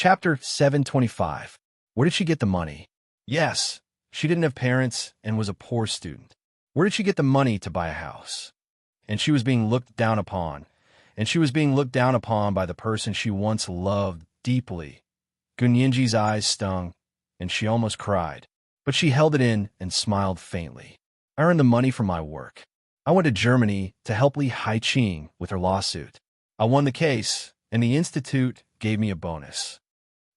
Chapter 725. Where did she get the money? Yes, she didn't have parents and was a poor student. Where did she get the money to buy a house? And she was being looked down upon. And she was being looked down upon by the person she once loved deeply. Gunyinji's eyes stung, and she almost cried. But she held it in and smiled faintly. I earned the money from my work. I went to Germany to help Li Haiqing with her lawsuit. I won the case, and the institute gave me a bonus.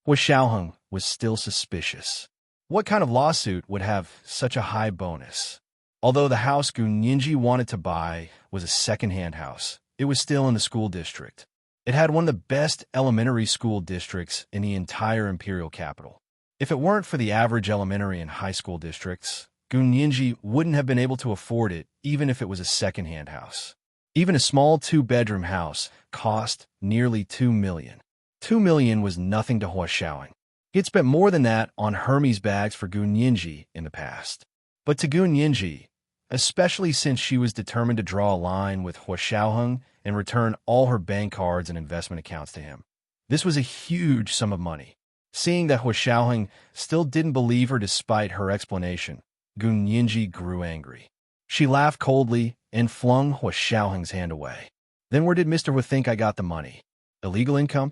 Hua Xiaoheng was still suspicious. What kind of lawsuit would have such a high bonus? Although the house Gunyinji wanted to buy was a second-hand house, it was still in the school district. It had one of the best elementary school districts in the entire imperial capital. If it weren't for the average elementary and high school districts, Gunyinji wouldn't have been able to afford it even if it was a second-hand house. Even a small two-bedroom house cost nearly 2 million. 2 million was nothing to Hua Xiaoheng. He had spent more than that on Hermes bags for Gunyinji in the past. But to Gunyinji, especially since she was determined to draw a line with Hua Xiaoheng and return all her bank cards and investment accounts to him, this was a huge sum of money. Seeing that Hua Xiaoheng still didn't believe her despite her explanation, Gunyinji grew angry. She laughed coldly and flung Hua Xiaoheng's hand away. Then where did Mr. Hua think I got the money? Illegal income?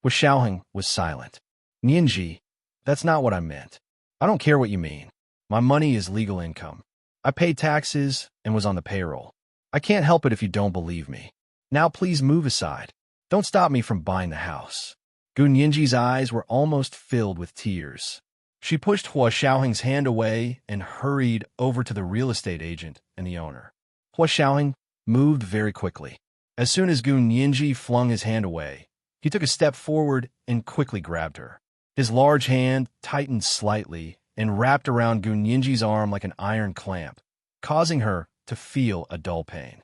Hua Xiaoheng was silent. Ninji, that's not what I meant. I don't care what you mean. My money is legal income. I paid taxes and was on the payroll. I can't help it if you don't believe me. Now please move aside. Don't stop me from buying the house. Gunyinji's eyes were almost filled with tears. She pushed Hua Xiaoheng's hand away and hurried over to the real estate agent and the owner. Hua Xiaoheng moved very quickly. As soon as Gunyinji flung his hand away, he took a step forward and quickly grabbed her. His large hand tightened slightly and wrapped around Gunyinji's arm like an iron clamp, causing her to feel a dull pain.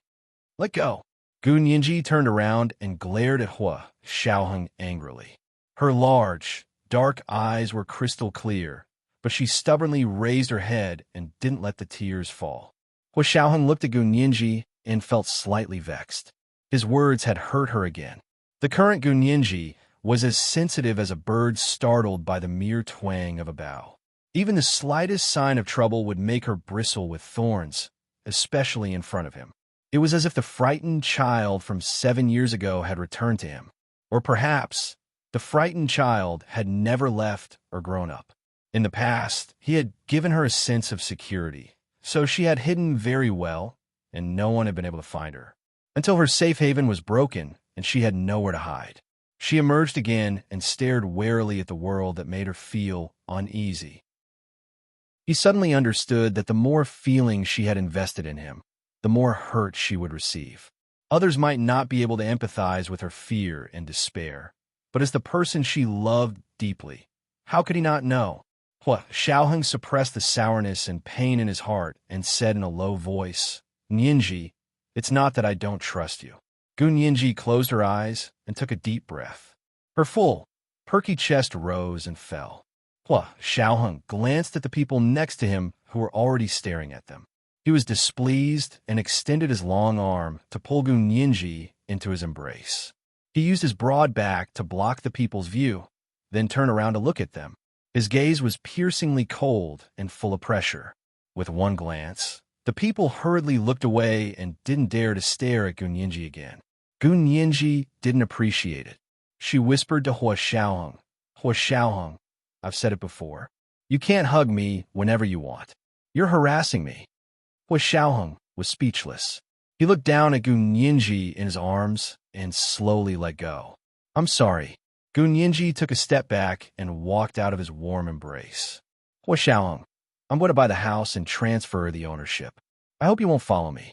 Let go. Gunyinji turned around and glared at Hua Xiaoheng angrily. Her large, dark eyes were crystal clear, but she stubbornly raised her head and didn't let the tears fall. Hua Xiaoheng looked at Gunyinji and felt slightly vexed. His words had hurt her again. The current Gunyinji was as sensitive as a bird startled by the mere twang of a bough. Even the slightest sign of trouble would make her bristle with thorns, especially in front of him. It was as if the frightened child from 7 years ago had returned to him. Or perhaps the frightened child had never left or grown up. In the past, he had given her a sense of security, so she had hidden very well, and no one had been able to find her. Until her safe haven was broken, and she had nowhere to hide. She emerged again and stared warily at the world that made her feel uneasy. He suddenly understood that the more feelings she had invested in him, the more hurt she would receive. Others might not be able to empathize with her fear and despair, but as the person she loved deeply, how could he not know? Hua Xiaoheng suppressed the sourness and pain in his heart and said in a low voice, Ninji, it's not that I don't trust you. Gunyinji closed her eyes and took a deep breath. Her full, perky chest rose and fell. Hua Xiaoheng glanced at the people next to him who were already staring at them. He was displeased and extended his long arm to pull Gunyinji into his embrace. He used his broad back to block the people's view, then turned around to look at them. His gaze was piercingly cold and full of pressure. With one glance, the people hurriedly looked away and didn't dare to stare at Gunyinji again. Gunyinji didn't appreciate it. She whispered to Hua Xiaoheng, Hua Xiaoheng, I've said it before. You can't hug me whenever you want. You're harassing me. Hua Xiaoheng was speechless. He looked down at Gunyinji in his arms and slowly let go. I'm sorry. Gunyinji took a step back and walked out of his warm embrace. Hua Xiaoheng, I'm going to buy the house and transfer the ownership. I hope you won't follow me.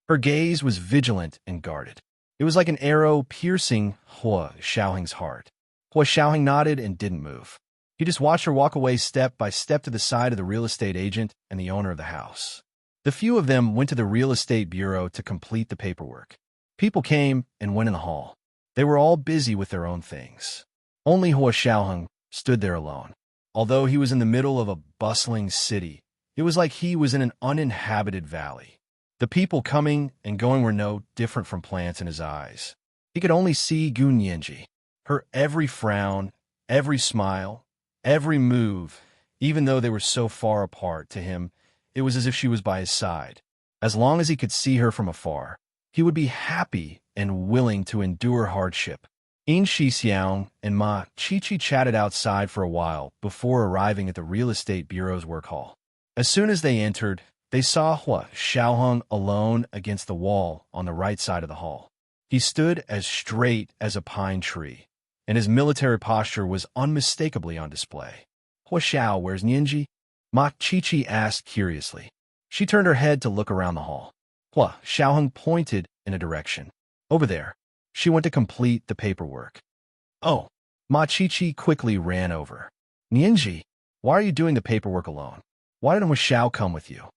Her gaze was vigilant and guarded. It was like an arrow piercing Hua Xiaoheng's heart. Hua Xiaoheng nodded and didn't move. He just watched her walk away step by step to the side of the real estate agent and the owner of the house. The few of them went to the real estate bureau to complete the paperwork. People came and went in the hall. They were all busy with their own things. Only Hua Xiaoheng stood there alone. Although he was in the middle of a bustling city, it was like he was in an uninhabited valley. The people coming and going were no different from plants in his eyes. He could only see Gunyinji. Her every frown, Every smile, every move, even though they were so far apart, to him, it was as if she was by his side. As long as he could see her from afar, he would be happy and willing to endure hardship. In Xixiang and Ma Chichi chatted outside for a while before arriving at the real estate bureau's work hall. As soon as they entered, they saw Hua Xiaoheng alone against the wall on the right side of the hall. He stood as straight as a pine tree, and his military posture was unmistakably on display. "Hua Xiao, where's Nianji?" Ma Chichi asked curiously. She turned her head to look around the hall. Hua Xiaoheng pointed in a direction. "Over there." She went to complete the paperwork. "Oh." Ma Chichi quickly ran over. "Nianji, why are you doing the paperwork alone? Why didn't Hua Xiao come with you?"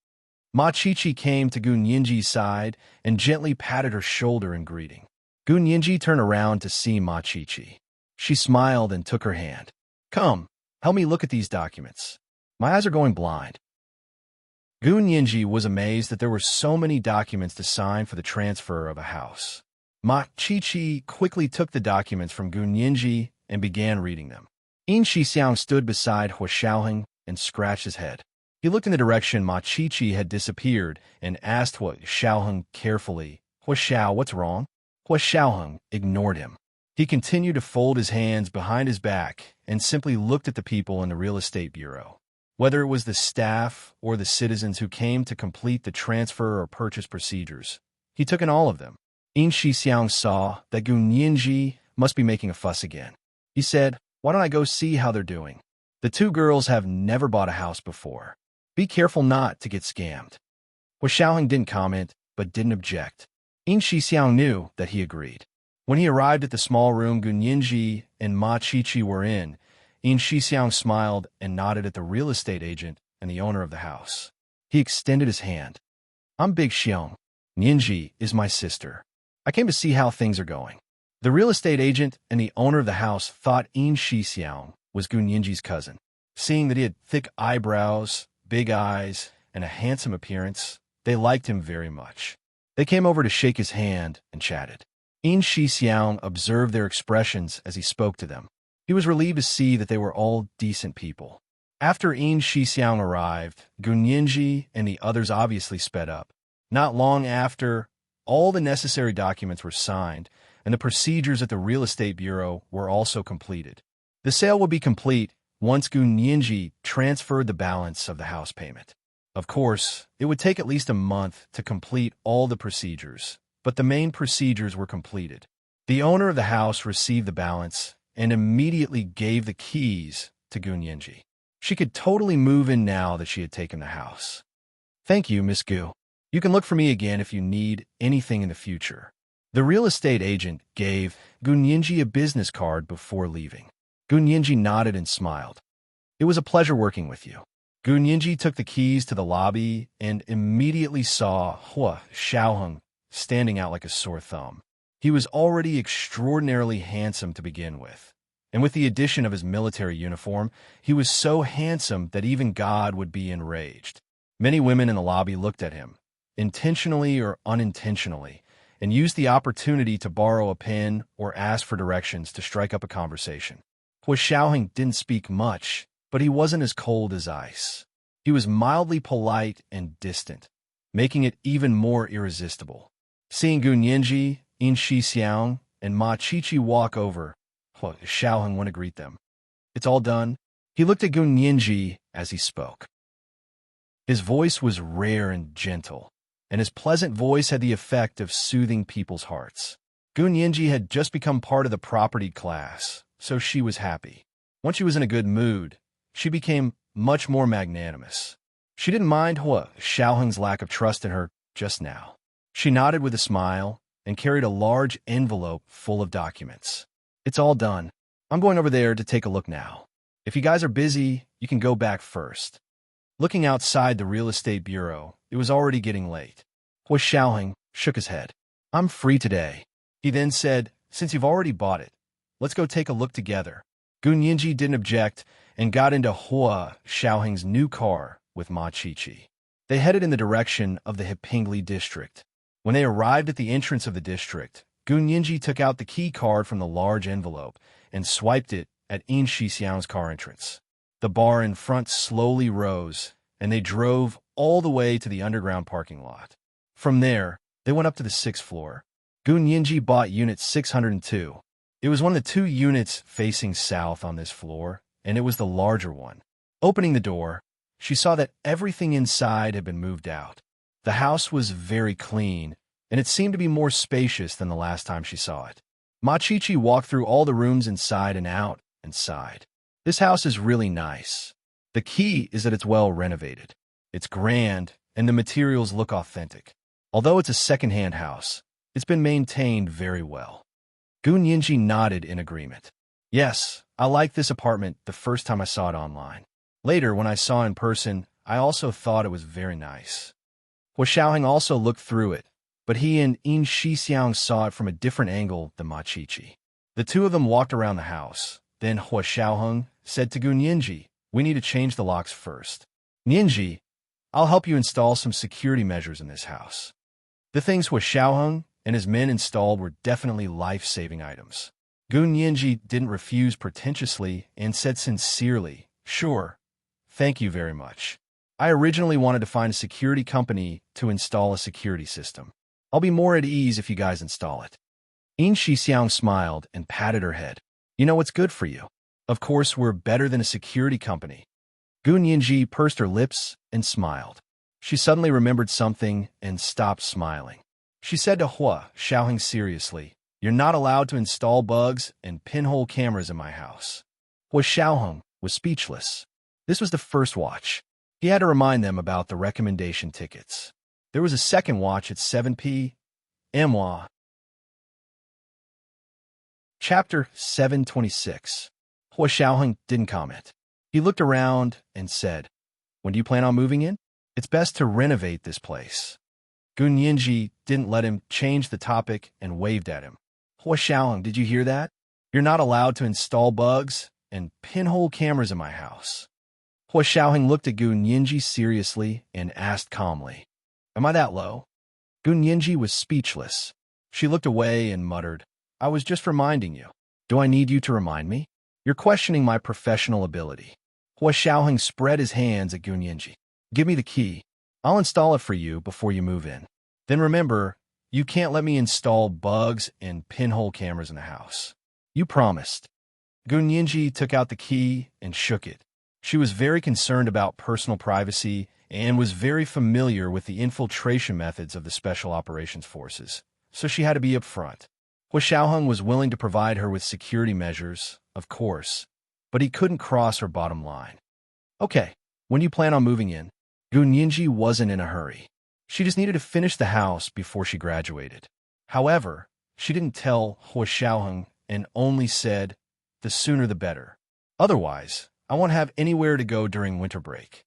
Ma Chichi came to Gu Nianji's side and gently patted her shoulder in greeting. Gu Nianji turned around to see Ma Chichi. She smiled and took her hand. "Come, help me look at these documents. My eyes are going blind." Gu Nianji was amazed that there were so many documents to sign for the transfer of a house. Ma Chichi quickly took the documents from Gu Nianji and began reading them. In Xixiang stood beside Hua Xiaoheng and scratched his head. He looked in the direction Ma Chichi had disappeared and asked Hua Xiaoheng carefully, "Hua Xiao, what's wrong?" Hua Xiaoheng ignored him. He continued to fold his hands behind his back and simply looked at the people in the real estate bureau. Whether it was the staff or the citizens who came to complete the transfer or purchase procedures, he took in all of them. In Xixiang saw that Gu Nianji must be making a fuss again. He said, "Why don't I go see how they're doing? The two girls have never bought a house before. Be careful not to get scammed." Hua Xiaoheng didn't comment, but didn't object. In Xixiang knew that he agreed. When he arrived at the small room Gu Nianji and Ma Chichi were in Xixiang smiled and nodded at the real estate agent and the owner of the house. He extended his hand. "I'm Big Xiong. Nianji is my sister. I came to see how things are going." The real estate agent and the owner of the house thought In Xixiang was Gu Nianji's cousin. Seeing that he had thick eyebrows, big eyes, and a handsome appearance, they liked him very much. They came over to shake his hand and chatted. In Xixiang observed their expressions as he spoke to them. He was relieved to see that they were all decent people. After In Xixiang arrived, Gu Nianji and the others obviously sped up. Not long after, all the necessary documents were signed, and the procedures at the real estate bureau were also completed. The sale would be complete once Gu Nianji transferred the balance of the house payment. Of course, it would take at least a month to complete all the procedures, but the main procedures were completed. The owner of the house received the balance and immediately gave the keys to Gu Nianji. She could totally move in now that she had taken the house. "Thank you, Miss Gu. You can look for me again if you need anything in the future." The real estate agent gave Gu Nianji a business card before leaving. Gu Nianji nodded and smiled. "It was a pleasure working with you." Gu Nianji took the keys to the lobby and immediately saw Hua Xiaoheng standing out like a sore thumb. He was already extraordinarily handsome to begin with, and with the addition of his military uniform, he was so handsome that even God would be enraged. Many women in the lobby looked at him, intentionally or unintentionally, and used the opportunity to borrow a pen or ask for directions to strike up a conversation. Hua Xiaoheng didn't speak much, but he wasn't as cold as ice. He was mildly polite and distant, making it even more irresistible. Seeing Gu Nianji, In Xixiang, and Ma Chichi walk over, Hua Xiaoheng went to greet them. "It's all done?" He looked at Gu Nianji as he spoke. His voice was rare and gentle, and his pleasant voice had the effect of soothing people's hearts. Gu Nianji had just become part of the property class, so she was happy. Once she was in a good mood, she became much more magnanimous. She didn't mind Hua Xiaoheng's lack of trust in her just now. She nodded with a smile and carried a large envelope full of documents. "It's all done. I'm going over there to take a look now. If you guys are busy, you can go back first." Looking outside the real estate bureau, it was already getting late. Hua Xiaoheng shook his head. "I'm free today." He then said, "Since you've already bought it, let's go take a look together." Gu Nianji didn't object and got into Hua Xiaoheng's new car with Ma Chichi. They headed in the direction of the Hepingli district. When they arrived at the entrance of the district, Gu Nianji took out the key card from the large envelope and swiped it at In Shixiang's car entrance. The bar in front slowly rose, and they drove all the way to the underground parking lot. From there, they went up to the 6th floor. Gun Yinji bought Unit 602. It was one of the 2 units facing south on this floor, and it was the larger one. Opening the door, she saw that everything inside had been moved out. The house was very clean, and it seemed to be more spacious than the last time she saw it. Ma Qiqi walked through all the rooms inside and out and sighed. This house is really nice. The key is that it's well renovated. It's grand, and the materials look authentic. Although it's a second-hand house, it's been maintained very well. Gun Yinji nodded in agreement. Yes, I liked this apartment the first time I saw it online. Later, when I saw it in person, I also thought it was very nice. Hua Xiaoheng also looked through it, but he and In Shixiang saw it from a different angle than Ma Qiqi. The 2 of them walked around the house. Then Hua Xiaoheng said to Gun Yinji, "We need to change the locks first. Yinji, I'll help you install some security measures in this house." The things Hua Xiaoheng and his men installed were definitely life-saving items. Gun Yinji didn't refuse pretentiously and said sincerely, "Sure, thank you very much. I originally wanted to find a security company to install a security system. I'll be more at ease if you guys install it." In Shixiang smiled and patted her head. "You know what's good for you. Of course, we're better than a security company." Gun Yinji pursed her lips and smiled. She suddenly remembered something and stopped smiling. She said to Hua Xiaoheng seriously, "You're not allowed to install bugs and pinhole cameras in my house." Hua Xiaoheng was speechless. This was the first watch. He had to remind them about the recommendation tickets. There was a second watch at 7 p.m. Chapter 726. Hua Xiaoheng didn't comment. He looked around and said, "When do you plan on moving in? It's best to renovate this place." Gun Yinji didn't let him change the topic and waved at him. "Hua Xiaoheng, did you hear that? You're not allowed to install bugs and pinhole cameras in my house." Hua Xiaoheng looked at Gun Yinji seriously and asked calmly, "Am I that low?" Gun Yinji was speechless. She looked away and muttered, "I was just reminding you." "Do I need you to remind me? You're questioning my professional ability." Hua Xiaoheng spread his hands at Gun Yinji. "Give me the key. I'll install it for you before you move in. Then remember, you can't let me install bugs and pinhole cameras in the house. You promised." Gun Yinji took out the key and shook it. She was very concerned about personal privacy and was very familiar with the infiltration methods of the Special Operations Forces, so she had to be upfront. Hua Xiaoheng was willing to provide her with security measures, of course, but he couldn't cross her bottom line. "Okay, when do you plan on moving in?" Gun Yinji wasn't in a hurry. She just needed to finish the house before she graduated. However, she didn't tell Hua Xiaoheng and only said, "The sooner the better. Otherwise, I won't have anywhere to go during winter break."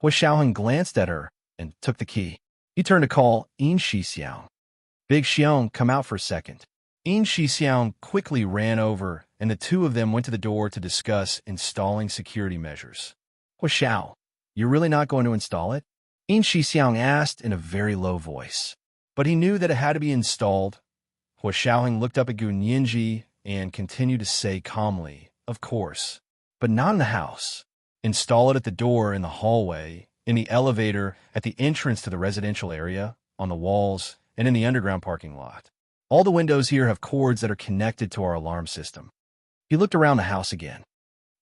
Hua Xiaoheng glanced at her and took the key. He turned to call In Shixiang. "Big Xiong, come out for a second." In Shixiang quickly ran over, and the 2 of them went to the door to discuss installing security measures. "Hua Xiao, you're really not going to install it?" In Shixiang asked in a very low voice. But he knew that it had to be installed. Hua Xiaoheng looked up at Gun Yinji and continued to say calmly, "Of course, but not in the house. Install it at the door in the hallway, in the elevator, at the entrance to the residential area, on the walls, and in the underground parking lot. All the windows here have cords that are connected to our alarm system." He looked around the house again.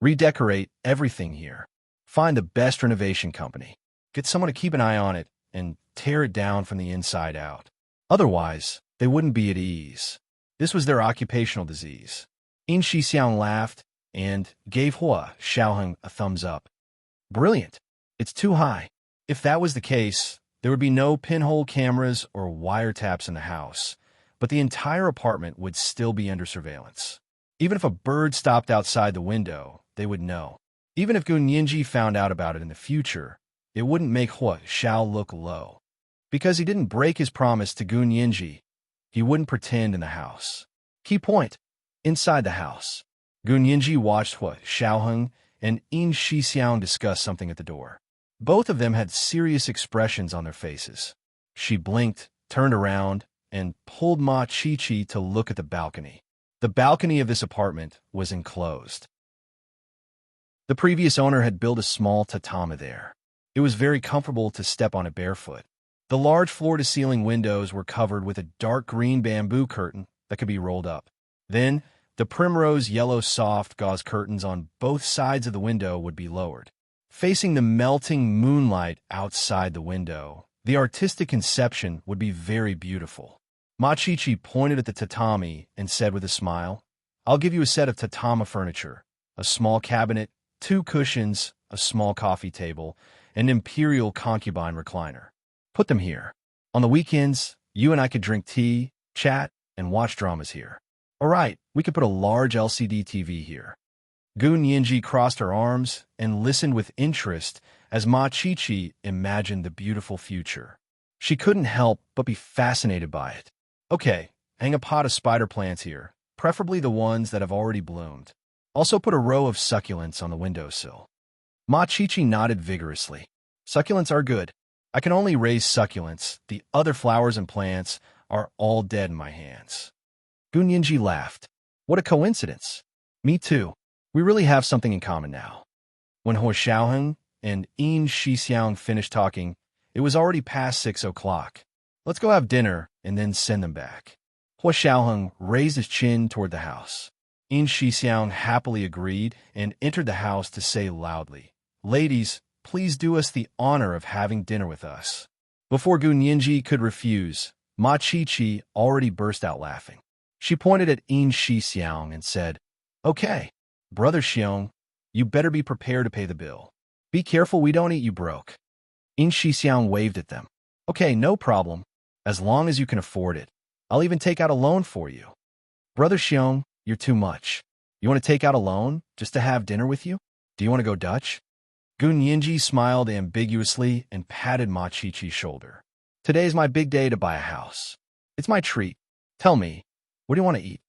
"Redecorate everything here. Find the best renovation company. Get someone to keep an eye on it and tear it down from the inside out. Otherwise, they wouldn't be at ease." This was their occupational disease. In Shixiang laughed and gave Hua Xiaoheng a thumbs up. "Brilliant. It's too high. If that was the case, there would be no pinhole cameras or wiretaps in the house, but the entire apartment would still be under surveillance. Even if a bird stopped outside the window, they would know. Even if Gun Yinji found out about it in the future, it wouldn't make Hua Xiao look low. Because he didn't break his promise to Gun Yinji, he wouldn't pretend in the house. Key point: inside the house. Gun Yinji watched Hua Xiaoheng and In Shixiang discuss something at the door. Both of them had serious expressions on their faces. She blinked, turned around, and pulled Ma Qiqi to look at the balcony. The balcony of this apartment was enclosed. The previous owner had built a small tatami there. It was very comfortable to step on it barefoot. The large floor-to-ceiling windows were covered with a dark green bamboo curtain that could be rolled up. Then, the primrose yellow soft gauze curtains on both sides of the window would be lowered. Facing the melting moonlight outside the window, the artistic conception would be very beautiful. Machichi pointed at the tatami and said with a smile, "I'll give you a set of tatami furniture, a small cabinet, 2 cushions, a small coffee table, and an imperial concubine recliner. Put them here. On the weekends, you and I could drink tea, chat, and watch dramas here. All right, we could put a large LCD TV here." Gun Yinji crossed her arms and listened with interest as Machichi imagined the beautiful future. She couldn't help but be fascinated by it. "Okay, hang a pot of spider plants here, preferably the ones that have already bloomed. Also put a row of succulents on the windowsill." Machichi nodded vigorously. "Succulents are good. I can only raise succulents. The other flowers and plants are all dead in my hands." Gun Yinji laughed. "What a coincidence. Me too. We really have something in common now." When He Xiaoheng and Yin Shixiang finished talking, it was already past 6 o'clock. "Let's go have dinner and then send them back." He Xiaoheng raised his chin toward the house. Yin Shixiang happily agreed and entered the house to say loudly, "Ladies, please do us the honor of having dinner with us." Before Gun Yinji could refuse, Machichi already burst out laughing. She pointed at Yin Shixiang and said, "Okay, Brother Xiong, you better be prepared to pay the bill. Be careful we don't eat you broke." Yin Shixiang waved at them. "Okay, no problem. As long as you can afford it. I'll even take out a loan for you." "Brother Xiong, you're too much. You want to take out a loan just to have dinner with you? Do you want to go Dutch?" Gun Yinji smiled ambiguously and patted Machichi's shoulder. "Today's my big day to buy a house. It's my treat. Tell me, what do you want to eat?"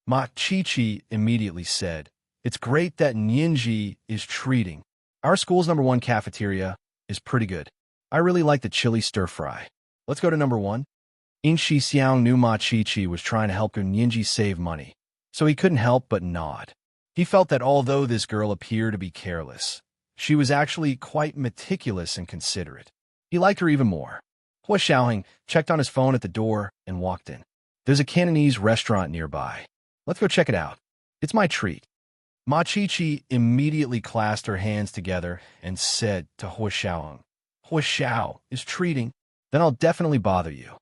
Machichi immediately said, "It's great that Yinji is treating. Our school's #1 cafeteria is pretty good. I really like the chili stir-fry. Let's go to #1. Yin Shixiang knew Machichi was trying to help Gun Yinji save money, so he couldn't help but nod. He felt that although this girl appeared to be careless, she was actually quite meticulous and considerate. He liked her even more. He Xiaoheng checked on his phone at the door and walked in. "There's a Cantonese restaurant nearby. Let's go check it out. It's my treat." Machichi immediately clasped her hands together and said to He Xiaoheng, "He Xiao is treating, then I'll definitely bother you."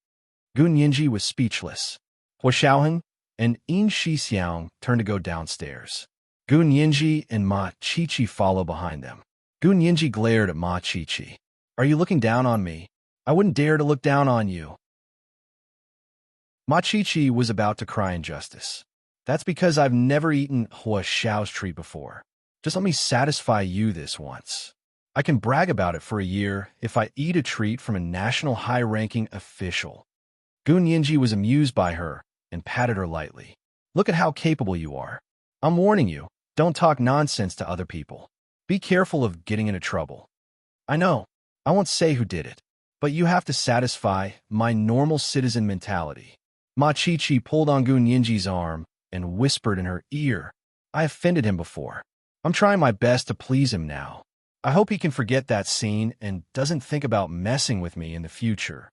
Gun Yinji was speechless. He Xiaoheng and Yin Shixiang turned to go downstairs. Gun Yinji and Machichi followed behind them. Gun Yinji glared at Machichi. "Are you looking down on me? I wouldn't dare to look down on you." Machichi was about to cry injustice. "That's because I've never eaten He Xiao's treat before. Just let me satisfy you this once. I can brag about it for a year if I eat a treat from a national high-ranking official." Gun Yinji was amused by her and patted her lightly. "Look at how capable you are. I'm warning you, don't talk nonsense to other people. Be careful of getting into trouble. I know, I won't say who did it, but you have to satisfy my normal citizen mentality." Machichi pulled on Gun Yinji's arm and whispered in her ear, "I offended him before. I'm trying my best to please him now. I hope he can forget that scene and doesn't think about messing with me in the future."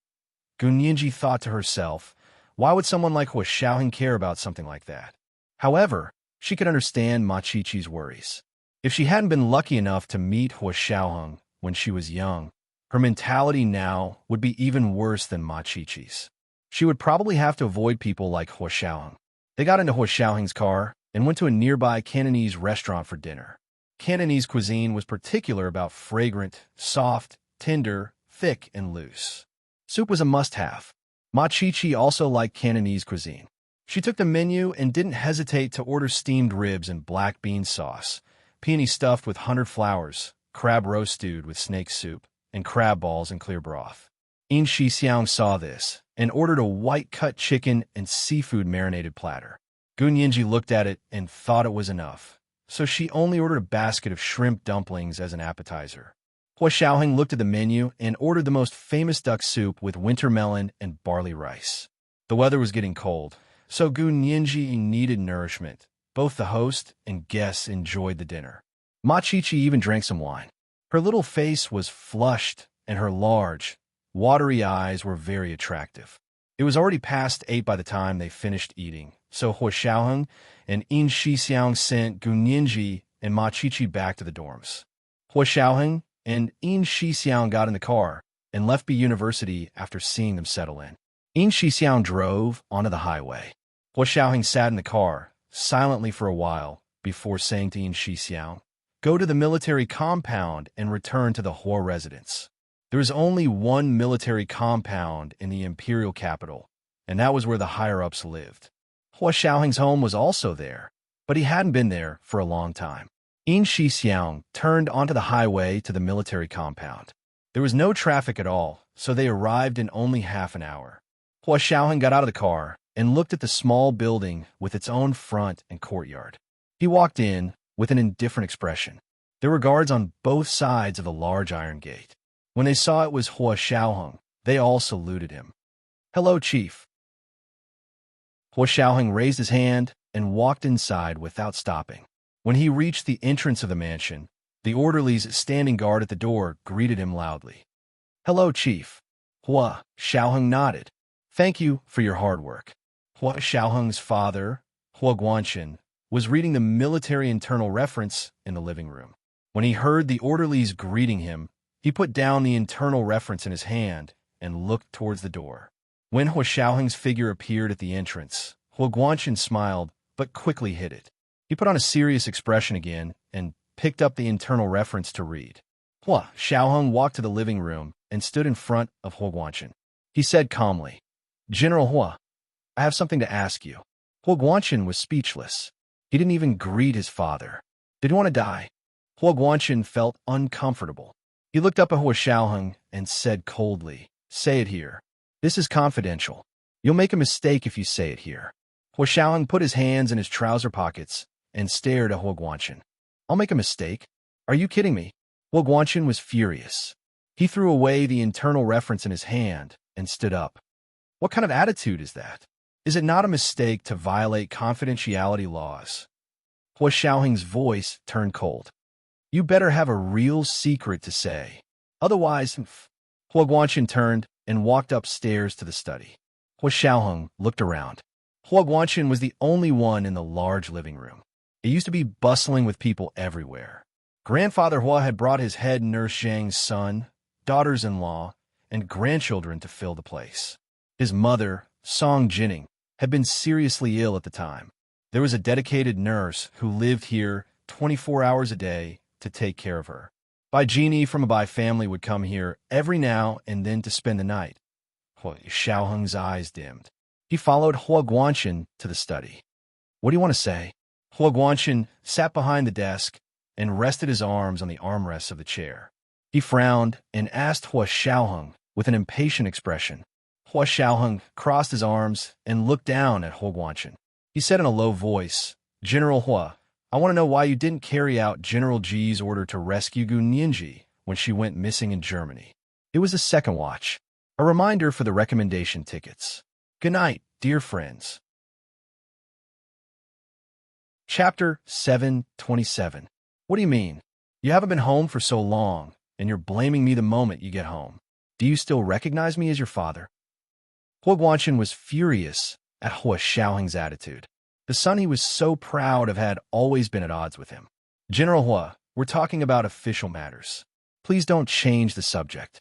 Gun Yinji thought to herself, why would someone like He Xiaoheng care about something like that? However, she could understand Machichi's worries. If she hadn't been lucky enough to meet He Xiaoheng when she was young, her mentality now would be even worse than Machichi's. She would probably have to avoid people like He Xiaoheng. They got into He Xiaoheng's car and went to a nearby Cantonese restaurant for dinner. Cantonese cuisine was particular about fragrant, soft, tender, thick, and loose. Soup was a must-have. Machichi also liked Cantonese cuisine. She took the menu and didn't hesitate to order steamed ribs and black bean sauce, peony stuffed with 100 flowers, crab roast stewed with snake soup, and crab balls and clear broth. Yin Shixiang saw this and ordered a white-cut chicken and seafood marinated platter. Gun Yinji looked at it and thought it was enough, so she only ordered a basket of shrimp dumplings as an appetizer. He Xiaoheng looked at the menu and ordered the most famous duck soup with winter melon and barley rice. The weather was getting cold, so Gun Yinji needed nourishment. Both the host and guests enjoyed the dinner. Ma Chichi even drank some wine. Her little face was flushed, and her large, watery eyes were very attractive. It was already past 8 by the time they finished eating, so Hua Xiaoheng and Yin Shixiang sent Gu Nianji and Ma Chichi back to the dorms. Hua Xiaoheng and Yin Shixiang got in the car and left B University after seeing them settle in. Yin Shixiang drove onto the highway. Hua Xiaoheng sat in the car, silently for a while, before saying to Yin Shixiang, "Go to the military compound and return to the Hua residence." There was only one military compound in the imperial capital, and that was where the higher-ups lived. Hua Xiaoheng's home was also there, but he hadn't been there for a long time. Yin Shixiang turned onto the highway to the military compound. There was no traffic at all, so they arrived in only half an hour. Hua Xiaoheng got out of the car and looked at the small building with its own front and courtyard. He walked in with an indifferent expression. There were guards on both sides of the large iron gate. When they saw it was Hua Xiaoheng, they all saluted him. "Hello, Chief." Hua Xiaoheng raised his hand and walked inside without stopping. When he reached the entrance of the mansion, the orderlies standing guard at the door greeted him loudly. "Hello, Chief." Hua Xiaoheng nodded. "Thank you for your hard work." Hua Xiaoheng's father, Hua Guanqin, was reading the military internal reference in the living room. When he heard the orderlies greeting him, he put down the internal reference in his hand and looked towards the door. When Hua Xiaoheng's figure appeared at the entrance, Hua Guanqin smiled, but quickly hid it. He put on a serious expression again and picked up the internal reference to read. Hua Xiaoheng walked to the living room and stood in front of Hua Guanqin. He said calmly, "General Hua, I have something to ask you." Hua Guanqin was speechless. He didn't even greet his father. Did he want to die? Hua Guanqin felt uncomfortable. He looked up at Hua Xiaoheng and said coldly, "Say it here. This is confidential. You'll make a mistake if you say it here." Hua Xiaoheng put his hands in his trouser pockets and stared at Hua Guanqin. "I'll make a mistake? Are you kidding me?" Hua Guanqin was furious. He threw away the internal reference in his hand and stood up. "What kind of attitude is that? Is it not a mistake to violate confidentiality laws?" Hua Xiaoheng's voice turned cold. "You better have a real secret to say. Otherwise..." Hua Guanqin turned and walked upstairs to the study. Hua Xiaoheng looked around. Hua Guanqin was the only one in the large living room. It used to be bustling with people everywhere. Grandfather Hua had brought his head nurse Zhang's son, daughters-in-law, and grandchildren to fill the place. His mother, Song Jinning, had been seriously ill at the time. There was a dedicated nurse who lived here 24 hours a day to take care of her. Bai Genie from a Bai family would come here every now and then to spend the night. Hua Xiaoheng's eyes dimmed. He followed Hua Guanqin to the study. "What do you want to say?" Hua Guanqin sat behind the desk and rested his arms on the armrests of the chair. He frowned and asked Hua Xiaoheng with an impatient expression. Hua Xiaoheng crossed his arms and looked down at Hua Guanqin. He said in a low voice, "General Hua, I want to know why you didn't carry out General Ji's order to rescue Gu Nianji when she went missing in Germany. It was the second watch. A reminder for the recommendation tickets. Good night, dear friends." Chapter 727. What do you mean? You haven't been home for so long, and you're blaming me the moment you get home. Do you still recognize me as your father? Hua Guanqin was furious at Hua Xiaoheng's attitude. The son he was so proud of had always been at odds with him. "General Hua, we're talking about official matters. Please don't change the subject."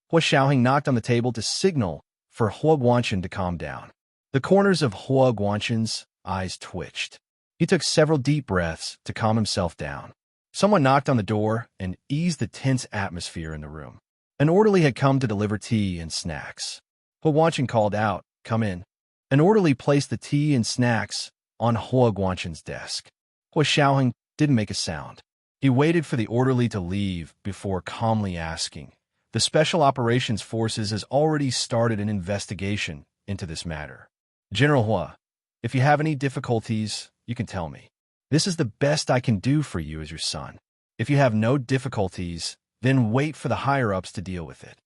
Hua Xiaoheng knocked on the table to signal for Hua Guanqin to calm down. The corners of Hua Guanqin's eyes twitched. He took several deep breaths to calm himself down. Someone knocked on the door and eased the tense atmosphere in the room. An orderly had come to deliver tea and snacks. Hua Guanqin called out, "Come in." An orderly placed the tea and snacks on Hua Guanqin's desk. Hua Xiaoheng didn't make a sound. He waited for the orderly to leave before calmly asking, "The Special Operations Forces has already started an investigation into this matter. General Hua, if you have any difficulties, you can tell me. This is the best I can do for you as your son. If you have no difficulties, then wait for the higher-ups to deal with it."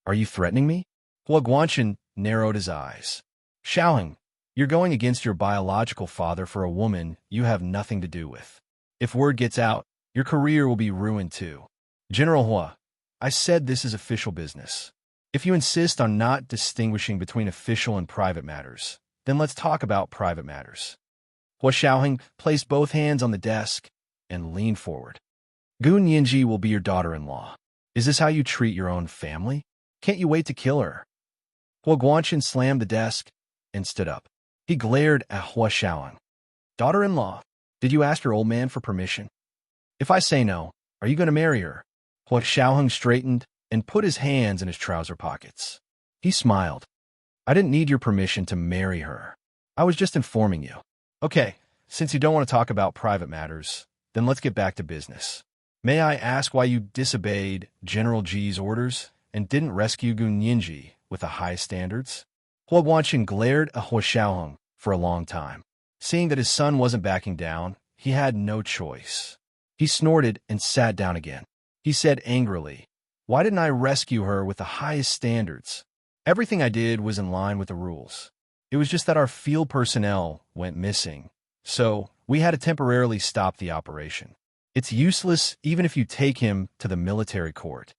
"Are you threatening me?" Hua Guanqin narrowed his eyes. "Xiaoheng, you're going against your biological father for a woman you have nothing to do with. If word gets out, Your career will be ruined too. General Hua, I said this is official business. If you insist on not distinguishing between official and private matters, then let's talk about private matters. Hua Xiaoheng placed both hands on the desk and leaned forward. Gu Nianji will be your daughter-in-law. Is this how you treat your own family? Can't you wait to kill her? Hua Guanqin slammed the desk and stood up. He glared at Hua Xiaoheng. Daughter-in-law, did you ask your old man for permission? If I say no, are you going to marry her? Hua Xiaoheng straightened and put his hands in his trouser pockets. He smiled. I didn't need your permission to marry her. I was just informing you. Okay, since you don't want to talk about private matters, then let's get back to business. May I ask why you disobeyed General Ji's orders and didn't rescue Gu Nianji with the highest standards? Hua Guanqin glared at Hua Xiaoheng for a long time. Seeing that his son wasn't backing down, he had no choice. He snorted and sat down again. He said angrily, why didn't I rescue her with the highest standards? Everything I did was in line with the rules. It was just that our field personnel went missing, so we had to temporarily stop the operation. It's useless even if you take him to the military court.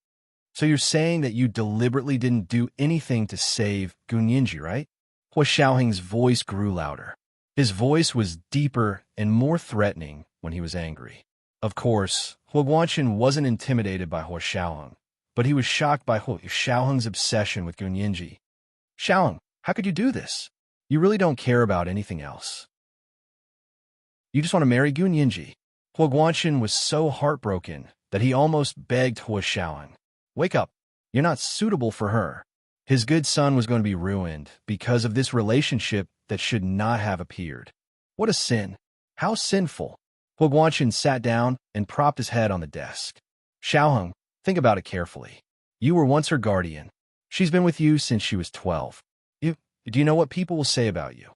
So you're saying that you deliberately didn't do anything to save Gu Nianji, right? Hua Xiaoheng's voice grew louder. His voice was deeper and more threatening when he was angry. Of course, Hua Guanqin wasn't intimidated by Hua Xiaoheng, but he was shocked by Hua Xiaoheng's obsession with Gu Nianji. Xiaoheng, how could you do this? You really don't care about anything else. You just want to marry Gu Nianji. Hua Guanqin was so heartbroken that he almost begged Hua Xiaoheng. Wake up. You're not suitable for her. His good son was going to be ruined because of this relationship that should not have appeared. What a sin. How sinful. Hua Guanqin sat down and propped his head on the desk. Xiaoheng, think about it carefully. You were once her guardian. She's been with you since she was 12. Do you know what people will say about you?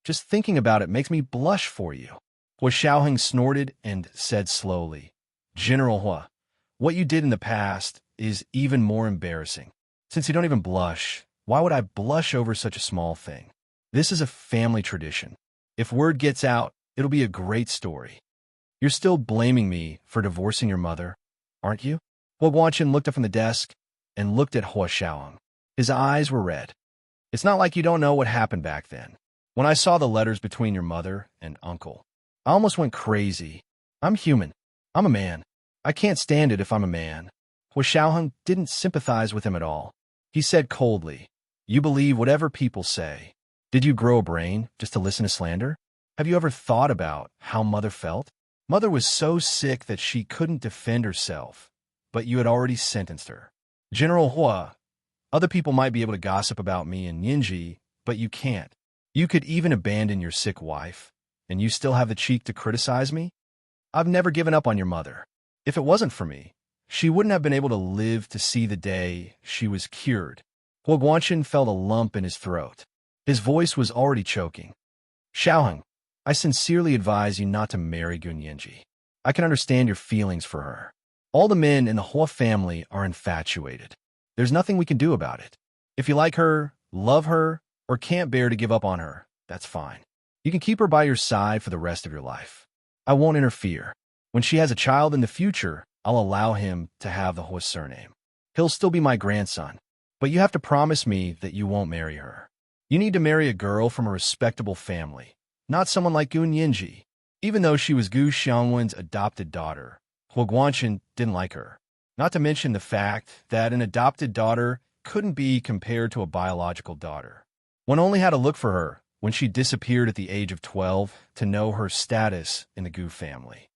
Just thinking about it makes me blush for you. Hua Xiaoheng snorted and said slowly, General Hua, what you did in the past is even more embarrassing. Since you don't even blush, why would I blush over such a small thing? This is a family tradition. If word gets out, it'll be a great story. You're still blaming me for divorcing your mother, aren't you? Hua Guanqin looked up from the desk and looked at Hua Xiaoheng. His eyes were red. It's not like you don't know what happened back then. When I saw the letters between your mother and uncle, I almost went crazy. I'm human. I'm a man. I can't stand it if I'm a man. Hua Xiaoheng didn't sympathize with him at all. He said coldly, you believe whatever people say. Did you grow a brain just to listen to slander? Have you ever thought about how Mother felt? Mother was so sick that she couldn't defend herself, but you had already sentenced her. General Hua, other people might be able to gossip about me and Nianji, but you can't. You could even abandon your sick wife, and you still have the cheek to criticize me? I've never given up on your mother. If it wasn't for me, she wouldn't have been able to live to see the day she was cured. Hua Guanqin felt a lump in his throat. His voice was already choking. Xiaoheng, I sincerely advise you not to marry Gu Nianji. I can understand your feelings for her. All the men in the Hua family are infatuated. There's nothing we can do about it. If you like her, love her, or can't bear to give up on her, that's fine. You can keep her by your side for the rest of your life. I won't interfere. When she has a child in the future, I'll allow him to have the Hua surname. He'll still be my grandson, but you have to promise me that you won't marry her. You need to marry a girl from a respectable family, not someone like Gu Nianji. Even though she was Gu Xiangwen's adopted daughter, Hua Guanqin didn't like her. Not to mention the fact that an adopted daughter couldn't be compared to a biological daughter. One only had to look for her when she disappeared at the age of 12 to know her status in the Gu family.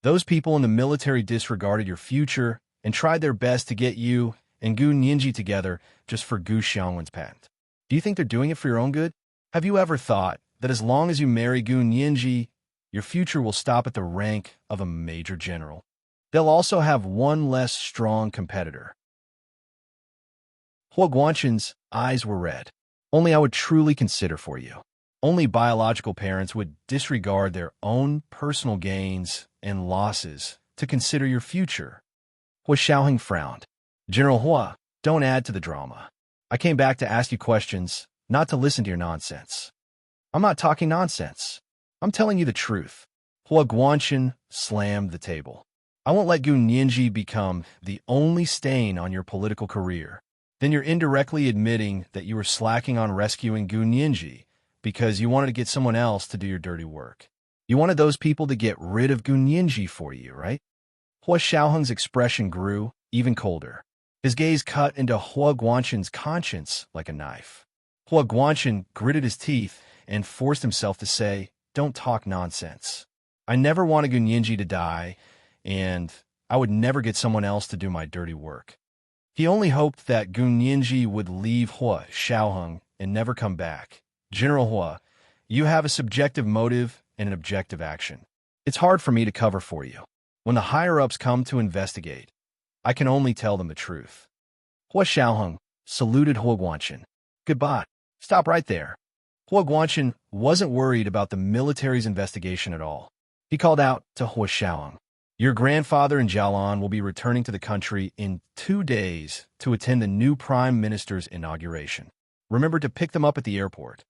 Those people in the military disregarded your future and tried their best to get you and Gu Nianji together just for Gu Xiangwen's patent. Do you think they're doing it for your own good? Have you ever thought that as long as you marry Gu Nianji, your future will stop at the rank of a major general? They'll also have one less strong competitor. Hua Guanqin's eyes were red. Only I would truly consider for you. Only biological parents would disregard their own personal gains and losses to consider your future. Hua Xiaoheng frowned. General Hua, don't add to the drama. I came back to ask you questions, not to listen to your nonsense. I'm not talking nonsense. I'm telling you the truth. Hua Guanqin slammed the table. I won't let Gunyenji become the only stain on your political career. Then you're indirectly admitting that you were slacking on rescuing Gunyenji because you wanted to get someone else to do your dirty work. You wanted those people to get rid of Gunyenji for you, right? Hua Xiaoheng's expression grew even colder. His gaze cut into Hua Guanshan's conscience like a knife. Hua Guanshan gritted his teeth and forced himself to say, "Don't talk nonsense. I never wanted Gunyenji to die, and I would never get someone else to do my dirty work." He only hoped that Gunyenji would leave Hua Xiaoheng and never come back. General Hua, you have a subjective motive and an objective action. It's hard for me to cover for you. When the higher-ups come to investigate, I can only tell them the truth. Hua Xiaoheng saluted Hua Guanshan. Goodbye. Stop right there. Hua Guanshan wasn't worried about the military's investigation at all. He called out to Hua Xiaoheng. Your grandfather and Jialan will be returning to the country in 2 days to attend the new prime minister's inauguration. Remember to pick them up at the airport.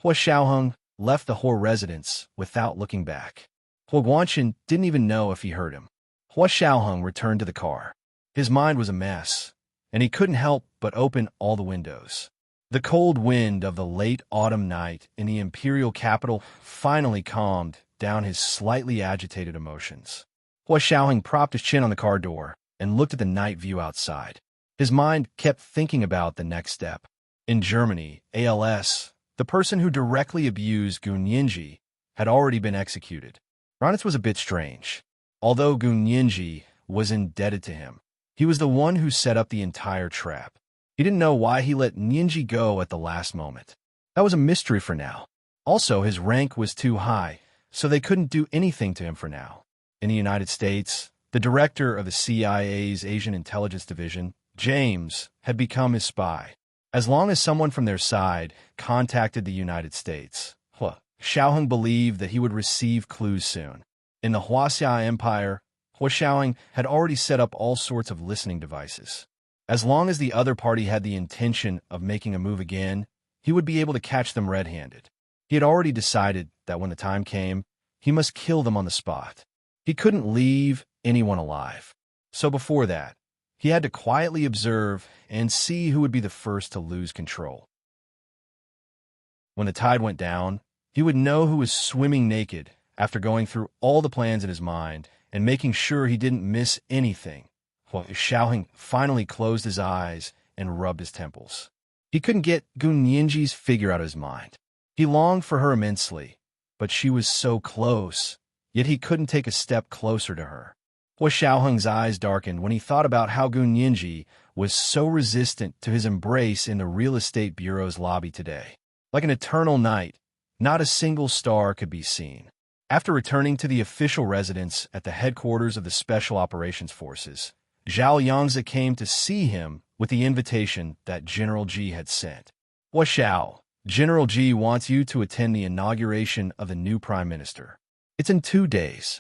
Hua Xiaoheng left the Hua residence without looking back. Hua Guanshan didn't even know if he heard him. Hua Xiaoheng returned to the car. His mind was a mess, and he couldn't help but open all the windows. The cold wind of the late autumn night in the imperial capital finally calmed down his slightly agitated emotions. Hua Xiaoheng propped his chin on the car door and looked at the night view outside. His mind kept thinking about the next step. In Germany, ALS, the person who directly abused Gunyenji, had already been executed. Ronitz was a bit strange. Although Gunyenji was indebted to him, he was the one who set up the entire trap. He didn't know why he let Nyenji go at the last moment. That was a mystery for now. Also, his rank was too high, so they couldn't do anything to him for now. In the United States, the director of the CIA's Asian Intelligence Division, James, had become his spy. As long as someone from their side contacted the United States, Hua Xiaoheng believed that he would receive clues soon. In the Huaxia Empire, Hua Xiaoheng had already set up all sorts of listening devices. As long as the other party had the intention of making a move again, he would be able to catch them red-handed. He had already decided that when the time came, he must kill them on the spot. He couldn't leave anyone alive. So before that, he had to quietly observe and see who would be the first to lose control. When the tide went down, he would know who was swimming naked after going through all the plans in his mind and making sure he didn't miss anything. Hua Xiaoheng finally closed his eyes and rubbed his temples. He couldn't get Gunyenji's figure out of his mind. He longed for her immensely, but she was so close, yet he couldn't take a step closer to her. Hua Xiaoheng's eyes darkened when he thought about how Gunyenji was so resistant to his embrace in the real estate bureau's lobby today. Like an eternal night, not a single star could be seen. After returning to the official residence at the headquarters of the Special Operations Forces, Zhao Yangzi came to see him with the invitation that General Ji had sent. Hua Xiao, General Ji wants you to attend the inauguration of the new prime minister. It's in 2 days.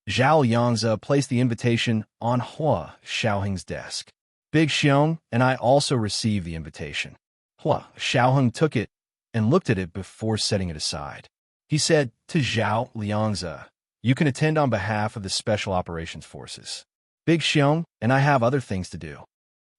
Zhao Yangzi placed the invitation on Hua Xiaoheng's desk. Big Xiong and I also received the invitation. Hua Xiaoheng took it and looked at it before setting it aside. He said to Zhao Liangzi, "You can attend on behalf of the Special Operations Forces. Big Xiong and I have other things to do."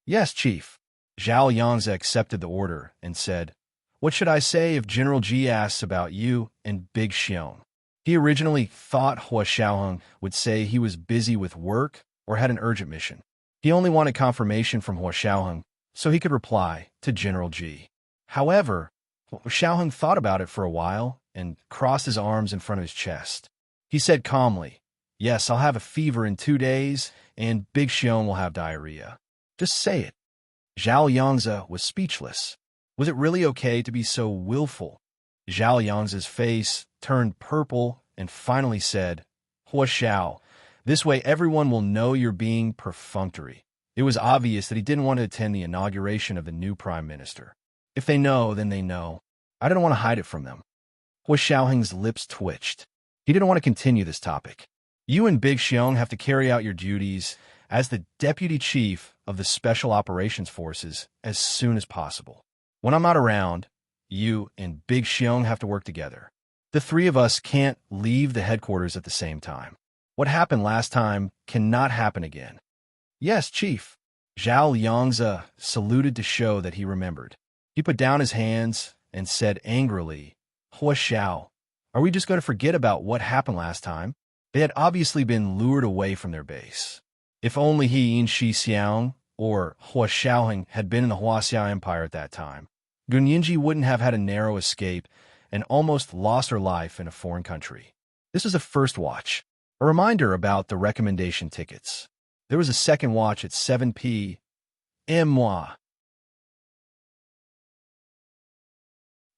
"Yes, Chief." Zhao Yangzi accepted the order and said, "What should I say if General Ji asks about you and Big Xiong?" He originally thought Hua Xiaoheng would say he was busy with work or had an urgent mission. He only wanted confirmation from Hua Xiaoheng so he could reply to General Ji. However, Hua Xiaoheng thought about it for a while and crossed his arms in front of his chest. He said calmly, "Yes, I'll have a fever in 2 days, and Big Xiong will have diarrhea. Just say it." Zhao Yangzi was speechless. Was it really okay to be so willful? Zhao Yangzi's face turned purple and finally said, "Hua Xiao, this way everyone will know you're being perfunctory." It was obvious that he didn't want to attend the inauguration of the new prime minister. If they know, then they know. I didn't want to hide it from them. Hua Xiaoheng's lips twitched. He didn't want to continue this topic. "You and Big Xiong have to carry out your duties as the deputy chief of the Special Operations Forces as soon as possible. When I'm not around, you and Big Xiong have to work together. The 3 of us can't leave the headquarters at the same time. What happened last time cannot happen again. Yes, Chief. Zhao Yangzi saluted to show that he remembered. He put down his hands and said angrily, Hua Xiao, are we just going to forget about what happened last time? They had obviously been lured away from their base. If only he, Yin Shi Xiang, or Hua Xiaoheng had been in the Huaxia Empire at that time, Gunyinji wouldn't have had a narrow escape and almost lost her life in a foreign country. This was the first watch. A reminder about the recommendation tickets. There was a second watch at 7 p.m.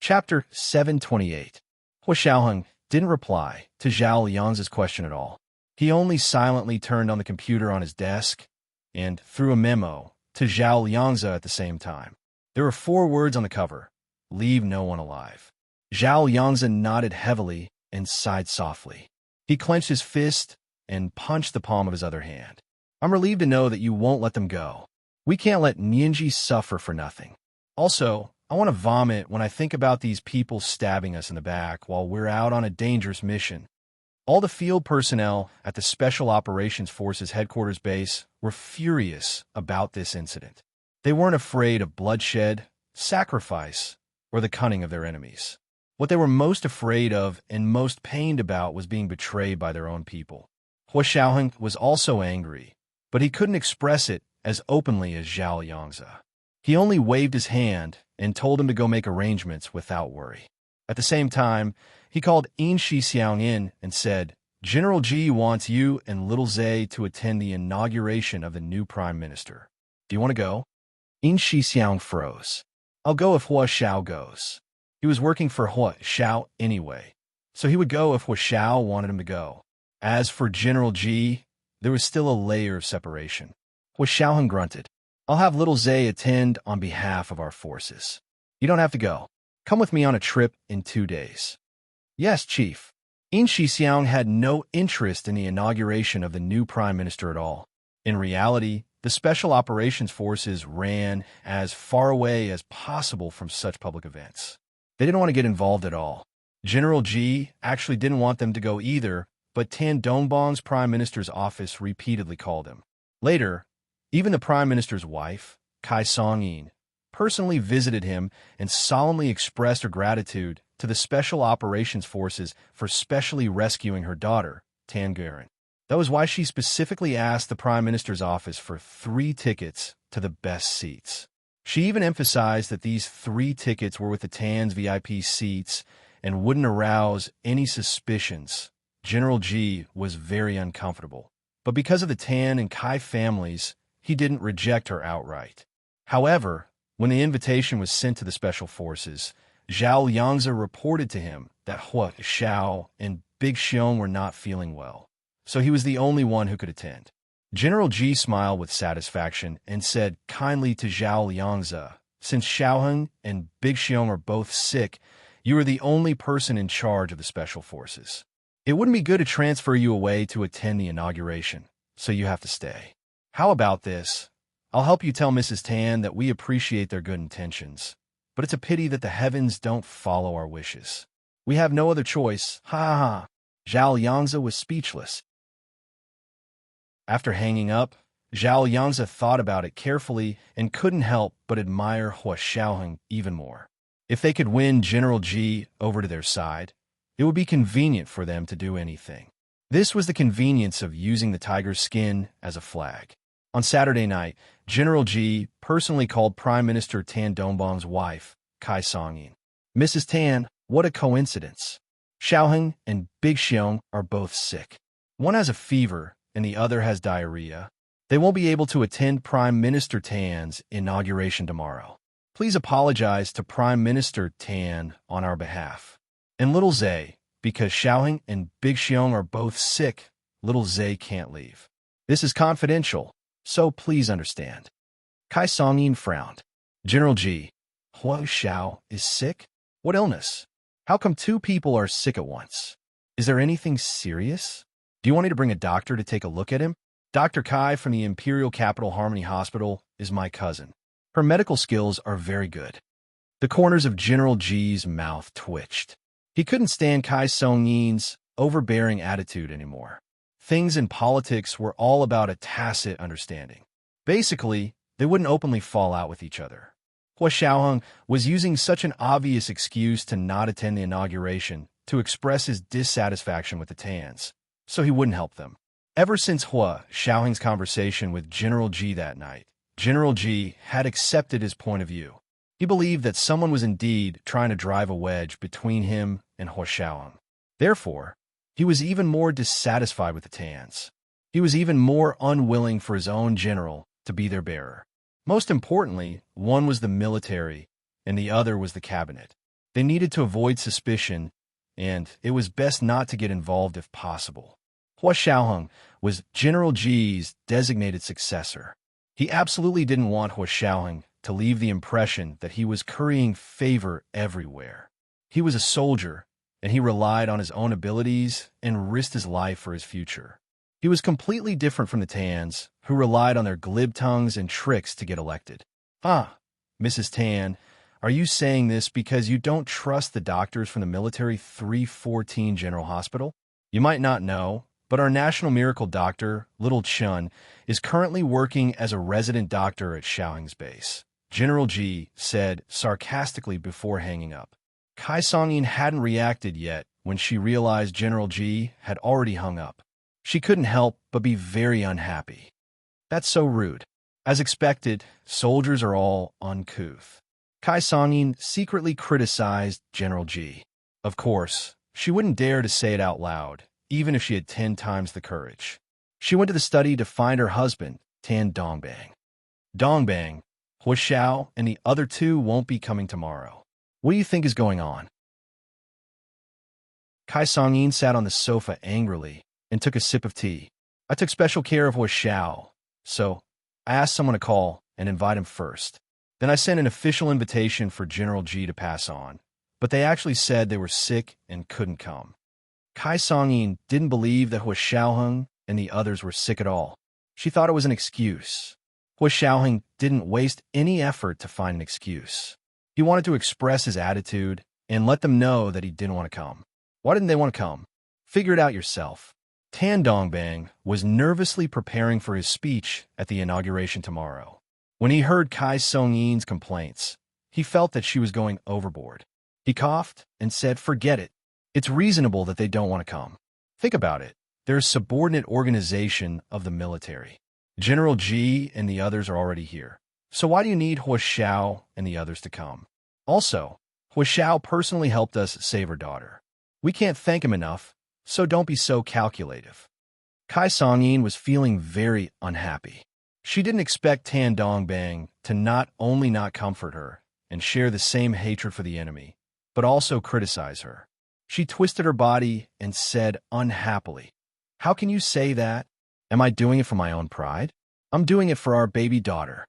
Chapter 728. Hua Xiaoheng didn't reply to Zhao Yangzi's question at all. He only silently turned on the computer on his desk and threw a memo to Zhao Yangzi at the same time. There were 4 words on the cover: leave no one alive. Zhao Yangzi nodded heavily and sighed softly. He clenched his fist and punched the palm of his other hand. I'm relieved to know that you won't let them go. We can't let Nianji suffer for nothing. Also, I want to vomit when I think about these people stabbing us in the back while we're out on a dangerous mission. All the field personnel at the Special Operations Forces headquarters base were furious about this incident. They weren't afraid of bloodshed, sacrifice, or the cunning of their enemies. What they were most afraid of and most pained about was being betrayed by their own people. Hua Xiaoheng was also angry, but he couldn't express it as openly as Zhao Yangzi. He only waved his hand and told him to go make arrangements without worry. At the same time, he called Yin Shi Xiang in and said, General Ji wants you and Little Zay to attend the inauguration of the new Prime Minister. Do you want to go? Yin Shi Xiang froze. I'll go if Hua Xiao goes. He was working for Hua Xiao anyway, so he would go if Hua Xiao wanted him to go. As for General Ji, there was still a layer of separation. Hua Xiaoheng grunted. I'll have Little Zay attend on behalf of our forces. You don't have to go. Come with me on a trip in 2 days. Yes, Chief. Yin Shi Xiang had no interest in the inauguration of the new Prime Minister at all. In reality, the Special Operations Forces ran as far away as possible from such public events. They didn't want to get involved at all. General Ji actually didn't want them to go either, but Tan Dongbang's Prime Minister's office repeatedly called him. Later, even the Prime Minister's wife, Kai Songyin, personally visited him and solemnly expressed her gratitude to the Special Operations Forces for specially rescuing her daughter, Tan Guren. That was why she specifically asked the Prime Minister's office for 3 tickets to the best seats. She even emphasized that these 3 tickets were with the Tan's VIP seats and wouldn't arouse any suspicions. General Ji was very uncomfortable, but because of the Tan and Kai families, he didn't reject her outright. However, when the invitation was sent to the Special Forces, Zhao Yangzi reported to him that Hua Xiao and Big Xiong were not feeling well, so he was the only one who could attend. General Ji smiled with satisfaction and said kindly to Zhao Yangzi, since Xiaoheng and Big Xiong are both sick, you are the only person in charge of the Special Forces. It wouldn't be good to transfer you away to attend the inauguration, so you have to stay. How about this? I'll help you tell Mrs. Tan that we appreciate their good intentions, but it's a pity that the heavens don't follow our wishes. We have no other choice. Ha ha ha. Zhao Yangzi was speechless. After hanging up, Zhao Yangzi thought about it carefully and couldn't help but admire Hua Xiaoheng even more. If they could win General Ji over to their side, it would be convenient for them to do anything. This was the convenience of using the tiger's skin as a flag. On Saturday night, General Ji personally called Prime Minister Tan Dongbang's wife, Kai Songyin. Mrs. Tan, what a coincidence. Xiaoheng and Big Xiong are both sick. One has a fever and the other has diarrhea. They won't be able to attend Prime Minister Tan's inauguration tomorrow. Please apologize to Prime Minister Tan on our behalf. And Little Zay, because Xiaoheng and Big Xiong are both sick, Little Zay can't leave. This is confidential, so please understand. Kai Songyin frowned. General Ji, Hua Xiao is sick? What illness? How come 2 people are sick at once? Is there anything serious? Do you want me to bring a doctor to take a look at him? Dr. Kai from the Imperial Capital Harmony Hospital is my cousin. Her medical skills are very good. The corners of General Ji's mouth twitched. He couldn't stand Kai Songyin's overbearing attitude anymore. things in politics were all about a tacit understanding. Basically, they wouldn't openly fall out with each other. Hua Xiaoheng was using such an obvious excuse to not attend the inauguration to express his dissatisfaction with the Tans, so he wouldn't help them. Ever since Hua Xiaoheng's conversation with General Ji that night, General Ji had accepted his point of view. He believed that someone was indeed trying to drive a wedge between him and Hua Xiaoheng. Therefore, he was even more dissatisfied with the Tans. He was even more unwilling for his own general to be their bearer. Most importantly, one was the military, and the other was the cabinet. They needed to avoid suspicion, and it was best not to get involved if possible. Hua Xiaoheng was General Ji's designated successor. He absolutely didn't want Hua Xiaoheng to leave the impression that he was currying favor everywhere. He was a soldier, and he relied on his own abilities and risked his life for his future. He was completely different from the Tans, who relied on their glib tongues and tricks to get elected. Mrs. Tan, are you saying this because you don't trust the doctors from the military 314 General Hospital? You might not know, but our national miracle doctor, Little Chun, is currently working as a resident doctor at Xiaoheng's base, General Ji said sarcastically before hanging up. Kai Songyin hadn't reacted yet when she realized General Ji had already hung up. She couldn't help but be very unhappy. That's so rude. As expected, soldiers are all uncouth. Kai Songyin secretly criticized General Ji. Of course, she wouldn't dare to say it out loud, even if she had 10 times the courage. She went to the study to find her husband, Tan Dongbang. Dongbang, Hua Xiao, and the other two won't be coming tomorrow. What do you think is going on? Kai Songyin sat on the sofa angrily and took a sip of tea. I took special care of Hua Xiao, so I asked someone to call and invite him first. Then I sent an official invitation for General Ji to pass on, but they actually said they were sick and couldn't come. Kai Songyin didn't believe that Hua Xiaoheng and the others were sick at all. She thought it was an excuse. Hua Xiaoheng didn't waste any effort to find an excuse. He wanted to express his attitude and let them know that he didn't want to come. Why didn't they want to come? Figure it out yourself. Tan Dongbang was nervously preparing for his speech at the inauguration tomorrow. When he heard Kai Songyin's complaints, he felt that she was going overboard. He coughed and said, "Forget it. It's reasonable that they don't want to come. Think about it. They're a subordinate organization of the military. General Ji and the others are already here. So why do you need Hua Xiao and the others to come? Also, Hua Xiao personally helped us save her daughter. We can't thank him enough, so don't be so calculative." Kai Songyin was feeling very unhappy. She didn't expect Tan Dongbang to not only not comfort her and share the same hatred for the enemy, but also criticize her. She twisted her body and said unhappily, "How can you say that? Am I doing it for my own pride? I'm doing it for our baby daughter."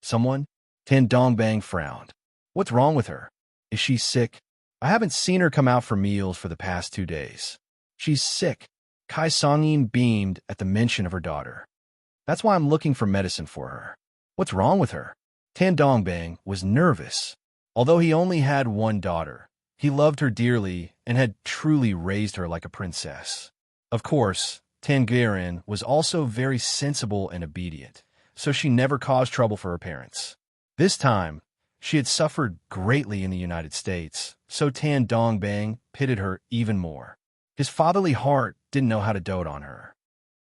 Someone? Tan Dongbang frowned. "What's wrong with her? Is she sick? I haven't seen her come out for meals for the past 2 days." "She's sick." Kai Songyin beamed at the mention of her daughter. "That's why I'm looking for medicine for her." "What's wrong with her?" Tan Dongbang was nervous. Although he only had one daughter, he loved her dearly and had truly raised her like a princess. Of course, Tangarin was also very sensible and obedient, so she never caused trouble for her parents. This time, she had suffered greatly in the United States, so Tan Dongbang pitied her even more. His fatherly heart didn't know how to dote on her.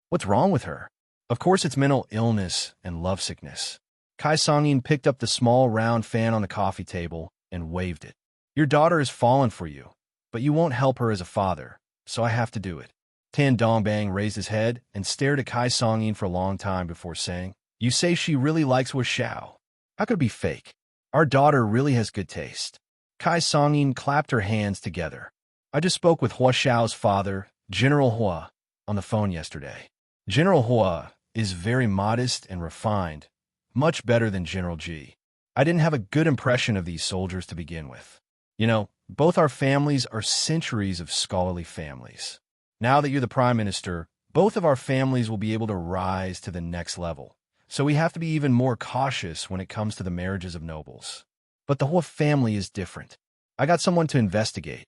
What's wrong with her? Of course it's mental illness and lovesickness. Kai Songyin picked up the small round fan on the coffee table and waved it. Your daughter has fallen for you, but you won't help her as a father, so I have to do it. Tan Dongbang raised his head and stared at Kai Songyin for a long time before saying, You say she really likes Hua Xiao. How could it be fake? Our daughter really has good taste. Kai Songyin clapped her hands together. I just spoke with Hua Xiao's father, General Hua, on the phone yesterday. General Hua is very modest and refined, much better than General Ji. I didn't have a good impression of these soldiers to begin with. You know, both our families are centuries of scholarly families. Now that you're the prime minister, both of our families will be able to rise to the next level. So we have to be even more cautious when it comes to the marriages of nobles. But the Hua family is different. I got someone to investigate.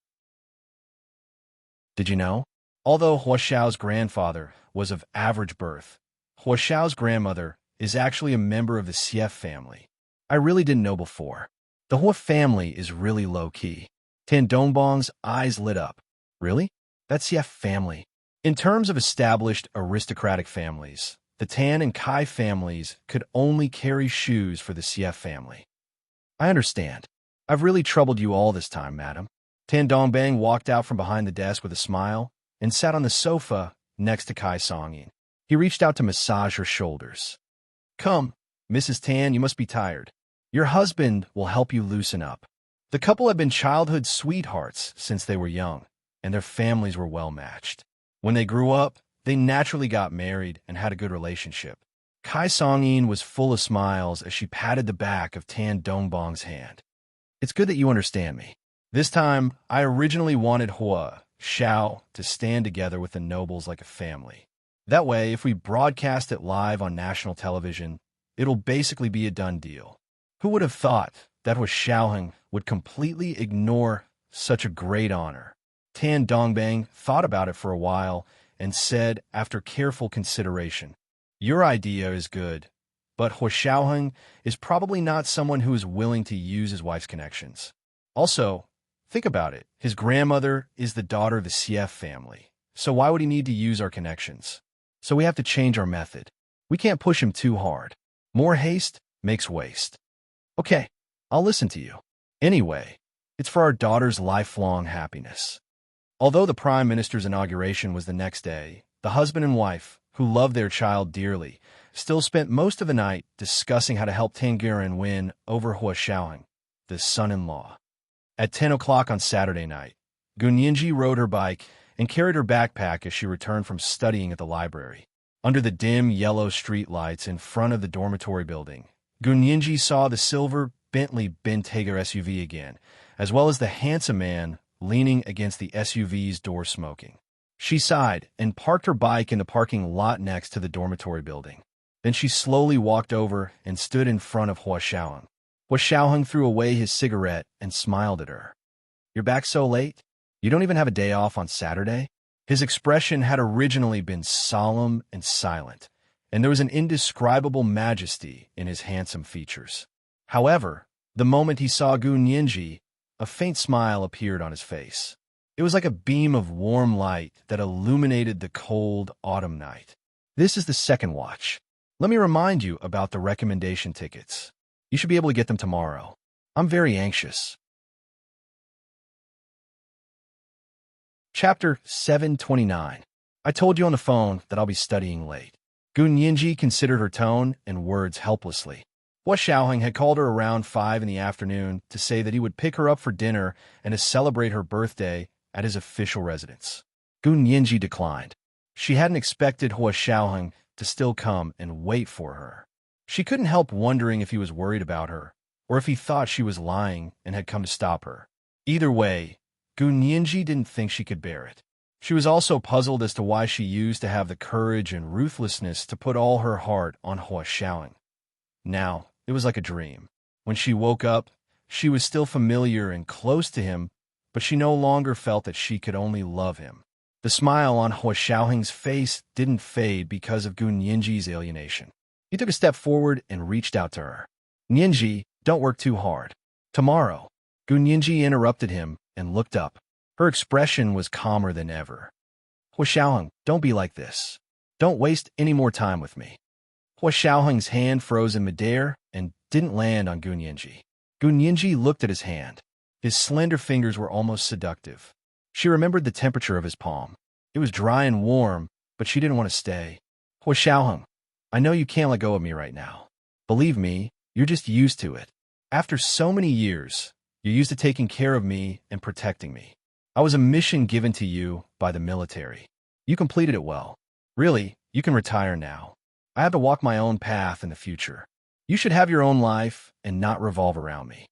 Did you know? Although Hua Xiao's grandfather was of average birth. Hua Xiao's grandmother is actually a member of the Xie family. I really didn't know before. The Hua family is really low-key. Tan Dongbang's eyes lit up. Really? That's Xie family. In terms of established aristocratic families, the Tan and Kai families could only carry shoes for the Xie family. I understand. I've really troubled you all this time, madam. Tan Dongbang walked out from behind the desk with a smile and sat on the sofa next to Kai Songyin. He reached out to massage her shoulders. Come, Mrs. Tan, you must be tired. Your husband will help you loosen up. The couple had been childhood sweethearts since they were young, and their families were well matched. When they grew up, they naturally got married and had a good relationship. Kai Songyin was full of smiles as she patted the back of Tan Dongbang's hand. It's good that you understand me. This time, I originally wanted Hua Xiao to stand together with the nobles like a family. That way, if we broadcast it live on national television, it'll basically be a done deal. Who would have thought that Hua Xiaoheng would completely ignore such a great honor? Tan Dongbang thought about it for a while and said, after careful consideration, your idea is good, but Hua Xiaoheng is probably not someone who is willing to use his wife's connections. Also, think about it. His grandmother is the daughter of the Xie family, so why would he need to use our connections? So we have to change our method. We can't push him too hard. More haste makes waste. Okay, I'll listen to you. Anyway, it's for our daughter's lifelong happiness. Although the Prime Minister's inauguration was the next day, the husband and wife, who loved their child dearly, still spent most of the night discussing how to help Tanguran win over Hua Xiaoheng, the son-in-law. At 10 o'clock on Saturday night, Gun Yinji rode her bike and carried her backpack as she returned from studying at the library. Under the dim yellow streetlights in front of the dormitory building, Gun Yinji saw the silver Bentley Bentayga SUV again, as well as the handsome man leaning against the SUV's door smoking. She sighed and parked her bike in the parking lot next to the dormitory building. Then she slowly walked over and stood in front of Hua Xiaoheng. Hua Xiaoheng threw away his cigarette and smiled at her. You're back so late? You don't even have a day off on Saturday? His expression had originally been solemn and silent, and there was an indescribable majesty in his handsome features. However, the moment he saw Gun Yinji, a faint smile appeared on his face. It was like a beam of warm light that illuminated the cold autumn night. This is the second watch. Let me remind you about the recommendation tickets. You should be able to get them tomorrow. I'm very anxious. Chapter 729. I told you on the phone that I'll be studying late. Gun Yinji considered her tone and words helplessly. Hua Xiaoheng had called her around 5 in the afternoon to say that he would pick her up for dinner and to celebrate her birthday at his official residence. Gun Yinji declined. She hadn't expected Hua Xiaoheng to still come and wait for her. She couldn't help wondering if he was worried about her, or if he thought she was lying and had come to stop her. Either way, Gun Yinji didn't think she could bear it. She was also puzzled as to why she used to have the courage and ruthlessness to put all her heart on Hua Xiaoheng. Now, it was like a dream. When she woke up, she was still familiar and close to him, but she no longer felt that she could only love him. The smile on Hua Xiaoheng's face didn't fade because of Gun Yinji's alienation. He took a step forward and reached out to her. Yinji, don't work too hard. Tomorrow. Gun Yinji interrupted him and looked up. Her expression was calmer than ever. Hua Xiaoheng, don't be like this. Don't waste any more time with me. Hua Xiaoheng's hand froze in midair and didn't land on Gun Yinji. Gun Yinji looked at his hand. His slender fingers were almost seductive. She remembered the temperature of his palm. It was dry and warm, but she didn't want to stay. Hua Xiaoheng, I know you can't let go of me right now. Believe me, you're just used to it. After so many years, you're used to taking care of me and protecting me. I was a mission given to you by the military. You completed it well. Really, you can retire now. I have to walk my own path in the future. You should have your own life and not revolve around me.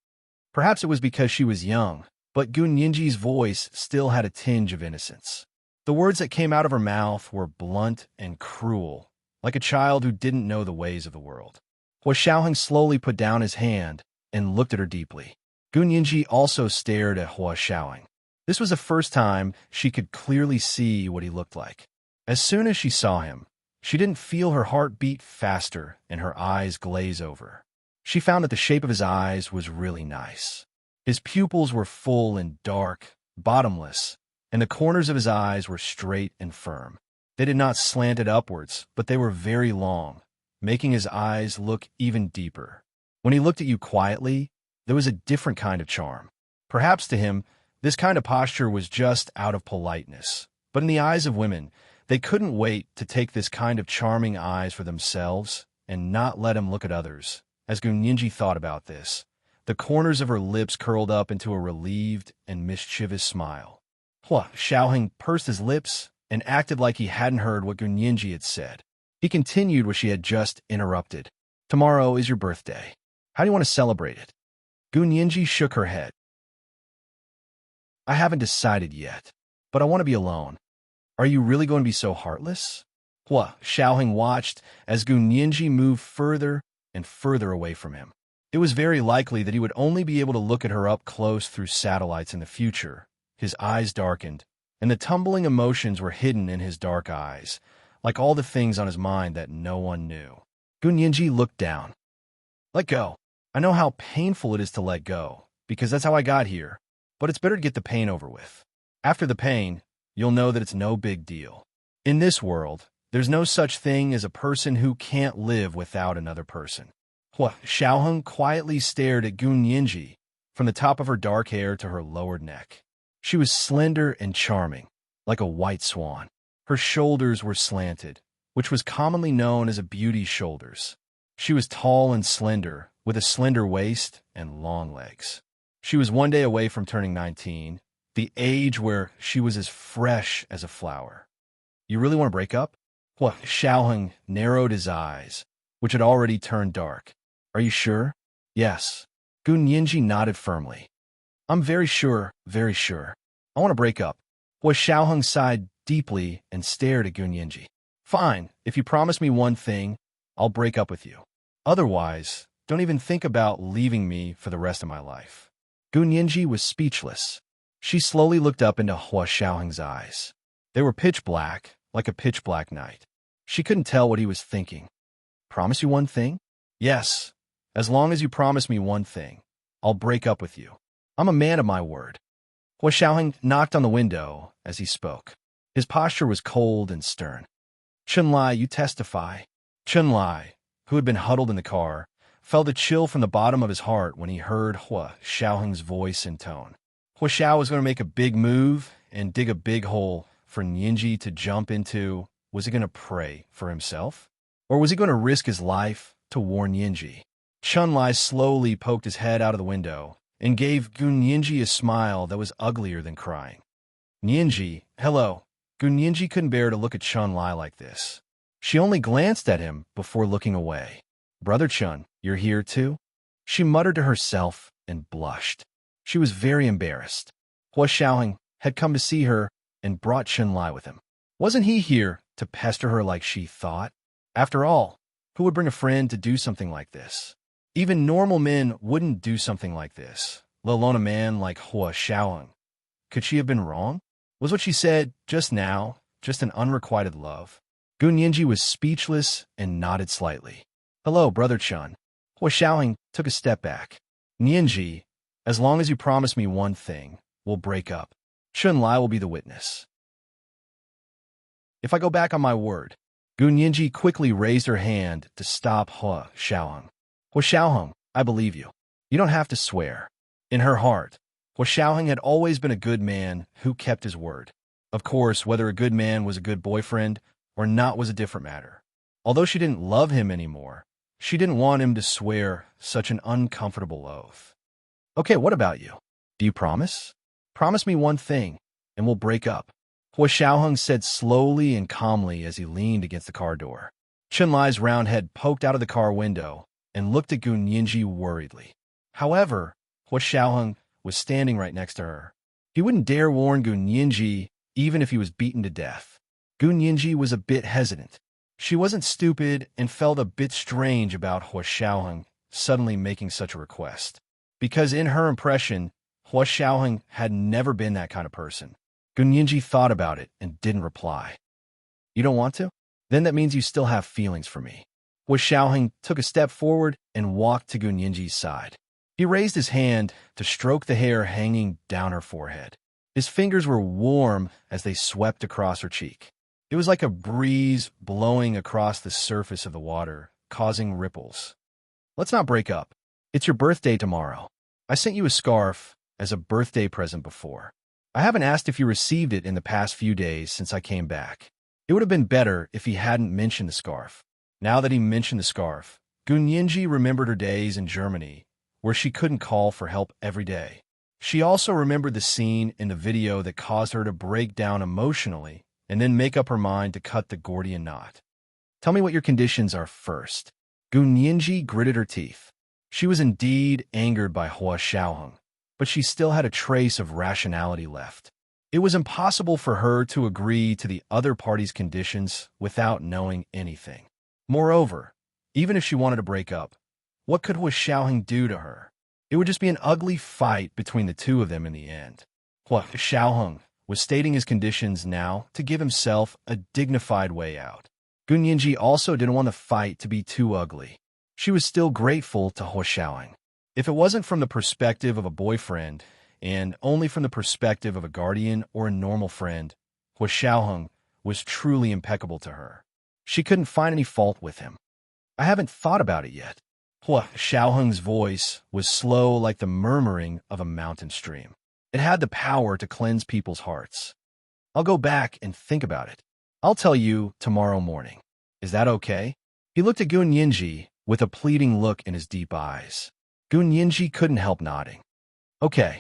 Perhaps it was because she was young, but Gun Yinji's voice still had a tinge of innocence. The words that came out of her mouth were blunt and cruel, like a child who didn't know the ways of the world. Hua Xiaoheng slowly put down his hand and looked at her deeply. Gun Yinji also stared at Hua Xiaoheng. This was the first time she could clearly see what he looked like. As soon as she saw him, she didn't feel her heart beat faster and her eyes glaze over. She found that the shape of his eyes was really nice. His pupils were full and dark, bottomless, and the corners of his eyes were straight and firm. They did not slanted upwards, but they were very long, making his eyes look even deeper. When he looked at you quietly, there was a different kind of charm. Perhaps to him, this kind of posture was just out of politeness, but in the eyes of women, they couldn't wait to take this kind of charming eyes for themselves and not let him look at others. As Gunyinji thought about this, the corners of her lips curled up into a relieved and mischievous smile. Hua Xiaoheng pursed his lips and acted like he hadn't heard what Gunyinji had said. He continued what she had just interrupted. Tomorrow is your birthday. How do you want to celebrate it? Gunyinji shook her head. I haven't decided yet, but I want to be alone. Are you really going to be so heartless? Hua Xiaoheng watched as Gunyinji moved further and further away from him. It was very likely that he would only be able to look at her up close through satellites in the future. His eyes darkened, and the tumbling emotions were hidden in his dark eyes, like all the things on his mind that no one knew. Gunyinji looked down. Let go. I know how painful it is to let go, because that's how I got here, but it's better to get the pain over with. After the pain, you'll know that it's no big deal. In this world, there's no such thing as a person who can't live without another person. Hua Xiaoheng quietly stared at Gunyinji from the top of her dark hair to her lowered neck. She was slender and charming, like a white swan. Her shoulders were slanted, which was commonly known as a beauty's shoulders. She was tall and slender, with a slender waist and long legs. She was one day away from turning 19, the age where she was as fresh as a flower. You really want to break up? Hua Xiaoheng narrowed his eyes, which had already turned dark. Are you sure? Yes. Gunyinji nodded firmly. I'm very sure, very sure. I want to break up. Hua Xiaoheng sighed deeply and stared at Gunyinji. Fine, if you promise me one thing, I'll break up with you. Otherwise, don't even think about leaving me for the rest of my life. Gunyinji was speechless. She slowly looked up into Hua Xiaoheng's eyes. They were pitch black, like a pitch black night. She couldn't tell what he was thinking. Promise you one thing? Yes. As long as you promise me one thing, I'll break up with you. I'm a man of my word. Hua Xiaoheng knocked on the window as he spoke. His posture was cold and stern. Chunlai, you testify. Chunlai, who had been huddled in the car, felt a chill from the bottom of his heart when he heard Hua Xiaoheng's voice and tone. Hua Xiao was going to make a big move and dig a big hole for Nyinji to jump into. Was he going to pray for himself? Or was he going to risk his life to warn Nyinji? Chunlai slowly poked his head out of the window and gave Gunyinji a smile that was uglier than crying. Nyinji, hello. Gunyinji couldn't bear to look at Chunlai like this. She only glanced at him before looking away. Brother Chun, you're here too? She muttered to herself and blushed. She was very embarrassed. Hua Xiaoheng had come to see her and brought Chunlai with him. Wasn't he here to pester her like she thought? After all, who would bring a friend to do something like this? Even normal men wouldn't do something like this, let alone a man like Hua Xiaoheng. Could she have been wrong? Was what she said just now just an unrequited love? Gunyinji was speechless and nodded slightly. Hello, Brother Chun. Hua Xiaoheng took a step back. Nyinji, as long as you promise me one thing, we'll break up. Chunlai will be the witness. If I go back on my word. Gunyinji quickly raised her hand to stop Hua Xiaoheng. Hua Xiaoheng, I believe you. You don't have to swear. In her heart, Hua Xiaoheng had always been a good man who kept his word. Of course, whether a good man was a good boyfriend or not was a different matter. Although she didn't love him anymore, she didn't want him to swear such an uncomfortable oath. Okay, what about you? Do you promise? Promise me one thing, and we'll break up. Hua Xiaoheng said slowly and calmly as he leaned against the car door. Chunlai's round head poked out of the car window and looked at Gunyinji worriedly. However, Hua Xiaoheng was standing right next to her. He wouldn't dare warn Gunyinji even if he was beaten to death. Gunyinji was a bit hesitant. She wasn't stupid and felt a bit strange about Hua Xiaoheng suddenly making such a request. Because in her impression, Hua Xiaoheng had never been that kind of person. Gunyinji thought about it and didn't reply. You don't want to? Then that means you still have feelings for me. Hua Xiaoheng took a step forward and walked to Gun Yinji's side. He raised his hand to stroke the hair hanging down her forehead. His fingers were warm as they swept across her cheek. It was like a breeze blowing across the surface of the water, causing ripples. Let's not break up. It's your birthday tomorrow. I sent you a scarf as a birthday present before. I haven't asked if you received it in the past few days since I came back. It would have been better if he hadn't mentioned the scarf. Now that he mentioned the scarf, Gun Yinji remembered her days in Germany, where she couldn't call for help every day. She also remembered the scene in the video that caused her to break down emotionally and then make up her mind to cut the Gordian knot. Tell me what your conditions are first. Gun Yinji gritted her teeth. She was indeed angered by Hua Xiaoheng, but she still had a trace of rationality left. It was impossible for her to agree to the other party's conditions without knowing anything. Moreover, even if she wanted to break up, what could Hua Xiaoheng do to her? It would just be an ugly fight between the two of them in the end. Hua Xiaoheng was stating his conditions now to give himself a dignified way out. Gun Yinji also didn't want the fight to be too ugly. She was still grateful to Hua Xiaoheng. If it wasn't from the perspective of a boyfriend, and only from the perspective of a guardian or a normal friend, Hua Xiaoheng was truly impeccable to her. She couldn't find any fault with him. I haven't thought about it yet. Hua Xiaoheng's voice was slow like the murmuring of a mountain stream. It had the power to cleanse people's hearts. I'll go back and think about it. I'll tell you tomorrow morning. Is that okay? He looked at Gun Yinji with a pleading look in his deep eyes. Gun Yinji couldn't help nodding. Okay.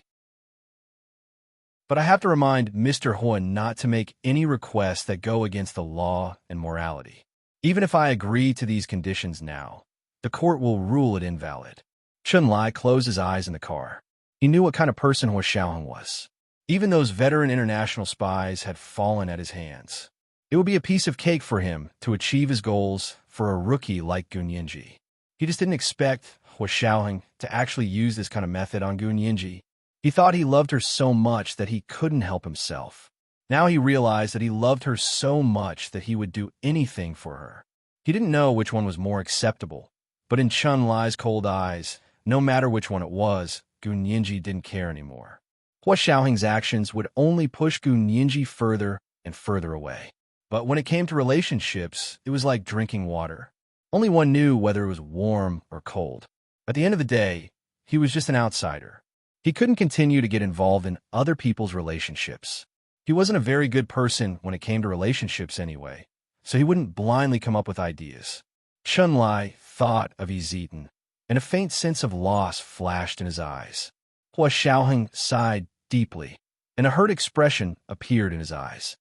But I have to remind Mr. Hua not to make any requests that go against the law and morality. Even if I agree to these conditions now, the court will rule it invalid. Chunlai closed his eyes in the car. He knew what kind of person Hua Xiaoheng was. Even those veteran international spies had fallen at his hands. It would be a piece of cake for him to achieve his goals for a rookie like Gun Yinji. He just didn't expect Hua Xiaoheng to actually use this kind of method on Gun Yinji. He thought he loved her so much that he couldn't help himself. Now he realized that he loved her so much that he would do anything for her. He didn't know which one was more acceptable, but in Chunlai's cold eyes, no matter which one it was, Gun Yinji didn't care anymore. Hua Xiaoheng's actions would only push Gun Yinji further and further away. But when it came to relationships, it was like drinking water. Only one knew whether it was warm or cold. At the end of the day, he was just an outsider. He couldn't continue to get involved in other people's relationships. He wasn't a very good person when it came to relationships anyway, so he wouldn't blindly come up with ideas. Chunlai thought of Yizitan, and a faint sense of loss flashed in his eyes. Hua Xiaoheng sighed deeply, and a hurt expression appeared in his eyes.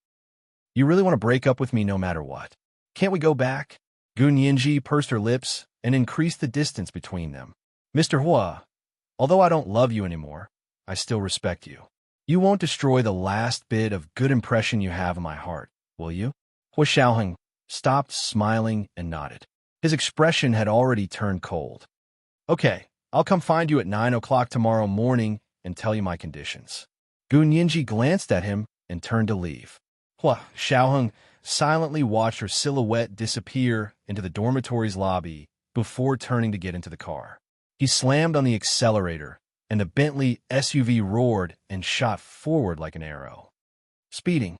You really want to break up with me no matter what? Can't we go back? Gun Yinji pursed her lips and increased the distance between them. Mr. Hua, although I don't love you anymore, I still respect you. You won't destroy the last bit of good impression you have in my heart, will you? Hua Xiaoheng stopped smiling and nodded. His expression had already turned cold. Okay, I'll come find you at 9 o'clock tomorrow morning and tell you my conditions. Gun Yinji glanced at him and turned to leave. Hua Xiaoheng silently watched her silhouette disappear into the dormitory's lobby before turning to get into the car. He slammed on the accelerator, and the Bentley SUV roared and shot forward like an arrow. Speeding.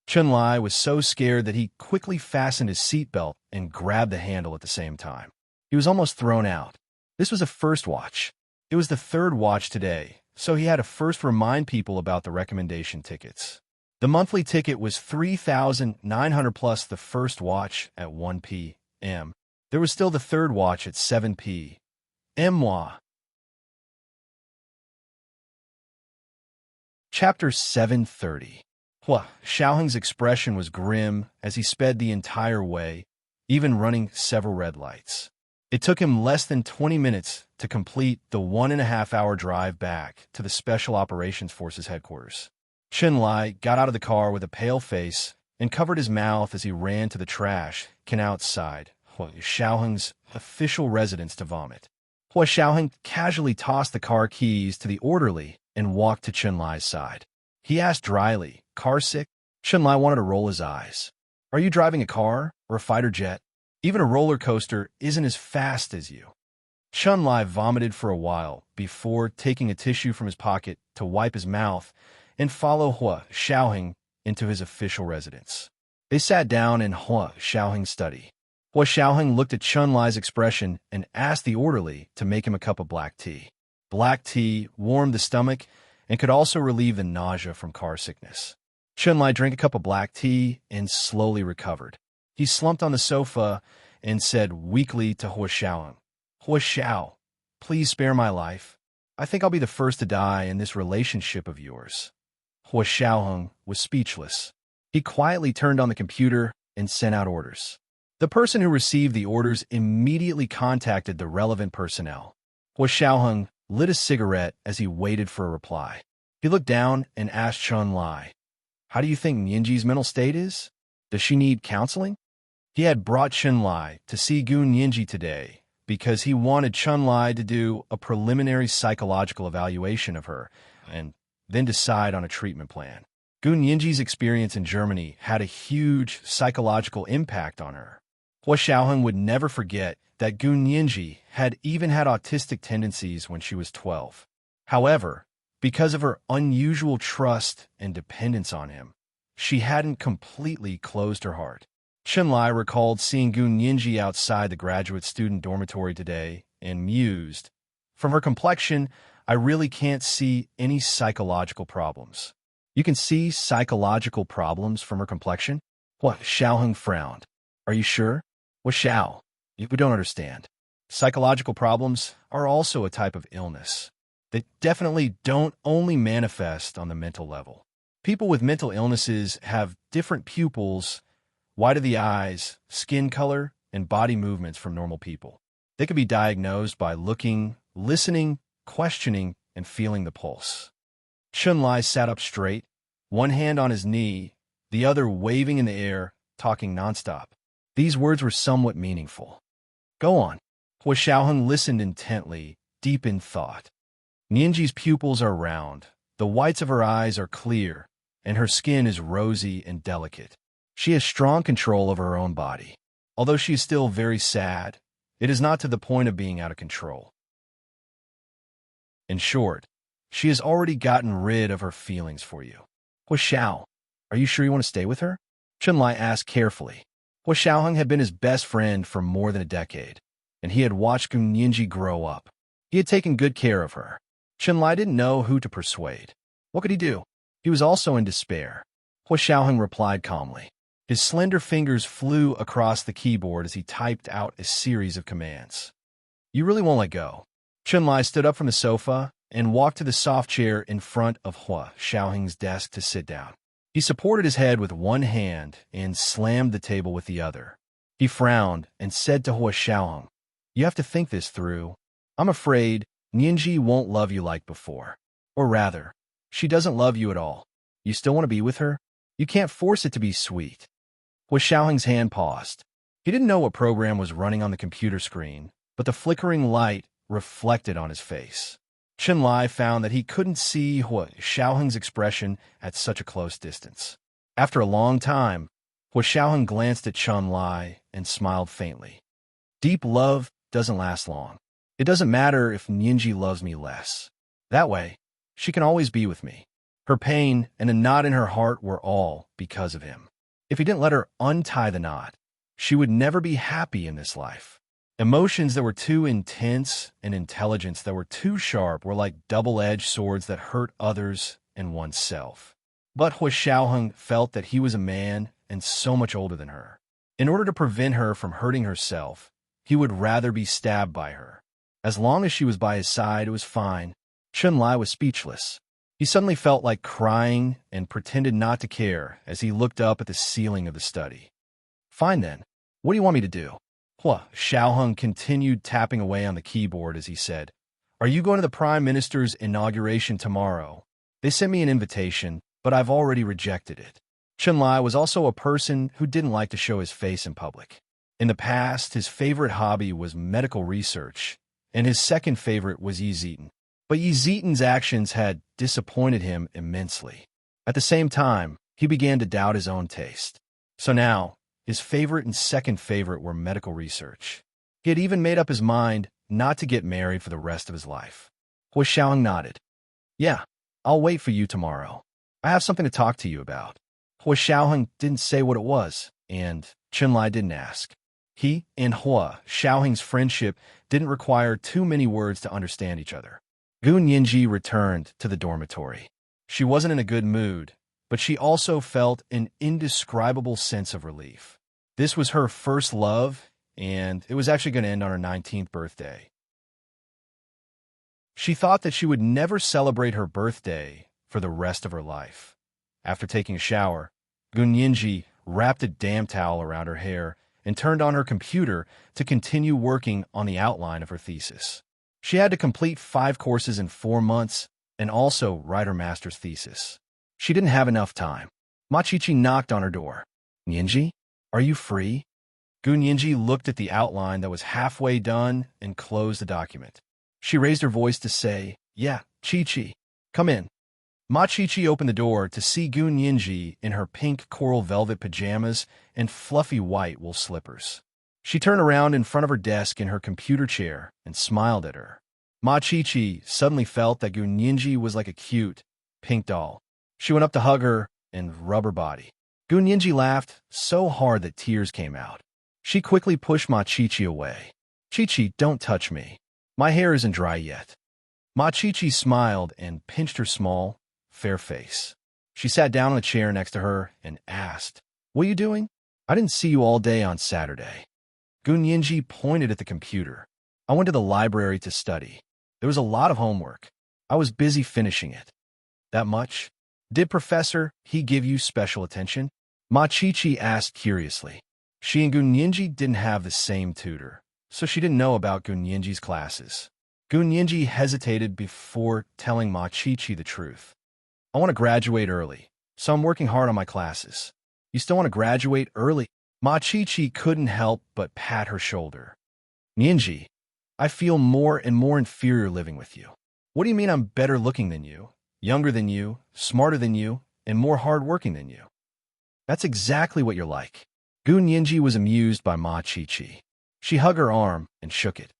Chunlai was so scared that he quickly fastened his seatbelt and grabbed the handle at the same time. He was almost thrown out. This was a first watch. It was the third watch today, so he had to first remind people about the recommendation tickets. The monthly ticket was $3,900 plus the first watch at 1 p.m. There was still the third watch at 7 p.m. Chapter 730. Hua Xiaoheng's expression was grim as he sped the entire way, even running several red lights. It took him less than 20 minutes to complete the 1.5-hour drive back to the Special Operations Forces headquarters. Chunlai got out of the car with a pale face and covered his mouth as he ran to the trash can outside Hua Xiaoheng's official residence to vomit. Hua Xiaoheng casually tossed the car keys to the orderly and walked to Chunlai's side. He asked dryly, "Car sick?" Chunlai wanted to roll his eyes. Are you driving a car or a fighter jet? Even a roller coaster isn't as fast as you. Chun-Li vomited for a while before taking a tissue from his pocket to wipe his mouth and follow Hua Xiaoheng into his official residence. They sat down in Hua Xiaoheng's study. Hua Xiaoheng looked at Chun-Li's expression and asked the orderly to make him a cup of black tea. Black tea warmed the stomach and could also relieve the nausea from car sickness. Chun-Li drank a cup of black tea and slowly recovered. He slumped on the sofa and said weakly to Hua Xiaoheng, "Hua Xiao, please spare my life. I think I'll be the first to die in this relationship of yours." Hua Xiaoheng was speechless. He quietly turned on the computer and sent out orders. The person who received the orders immediately contacted the relevant personnel. Hua Xiaoheng lit a cigarette as he waited for a reply. He looked down and asked Chun-Li, "How do you think Nianji's mental state is? Does she need counseling?" He had brought Chun-Li to see Gu Nianji today because he wanted Chun-Li to do a preliminary psychological evaluation of her and then decide on a treatment plan. Gu Nianji's experience in Germany had a huge psychological impact on her. Hua Xiaoheng would never forget that Gu Nianji had even had autistic tendencies when she was 12. However, because of her unusual trust and dependence on him, she hadn't completely closed her heart. Chun-Li recalled seeing Gu Nianji outside the graduate student dormitory today and mused, "From her complexion, I really can't see any psychological problems." "You can see psychological problems from her complexion?" Hua Xiaoheng frowned. "Are you sure?" "Hua Xiao, you don't understand. Psychological problems are also a type of illness. They definitely don't only manifest on the mental level. People with mental illnesses have different pupils, white of the eyes, skin color, and body movements from normal people. They can be diagnosed by looking, listening, questioning, and feeling the pulse." Chun-Li sat up straight, one hand on his knee, the other waving in the air, talking nonstop. These words were somewhat meaningful. "Go on." Hua Xiaoheng listened intently, deep in thought. "Nianji's pupils are round, the whites of her eyes are clear, and her skin is rosy and delicate. She has strong control over her own body. Although she is still very sad, it is not to the point of being out of control. In short, she has already gotten rid of her feelings for you." "Hua Xiao, are you sure you want to stay with her?" Chun-Li asked carefully. Hua Xiaoheng had been his best friend for more than a decade, and he had watched Gu Nianji grow up. He had taken good care of her. Chun-Li didn't know who to persuade. What could he do? He was also in despair. Hua Xiaoheng replied calmly. His slender fingers flew across the keyboard as he typed out a series of commands. "You really won't let go." Chun-Li stood up from the sofa and walked to the soft chair in front of Hua Xiaoheng's desk to sit down. He supported his head with one hand and slammed the table with the other. He frowned and said to Hua Xiaoheng, "You have to think this through. I'm afraid Nianji won't love you like before. Or rather, she doesn't love you at all. You still want to be with her? You can't force it to be sweet." Hua Xiaoheng's hand paused. He didn't know what program was running on the computer screen, but the flickering light reflected on his face. Chun-Li found that he couldn't see Hua Xiaoheng's expression at such a close distance. After a long time, Hua Xiaoheng glanced at Chun-Li and smiled faintly. "Deep love doesn't last long. It doesn't matter if Nianji loves me less. That way, she can always be with me. Her pain and a knot in her heart were all because of him. If he didn't let her untie the knot, she would never be happy in this life." Emotions that were too intense and intelligence that were too sharp were like double-edged swords that hurt others and oneself. But Hua Xiaoheng felt that he was a man and so much older than her. In order to prevent her from hurting herself, he would rather be stabbed by her. As long as she was by his side, it was fine. Chun-Li was speechless. He suddenly felt like crying and pretended not to care as he looked up at the ceiling of the study. "Fine then. What do you want me to do?" Hua Xiaoheng continued tapping away on the keyboard as he said, "Are you going to the Prime Minister's inauguration tomorrow? They sent me an invitation, but I've already rejected it." Chun-Li was also a person who didn't like to show his face in public. In the past, his favorite hobby was medical research, and his second favorite was Yi Zieten. But Yi Zieten's actions had disappointed him immensely. At the same time, he began to doubt his own taste. So now, His favorite and second favorite were medical research. He had even made up his mind not to get married for the rest of his life. Hua Xiaoheng nodded. Yeah, I'll wait for you tomorrow. I have something to talk to you about. Hua Xiaoheng didn't say what it was, and Chenlai didn't ask. He and Hua Xiaoheng's friendship didn't require too many words to understand each other. Gun Yinji returned to the dormitory. She wasn't in a good mood, but she also felt an indescribable sense of relief. This was her first love, and it was actually going to end on her 19th birthday. She thought that she would never celebrate her birthday for the rest of her life. After taking a shower, Gun Yinji wrapped a damp towel around her hair and turned on her computer to continue working on the outline of her thesis. She had to complete 5 courses in 4 months and also write her master's thesis. She didn't have enough time. Ma Qiqi knocked on her door. Yinji, are you free? Gun Yinji looked at the outline that was halfway done and closed the document. She raised her voice to say, Yeah, Qiqi, come in. Ma Qiqi opened the door to see Gun Yinji in her pink coral velvet pajamas and fluffy white wool slippers. She turned around in front of her desk in her computer chair and smiled at her. Ma Qiqi suddenly felt that Gun Yinji was like a cute, pink doll. She went up to hug her and rub her body. Gun Yinji laughed so hard that tears came out. She quickly pushed Ma Qiqi away. Qiqi, don't touch me. My hair isn't dry yet. Ma Qiqi smiled and pinched her small, fair face. She sat down on a chair next to her and asked, What are you doing? I didn't see you all day on Saturday. Gun Yinji pointed at the computer. I went to the library to study. There was a lot of homework. I was busy finishing it. That much? Did Professor he give you special attention? Ma Qiqi asked curiously. She and Gun Yinji didn't have the same tutor, so she didn't know about Gun Yinji's classes. Gun Yinji hesitated before telling Ma Qiqi the truth. I want to graduate early, so I'm working hard on my classes. You still want to graduate early? Ma Qiqi couldn't help but pat her shoulder. Yinji, I feel more and more inferior living with you. What do you mean I'm better looking than you, younger than you, smarter than you, and more hardworking than you? That's exactly what you're like. Gun Yinji was amused by Ma Qiqi. She hugged her arm and shook it.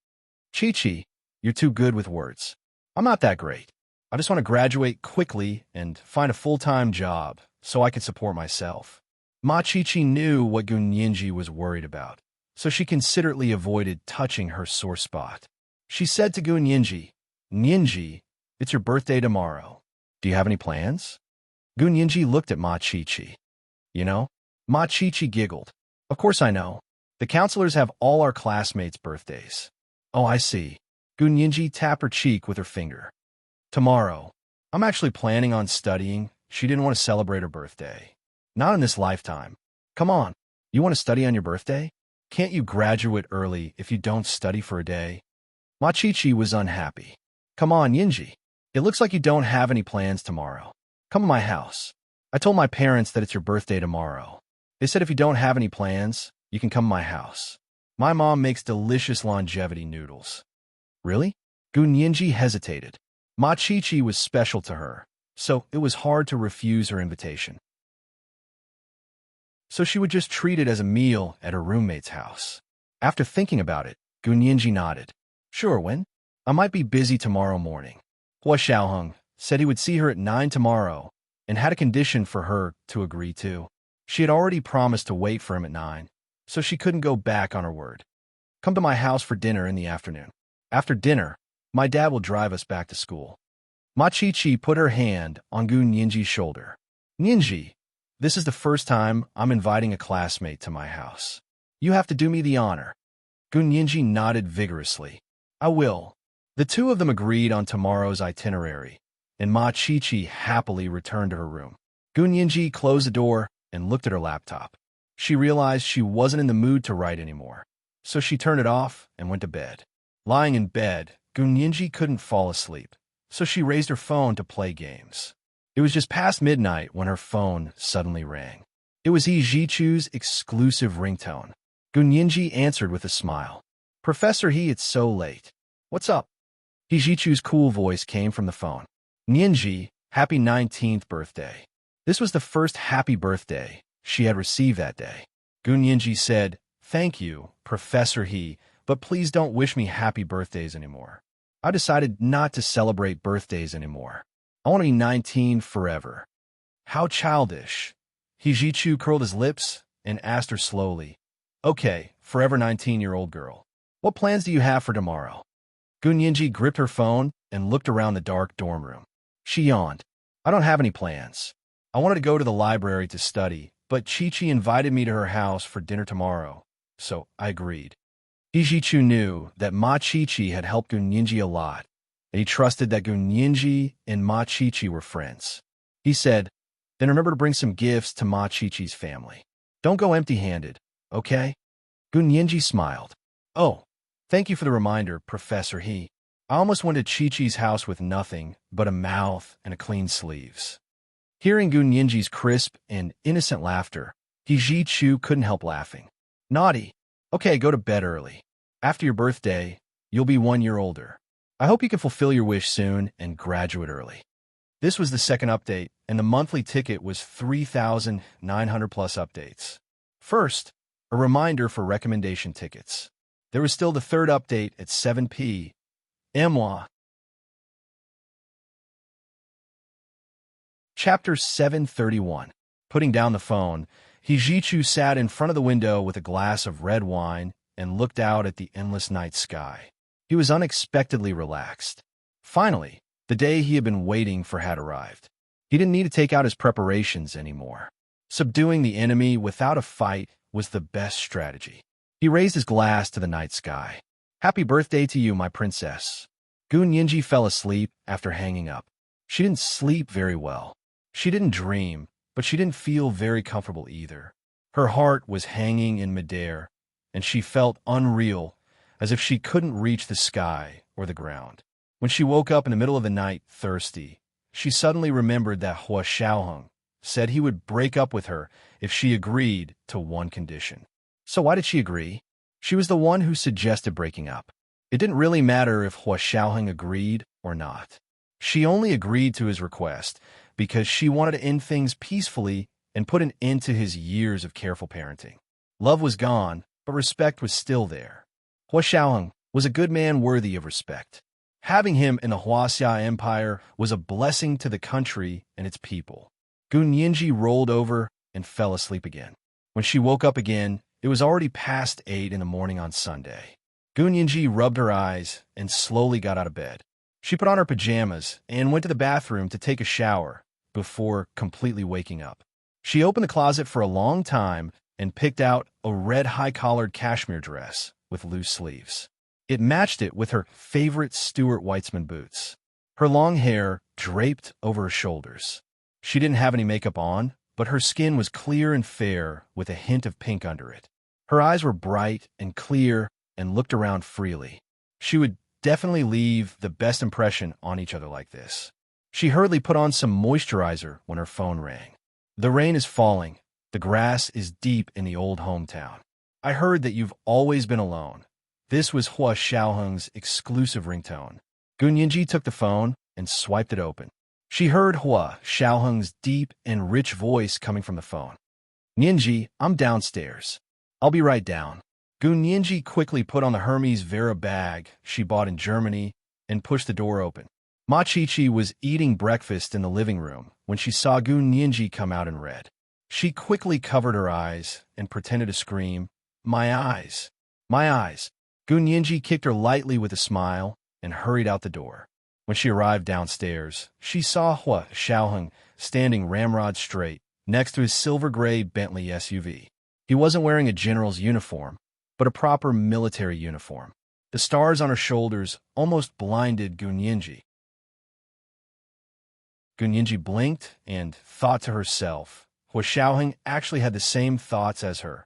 Qiqi, you're too good with words. I'm not that great. I just want to graduate quickly and find a full-time job so I can support myself. Ma Qiqi knew what Gun Yinji was worried about, so she considerately avoided touching her sore spot. She said to Gun Yinji, Yinji, it's your birthday tomorrow. Do you have any plans? Gun Yinji looked at Ma Qiqi. You know? Ma Qiqi giggled. Of course I know. The counselors have all our classmates' birthdays. Oh, I see. Gun Yinji tapped her cheek with her finger. Tomorrow. I'm actually planning on studying. She didn't want to celebrate her birthday. Not in this lifetime. Come on. You want to study on your birthday? Can't you graduate early if you don't study for a day? Ma Qiqi was unhappy. Come on, Yinji. It looks like you don't have any plans tomorrow. Come to my house. I told my parents that it's your birthday tomorrow. They said if you don't have any plans, you can come to my house. My mom makes delicious longevity noodles. Really? Gun Yinji hesitated. Ma Qiqi was special to her, so it was hard to refuse her invitation. So she would just treat it as a meal at her roommate's house. After thinking about it, Gun Yinji nodded. Sure, when? I might be busy tomorrow morning. Hua Xiaoheng said he would see her at 9 tomorrow and had a condition for her to agree to. She had already promised to wait for him at 9, so she couldn't go back on her word. Come to my house for dinner in the afternoon. After dinner, my dad will drive us back to school. Ma Qiqi put her hand on Gun Yinji's shoulder. Yinji, this is the first time I'm inviting a classmate to my house. You have to do me the honor. Gun Yinji nodded vigorously. I will. The two of them agreed on tomorrow's itinerary, and Ma Qiqi happily returned to her room. Gun Yinji closed the door and looked at her laptop. She realized she wasn't in the mood to write anymore, so she turned it off and went to bed. Lying in bed, Gun Yinji couldn't fall asleep, so she raised her phone to play games. It was just past midnight when her phone suddenly rang. It was He Jichu's exclusive ringtone. Gun Yinji answered with a smile. Professor He, it's so late. What's up? He Jichu's cool voice came from the phone. Yinji, happy 19th birthday. This was the first happy birthday she had received that day. Gun Yinji said, "Thank you, Professor He, but please don't wish me happy birthdays anymore. I decided not to celebrate birthdays anymore. I want to be 19 forever." How childish. Hijichu curled his lips and asked her slowly, "Okay, forever 19-year-old girl. What plans do you have for tomorrow?" Gun Yinji gripped her phone and looked around the dark dorm room. She yawned. "I don't have any plans. I wanted to go to the library to study, but Chi-Chi invited me to her house for dinner tomorrow, so I agreed." Hijichu knew that Ma Chi-Chi had helped Gun Yinji a lot, and he trusted that Gun Yinji and Ma Chi-Chi were friends. He said, "Then remember to bring some gifts to Ma Chi-Chi's family. Don't go empty-handed, okay?" Gun Yinji smiled. "Oh, thank you for the reminder, Professor He. I almost went to Chi-Chi's house with nothing but a mouth and a clean sleeves." Hearing Gun Yinji's crisp and innocent laughter, Hijichu couldn't help laughing. "Naughty. Okay, go to bed early. After your birthday, you'll be 1 year older. I hope you can fulfill your wish soon and graduate early." This was the second update, and the monthly ticket was 3,900 plus updates. First, a reminder for recommendation tickets. There was still the third update at 7 p.m. Chapter 731. Putting down the phone, Hijichu sat in front of the window with a glass of red wine and looked out at the endless night sky. He was unexpectedly relaxed. Finally, the day he had been waiting for had arrived. He didn't need to take out his preparations anymore. Subduing the enemy without a fight was the best strategy. He raised his glass to the night sky. "Happy birthday to you, my princess." Gun Yinji fell asleep after hanging up. She didn't sleep very well. She didn't dream, but she didn't feel very comfortable either. Her heart was hanging in midair, and she felt unreal, as if she couldn't reach the sky or the ground. When she woke up in the middle of the night, thirsty, she suddenly remembered that Hua Xiaoheng said he would break up with her if she agreed to one condition. So why did she agree? She was the one who suggested breaking up. It didn't really matter if Hua Xiaoheng agreed or not. She only agreed to his request because she wanted to end things peacefully and put an end to his years of careful parenting. Love was gone, but respect was still there. Hua Xiaoheng was a good man worthy of respect. Having him in the Huaxia Empire was a blessing to the country and its people. Gun Yinji rolled over and fell asleep again. When she woke up again, it was already past 8 in the morning on Sunday. Gun Yinji rubbed her eyes and slowly got out of bed. She put on her pajamas and went to the bathroom to take a shower before completely waking up. She opened the closet for a long time and picked out a red high-collared cashmere dress with loose sleeves. It matched it with her favorite Stuart Weitzman boots. Her long hair draped over her shoulders. She didn't have any makeup on, but her skin was clear and fair with a hint of pink under it. Her eyes were bright and clear and looked around freely. She would definitely leave the best impression on each other like this. She hurriedly put on some moisturizer when her phone rang. "The rain is falling. The grass is deep in the old hometown. I heard that you've always been alone." This was Hua Xiaoheng's exclusive ringtone. Gun Yinji took the phone and swiped it open. She heard Hua Xiaoheng's deep and rich voice coming from the phone. "Yinji, I'm downstairs. I'll be right down." Gun Yinji quickly put on the Hermes Vera bag she bought in Germany and pushed the door open. Ma Chi-Chi was eating breakfast in the living room when she saw Gun Yinji come out in red. She quickly covered her eyes and pretended to scream, "My eyes! My eyes!" Gun Yinji kicked her lightly with a smile and hurried out the door. When she arrived downstairs, she saw Hua Xiaoheng standing ramrod straight next to his silver-gray Bentley SUV. He wasn't wearing a general's uniform, but a proper military uniform. The stars on her shoulders almost blinded Gun Yinji. Gun Yinji blinked and thought to herself, Hua Xiaoheng actually had the same thoughts as her.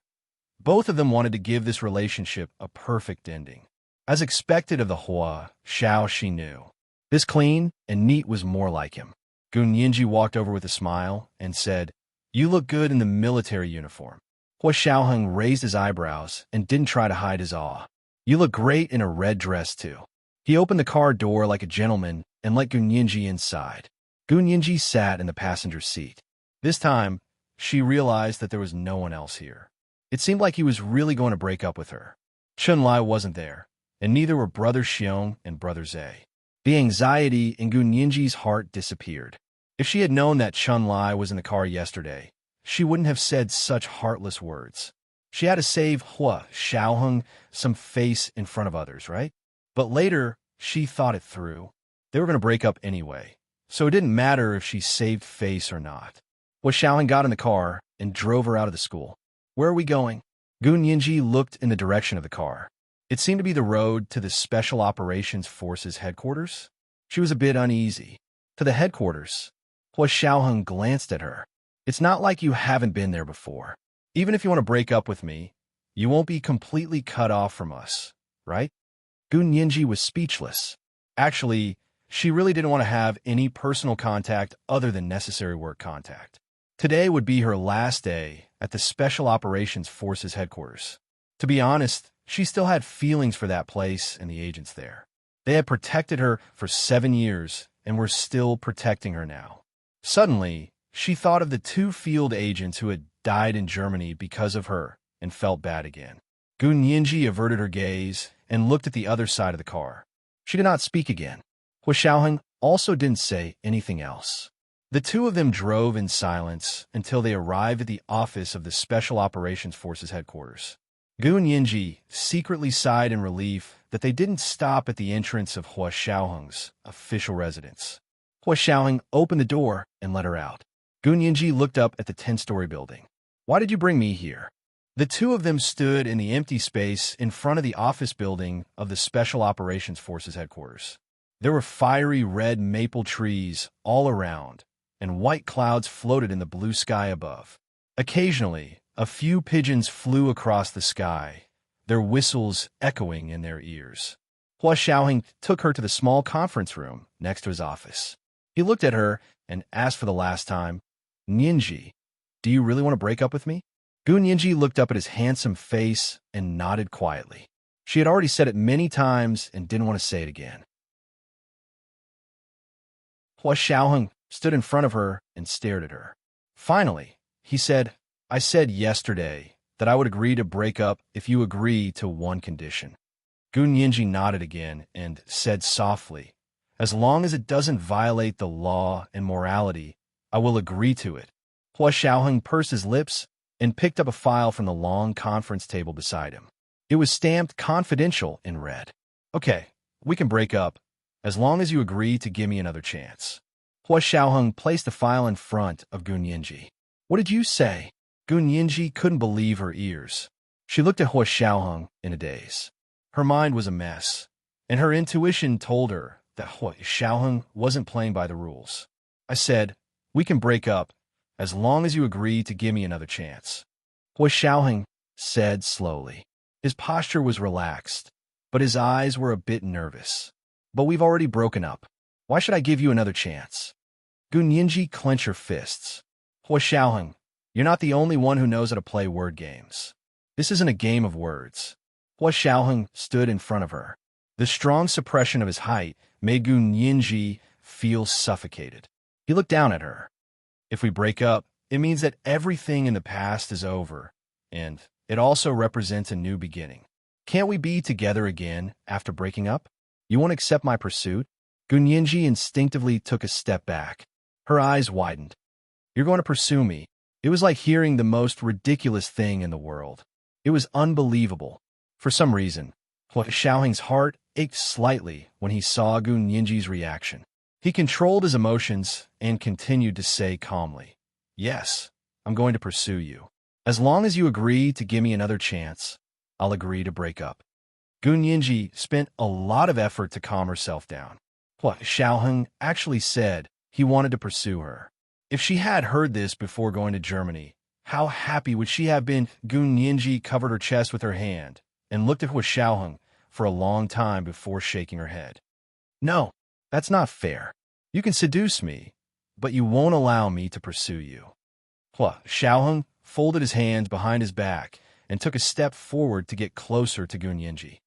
Both of them wanted to give this relationship a perfect ending. As expected of the Hua Xiao she knew. This clean and neat was more like him. Gun Yinji walked over with a smile and said, "You look good in the military uniform." Hua Xiaoheng raised his eyebrows and didn't try to hide his awe. "You look great in a red dress, too." He opened the car door like a gentleman and let Gun Yinji inside. Gun Yinji sat in the passenger seat. This time, she realized that there was no one else here. It seemed like he was really going to break up with her. Chun-Li wasn't there, and neither were Brother Xiong and Brother Zhe. The anxiety in Gun Yinji's heart disappeared. If she had known that Chun-Li was in the car yesterday, she wouldn't have said such heartless words. She had to save Hua Xiaoheng some face in front of others, right? But later, she thought it through. They were going to break up anyway, so it didn't matter if she saved face or not. Hua Xiaoheng got in the car and drove her out of the school. Where are we going? Gun Yinji looked in the direction of the car. It seemed to be the road to the Special Operations Forces headquarters. She was a bit uneasy. To the headquarters. Hua Xiaoheng glanced at her. It's not like you haven't been there before. Even if you want to break up with me, you won't be completely cut off from us, right? Gun Yinji was speechless. Actually, she really didn't want to have any personal contact other than necessary work contact. Today would be her last day at the Special Operations Forces headquarters. To be honest, she still had feelings for that place and the agents there. They had protected her for 7 years and were still protecting her now. Suddenly, she thought of the 2 field agents who had died in Germany because of her and felt bad again. Gun Yinji averted her gaze and looked at the other side of the car. She did not speak again. Hua Xiaoheng also didn't say anything else. The 2 of them drove in silence until they arrived at the office of the Special Operations Forces headquarters. Gun Yinji secretly sighed in relief that they didn't stop at the entrance of Hua Xiaoheng's official residence. Hua Xiaoheng opened the door and let her out. Gun Yinji looked up at the 10-story building. Why did you bring me here? The 2 of them stood in the empty space in front of the office building of the Special Operations Forces headquarters. There were fiery red maple trees all around, and white clouds floated in the blue sky above. Occasionally, a few pigeons flew across the sky, their whistles echoing in their ears. Hua Xiaoheng took her to the small conference room next to his office. He looked at her and asked for the last time, Yinji, do you really want to break up with me? Gun Yinji looked up at his handsome face and nodded quietly. She had already said it many times and didn't want to say it again. Hua Xiaoheng stood in front of her and stared at her. Finally, he said, I said yesterday that I would agree to break up if you agree to one condition. Gun Yinji nodded again and said softly, as long as it doesn't violate the law and morality, I will agree to it. Hua Xiaoheng pursed his lips and picked up a file from the long conference table beside him. It was stamped confidential in red. Okay, we can break up, as long as you agree to give me another chance. Hua Xiaoheng placed the file in front of Gun Yinji. What did you say? Gun Yinji couldn't believe her ears. She looked at Hua Xiaoheng in a daze. Her mind was a mess, and her intuition told her that Hua Xiaoheng wasn't playing by the rules. I said, we can break up, as long as you agree to give me another chance. Hua Xiaoheng said slowly. His posture was relaxed, but his eyes were a bit nervous. But we've already broken up. Why should I give you another chance? Gun Yinji clenched her fists. Hua Xiaoheng, you're not the only one who knows how to play word games. This isn't a game of words. Hua Xiaoheng stood in front of her. The strong suppression of his height made Gun Yinji feel suffocated. He looked down at her. If we break up, it means that everything in the past is over, and it also represents a new beginning. Can't we be together again after breaking up? You won't accept my pursuit? Gun Yinji instinctively took a step back. Her eyes widened. You're going to pursue me. It was like hearing the most ridiculous thing in the world. It was unbelievable. For some reason, Hua Xiaoheng's heart ached slightly when he saw Gun Yinji's reaction. He controlled his emotions and continued to say calmly, Yes, I'm going to pursue you. As long as you agree to give me another chance, I'll agree to break up. Gun Yinji spent a lot of effort to calm herself down. Hua Xiaoheng actually said he wanted to pursue her. If she had heard this before going to Germany, how happy would she have been? Gun Yinji covered her chest with her hand and looked at Hua Xiaoheng for a long time before shaking her head. No, that's not fair. You can seduce me, but you won't allow me to pursue you. Hua Xiaoheng folded his hands behind his back and took a step forward to get closer to Gun Yinji.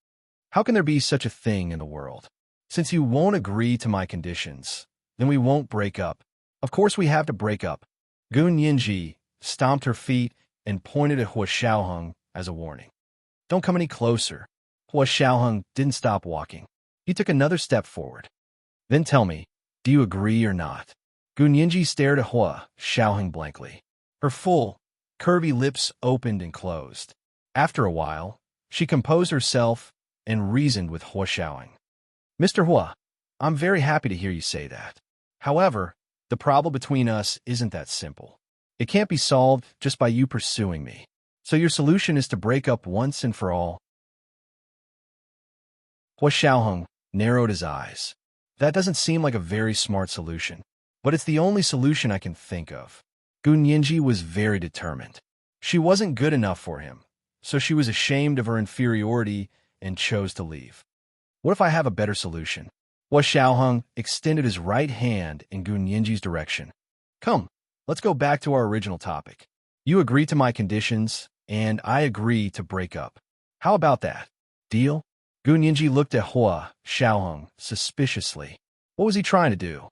How can there be such a thing in the world? Since you won't agree to my conditions, then we won't break up. Of course we have to break up. Gun Yinji stomped her feet and pointed at Hua Xiaoheng as a warning. Don't come any closer. Hua Xiaoheng didn't stop walking. He took another step forward. Then tell me, do you agree or not? Gun Yinji stared at Hua Xiaoheng blankly. Her full, curvy lips opened and closed. After a while, she composed herself and reasoned with Hua Xiaoheng. Mr. Hua, I'm very happy to hear you say that. However, the problem between us isn't that simple. It can't be solved just by you pursuing me. So your solution is to break up once and for all. Hua Xiaoheng narrowed his eyes. That doesn't seem like a very smart solution, but it's the only solution I can think of. Gun Yinji was very determined. She wasn't good enough for him, so she was ashamed of her inferiority and chose to leave. What if I have a better solution? Hua Xiaoheng extended his right hand in Gun Yinji's direction. Come, let's go back to our original topic. You agree to my conditions, and I agree to break up. How about that? Deal? Gun Yinji looked at Hua Xiaoheng suspiciously. What was he trying to do?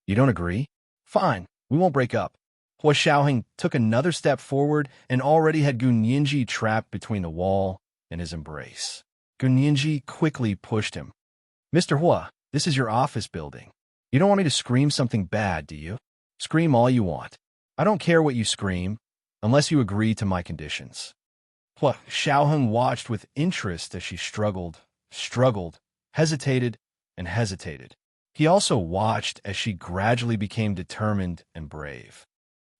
You don't agree? Fine, we won't break up. Hua Xiaoheng took another step forward and already had Gun Yinji trapped between the wall and his embrace. Gun Yinji quickly pushed him. Mr. Hua, this is your office building. You don't want me to scream something bad, do you? Scream all you want. I don't care what you scream, unless you agree to my conditions. Hua Xiaoheng watched with interest as she struggled, hesitated, and hesitated. He also watched as she gradually became determined and brave.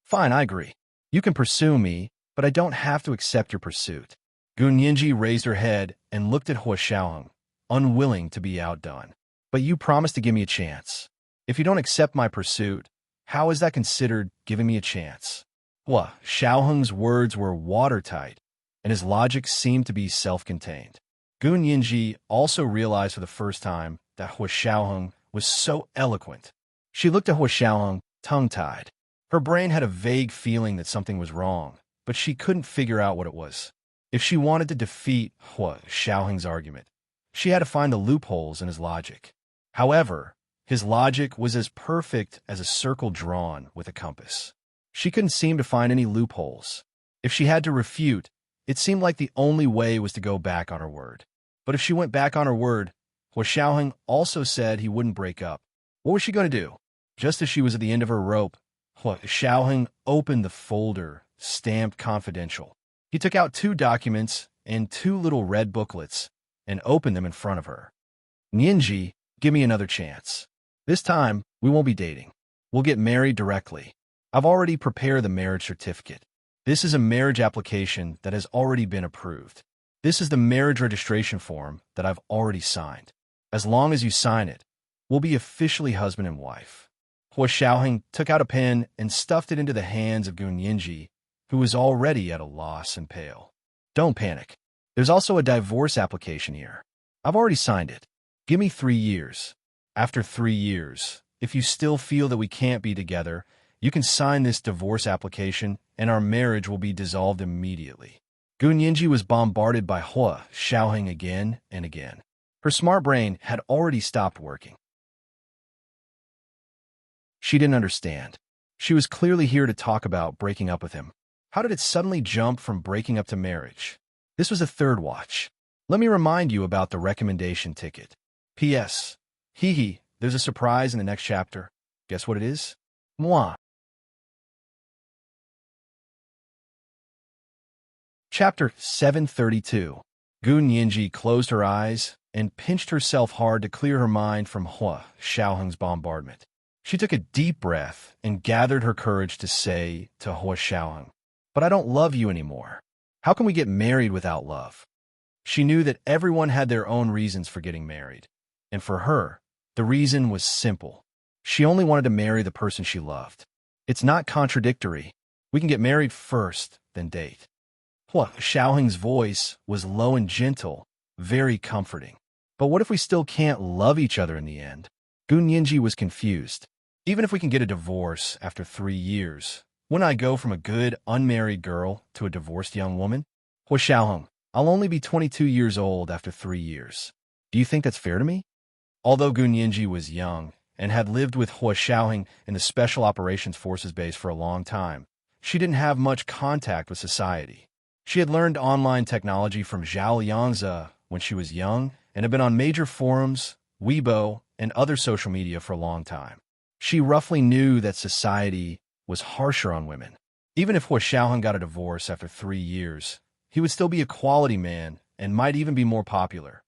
Fine, I agree. You can pursue me, but I don't have to accept your pursuit. Gun Yinji raised her head and looked at Hua Xiaoheng, unwilling to be outdone. But you promised to give me a chance. If you don't accept my pursuit, how is that considered giving me a chance? Hua Xiaoheng's words were watertight, and his logic seemed to be self-contained. Gun Yinji also realized for the first time that Hua Xiaoheng was so eloquent. She looked at Hua Xiaoheng, tongue-tied. Her brain had a vague feeling that something was wrong, but she couldn't figure out what it was. If she wanted to defeat Hua Xiaoheng's argument, she had to find the loopholes in his logic. However, his logic was as perfect as a circle drawn with a compass. She couldn't seem to find any loopholes. If she had to refute, it seemed like the only way was to go back on her word. But if she went back on her word, Hua Xiaoheng also said he wouldn't break up. What was she going to do? Just as she was at the end of her rope, Hua Xiaoheng opened the folder, stamped confidential. He took out 2 documents and 2 little red booklets and opened them in front of her. Yinji, give me another chance. This time, we won't be dating. We'll get married directly. I've already prepared the marriage certificate. This is a marriage application that has already been approved. This is the marriage registration form that I've already signed. As long as you sign it, we'll be officially husband and wife. Hua Xiaoheng took out a pen and stuffed it into the hands of Gun Yinji, who was already at a loss and pale. Don't panic. There's also a divorce application here. I've already signed it. Give me 3 years. After 3 years, if you still feel that we can't be together, you can sign this divorce application and our marriage will be dissolved immediately. Gun Yinji was bombarded by Hua Xiaoheng again and again. Her smart brain had already stopped working. She didn't understand. She was clearly here to talk about breaking up with him. How did it suddenly jump from breaking up to marriage? This was a third watch. Let me remind you about the recommendation ticket. P.S. Hee, there's a surprise in the next chapter. Guess what it is? Moi. Chapter 732. Gun Yinji closed her eyes and pinched herself hard to clear her mind from Hua Xiaoheng's bombardment. She took a deep breath and gathered her courage to say to Hua Xiaoheng, "But I don't love you anymore. How can we get married without love?" She knew that everyone had their own reasons for getting married, and for her, the reason was simple. She only wanted to marry the person she loved. It's not contradictory. We can get married first, then date. Hua Xiaoheng's voice was low and gentle, very comforting. But what if we still can't love each other in the end? Gun Yinji was confused. Even if we can get a divorce after 3 years, wouldn't I go from a good, unmarried girl to a divorced young woman? Hua Xiaoheng, I'll only be 22 years old after 3 years. Do you think that's fair to me? Although Gun Yinji was young and had lived with Hua Xiaoheng in the Special Operations Forces base for a long time, she didn't have much contact with society. She had learned online technology from Zhao Liangzi when she was young and had been on major forums, Weibo, and other social media for a long time. She roughly knew that society was harsher on women. Even if Hua Xiaoheng got a divorce after 3 years, he would still be a quality man and might even be more popular.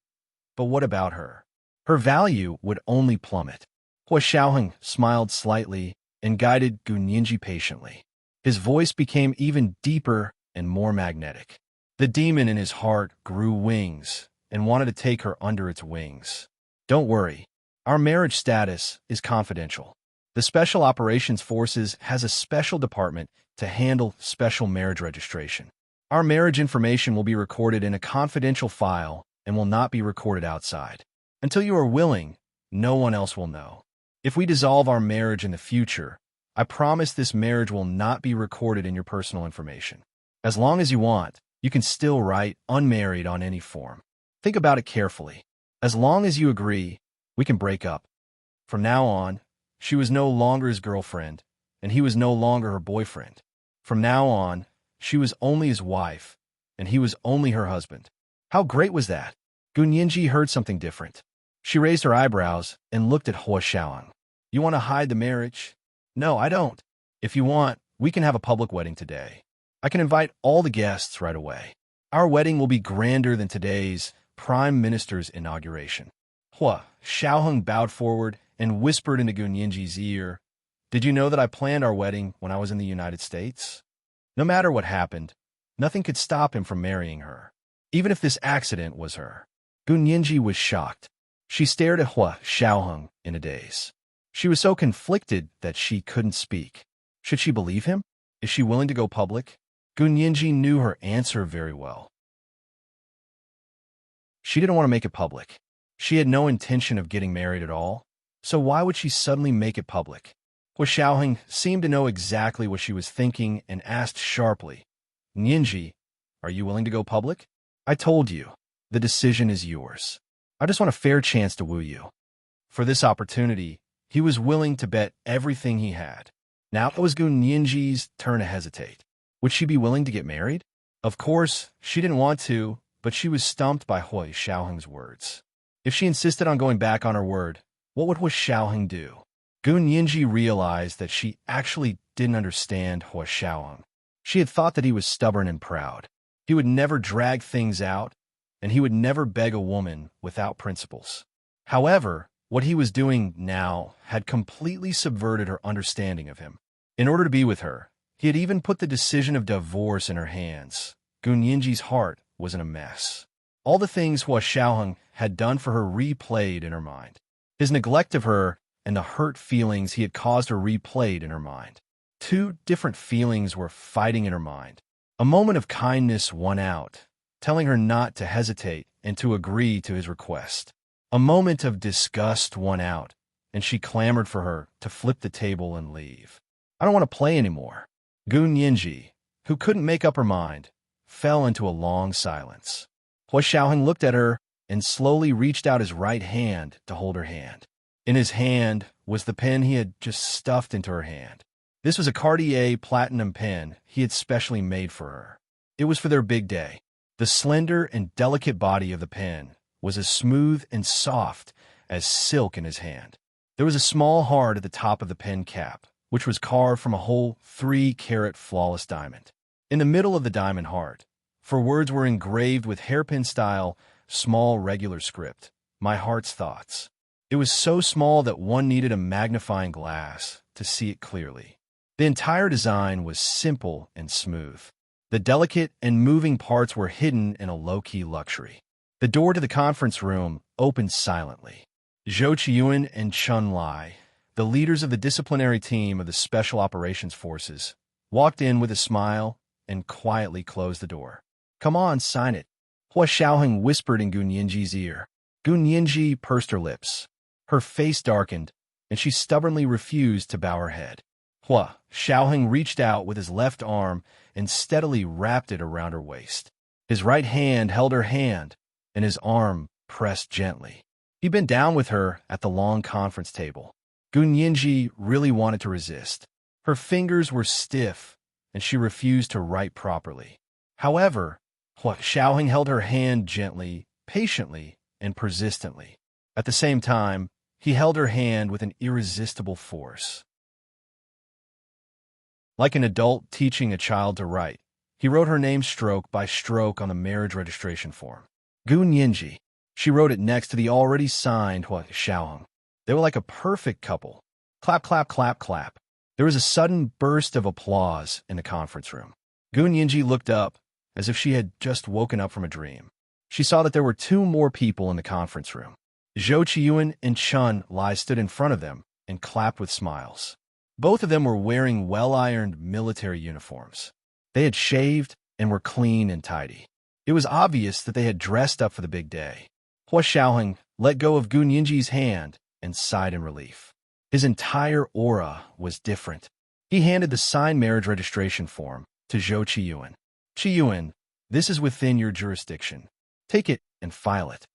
But what about her? Her value would only plummet. Hua Xiaoheng smiled slightly and guided Gu Nianji patiently. His voice became even deeper and more magnetic. The demon in his heart grew wings and wanted to take her under its wings. Don't worry, our marriage status is confidential. The Special Operations Forces has a special department to handle special marriage registration. Our marriage information will be recorded in a confidential file and will not be recorded outside. Until you are willing, no one else will know. If we dissolve our marriage in the future, I promise this marriage will not be recorded in your personal information. As long as you want, you can still write unmarried on any form. Think about it carefully. As long as you agree, we can break up. From now on, she was no longer his girlfriend, and he was no longer her boyfriend. From now on, she was only his wife, and he was only her husband. How great was that? Gu Nianji heard something different. She raised her eyebrows and looked at Hua Xiaoheng. You want to hide the marriage? No, I don't. If you want, we can have a public wedding today. I can invite all the guests right away. Our wedding will be grander than today's Prime Minister's inauguration. Hua Xiaoheng bowed forward and whispered into Gu Nianji's ear, Did you know that I planned our wedding when I was in the United States? No matter what happened, nothing could stop him from marrying her, even if this accident was her. Gu Nianji was shocked. She stared at Hua Xiaoheng in a daze. She was so conflicted that she couldn't speak. Should she believe him? Is she willing to go public? Gu Nianji knew her answer very well. She didn't want to make it public. She had no intention of getting married at all, so why would she suddenly make it public? Hua Xiaoheng seemed to know exactly what she was thinking and asked sharply, Nianji, are you willing to go public? I told you, the decision is yours. I just want a fair chance to woo you. For this opportunity, he was willing to bet everything he had. Now it was Gu Nianji's turn to hesitate. Would she be willing to get married? Of course, she didn't want to, but she was stumped by Hua Xiaoheng's words. If she insisted on going back on her word, what would Hua Xiaoheng do? Gu Nianji realized that she actually didn't understand Hua Xiaoheng. She had thought that he was stubborn and proud. He would never drag things out, and he would never beg a woman without principles. However, what he was doing now had completely subverted her understanding of him. In order to be with her, he had even put the decision of divorce in her hands. Gu Nianji's heart was in a mess. All the things Hua Xiaoheng had done for her replayed in her mind. His neglect of her and the hurt feelings he had caused her replayed in her mind. Two different feelings were fighting in her mind. A moment of kindness won out, telling her not to hesitate and to agree to his request. A moment of disgust won out, and she clamored for her to flip the table and leave. I don't want to play anymore. Gu Nianji, who couldn't make up her mind, fell into a long silence. Hua Xiaoheng looked at her and slowly reached out his right hand to hold her hand. In his hand was the pen he had just stuffed into her hand. This was a Cartier platinum pen he had specially made for her. It was for their big day. The slender and delicate body of the pen was as smooth and soft as silk in his hand. There was a small heart at the top of the pen cap, which was carved from a whole 3-carat flawless diamond. In the middle of the diamond heart, for words were engraved with hairpin-style, small regular script, my heart's thoughts. It was so small that one needed a magnifying glass to see it clearly. The entire design was simple and smooth. The delicate and moving parts were hidden in a low-key luxury. The door to the conference room opened silently. Zhou Qiyuan and Chun Lai, the leaders of the disciplinary team of the Special Operations Forces, walked in with a smile and quietly closed the door. Come on, sign it. Hua Xiaoheng whispered in Gu Nianji's ear. Gu Nianji pursed her lips. Her face darkened, and she stubbornly refused to bow her head. Hua Xiaoheng reached out with his left arm and steadily wrapped it around her waist. His right hand held her hand, and his arm pressed gently. He bent down with her at the long conference table. Gu Nianji really wanted to resist. Her fingers were stiff, and she refused to write properly. However, Hua Xiaoheng held her hand gently, patiently, and persistently. At the same time, he held her hand with an irresistible force. Like an adult teaching a child to write, he wrote her name stroke by stroke on the marriage registration form. Gu Nianji. She wrote it next to the already signed Hua Xiaoheng. They were like a perfect couple. Clap, clap, clap, clap. There was a sudden burst of applause in the conference room. Gu Nianji looked up, as if she had just woken up from a dream. She saw that there were two more people in the conference room. Zhou Qiyuan and Chun Lai stood in front of them and clapped with smiles. Both of them were wearing well-ironed military uniforms. They had shaved and were clean and tidy. It was obvious that they had dressed up for the big day. Hua Xiaoheng let go of Gu Nianji's hand and sighed in relief. His entire aura was different. He handed the signed marriage registration form to Zhou Qiyuan. Qiyuan, this is within your jurisdiction. Take it and file it.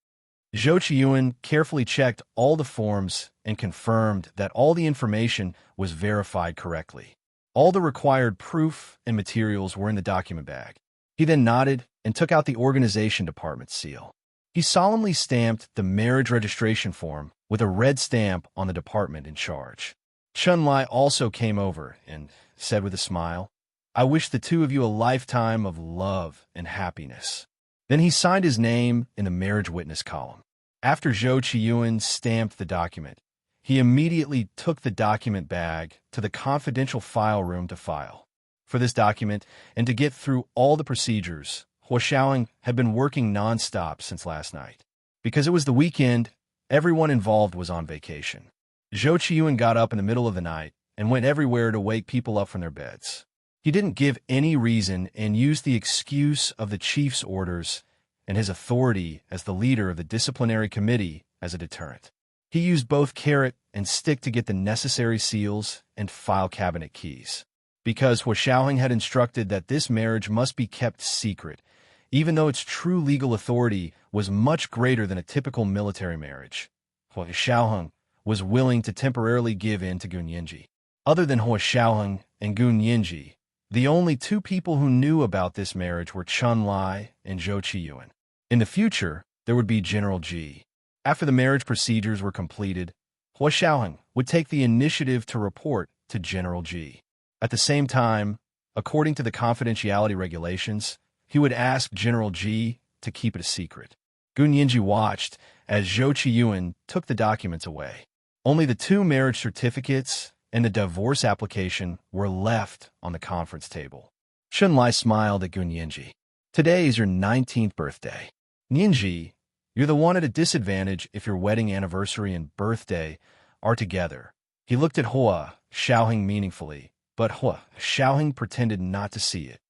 Zhou Qiyuan carefully checked all the forms and confirmed that all the information was verified correctly. All the required proof and materials were in the document bag. He then nodded and took out the organization department's seal. He solemnly stamped the marriage registration form with a red stamp on the department in charge. Chun Lai also came over and said with a smile, "I wish the two of you a lifetime of love and happiness." Then he signed his name in the marriage witness column. After Zhou Qiyuan stamped the document, he immediately took the document bag to the confidential file room to file. For this document, and to get through all the procedures, Hua Xiaoheng had been working non-stop since last night. Because it was the weekend, everyone involved was on vacation. Zhou Qiyuan got up in the middle of the night and went everywhere to wake people up from their beds. He didn't give any reason and used the excuse of the chief's orders and his authority as the leader of the disciplinary committee as a deterrent. He used both carrot and stick to get the necessary seals and file cabinet keys. Because Hua Xiaoheng had instructed that this marriage must be kept secret, even though its true legal authority was much greater than a typical military marriage, Hua Xiaoheng was willing to temporarily give in to Gu Nianji. Other than Hua Xiaoheng and Gu Nianji, the only two people who knew about this marriage were Chun Lai and Zhou Qiyuan. In the future, there would be General Ji. After the marriage procedures were completed, Hua Xiaoheng would take the initiative to report to General Ji. At the same time, according to the confidentiality regulations, he would ask General Ji to keep it a secret. Gu Nianji watched as Zhou Qiyuan took the documents away. Only the two marriage certificates and the divorce application were left on the conference table. Chun Lai smiled at Gu Nianji. "Today is your 19th birthday. Nianji, you're the one at a disadvantage if your wedding anniversary and birthday are together." He looked at Hua Xiaoheng meaningfully, but Hua Xiaoheng pretended not to see it.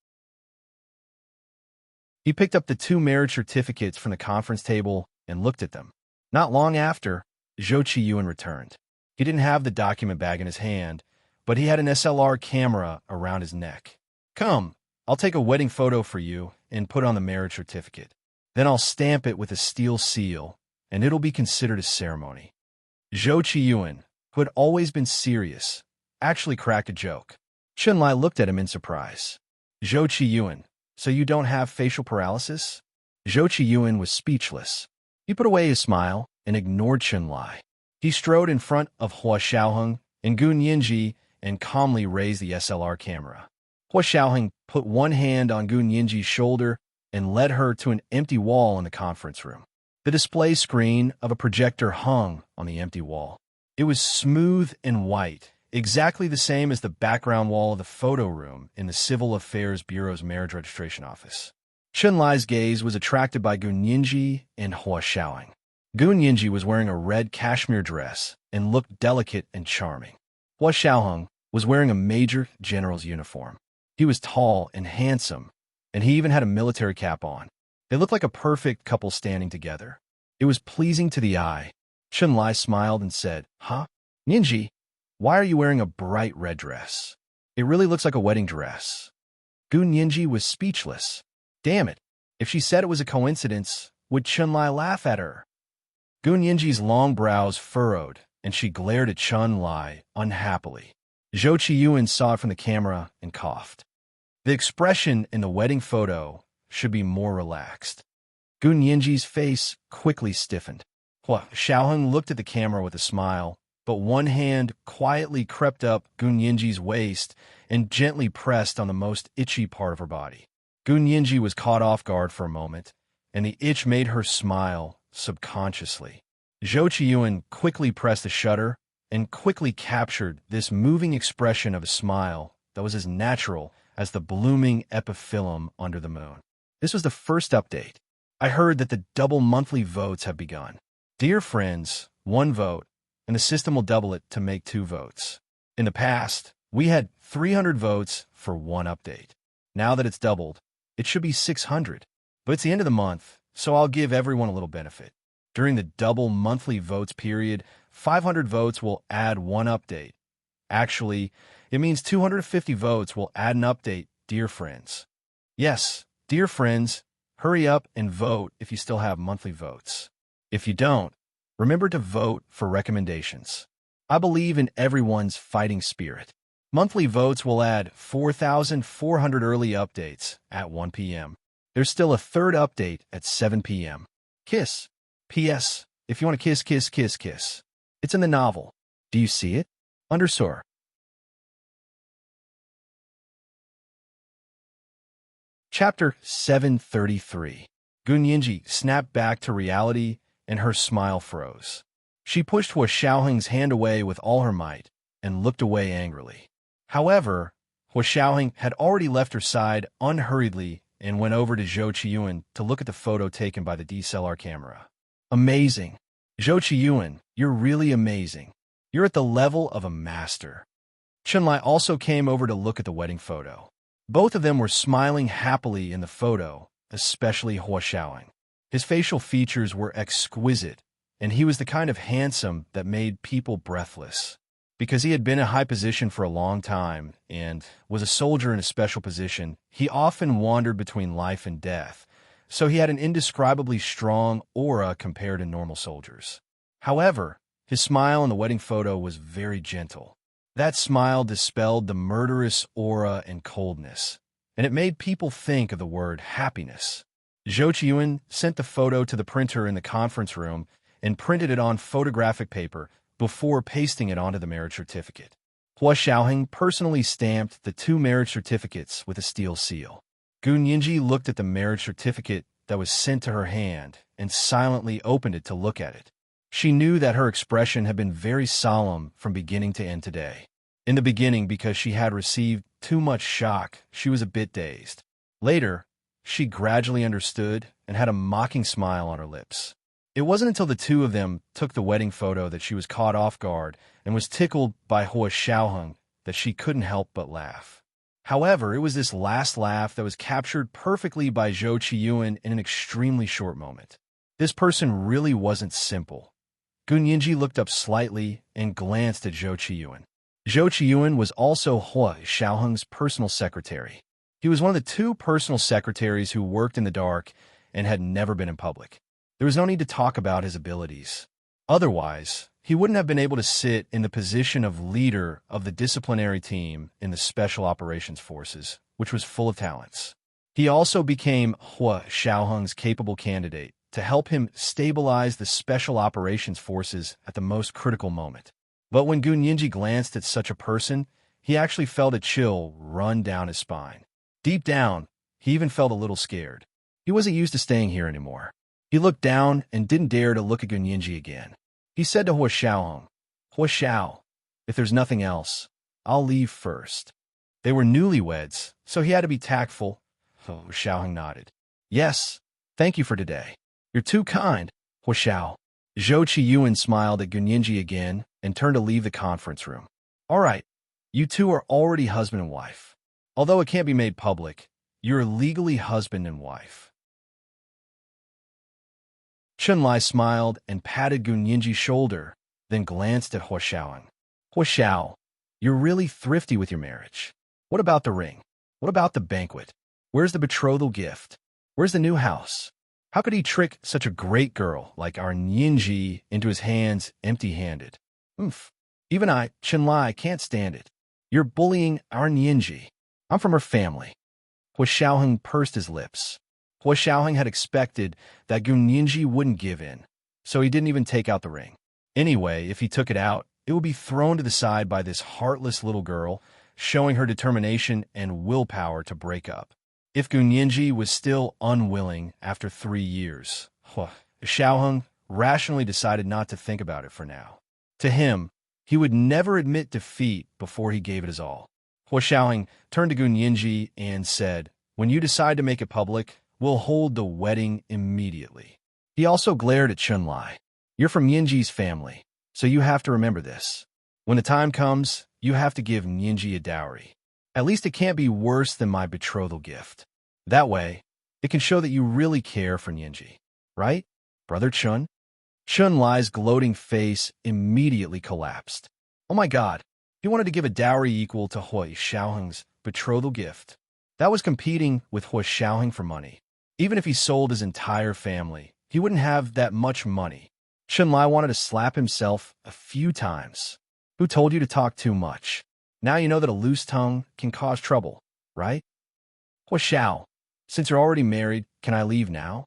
He picked up the two marriage certificates from the conference table and looked at them. Not long after, Zhou Qiyuan returned. He didn't have the document bag in his hand, but he had an SLR camera around his neck. "Come, I'll take a wedding photo for you and put on the marriage certificate. Then I'll stamp it with a steel seal, and it'll be considered a ceremony." Zhou Qiyuan, who had always been serious, actually cracked a joke. Chun Lai looked at him in surprise. "Zhou Qiyuan, so you don't have facial paralysis?" Zhou Qiyuan was speechless. He put away his smile and ignored Chun Lai. He strode in front of Hua Xiaoheng and Gu Nianji and calmly raised the SLR camera. Hua Xiaoheng put one hand on Gu Nianji's shoulder and led her to an empty wall in the conference room. The display screen of a projector hung on the empty wall. It was smooth and white, exactly the same as the background wall of the photo room in the Civil Affairs Bureau's marriage registration office. Chun Lai's gaze was attracted by Gu Nianji and Hua Xiaoheng. Gu Nianji was wearing a red cashmere dress and looked delicate and charming. Hua Xiaoheng was wearing a major general's uniform. He was tall and handsome, and he even had a military cap on. They looked like a perfect couple standing together. It was pleasing to the eye. Chun Lai smiled and said, "Huh? Nianji, why are you wearing a bright red dress? It really looks like a wedding dress." Gu Nianji was speechless. Damn it, if she said it was a coincidence, would Chun Lai laugh at her? Gu Nianji's long brows furrowed, and she glared at Chun Lai unhappily. Zhou Qiyuan saw it from the camera and coughed. The expression in the wedding photo should be more relaxed. Gun Yinji's face quickly stiffened. Hua Xiaoheng looked at the camera with a smile, but one hand quietly crept up Gun Yinji's waist and gently pressed on the most itchy part of her body. Gun Yinji was caught off guard for a moment, and the itch made her smile subconsciously. Zhou Qiyuan quickly pressed the shutter and quickly captured this moving expression of a smile that was as natural as the blooming epiphyllum under the moon. This was the first update. I heard that the double monthly votes have begun. Dear friends, 1 vote, and the system will double it to make 2 votes. In the past, we had 300 votes for 1 update. Now that it's doubled, it should be 600. But it's the end of the month, so I'll give everyone a little benefit. During the double monthly votes period, 500 votes will add 1 update. Actually, it means 250 votes will add an update, dear friends. Yes, dear friends, hurry up and vote if you still have monthly votes. If you don't, remember to vote for recommendations. I believe in everyone's fighting spirit. Monthly votes will add 4,400 early updates at 1 p.m. There's still a 3rd update at 7 p.m. Kiss. P.S. If you want to kiss, kiss, kiss, kiss. It's in the novel. Do you see it? Underscore. Chapter 733. Gun Yinji snapped back to reality, and her smile froze. She pushed Hua Xiaoheng's hand away with all her might and looked away angrily. However, Hua Xiaoheng had already left her side unhurriedly and went over to Zhou Qiyuan to look at the photo taken by the DSLR camera. Amazing. Zhou Qiyuan, you're really amazing. You're at the level of a master. Chunlai also came over to look at the wedding photo. Both of them were smiling happily in the photo, especially Hua Xiaoheng. His facial features were exquisite, and he was the kind of handsome that made people breathless. Because he had been in a high position for a long time and was a soldier in a special position, he often wandered between life and death, so he had an indescribably strong aura compared to normal soldiers. However, his smile in the wedding photo was very gentle. That smile dispelled the murderous aura and coldness, and it made people think of the word happiness. Zhou Qiyuan sent the photo to the printer in the conference room and printed it on photographic paper before pasting it onto the marriage certificate. Hua Xiaoheng personally stamped the 2 marriage certificates with a steel seal. Gun Yinji looked at the marriage certificate that was sent to her hand and silently opened it to look at it. She knew that her expression had been very solemn from beginning to end today. In the beginning, because she had received too much shock, she was a bit dazed. Later, she gradually understood and had a mocking smile on her lips. It wasn't until the 2 of them took the wedding photo that she was caught off guard and was tickled by Hua Xiaoheng that she couldn't help but laugh. However, it was this last laugh that was captured perfectly by Zhou Qiyuan in an extremely short moment. This person really wasn't simple. Gun Yinji looked up slightly and glanced at Zhou Qiyuan. Zhou Qiyuan was also Hua Xiaoheng's personal secretary. He was one of the 2 personal secretaries who worked in the dark and had never been in public. There was no need to talk about his abilities. Otherwise, he wouldn't have been able to sit in the position of leader of the disciplinary team in the Special Operations Forces, which was full of talents. He also became Hua Xiaoheng's capable candidate to help him stabilize the Special Operations Forces at the most critical moment. But when Gun Yinji glanced at such a person, he actually felt a chill run down his spine. Deep down, he even felt a little scared. He wasn't used to staying here anymore. He looked down and didn't dare to look at Gun Yinji again. He said to Hua Xiaoheng, Hua Xiao, if there's nothing else, I'll leave first. They were newlyweds, so he had to be tactful. Hua Xiaoheng nodded. Yes, thank you for today. You're too kind, Hua Xiao. Zhou Qiyuan smiled at Gun Yinji again and turned to leave the conference room. All right, you 2 are already husband and wife. Although it can't be made public, you're legally husband and wife. Chunlai smiled and patted Gun Yinji's shoulder, then glanced at Hua Xiaoheng. Hua Xiao, you're really thrifty with your marriage. What about the ring? What about the banquet? Where's the betrothal gift? Where's the new house? How could he trick such a great girl like our Yinji into his hands empty-handed? Even I, Chunlai, can't stand it. You're bullying our Yinji. I'm from her family. Hua Xiaoheng pursed his lips. Hua Xiaoheng had expected that Gun Yinji wouldn't give in, so he didn't even take out the ring. Anyway, if he took it out, it would be thrown to the side by this heartless little girl, showing her determination and willpower to break up. If Gun Yinji was still unwilling after 3 years, Hua Xiaoheng rationally decided not to think about it for now. To him, he would never admit defeat before he gave it his all. Hua Xiaoheng turned to Gun Yinji and said, "When you decide to make it public, we'll hold the wedding immediately." He also glared at Chunlai. "You're from Yinji's family, so you have to remember this. When the time comes, you have to give Yinji a dowry. At least it can't be worse than my betrothal gift. That way, it can show that you really care for Yinji. Right, Brother Chun?" Chunlai's gloating face immediately collapsed. Oh my god, he wanted to give a dowry equal to Hua Xiaoheng's betrothal gift. That was competing with Hua Xiaoheng for money. Even if he sold his entire family, he wouldn't have that much money. Chunlai wanted to slap himself a few times. Who told you to talk too much? Now you know that a loose tongue can cause trouble, right? Hua Xiao, since you're already married, can I leave now?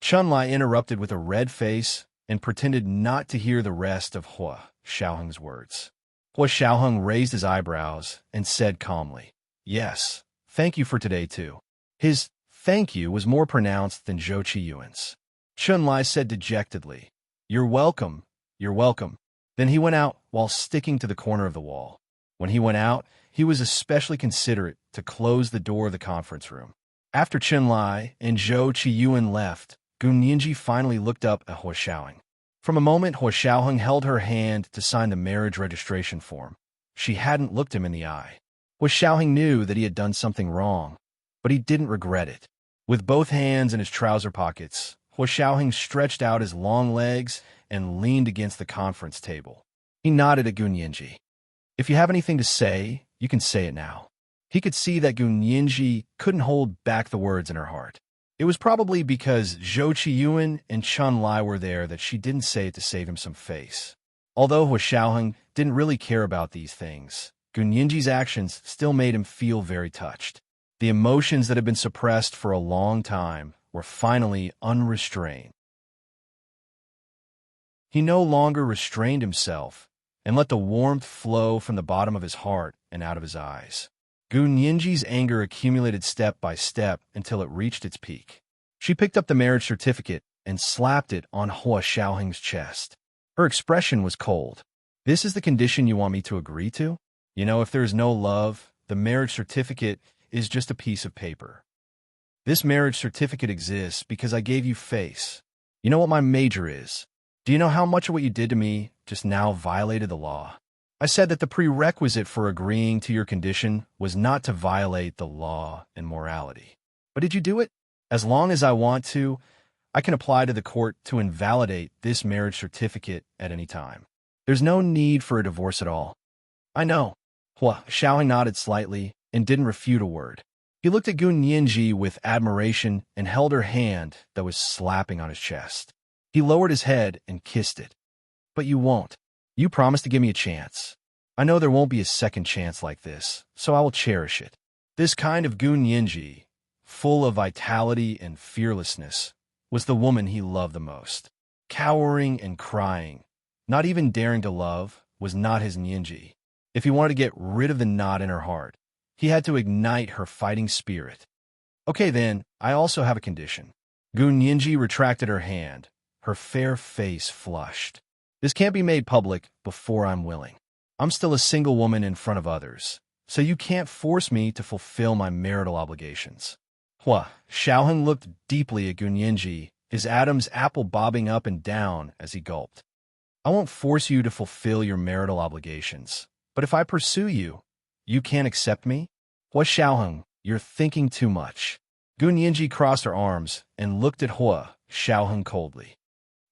Chunlai interrupted with a red face and pretended not to hear the rest of Hua Xiaoheng's words. Hua Xiaoheng raised his eyebrows and said calmly, "Yes, thank you for today too." His thank you was more pronounced than Zhou Qiyuan's. Chunlai said dejectedly, "You're welcome, you're welcome." Then he went out while sticking to the corner of the wall. When he went out, he was especially considerate to close the door of the conference room. After Chunlai and Zhou Qiyuan left, Gun Yinji finally looked up at Hua Xiaoheng. From a moment, Hua Xiaoheng held her hand to sign the marriage registration form. She hadn't looked him in the eye. Hua Xiaoheng knew that he had done something wrong, but he didn't regret it. With both hands in his trouser pockets, Hua Xiaoheng stretched out his long legs and leaned against the conference table. He nodded at Gun Yinji. "If you have anything to say, you can say it now." He could see that Gun Yinji couldn't hold back the words in her heart. It was probably because Zhou Qiyuan and Chunlai were there that she didn't say it to save him some face. Although Hua Xiaoheng didn't really care about these things, Gun Yinji's actions still made him feel very touched. The emotions that had been suppressed for a long time were finally unrestrained. He no longer restrained himself and let the warmth flow from the bottom of his heart and out of his eyes. Gun Yinji's anger accumulated step by step until it reached its peak. She picked up the marriage certificate and slapped it on Hua Xiaoheng's chest. Her expression was cold. "This is the condition you want me to agree to? You know, if there is no love, the marriage certificate is just a piece of paper. This marriage certificate exists because I gave you face. You know what my major is? Do you know how much of what you did to me just now violated the law? I said that the prerequisite for agreeing to your condition was not to violate the law and morality. But did you do it? As long as I want to, I can apply to the court to invalidate this marriage certificate at any time. There's no need for a divorce at all." "I know." Hua Xiaoheng nodded slightly and didn't refute a word. He looked at Gun Yinji with admiration and held her hand that was slapping on his chest. He lowered his head and kissed it. "But you won't. You promised to give me a chance. I know there won't be a second chance like this, so I will cherish it." This kind of Gun Yinji, full of vitality and fearlessness, was the woman he loved the most. Cowering and crying, not even daring to love, was not his Yinji. If he wanted to get rid of the knot in her heart, he had to ignite her fighting spirit. "Okay then, I also have a condition." Gun Yinji retracted her hand. Her fair face flushed. "This can't be made public before I'm willing. I'm still a single woman in front of others, so you can't force me to fulfill my marital obligations." Hua Xiaoheng looked deeply at Gun Yinji, his Adam's apple bobbing up and down as he gulped. "I won't force you to fulfill your marital obligations, but if I pursue you, you can't accept me?" "Hua Xiaoheng, you're thinking too much." Gun Yinji crossed her arms and looked at Hua Xiaoheng coldly.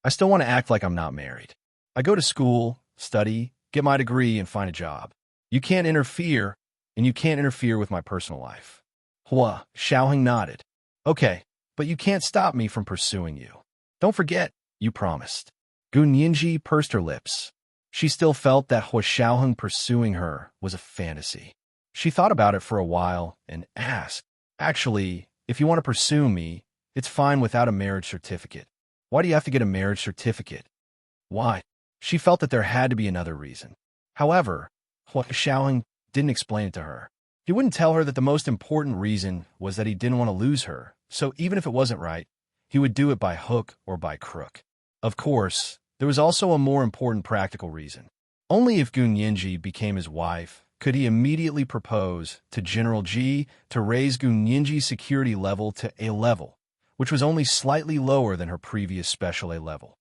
"I still want to act like I'm not married. I go to school, study, get my degree, and find a job. You can't interfere, and you can't interfere with my personal life." Hua Xiaoheng nodded. "Okay, but you can't stop me from pursuing you. Don't forget, you promised." Gun Yinji pursed her lips. She still felt that Hua Xiaoheng pursuing her was a fantasy. She thought about it for a while and asked, Actually, if you want to pursue me, it's fine without a marriage certificate. Why do you have to get a marriage certificate? Why? She felt that there had to be another reason. However, Hua Xiaoheng didn't explain it to her. He wouldn't tell her that the most important reason was that he didn't want to lose her, so even if it wasn't right, he would do it by hook or by crook. Of course, there was also a more important practical reason. Only if Gun Yinji became his wife could he immediately propose to General Ji to raise Gun Yinji's security level to A level, which was only slightly lower than her previous special A level.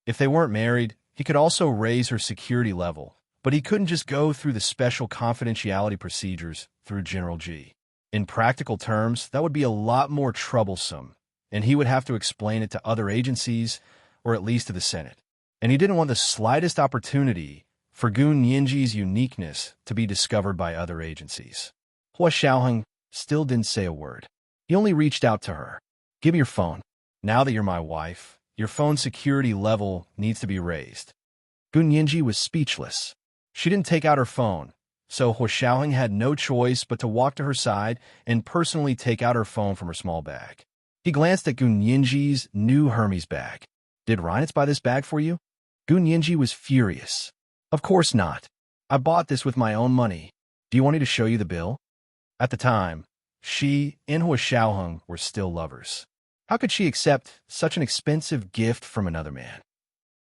If they weren't married, he could also raise her security level, but he couldn't just go through the special confidentiality procedures through General Ji. In practical terms, that would be a lot more troublesome, and he would have to explain it to other agencies, or at least to the Senate. And he didn't want the slightest opportunity for Gun Yinji's uniqueness to be discovered by other agencies. Hua Xiaoheng still didn't say a word. He only reached out to her. Give me your phone. Now that you're my wife, your phone's security level needs to be raised. Gun Yinji was speechless. She didn't take out her phone, so Hua Xiaoheng had no choice but to walk to her side and personally take out her phone from her small bag. He glanced at Gun Yinji's new Hermes bag. Did Reinitz buy this bag for you? Gun Yinji was furious. Of course not. I bought this with my own money. Do you want me to show you the bill? At the time, she and Hua Xiaoheng were still lovers. How could she accept such an expensive gift from another man?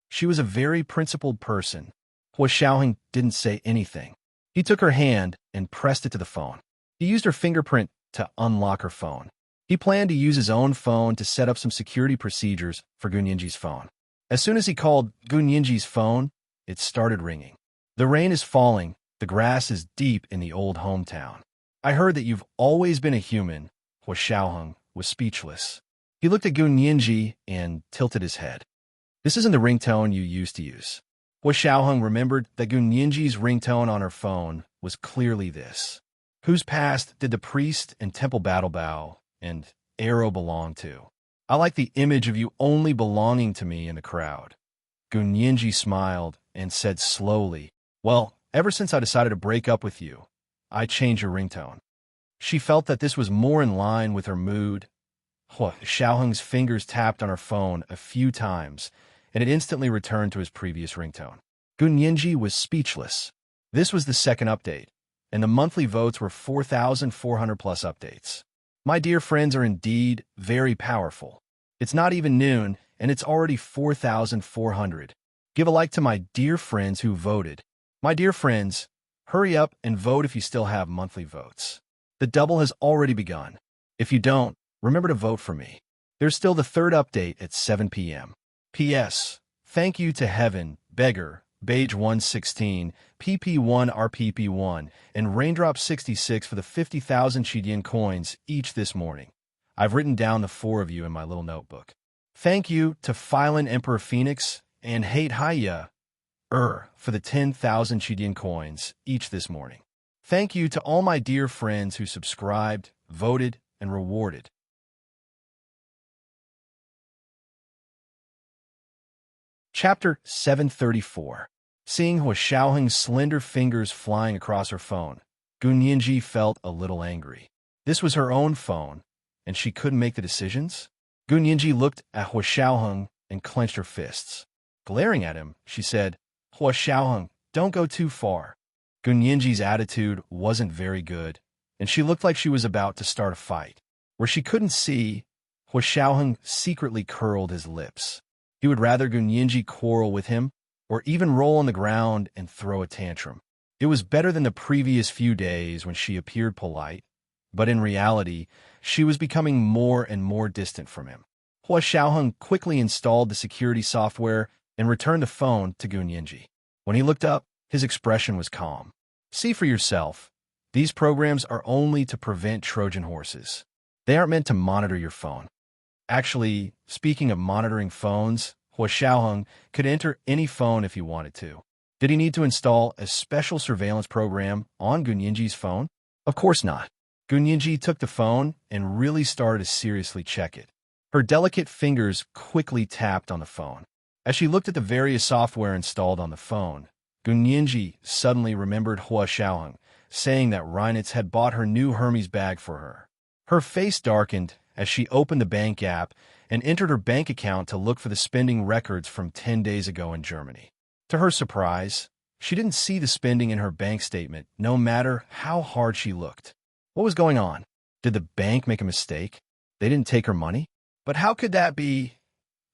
She was a very principled person. Hua Xiaoheng didn't say anything. He took her hand and pressed it to the phone. He used her fingerprint to unlock her phone. He planned to use his own phone to set up some security procedures for Gun Yinji's phone. As soon as he called Gun Yinji's phone, it started ringing. The rain is falling. The grass is deep in the old hometown. I heard that you've always been a human. Hua Xiaoheng was speechless. He looked at Gun Yinji and tilted his head. This isn't the ringtone you used to use. Hua Xiaoheng remembered that Gun Yinji's ringtone on her phone was clearly this. Whose past did the priest and temple battle bow and arrow belong to? I like the image of you only belonging to me in the crowd. Gun Yinji smiled and said slowly, well, ever since I decided to break up with you, I changed your ringtone. She felt that this was more in line with her mood. Hua Xiaoheng's fingers tapped on her phone a few times, and it instantly returned to his previous ringtone. Gun Yinji was speechless. This was the second update, and the monthly votes were 4,400 plus updates. My dear friends are indeed very powerful. It's not even noon, and it's already 4,400. Give a like to my dear friends who voted. My dear friends, hurry up and vote if you still have monthly votes. The double has already begun. If you don't, remember to vote for me. There's still the third update at 7 p.m. P.S. Thank you to Heaven, Beggar, Beige 116, PP1 RPP1, and Raindrop 66 for the 50,000 Chidian coins each this morning. I've written down the four of you in my little notebook. Thank you to Phylon Emperor Phoenix and Hate Haya for the 10,000 Chidian coins each this morning. Thank you to all my dear friends who subscribed, voted, and rewarded. Chapter 734. Seeing Hua Xiaoheng's slender fingers flying across her phone, Gun Yinji felt a little angry. This was her own phone, and she couldn't make the decisions? Gun Yinji looked at Hua Xiaoheng and clenched her fists. Glaring at him, she said, Hua Xiaoheng, don't go too far. Gun Yinji's attitude wasn't very good, and she looked like she was about to start a fight. Where she couldn't see, Hua Xiaoheng secretly curled his lips. He would rather Gun Yinji quarrel with him, or even roll on the ground and throw a tantrum. It was better than the previous few days when she appeared polite, but in reality, she was becoming more and more distant from him. Hua Xiaoheng quickly installed the security software and returned the phone to Gun Yinji. When he looked up, his expression was calm. See for yourself. These programs are only to prevent Trojan horses. They aren't meant to monitor your phone. Actually, speaking of monitoring phones, Hua Xiaoheng could enter any phone if he wanted to. Did he need to install a special surveillance program on Gun Yinji's phone? Of course not. Gun Yinji took the phone and really started to seriously check it. Her delicate fingers quickly tapped on the phone. As she looked at the various software installed on the phone, Gun Yinji suddenly remembered Hua Xiaoheng saying that Reinitz had bought her new Hermes bag for her. Her face darkened as she opened the bank app and entered her bank account to look for the spending records from 10 days ago in Germany. To her surprise, she didn't see the spending in her bank statement, no matter how hard she looked. What was going on? Did the bank make a mistake? They didn't take her money? But how could that be?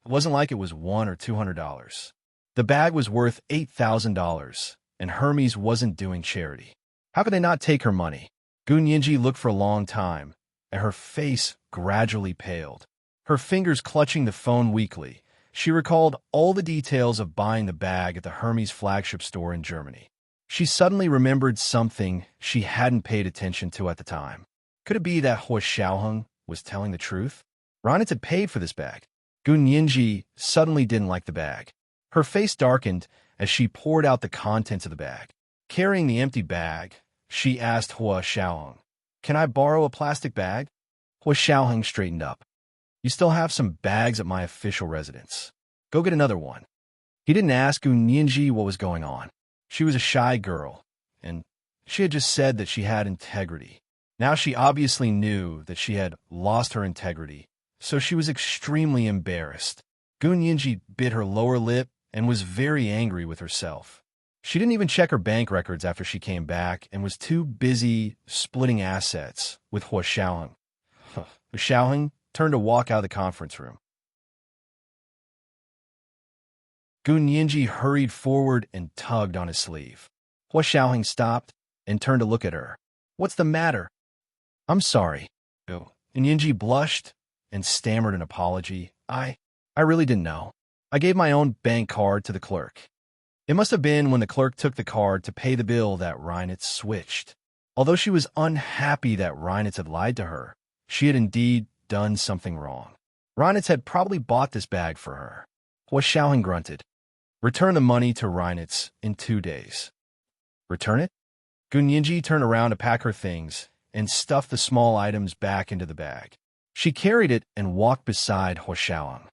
It wasn't like it was $100 or $200. The bag was worth $8,000, and Hermes wasn't doing charity. How could they not take her money? Gun Yinji looked for a long time, and her face gradually paled. Her fingers clutching the phone weakly, she recalled all the details of buying the bag at the Hermes flagship store in Germany. She suddenly remembered something she hadn't paid attention to at the time. Could it be that Hua Xiaoheng was telling the truth? Reinitz had paid for this bag. Gun Yinji suddenly didn't like the bag. Her face darkened as she poured out the contents of the bag. Carrying the empty bag, she asked Hua Xiaoheng, "Can I borrow a plastic bag?" Hua Xiaoheng straightened up. "You still have some bags at my official residence. Go get another one." He didn't ask Gun Yinji what was going on. She was a shy girl, and she had just said that she had integrity. Now she obviously knew that she had lost her integrity, so she was extremely embarrassed. Gun Yinji bit her lower lip and was very angry with herself. She didn't even check her bank records after she came back and was too busy splitting assets with Hua Xiaoheng. Hua Xiaoheng turned to walk out of the conference room. Gun Yinji hurried forward and tugged on his sleeve. Hua Xiaoheng stopped and turned to look at her. "What's the matter?" "I'm sorry." And Yinji blushed and stammered an apology. I really didn't know. I gave my own bank card to the clerk. It must have been when the clerk took the card to pay the bill that Reinitz switched. Although she was unhappy that Reinitz had lied to her, she had indeed done something wrong. Reinitz had probably bought this bag for her. Hua Xiaoheng grunted. "Return the money to Reinitz in 2 days." "Return it?" Gun Yinji turned around to pack her things and stuffed the small items back into the bag. She carried it and walked beside Hua Xiaoheng.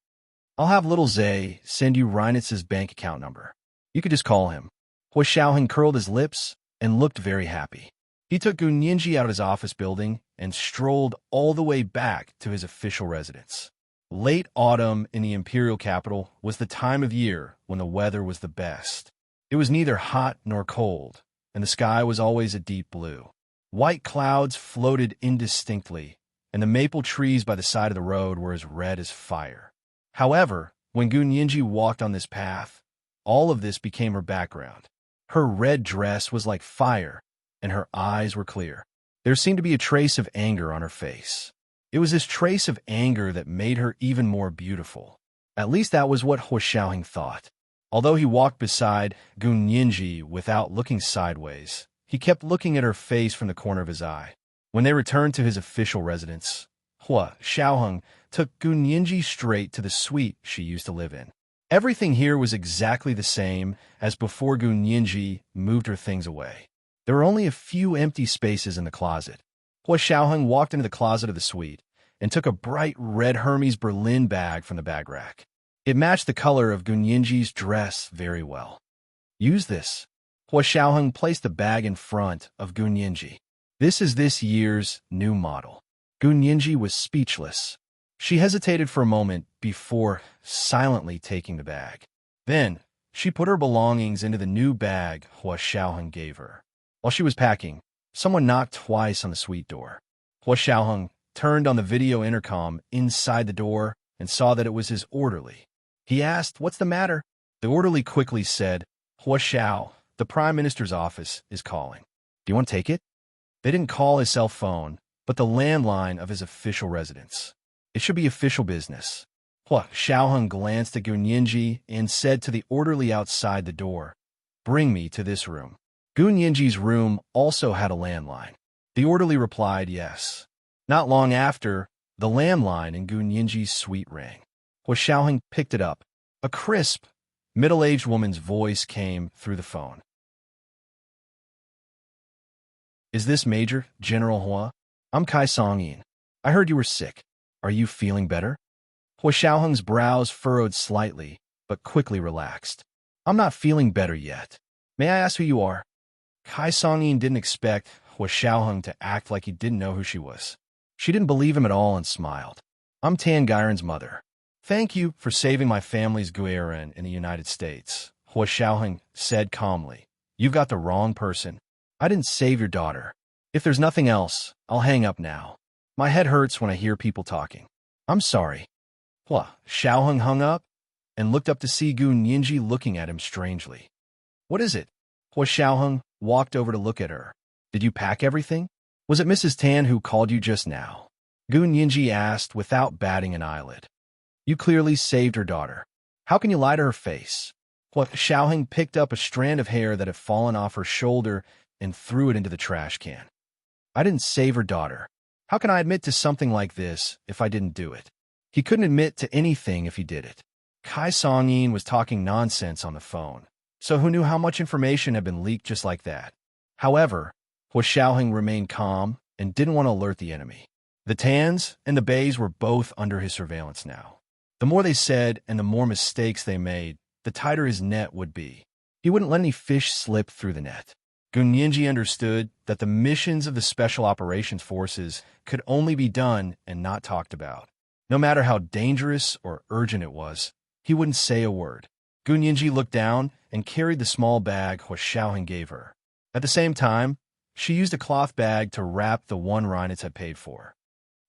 "I'll have little Zay send you Reinitz's bank account number. You could just call him." Hua Xiaoheng curled his lips and looked very happy. He took Gun Yinji out of his office building and strolled all the way back to his official residence. Late autumn in the imperial capital was the time of year when the weather was the best. It was neither hot nor cold, and the sky was always a deep blue. White clouds floated indistinctly, and the maple trees by the side of the road were as red as fire. However, when Gun Yinji walked on this path, all of this became her background. Her red dress was like fire, and her eyes were clear. There seemed to be a trace of anger on her face. It was this trace of anger that made her even more beautiful. At least that was what Hua Xiaoheng thought. Although he walked beside Gun Yinji without looking sideways, he kept looking at her face from the corner of his eye. When they returned to his official residence, Hua Xiaoheng took Gun Yinji straight to the suite she used to live in. Everything here was exactly the same as before Gun Yinji moved her things away. There were only a few empty spaces in the closet. Hua Xiaoheng walked into the closet of the suite and took a bright red Hermes Berlin bag from the bag rack. It matched the color of Gun Yinji's dress very well. "Use this." Hua Xiaoheng placed the bag in front of Gun Yinji. "This is this year's new model." Gun Yinji was speechless. She hesitated for a moment before silently taking the bag. Then, she put her belongings into the new bag Hua Xiaoheng gave her. While she was packing, someone knocked twice on the suite door. Hua Xiaoheng turned on the video intercom inside the door and saw that it was his orderly. He asked, "What's the matter?" The orderly quickly said, "Hua Xiao, the Prime Minister's office is calling. Do you want to take it?" They didn't call his cell phone, but the landline of his official residence. It should be official business. Hua Xiaoheng glanced at Gun Yinji and said to the orderly outside the door, "Bring me to this room." Gun Yinji's room also had a landline. The orderly replied yes. Not long after, the landline in Gun Yinji's suite rang. Hua Xiaoheng picked it up. A crisp, middle-aged woman's voice came through the phone. "Is this Major General Hua? I'm Kai Song-yin. I heard you were sick. Are you feeling better?" Hua Xiaoheng's brows furrowed slightly, but quickly relaxed. "I'm not feeling better yet. May I ask who you are?" Kai Songyin didn't expect Hua Xiaoheng to act like he didn't know who she was. She didn't believe him at all and smiled. I'm Tan Gairen's mother. Thank you for saving my family's Guiren in the United States, Hua Xiaoheng said calmly. You've got the wrong person. I didn't save your daughter. If there's nothing else, I'll hang up now. My head hurts when I hear people talking. I'm sorry. Hua Xiaoheng hung up and looked up to see Gu Ninji looking at him strangely. What is it? Hua Xiaoheng walked over to look at her. Did you pack everything? Was it Mrs. Tan who called you just now? Gu Ninji asked without batting an eyelid. You clearly saved her daughter. How can you lie to her face? Hua Xiaoheng picked up a strand of hair that had fallen off her shoulder and threw it into the trash can. I didn't save her daughter. How can I admit to something like this if I didn't do it? He couldn't admit to anything if he did it. Kai Songyin was talking nonsense on the phone, so who knew how much information had been leaked just like that? However, Hua Xiaoheng remained calm and didn't want to alert the enemy. The Tans and the Bays were both under his surveillance now. The more they said and the more mistakes they made, the tighter his net would be. He wouldn't let any fish slip through the net. Gun Yinji understood that the missions of the Special Operations Forces could only be done and not talked about. No matter how dangerous or urgent it was, he wouldn't say a word. Gun Yinji looked down and carried the small bag Hua Xiaoheng gave her. At the same time, she used a cloth bag to wrap the one Reinitz had paid for.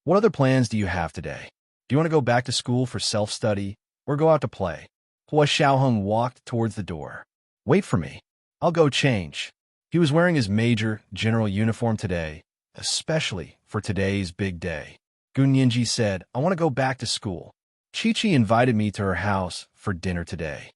What other plans do you have today? Do you want to go back to school for self-study or go out to play? Hua Xiaoheng walked towards the door. Wait for me. I'll go change. He was wearing his major general uniform today, especially for today's big day. Gun Yinji said, I want to go back to school. Chi-Chi invited me to her house for dinner today.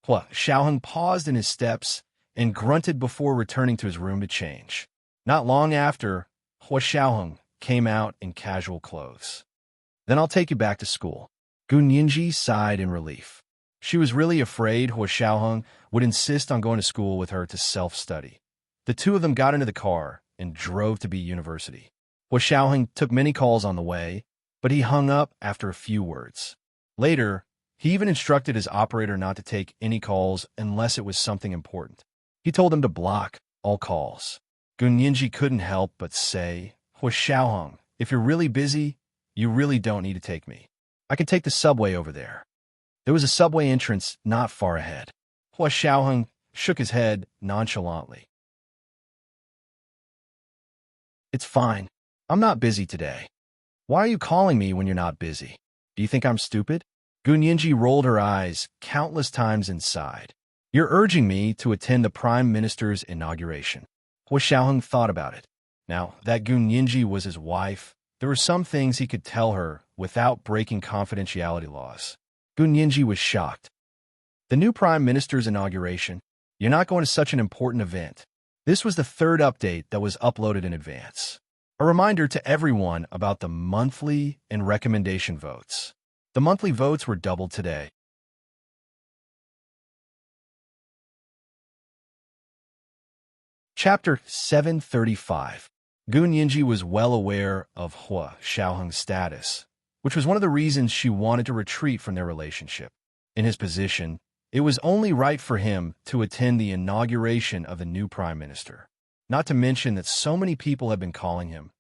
Hua Xiaoheng paused in his steps and grunted before returning to his room to change. Not long after, Hua Xiaoheng came out in casual clothes. Then I'll take you back to school. Gun Yinji sighed in relief. She was really afraid Hua Xiaoheng would insist on going to school with her to self-study. The two of them got into the car and drove to B University. Hua Xiaoheng took many calls on the way, but he hung up after a few words. Later, he even instructed his operator not to take any calls unless it was something important. He told him to block all calls. Gun Yinji couldn't help but say, Hua Xiaoheng, if you're really busy, you really don't need to take me. I can take the subway over there. There was a subway entrance not far ahead. Hua Xiaoheng shook his head nonchalantly. It's fine. I'm not busy today. Why are you calling me when you're not busy? Do you think I'm stupid? Gun Yinji rolled her eyes countless times and sighed. You're urging me to attend the Prime Minister's inauguration. Hua Xiaoheng thought about it. Now, that Gun Yinji was his wife, there were some things he could tell her without breaking confidentiality laws. Gun Yinji was shocked. The new Prime Minister's inauguration? You're not going to such an important event. This was the third update that was uploaded in advance. A reminder to everyone about the monthly and recommendation votes. The monthly votes were doubled today. Chapter 735. Gun Yinji was well aware of Hua Xiaoheng's status, which was one of the reasons she wanted to retreat from their relationship. In his position, it was only right for him to attend the inauguration of the new prime minister, not to mention that so many people had been calling him.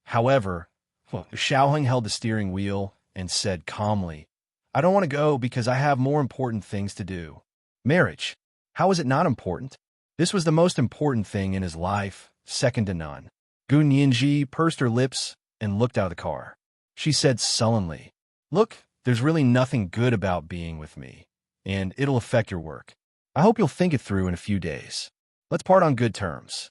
However, Xiaoheng held the steering wheel and said calmly, I don't want to go because I have more important things to do. Marriage. How is it not important? This was the most important thing in his life, second to none. Gun Yinji pursed her lips and looked out of the car. She said sullenly, Look, there's really nothing good about being with me, and it'll affect your work. I hope you'll think it through in a few days. Let's part on good terms.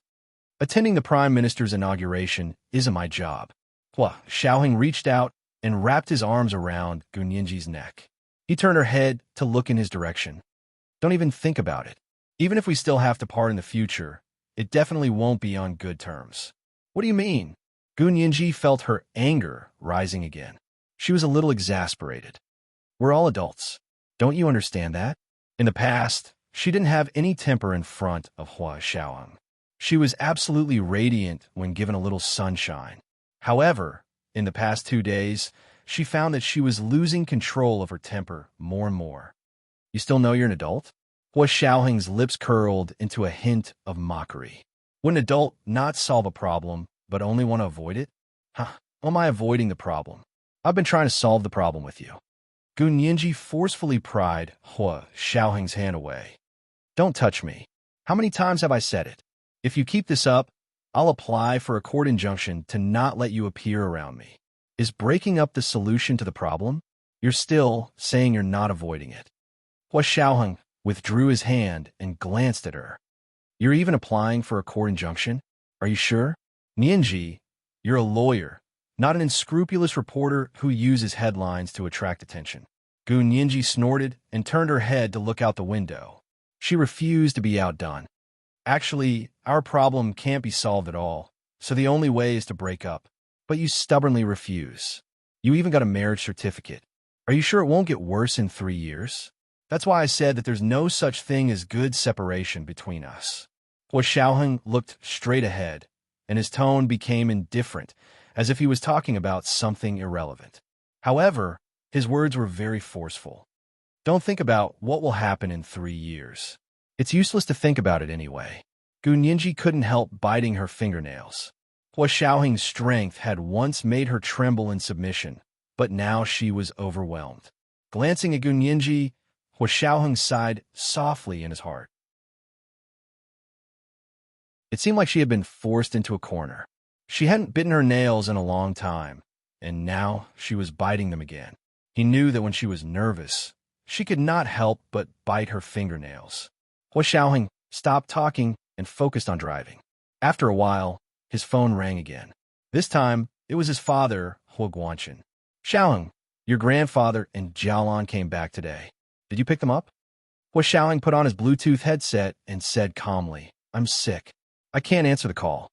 Attending the Prime Minister's inauguration isn't my job. Hua Xiaoheng reached out and wrapped his arms around Gun Yinji's neck. He turned her head to look in his direction. Don't even think about it. Even if we still have to part in the future, it definitely won't be on good terms. What do you mean? Gun Yinji felt her anger rising again. She was a little exasperated. We're all adults. Don't you understand that? In the past, she didn't have any temper in front of Hua Xiaoheng. She was absolutely radiant when given a little sunshine. However, in the past 2 days, she found that she was losing control of her temper more and more. You still know you're an adult? Hua Xiaoheng's lips curled into a hint of mockery. Would an adult not solve a problem, but only want to avoid it? Huh, how am I avoiding the problem? I've been trying to solve the problem with you. Gu Nianji forcefully pried Hua Xiaoheng's hand away. Don't touch me. How many times have I said it? If you keep this up, I'll apply for a court injunction to not let you appear around me. Is breaking up the solution to the problem? You're still saying you're not avoiding it. Hua Xiaoheng withdrew his hand and glanced at her. You're even applying for a court injunction? Are you sure? Nianji, you're a lawyer, not an unscrupulous reporter who uses headlines to attract attention. Gu Nianji snorted and turned her head to look out the window. She refused to be outdone. Actually, our problem can't be solved at all, so the only way is to break up. But you stubbornly refuse. You even got a marriage certificate. Are you sure it won't get worse in 3 years? That's why I said that there's no such thing as good separation between us. Hua Xiaoheng looked straight ahead, and his tone became indifferent, as if he was talking about something irrelevant. However, his words were very forceful. Don't think about what will happen in 3 years. It's useless to think about it anyway. Gu Nianji couldn't help biting her fingernails. Hua Xiaoheng's strength had once made her tremble in submission, but now she was overwhelmed. Glancing at Gu Nianji, Hua Xiaoheng sighed softly in his heart. It seemed like she had been forced into a corner. She hadn't bitten her nails in a long time, and now she was biting them again. He knew that when she was nervous, she could not help but bite her fingernails. Hua Xiaoheng stopped talking and focused on driving. After a while, his phone rang again. This time, it was his father, Hua Guanqin. Xiaoheng, your grandfather and Jialan came back today. Did you pick them up? Hua Xiaoheng put on his Bluetooth headset and said calmly, I'm sick. I can't answer the call.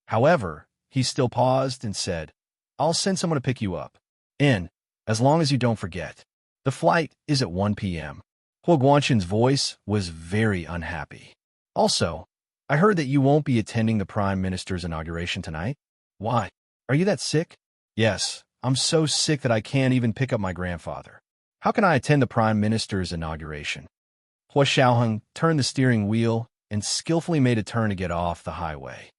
However, he still paused and said, I'll send someone to pick you up. As long as you don't forget. The flight is at 1 p.m. Hua Guanqin's voice was very unhappy. Also, I heard that you won't be attending the Prime Minister's inauguration tonight. Why? Are you that sick? Yes, I'm so sick that I can't even pick up my grandfather. How can I attend the Prime Minister's inauguration? Hua Xiaoheng turned the steering wheel and skillfully made a turn to get off the highway.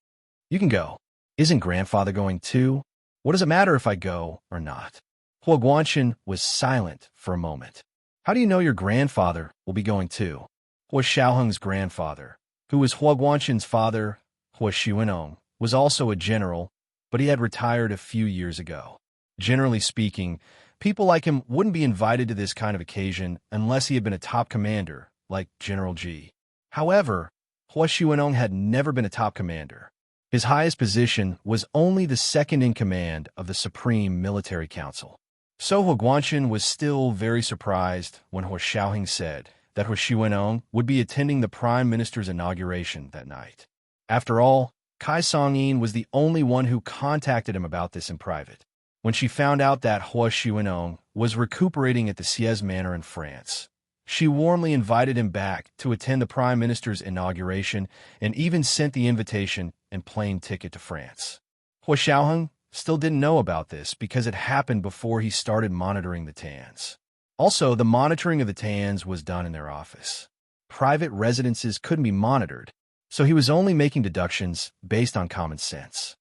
You can go. Isn't grandfather going too? What does it matter if I go or not? Hua Guanqin was silent for a moment. How do you know your grandfather will be going too? Hua Xiaoheng's grandfather, who was Hua Guanqin's father, Hua Xiwenong, was also a general, but he had retired a few years ago. Generally speaking, people like him wouldn't be invited to this kind of occasion unless he had been a top commander, like General Ji. However, Hua Xiwenong had never been a top commander. His highest position was only the second in command of the Supreme Military Council. So Hua Guanqin was still very surprised when Hua Xiaoheng said that Hua Xiwenong would be attending the Prime Minister's inauguration that night. After all, Kai Songyin was the only one who contacted him about this in private. When she found out that Hua Xiwenong was recuperating at the Sieyès Manor in France, she warmly invited him back to attend the Prime Minister's inauguration and even sent the invitation and plane ticket to France. Hua Xiaoheng still didn't know about this because it happened before he started monitoring the Tans. Also, the monitoring of the Tans was done in their office. Private residences couldn't be monitored, so he was only making deductions based on common sense.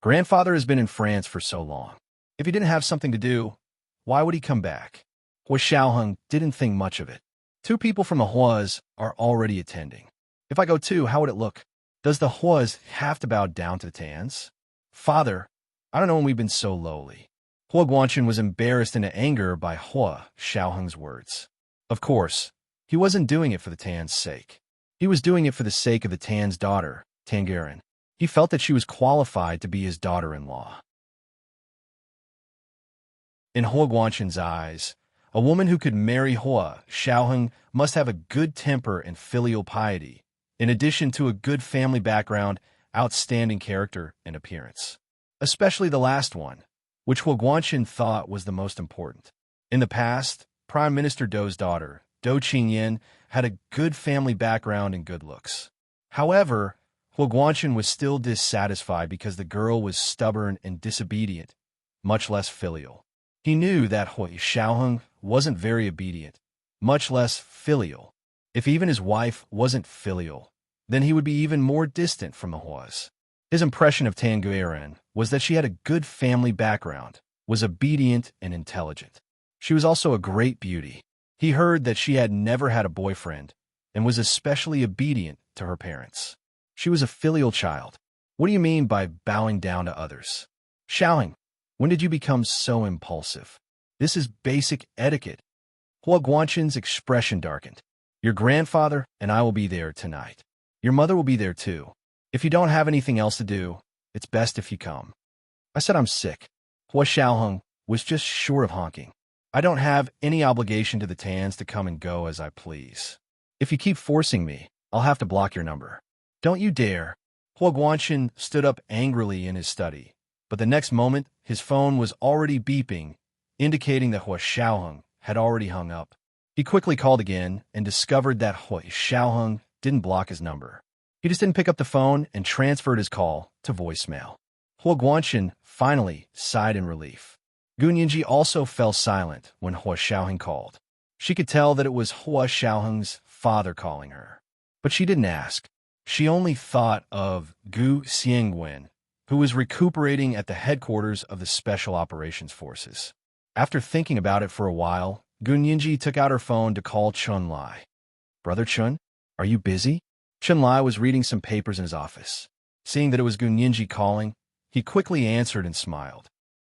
Grandfather has been in France for so long. If he didn't have something to do, why would he come back? Hua Xiaoheng didn't think much of it. 2 people from the Huas are already attending. If I go too, how would it look? Does the Huas have to bow down to the Tans? Father, I don't know when we've been so lowly. Hua Guanqin was embarrassed into anger by Hua Xiaoheng's words. Of course, he wasn't doing it for the Tan's sake. He was doing it for the sake of the Tan's daughter, Tangaran. He felt that she was qualified to be his daughter-in-law. In Hua Guanqin's eyes, a woman who could marry Hua Xiaoheng must have a good temper and filial piety, in addition to a good family background, outstanding character, and appearance. Especially the last one, which Hua Guanqin thought was the most important. In the past, Prime Minister Dou's daughter, Dou Qingyan, had a good family background and good looks. However, Hua Guanqin was still dissatisfied because the girl was stubborn and disobedient, much less filial. He knew that Hua Xiaoheng wasn't very obedient, much less filial. If even his wife wasn't filial, then he would be even more distant from the Huas. His impression of Tan Guiren was that she had a good family background, was obedient and intelligent. She was also a great beauty. He heard that she had never had a boyfriend and was especially obedient to her parents. She was a filial child. What do you mean by bowing down to others? Xiaoheng, when did you become so impulsive? This is basic etiquette. Hua Guanchen's expression darkened. Your grandfather and I will be there tonight. Your mother will be there too. If you don't have anything else to do, it's best if you come. I said I'm sick. Hua Xiaoheng was just short of honking. I don't have any obligation to the Tans to come and go as I please. If you keep forcing me, I'll have to block your number. Don't you dare. Hua Guanchen stood up angrily in his study, but the next moment his phone was already beeping, indicating that Hua Xiaoheng had already hung up. He quickly called again and discovered that Hua Xiaoheng didn't block his number. He just didn't pick up the phone and transferred his call to voicemail. Hua Guanchen finally sighed in relief. Gu Ningji also fell silent when Hua Xiaoheng called. She could tell that it was Hua Xiaoheng's father calling her. But she didn't ask. She only thought of Gu Xiangwen, who was recuperating at the headquarters of the Special Operations Forces. After thinking about it for a while, Gu Ningji took out her phone to call Chun Lai. Brother Chun, are you busy? Chun Lai was reading some papers in his office. Seeing that it was Gu Ningji calling, he quickly answered and smiled.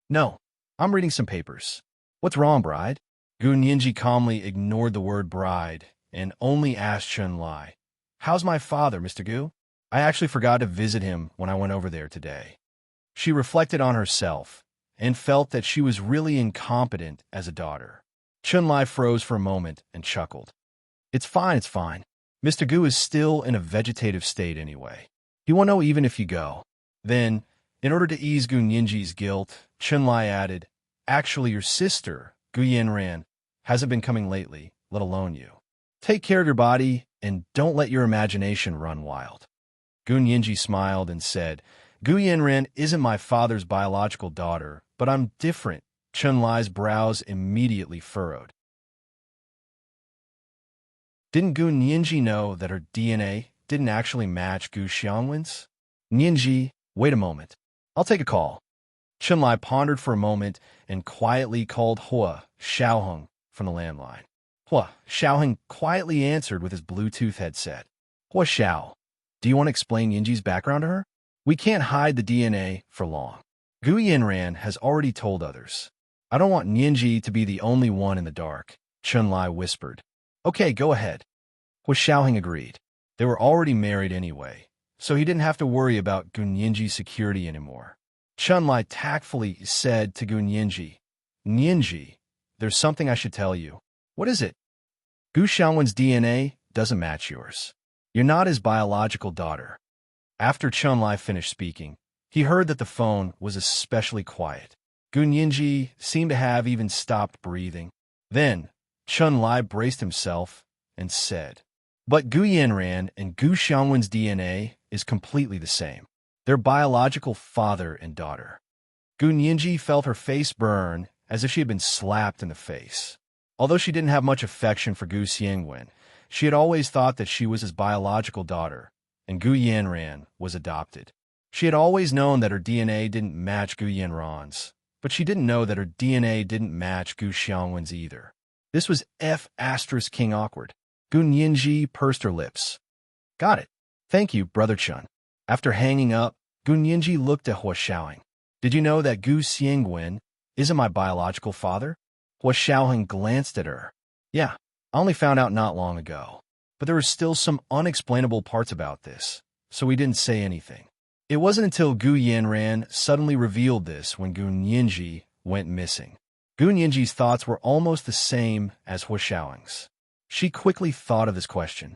No, I'm reading some papers. What's wrong, bride? Gu Ningji calmly ignored the word bride and only asked Chun Lai, how's my father, Mr. Gu? I actually forgot to visit him when I went over there today. She reflected on herself and felt that she was really incompetent as a daughter. Chun Lai froze for a moment and chuckled. It's fine, it's fine. Mr. Gu is still in a vegetative state anyway. He won't know even if you go. Then, in order to ease Gu Ningji's guilt, Chun Lai added, actually your sister, Gu Yanran, hasn't been coming lately, let alone you. Take care of your body and don't let your imagination run wild. Gu Ningji smiled and said, Gu Yanran isn't my father's biological daughter, but I'm different. Chun Lai's brows immediately furrowed. Didn't Gu Ningji know that her DNA didn't actually match Gu Xiangwen's? Ningji, wait a moment. I'll take a call. Chun Lai pondered for a moment and quietly called Hua Xiaoheng from the landline. Hua Xiaoheng quietly answered with his Bluetooth headset. Hua Xiao, do you want to explain Ningji's background to her? We can't hide the DNA for long. Gu Yanran has already told others. I don't want Ningji to be the only one in the dark, Chun Lai whispered. Okay, go ahead. Hua Xiaoheng agreed. They were already married anyway, so he didn't have to worry about Gu Ningji's security anymore. Chun Lai tactfully said to Gu Ningji, Ningji, there's something I should tell you. What is it? Gu Xiangwen's DNA doesn't match yours. You're not his biological daughter. After Chun Lai finished speaking, he heard that the phone was especially quiet. Gu Ningji seemed to have even stopped breathing. Then, Chun Lai braced himself and said, but Gu Yanran and Gu Xiangwen's DNA is completely the same. They're biological father and daughter. Gu Ningji felt her face burn as if she had been slapped in the face. Although she didn't have much affection for Gu Xiangwen, she had always thought that she was his biological daughter, and Gu Yanran was adopted. She had always known that her DNA didn't match Gu Yanran's, but she didn't know that her DNA didn't match Gu Xiangwen's either. This was King awkward. Gu Ningji pursed her lips. Got it. Thank you, Brother Chun. After hanging up, Gu Ningji looked at Hua Xiaoheng. Did you know that Gu Xiangwen isn't my biological father? Hua Xiaoheng glanced at her. Yeah, I only found out not long ago. But there were still some unexplainable parts about this, so we didn't say anything. It wasn't until Gu Yanran suddenly revealed this when Gu Ningji went missing. Gu Ningji's thoughts were almost the same as Hua Xiaoheng's. She quickly thought of this question.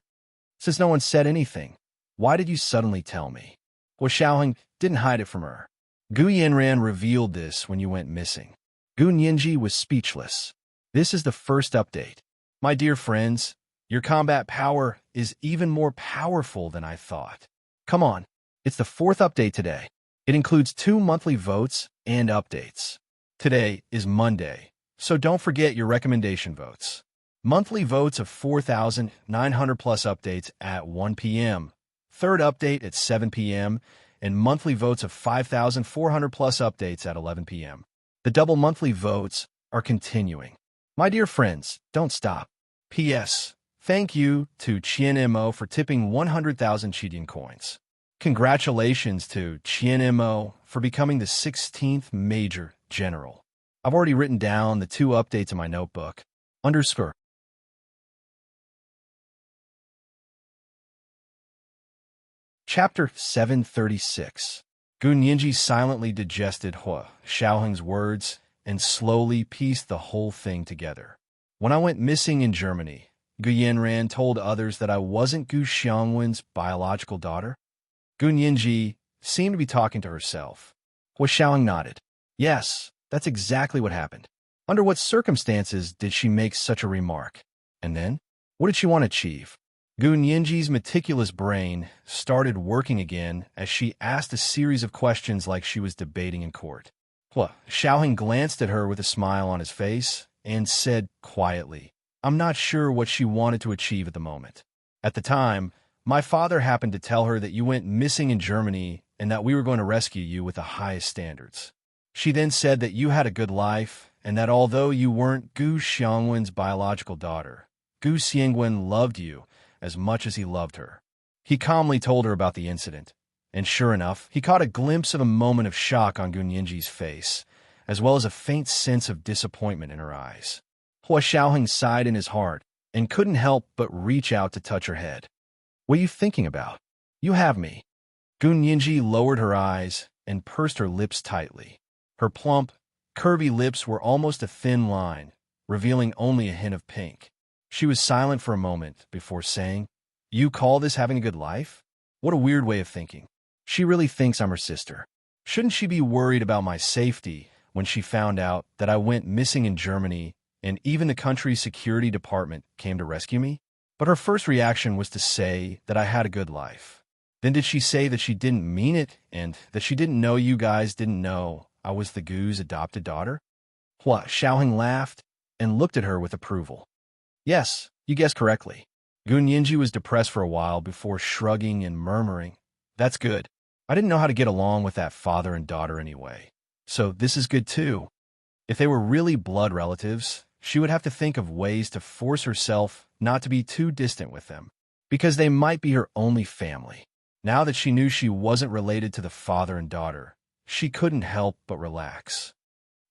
Since no one said anything, why did you suddenly tell me? Hua Xiaoheng didn't hide it from her. Gu Yanran revealed this when you went missing. Gu Ningji was speechless. This is the first update. My dear friends, your combat power is even more powerful than I thought. Come on, it's the fourth update today. It includes 2 monthly votes and updates. Today is Monday, so don't forget your recommendation votes. Monthly votes of 4,900 plus updates at 1 p.m. third update at 7 p.m., and monthly votes of 5,400 plus updates at 11 p.m. The double monthly votes are continuing. My dear friends, don't stop. P.S. Thank you to Chien for tipping 100,000 Chidian coins. Congratulations to Chien for becoming the 16th Major General. I've already written down the 2 updates in my notebook. Underscore. Chapter 736. Gu Nianji silently digested Hua Xiaoheng's words and slowly pieced the whole thing together. When I went missing in Germany, Gu Yanran told others that I wasn't Gu Xiangwen's biological daughter. Gu Nianji seemed to be talking to herself. Hua Xiaoheng nodded. Yes, that's exactly what happened. Under what circumstances did she make such a remark? And then, what did she want to achieve? Gu Nianji's meticulous brain started working again as she asked a series of questions like she was debating in court. Hua Xiaoheng glanced at her with a smile on his face and said quietly, I'm not sure what she wanted to achieve at the moment. At the time, my father happened to tell her that you went missing in Germany and that we were going to rescue you with the highest standards. She then said that you had a good life and that although you weren't Gu Xiangwen's biological daughter, Gu Xiangwen loved you as much as he loved her. He calmly told her about the incident, and sure enough, he caught a glimpse of a moment of shock on Gu Nianji's face, as well as a faint sense of disappointment in her eyes. Hua Xiaoheng sighed in his heart and couldn't help but reach out to touch her head. What are you thinking about? You have me. Gu Nianji lowered her eyes and pursed her lips tightly. Her plump, curvy lips were almost a thin line, revealing only a hint of pink. She was silent for a moment before saying, You call this having a good life? What a weird way of thinking. She really thinks I'm her sister. Shouldn't she be worried about my safety when she found out that I went missing in Germany and even the country's security department came to rescue me? But her first reaction was to say that I had a good life. Then did she say that she didn't mean it and that she didn't know you guys didn't know I was the Gu's adopted daughter? Hua Xiaoheng laughed and looked at her with approval. Yes, you guessed correctly. Gu Nianji was depressed for a while before shrugging and murmuring, That's good. I didn't know how to get along with that father and daughter anyway. So this is good too. If they were really blood relatives, she would have to think of ways to force herself not to be too distant with them, because they might be her only family. Now that she knew she wasn't related to the father and daughter, she couldn't help but relax.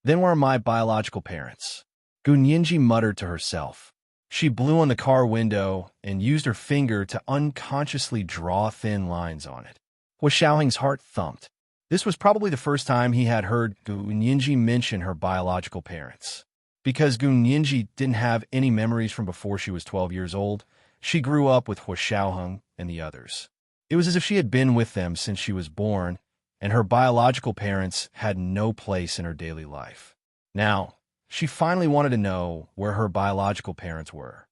Then where are my biological parents? Gu Nianji muttered to herself. She blew on the car window and used her finger to unconsciously draw thin lines on it. Hua Xiaoheng's heart thumped. This was probably the first time he had heard Gu Nianji mention her biological parents. Because Gu Nianji didn't have any memories from before she was 12 years old, she grew up with Hua Xiaoheng and the others. It was as if she had been with them since she was born, and her biological parents had no place in her daily life. Now, she finally wanted to know where her biological parents were.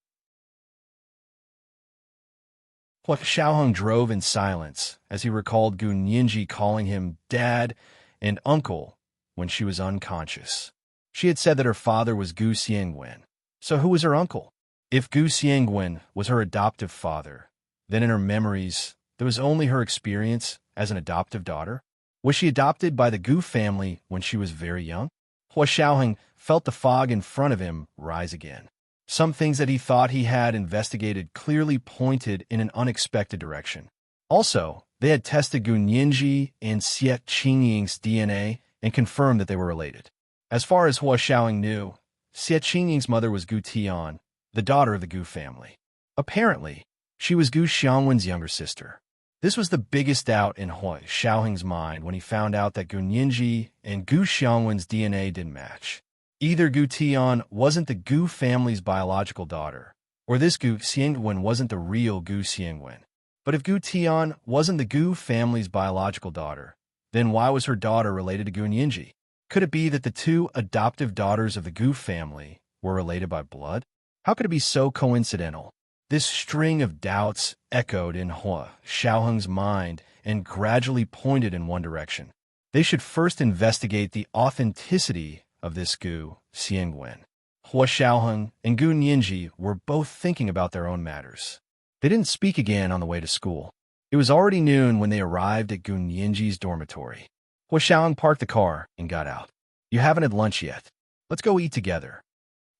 Hua Xiaoheng drove in silence as he recalled Gu Nianji calling him Dad and Uncle when she was unconscious. She had said that her father was Gu Xiangwen. So who was her uncle? If Gu Xiangwen was her adoptive father, then in her memories, there was only her experience as an adoptive daughter. Was she adopted by the Gu family when she was very young? Hua Xiaoheng felt the fog in front of him rise again. Some things that he thought he had investigated clearly pointed in an unexpected direction. Also, they had tested Gu Nianji and Xie Qingying's DNA and confirmed that they were related. As far as Hua Xiaoheng knew, Xie Qingying's mother was Gu Tian, the daughter of the Gu family. Apparently, she was Gu Xiangwen's younger sister. This was the biggest doubt in Hua Xiaoheng's mind when he found out that Gu Nianji and Gu Xiangwen's DNA didn't match. Either Gu Tian wasn't the Gu family's biological daughter, or this Gu Xiangwen wasn't the real Gu Xiangwen. But if Gu Tian wasn't the Gu family's biological daughter, then why was her daughter related to Gu Nianji? Could it be that the two adoptive daughters of the Gu family were related by blood? How could it be so coincidental? This string of doubts echoed in Hua Xiaoheng's mind and gradually pointed in one direction. They should first investigate the authenticity of this Gu Xiangwen. Hua Xiaoheng and Gu Nianji were both thinking about their own matters. They didn't speak again on the way to school. It was already noon when they arrived at Gun Yinji's dormitory. Hua Xiaoheng parked the car and got out. You haven't had lunch yet. Let's go eat together.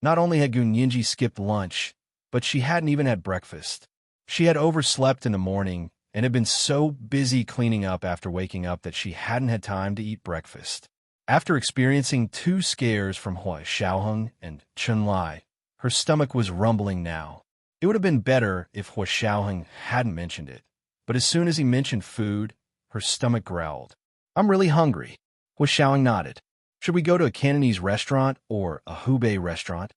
Not only had Gun Yinji skipped lunch, but she hadn't even had breakfast. She had overslept in the morning and had been so busy cleaning up after waking up that she hadn't had time to eat breakfast. After experiencing 2 scares from Hua Xiaoheng and Chun Lai, her stomach was rumbling now. It would have been better if Hua Xiaoheng hadn't mentioned it, but as soon as he mentioned food, her stomach growled. I'm really hungry. Hua Xiaoheng nodded. Should we go to a Cantonese restaurant or a Hubei restaurant?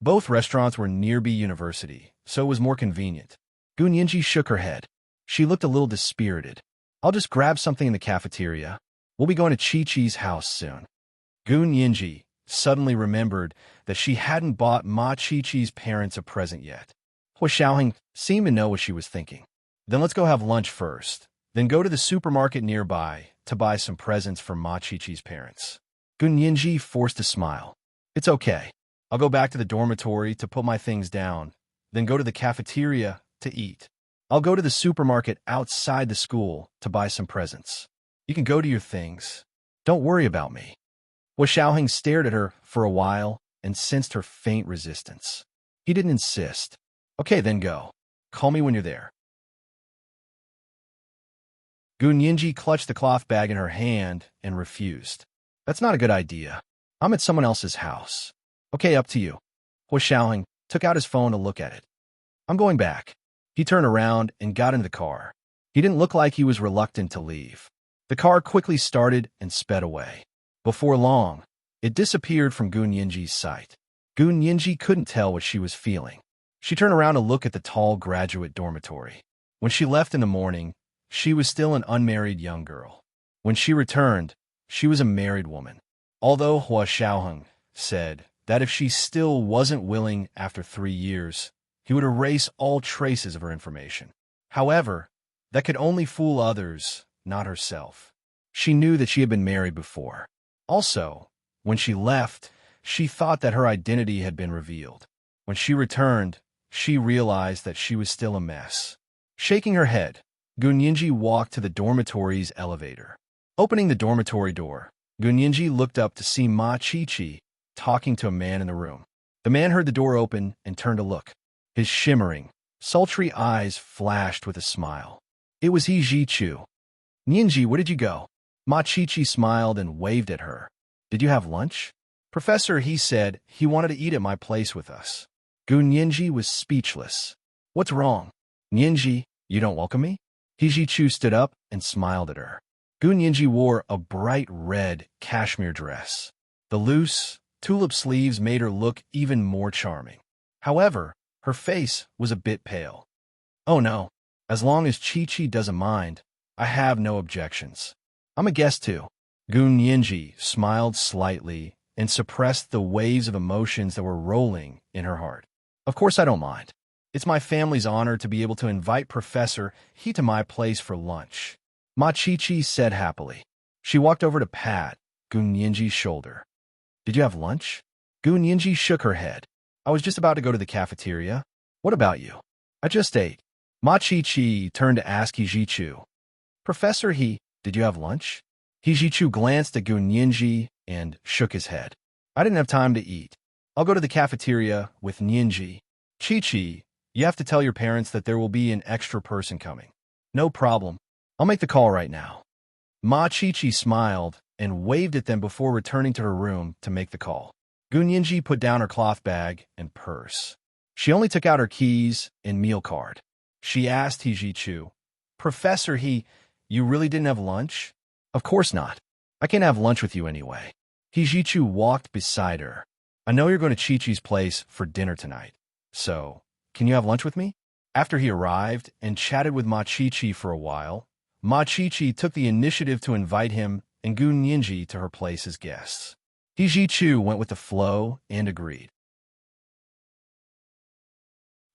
Both restaurants were near B University, so it was more convenient. Gun Yinji shook her head. She looked a little dispirited. I'll just grab something in the cafeteria. We'll be going to Chi-Chi's house soon. Gun Yinji suddenly remembered that she hadn't bought Ma Chi-Chi's parents a present yet. Hua Xiaoheng seemed to know what she was thinking. Then let's go have lunch first, then go to the supermarket nearby to buy some presents for Ma Chi-Chi's parents. Gun Yinji forced a smile. It's okay. I'll go back to the dormitory to put my things down, then go to the cafeteria to eat. I'll go to the supermarket outside the school to buy some presents. You can go to your things. Don't worry about me. Hua Xiaoheng stared at her for a while and sensed her faint resistance. He didn't insist. Okay, then go. Call me when you're there. Gun Yinji clutched the cloth bag in her hand and refused. That's not a good idea. I'm at someone else's house. Okay, up to you. Hua Xiaoheng took out his phone to look at it. I'm going back. He turned around and got into the car. He didn't look like he was reluctant to leave. The car quickly started and sped away. Before long, it disappeared from Gun Yinji's sight. Gun Yinji couldn't tell what she was feeling. She turned around to look at the tall graduate dormitory. When she left in the morning, she was still an unmarried young girl. When she returned, she was a married woman. Although Hua Xiaoheng said that if she still wasn't willing after 3 years, he would erase all traces of her information. However, that could only fool others, not herself. She knew that she had been married before. Also, when she left, she thought that her identity had been revealed. When she returned, she realized that she was still a mess. Shaking her head, Gun Yinji walked to the dormitory's elevator. Opening the dormitory door, Gun Yinji looked up to see Ma Chi-Chi talking to a man in the room. The man heard the door open and turned to look. His shimmering, sultry eyes flashed with a smile. It was He Ji-Chu. Yinji, where did you go? Ma Chi-Chi smiled and waved at her. Did you have lunch? Professor, he said he wanted to eat at my place with us. Gun Yinji was speechless. What's wrong? Yinji, you don't welcome me? He Ji-Chu stood up and smiled at her. Gun Yinji wore a bright red cashmere dress. The loose, tulip sleeves made her look even more charming. However, her face was a bit pale. Oh no, as long as Chi-Chi doesn't mind, I have no objections. I'm a guest too. Gun Yinji smiled slightly and suppressed the waves of emotions that were rolling in her heart. Of course I don't mind. It's my family's honor to be able to invite Professor He to my place for lunch. Ma Chi-Chi said happily. She walked over to pat Gun Yinji's shoulder. Did you have lunch? Gun Yinji shook her head. I was just about to go to the cafeteria. What about you? I just ate. Ma Chi-Chi turned to ask He Ji-Chu. Professor He, did you have lunch? He Ji-Chu glanced at Gun Yinji and shook his head. I didn't have time to eat. I'll go to the cafeteria with Yinji. Chi-Chi, you have to tell your parents that there will be an extra person coming. No problem. I'll make the call right now. Ma Chi-Chi smiled and waved at them before returning to her room to make the call. Gun Yinji put down her cloth bag and purse. She only took out her keys and meal card. She asked He Ji-Chu, Professor He, you really didn't have lunch? Of course not. I can't have lunch with you anyway. He Ji-Chu walked beside her. I know you're going to Chi-Chi's place for dinner tonight. So, can you have lunch with me? After he arrived and chatted with Ma Chi-Chi for a while, Ma Chi-Chi took the initiative to invite him and Gun Yinji to her place as guests. He Ji-Chu went with the flow and agreed.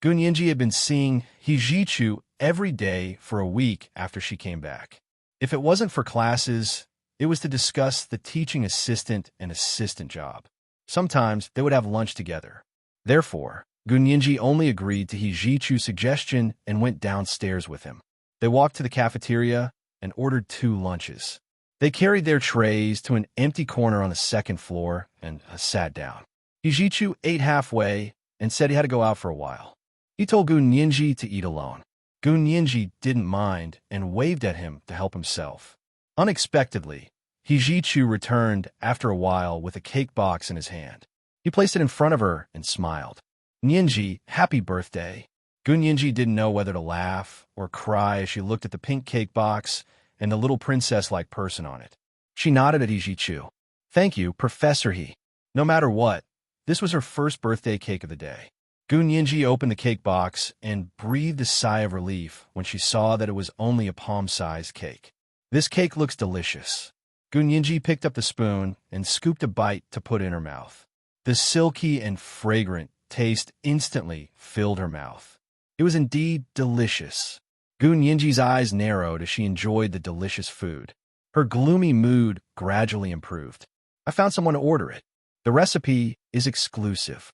Gun Yinji had been seeing He Ji-Chu every day for a week after she came back. If it wasn't for classes, it was to discuss the teaching assistant and assistant job. Sometimes they would have lunch together. Therefore, Gun Yinji only agreed to He Ji-Chu's suggestion and went downstairs with him. They walked to the cafeteria and ordered 2 lunches. They carried their trays to an empty corner on the second floor and sat down. Hijichu ate halfway and said he had to go out for a while. He told Gu Nianji to eat alone. Gu Nianji didn't mind and waved at him to help himself. Unexpectedly, Hijichu returned after a while with a cake box in his hand. He placed it in front of her and smiled. Nianji, happy birthday. Gu Nianji didn't know whether to laugh or cry as she looked at the pink cake box and the little princess-like person on it. She nodded at Hijichu. Thank you, Professor He. No matter what, this was her first birthday cake of the day. Gu Nianji opened the cake box and breathed a sigh of relief when she saw that it was only a palm-sized cake. This cake looks delicious. Gu Nianji picked up the spoon and scooped a bite to put in her mouth. The silky and fragrant taste instantly filled her mouth. It was indeed delicious. Gu Nianji's eyes narrowed as she enjoyed the delicious food. Her gloomy mood gradually improved. I found someone to order it. The recipe is exclusive.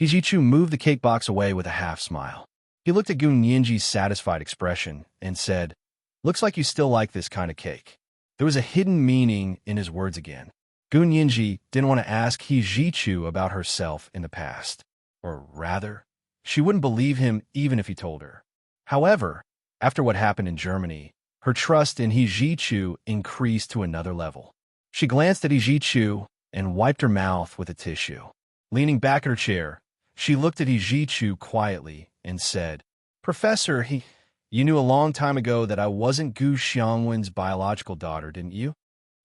Hijichu moved the cake box away with a half-smile. He looked at Gu Nianji's satisfied expression and said, "Looks like you still like this kind of cake." There was a hidden meaning in his words again. Gu Nianji didn't want to ask Hijichu about herself in the past. Or rather, she wouldn't believe him even if he told her. However, after what happened in Germany, her trust in Hijichu increased to another level. She glanced at Hijichu and wiped her mouth with a tissue. Leaning back in her chair, she looked at Hijichu quietly and said, "Professor, you knew a long time ago that I wasn't Gu Xiangwen's biological daughter, didn't you?"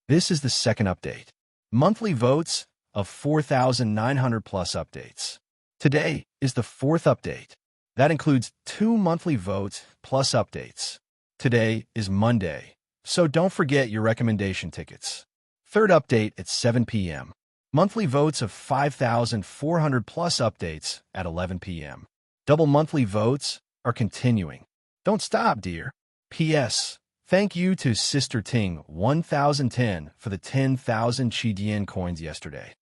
This is the second update. Monthly votes of 4,900 plus updates. Today is the 4th update. That includes 2 monthly votes plus updates. Today is Monday, so don't forget your recommendation tickets. 3rd update at 7 p.m. Monthly votes of 5,400 plus updates at 11 p.m. Double monthly votes are continuing. Don't stop, dear. P.S. Thank you to Sister Ting 1010 for the 10,000 Qidian coins yesterday.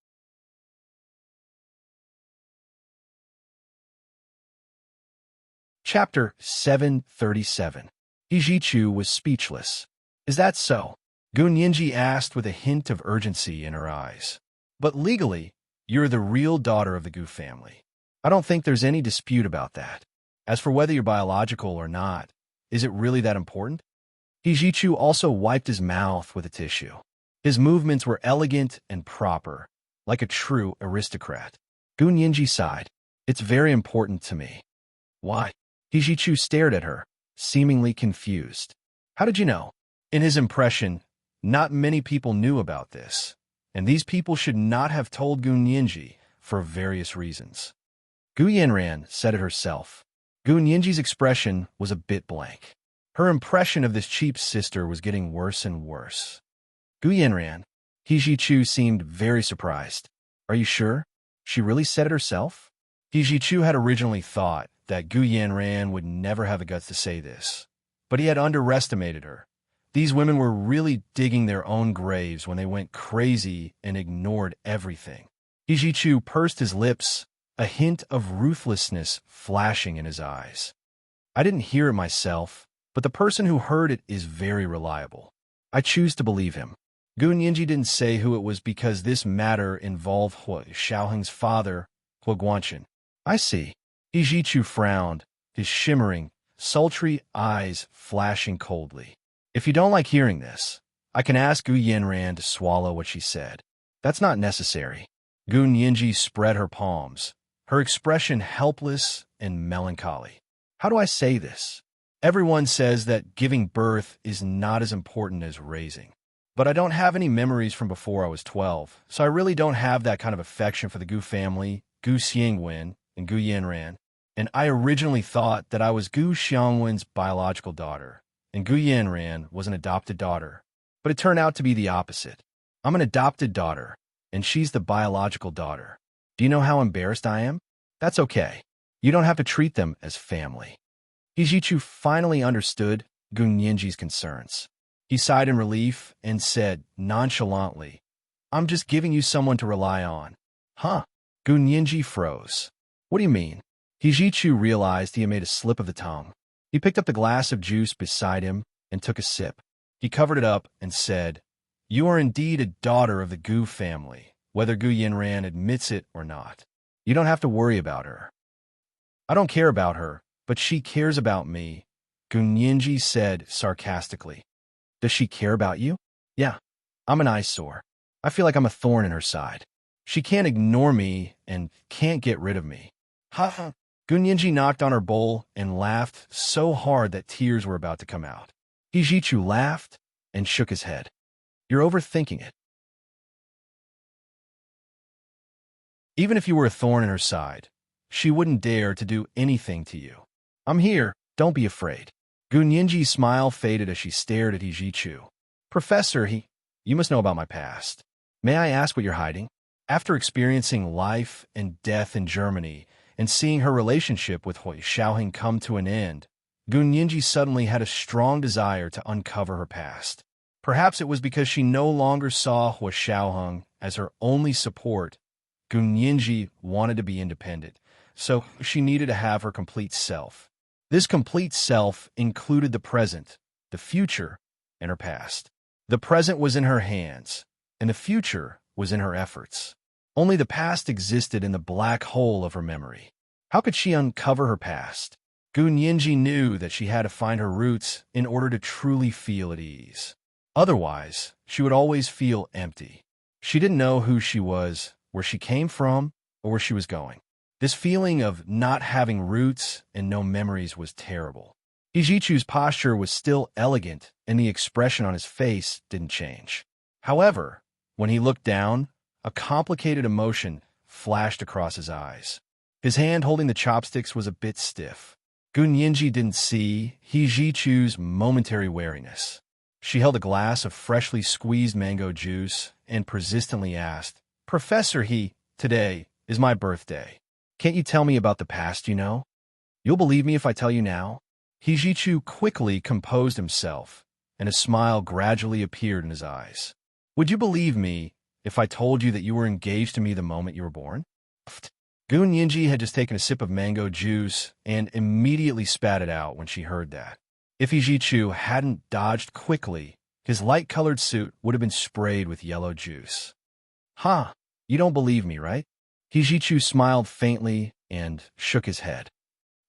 Chapter 737. Hijichu was speechless. Is that so? Gu Nianji asked with a hint of urgency in her eyes. But legally, you're the real daughter of the Gu family. I don't think there's any dispute about that. As for whether you're biological or not, is it really that important? Hijichu also wiped his mouth with a tissue. His movements were elegant and proper, like a true aristocrat. Gu Nianji sighed. It's very important to me. Why? Hijichu stared at her, seemingly confused. How did you know? In his impression, not many people knew about this, and these people should not have told Gu Nianji for various reasons. Gu Yanran said it herself. Gu Nianji's expression was a bit blank. Her impression of this cheap sister was getting worse and worse. Gu Yanran, Hijichu seemed very surprised. Are you sure? She really said it herself? Hijichu had originally thought that Gu Yanran would never have the guts to say this, but he had underestimated her. These women were really digging their own graves when they went crazy and ignored everything. Hijichu pursed his lips, a hint of ruthlessness flashing in his eyes. I didn't hear it myself, but the person who heard it is very reliable. I choose to believe him. Gu Nianji didn't say who it was because this matter involved Xiaoheng's father, Guanchen. I see. Hijichu frowned, his shimmering, sultry eyes flashing coldly. If you don't like hearing this, I can ask Gu Yanran to swallow what she said. That's not necessary. Gu Nianji spread her palms, her expression helpless and melancholy. How do I say this? Everyone says that giving birth is not as important as raising. But I don't have any memories from before I was 12, so I really don't have that kind of affection for the Gu family, Gu Xiangwen, and Gu Yanran. And I originally thought that I was Gu Xiangwen's biological daughter, and Gu Yanran was an adopted daughter. But it turned out to be the opposite. I'm an adopted daughter, and she's the biological daughter. Do you know how embarrassed I am? That's okay. You don't have to treat them as family. Hijichu finally understood Gu Nianji's concerns. He sighed in relief and said nonchalantly, I'm just giving you someone to rely on. Huh? Gu Nianji froze. What do you mean? Hijichu realized he had made a slip of the tongue. He picked up the glass of juice beside him and took a sip. He covered it up and said, "You are indeed a daughter of the Gu family, whether Gu Yinran admits it or not. You don't have to worry about her." "I don't care about her, but she cares about me," Gu Nianji said sarcastically. "Does she care about you?" "Yeah, I'm an eyesore. I feel like I'm a thorn in her side. She can't ignore me and can't get rid of me." "Ha ha." Gu Nianji knocked on her bowl and laughed so hard that tears were about to come out. He Jichu laughed and shook his head. "You're overthinking it. Even if you were a thorn in her side, she wouldn't dare to do anything to you. I'm here, don't be afraid." Gu Nianji's smile faded as she stared at Jichu. "Professor, you must know about my past. May I ask what you're hiding?" After experiencing life and death in Germany and seeing her relationship with Hui Xiaoheng come to an end, Gu Nianji suddenly had a strong desire to uncover her past. Perhaps it was because she no longer saw Hui Xiaoheng as her only support. Gu Nianji wanted to be independent, so she needed to have her complete self. This complete self included the present, the future, and her past. The present was in her hands, and the future was in her efforts. Only the past existed in the black hole of her memory. How could she uncover her past? Gu Nianji knew that she had to find her roots in order to truly feel at ease. Otherwise, she would always feel empty. She didn't know who she was, where she came from, or where she was going. This feeling of not having roots and no memories was terrible. Ijichu's posture was still elegant, and the expression on his face didn't change. However, when he looked down, a complicated emotion flashed across his eyes. His hand holding the chopsticks was a bit stiff. Gu Nianji didn't see Jichu's momentary wariness. She held a glass of freshly squeezed mango juice and persistently asked, "Professor, today is my birthday. Can't you tell me about the past you know? You'll believe me if I tell you now?" Jichu quickly composed himself, and a smile gradually appeared in his eyes. "Would you believe me if I told you that you were engaged to me the moment you were born?" Gu Nianji had just taken a sip of mango juice and immediately spat it out when she heard that. If Jichu hadn't dodged quickly, his light-colored suit would have been sprayed with yellow juice. "Huh, you don't believe me, right?" Jichu smiled faintly and shook his head.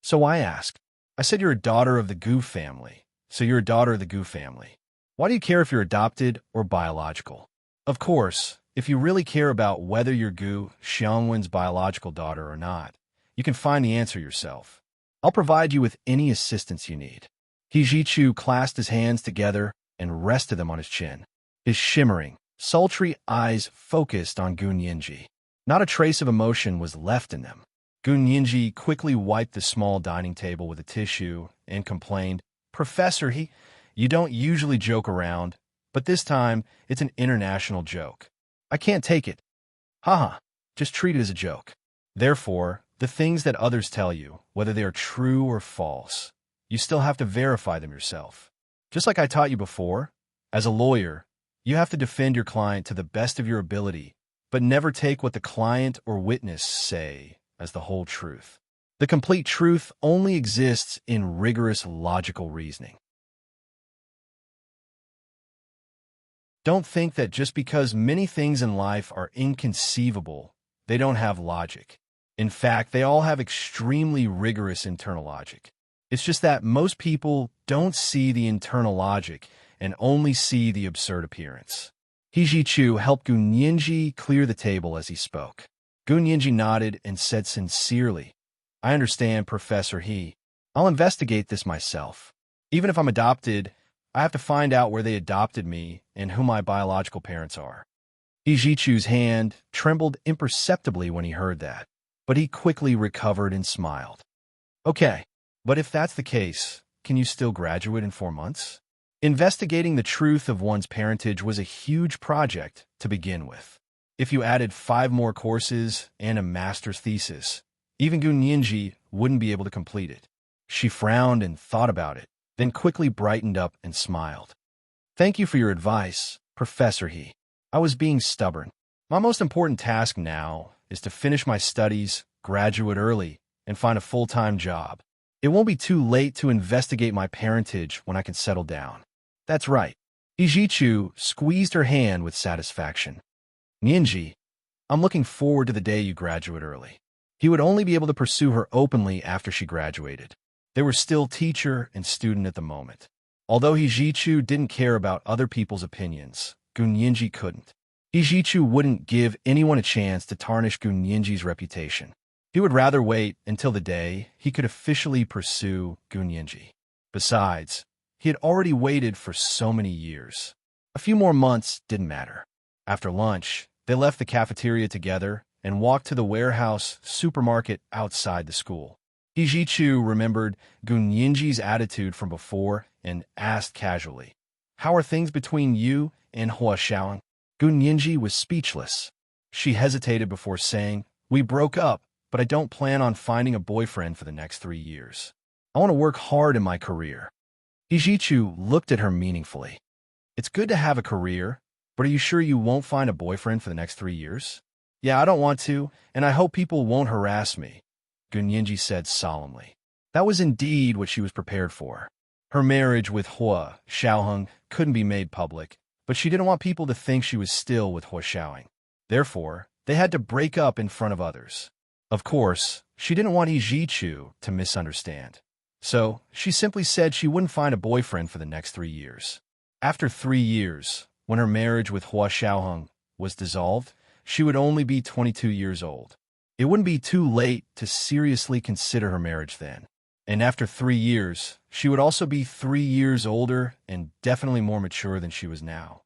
"So I ask. I said you're a daughter of the Gu family, so you're a daughter of the Gu family. Why do you care if you're adopted or biological? Of course, if you really care about whether you're Gu Xiangwen's biological daughter or not, you can find the answer yourself. I'll provide you with any assistance you need." Jichu clasped his hands together and rested them on his chin. His shimmering, sultry eyes focused on Gu Nianji. Not a trace of emotion was left in them. Gu Nianji quickly wiped the small dining table with a tissue and complained, "Professor, you don't usually joke around, but this time it's an international joke. I can't take it. Haha, just treat it as a joke. Therefore, the things that others tell you, whether they are true or false, you still have to verify them yourself. Just like I taught you before, as a lawyer, you have to defend your client to the best of your ability, but never take what the client or witness say as the whole truth. The complete truth only exists in rigorous logical reasoning. Don't think that just because many things in life are inconceivable, they don't have logic. In fact, they all have extremely rigorous internal logic. It's just that most people don't see the internal logic and only see the absurd appearance. Jichu helped Gu Nianji clear the table as he spoke. Gu Nianji nodded and said sincerely, "I understand, Professor I'll investigate this myself. Even if I'm adopted, I have to find out where they adopted me and who my biological parents are." Jichu's hand trembled imperceptibly when he heard that, but he quickly recovered and smiled. "Okay, but if that's the case, can you still graduate in 4 months?" Investigating the truth of one's parentage was a huge project to begin with. If you added 5 more courses and a master's thesis, even Gu Nianji wouldn't be able to complete it. She frowned and thought about it, then quickly brightened up and smiled. "Thank you for your advice, Professor I was being stubborn. My most important task now is to finish my studies, graduate early, and find a full-time job. It won't be too late to investigate my parentage when I can settle down. That's right. Hijichu squeezed her hand with satisfaction. Ninji, I'm looking forward to the day you graduate early. He would only be able to pursue her openly after she graduated. They were still teacher and student at the moment. Although Hijichu didn't care about other people's opinions, Gunyinji couldn't. Hijichu wouldn't give anyone a chance to tarnish Gunyinji's reputation. He would rather wait until the day he could officially pursue Gunyinji. Besides, he had already waited for so many years. A few more months didn't matter. After lunch, they left the cafeteria together and walked to the warehouse supermarket outside the school. Hijichu remembered Gunyinji's attitude from before and asked casually, "How are things between you and Hua Xiaoyang?" Gunyinji was speechless. She hesitated before saying, "We broke up, but I don't plan on finding a boyfriend for the next 3 years. I want to work hard in my career." Hijichu looked at her meaningfully. "It's good to have a career, but are you sure you won't find a boyfriend for the next 3 years?" "Yeah, I don't want to, and I hope people won't harass me," Gunyinji said solemnly. That was indeed what she was prepared for. Her marriage with Hua Xiaoyang couldn't be made public, but she didn't want people to think she was still with Hua Xiaoyang. Therefore, they had to break up in front of others. Of course, she didn't want Hijichu to misunderstand. So, she simply said she wouldn't find a boyfriend for the next 3 years. After 3 years, when her marriage with Hua Xiaoyang was dissolved, she would only be 22 years old. It wouldn't be too late to seriously consider her marriage then. And after 3 years, she would also be 3 years older and definitely more mature than she was now.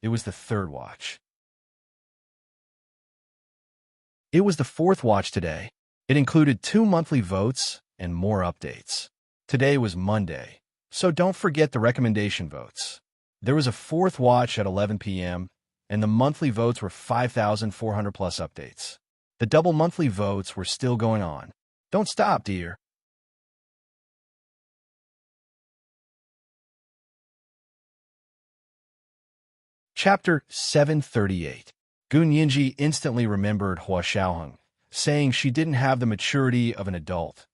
It was the third watch. It was the fourth watch today. It included 2 monthly votes and more updates. Today was Monday, so don't forget the recommendation votes. There was a fourth watch at 11 p.m., and the monthly votes were 5,400 plus updates. The double monthly votes were still going on. Don't stop, dear. Chapter 738. Gunyinji instantly remembered Hua Xiaoyang, saying she didn't have the maturity of an adult.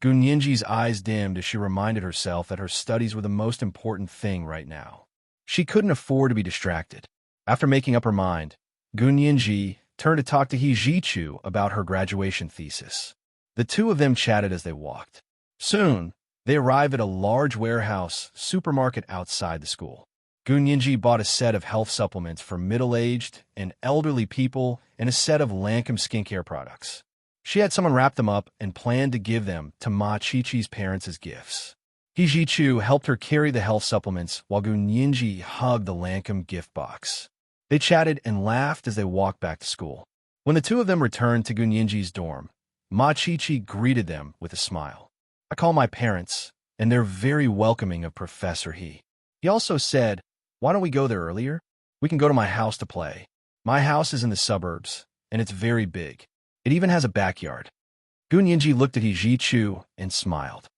Gunyinji's eyes dimmed as she reminded herself that her studies were the most important thing right now. She couldn't afford to be distracted. After making up her mind, Gunyinji turned to talk to Hijichu about her graduation thesis. The two of them chatted as they walked. Soon, they arrived at a large warehouse supermarket outside the school. Gunyinji bought a set of health supplements for middle-aged and elderly people and a set of Lancome skincare products. She had someone wrap them up and planned to give them to Ma Chi-Chi's parents as gifts. Hijichu helped her carry the health supplements while Gunyinji hugged the Lancome gift box. They chatted and laughed as they walked back to school. When the two of them returned to Gunyinji's dorm, Ma Chi-Chi greeted them with a smile. "I call my parents, and they're very welcoming of Professor He. He also said, why don't we go there earlier? We can go to my house to play. My house is in the suburbs, and it's very big. It even has a backyard." Gunyinji looked at Hijichu and smiled.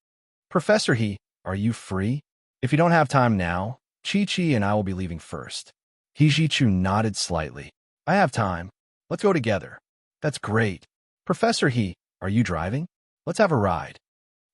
"Professor He, are you free? If you don't have time now, Chi-Chi and I will be leaving first." Hijichu nodded slightly. "I have time. Let's go together." "That's great. Professor He, are you driving? Let's have a ride."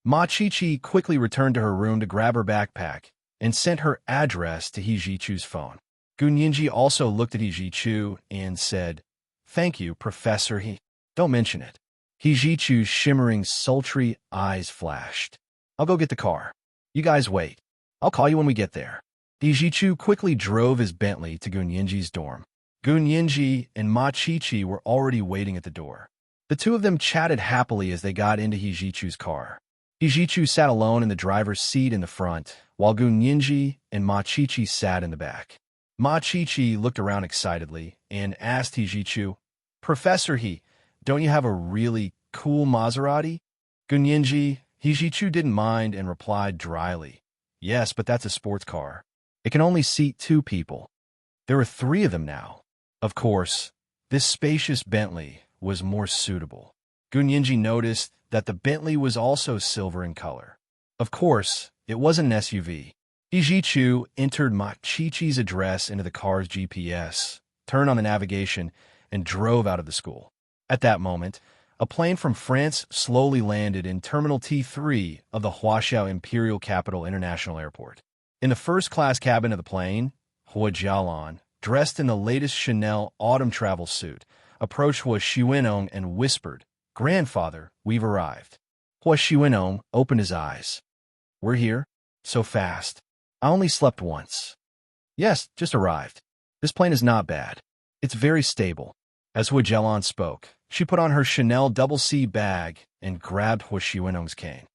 Ma Chi-Chi quickly returned to her room to grab her backpack and sent her address to Hijichu's phone. Gunyinji also looked at Hijichu and said, "Thank you, Professor He. Don't mention it." Hijichu's shimmering, sultry eyes flashed. "I'll go get the car. You guys wait. I'll call you when we get there." Hijichu quickly drove his Bentley to Gunyinji's dorm. Gunyinji and Ma Chi-Chi were already waiting at the door. The two of them chatted happily as they got into Hijichu's car. Hijichu sat alone in the driver's seat in the front, while Gunyinji and Ma Chi-Chi sat in the back. Ma Chi-Chi looked around excitedly and asked Hijichu, "Professor He, don't you have a really cool Maserati?" Hijichu didn't mind and replied dryly, "Yes, but that's a sports car. It can only seat 2 people. There are 3 of them now." Of course, this spacious Bentley was more suitable. Gunyinji noticed that the Bentley was also silver in color. Of course, it wasn't an SUV. Hijichu entered Ma Chi-Chi's address into the car's GPS, turned on the navigation, and drove out of the school. At that moment, A plane from France slowly landed in Terminal T3 of the Huaxiao Imperial Capital International Airport. In the first-class cabin of the plane, Hua Jialan, dressed in the latest Chanel autumn travel suit, approached Hua Xiwenong and whispered, "Grandfather, we've arrived." Hua Xiwenong opened his eyes. "We're here? So fast. I only slept once." "Yes, just arrived. This plane is not bad. It's very stable." As Hua Jialan spoke, she put on her Chanel Double C bag and grabbed Hua Xiwenong's cane.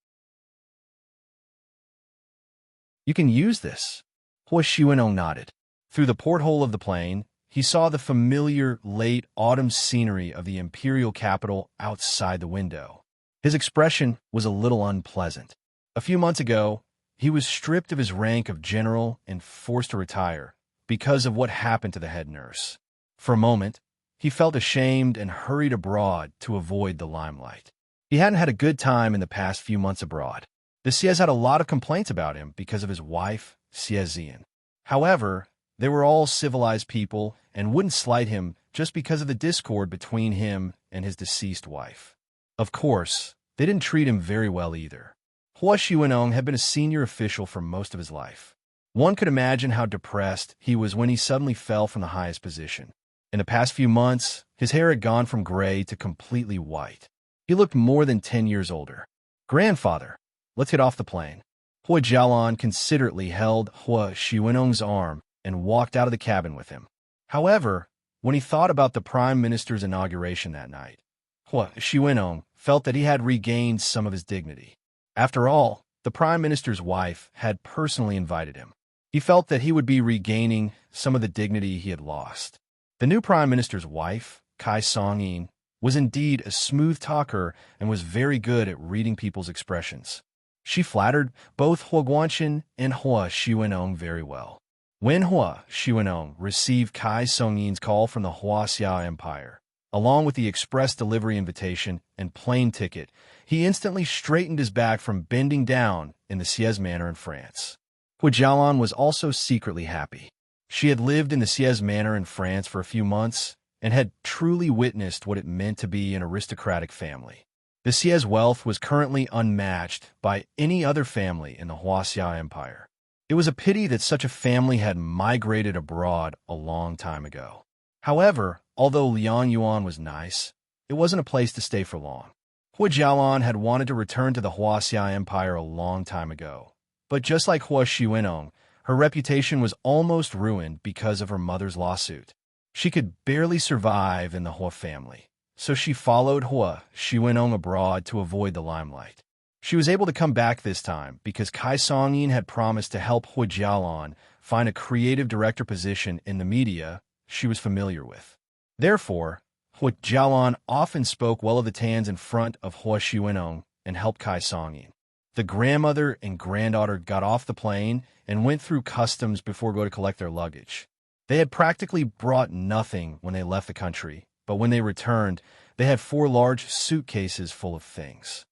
"You can use this." Hua Xiwenong nodded. Through the porthole of the plane, he saw the familiar late autumn scenery of the imperial capital outside the window. His expression was a little unpleasant. A few months ago, he was stripped of his rank of general and forced to retire because of what happened to the head nurse. For a moment, he felt ashamed and hurried abroad to avoid the limelight. He hadn't had a good time in the past few months abroad. The Siez had a lot of complaints about him because of his wife, Siezian. However, they were all civilized people and wouldn't slight him just because of the discord between him and his deceased wife. Of course, they didn't treat him very well either. Hua Xiwenong had been a senior official for most of his life. One could imagine how depressed he was when he suddenly fell from the highest position. In the past few months, his hair had gone from gray to completely white. He looked more than 10 years older. "Grandfather, let's get off the plane." Hua Jialan considerately held Hua Xiwenong's arm and walked out of the cabin with him. However, when he thought about the Prime Minister's inauguration that night, Hua Xiwenong felt that he had regained some of his dignity. After all, the Prime Minister's wife had personally invited him. He felt that he would be regaining some of the dignity he had lost. The new Prime Minister's wife, Kai Songyin, was indeed a smooth talker and was very good at reading people's expressions. She flattered both Hua Guanqin and Hua Xiwenong very well. When Hua Xiwenong received Kai Songyin's call from the Huaxiao Empire, along with the express delivery invitation and plane ticket, he instantly straightened his back from bending down in the Siez Manor in France. Hua Jialan was also secretly happy. She had lived in the Siez Manor in France for a few months and had truly witnessed what it meant to be an aristocratic family. The Siez wealth was currently unmatched by any other family in the Huaxiao Empire. It was a pity that such a family had migrated abroad a long time ago. However, although Lianyuan was nice, it wasn't a place to stay for long. Hua Jialan had wanted to return to the Huaxiao Empire a long time ago. But just like Hua Xiwenong, her reputation was almost ruined because of her mother's lawsuit. She could barely survive in the Hua family, so she followed Hua Xiwenong abroad to avoid the limelight. She was able to come back this time because Kai Songyin had promised to help Hua Jialan find a creative director position in the media she was familiar with. Therefore, Hua Jialan often spoke well of the Tans in front of Hua Xiwenong and helped Kai Songyin. The grandmother and granddaughter got off the plane and went through customs before going to collect their luggage. They had practically brought nothing when they left the country, but when they returned, they had 4 large suitcases full of things.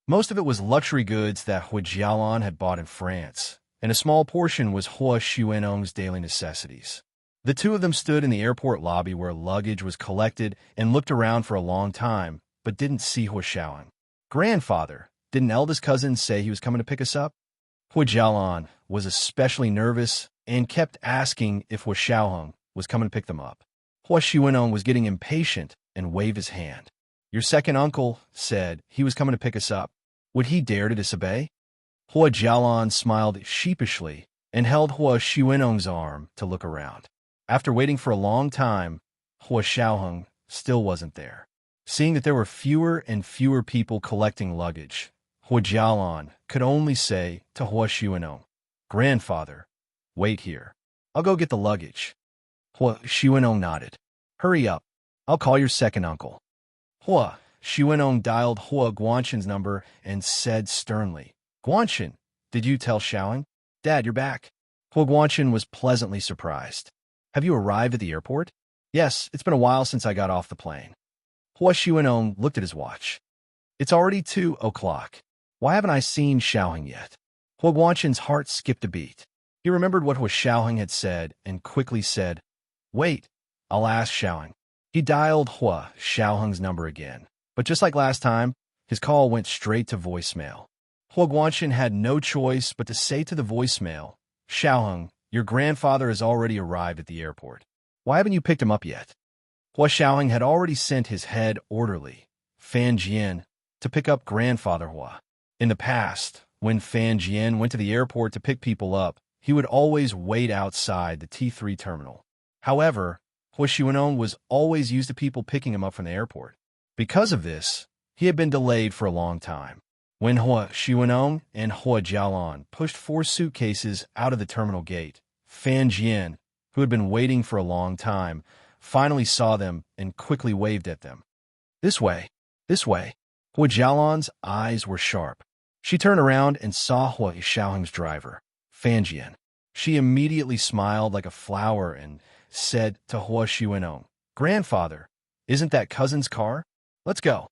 Most of it was luxury goods that Hua Jialan had bought in France, and a small portion was Hua Xiwenong's daily necessities. The two of them stood in the airport lobby where luggage was collected and looked around for a long time, but didn't see Hua Xiaoheng. "Grandfather, didn't eldest cousin say he was coming to pick us up?" Hua Jialan was especially nervous and kept asking if Hua Xiaoheng was coming to pick them up. Hua Xiwenong was getting impatient and waved his hand. "Your second uncle said he was coming to pick us up. Would he dare to disobey?" Hua Jialan smiled sheepishly and held Hua Xiwenong's arm to look around. After waiting for a long time, Hua Xiaoheng still wasn't there. Seeing that there were fewer and fewer people collecting luggage, Hua Jialan could only say to Hua Xiwenong, "Grandfather, wait here. I'll go get the luggage." Hua Xiwenong nodded. "Hurry up. I'll call your second uncle." Hua Xiwenong dialed Hua Guanqin's number and said sternly, "Guanqin, did you tell Xiaoheng? Dad, you're back." Hua Guanqin was pleasantly surprised. "Have you arrived at the airport?" "Yes, it's been a while since I got off the plane." Hua Xiwenong looked at his watch. "It's already 2 o'clock. Why haven't I seen Xiaoheng yet?" Hua Guanqin's heart skipped a beat. He remembered what Hua Xiaoheng had said and quickly said, "Wait, I'll ask Xiaoheng." He dialed Hua Xiaoheng's number again, but just like last time, his call went straight to voicemail. Hua Guanxin had no choice but to say to the voicemail, "Xiaoheng, your grandfather has already arrived at the airport. Why haven't you picked him up yet?" Hua Xiaoheng had already sent his head orderly, Fan Jian, to pick up grandfather Hua. In the past, when Fan Jian went to the airport to pick people up, he would always wait outside the T3 terminal. However, Hua Xiaoheng was always used to people picking him up from the airport. Because of this, he had been delayed for a long time. When Hua Xiaoheng and Hua Jialan pushed 4 suitcases out of the terminal gate, Fan Jian, who had been waiting for a long time, finally saw them and quickly waved at them. This way, this way." Hua Jialan's eyes were sharp. She turned around and saw Hua Xiaoheng's driver, Fan Jian. She immediately smiled like a flower and said to Hua Xiaoheng, "Grandfather, isn't that cousin's car? Let's go."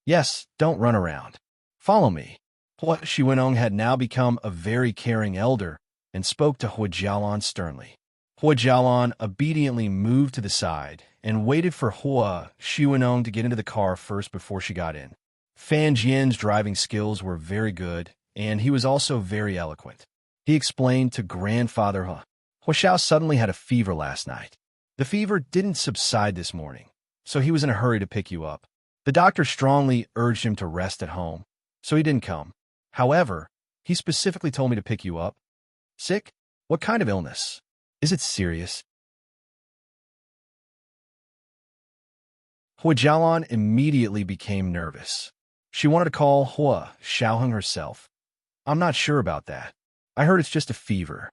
"Yes, don't run around. Follow me." Hua Xiaoheng had now become a very caring elder and spoke to Hua Jialan sternly. Hua Jialan obediently moved to the side and waited for Hua Xiaoheng to get into the car first before she got in. Fan Jian's driving skills were very good, and he was also very eloquent. He explained to grandfather Hua, "Hua Xiao suddenly had a fever last night. The fever didn't subside this morning, so he was in a hurry to pick you up. The doctor strongly urged him to rest at home, so he didn't come. However, he specifically told me to pick you up. Sick? What kind of illness? Is it serious?" Hua Jialan immediately became nervous. She wanted to call Hua Xiaoheng herself. "I'm not sure about that. I heard it's just a fever."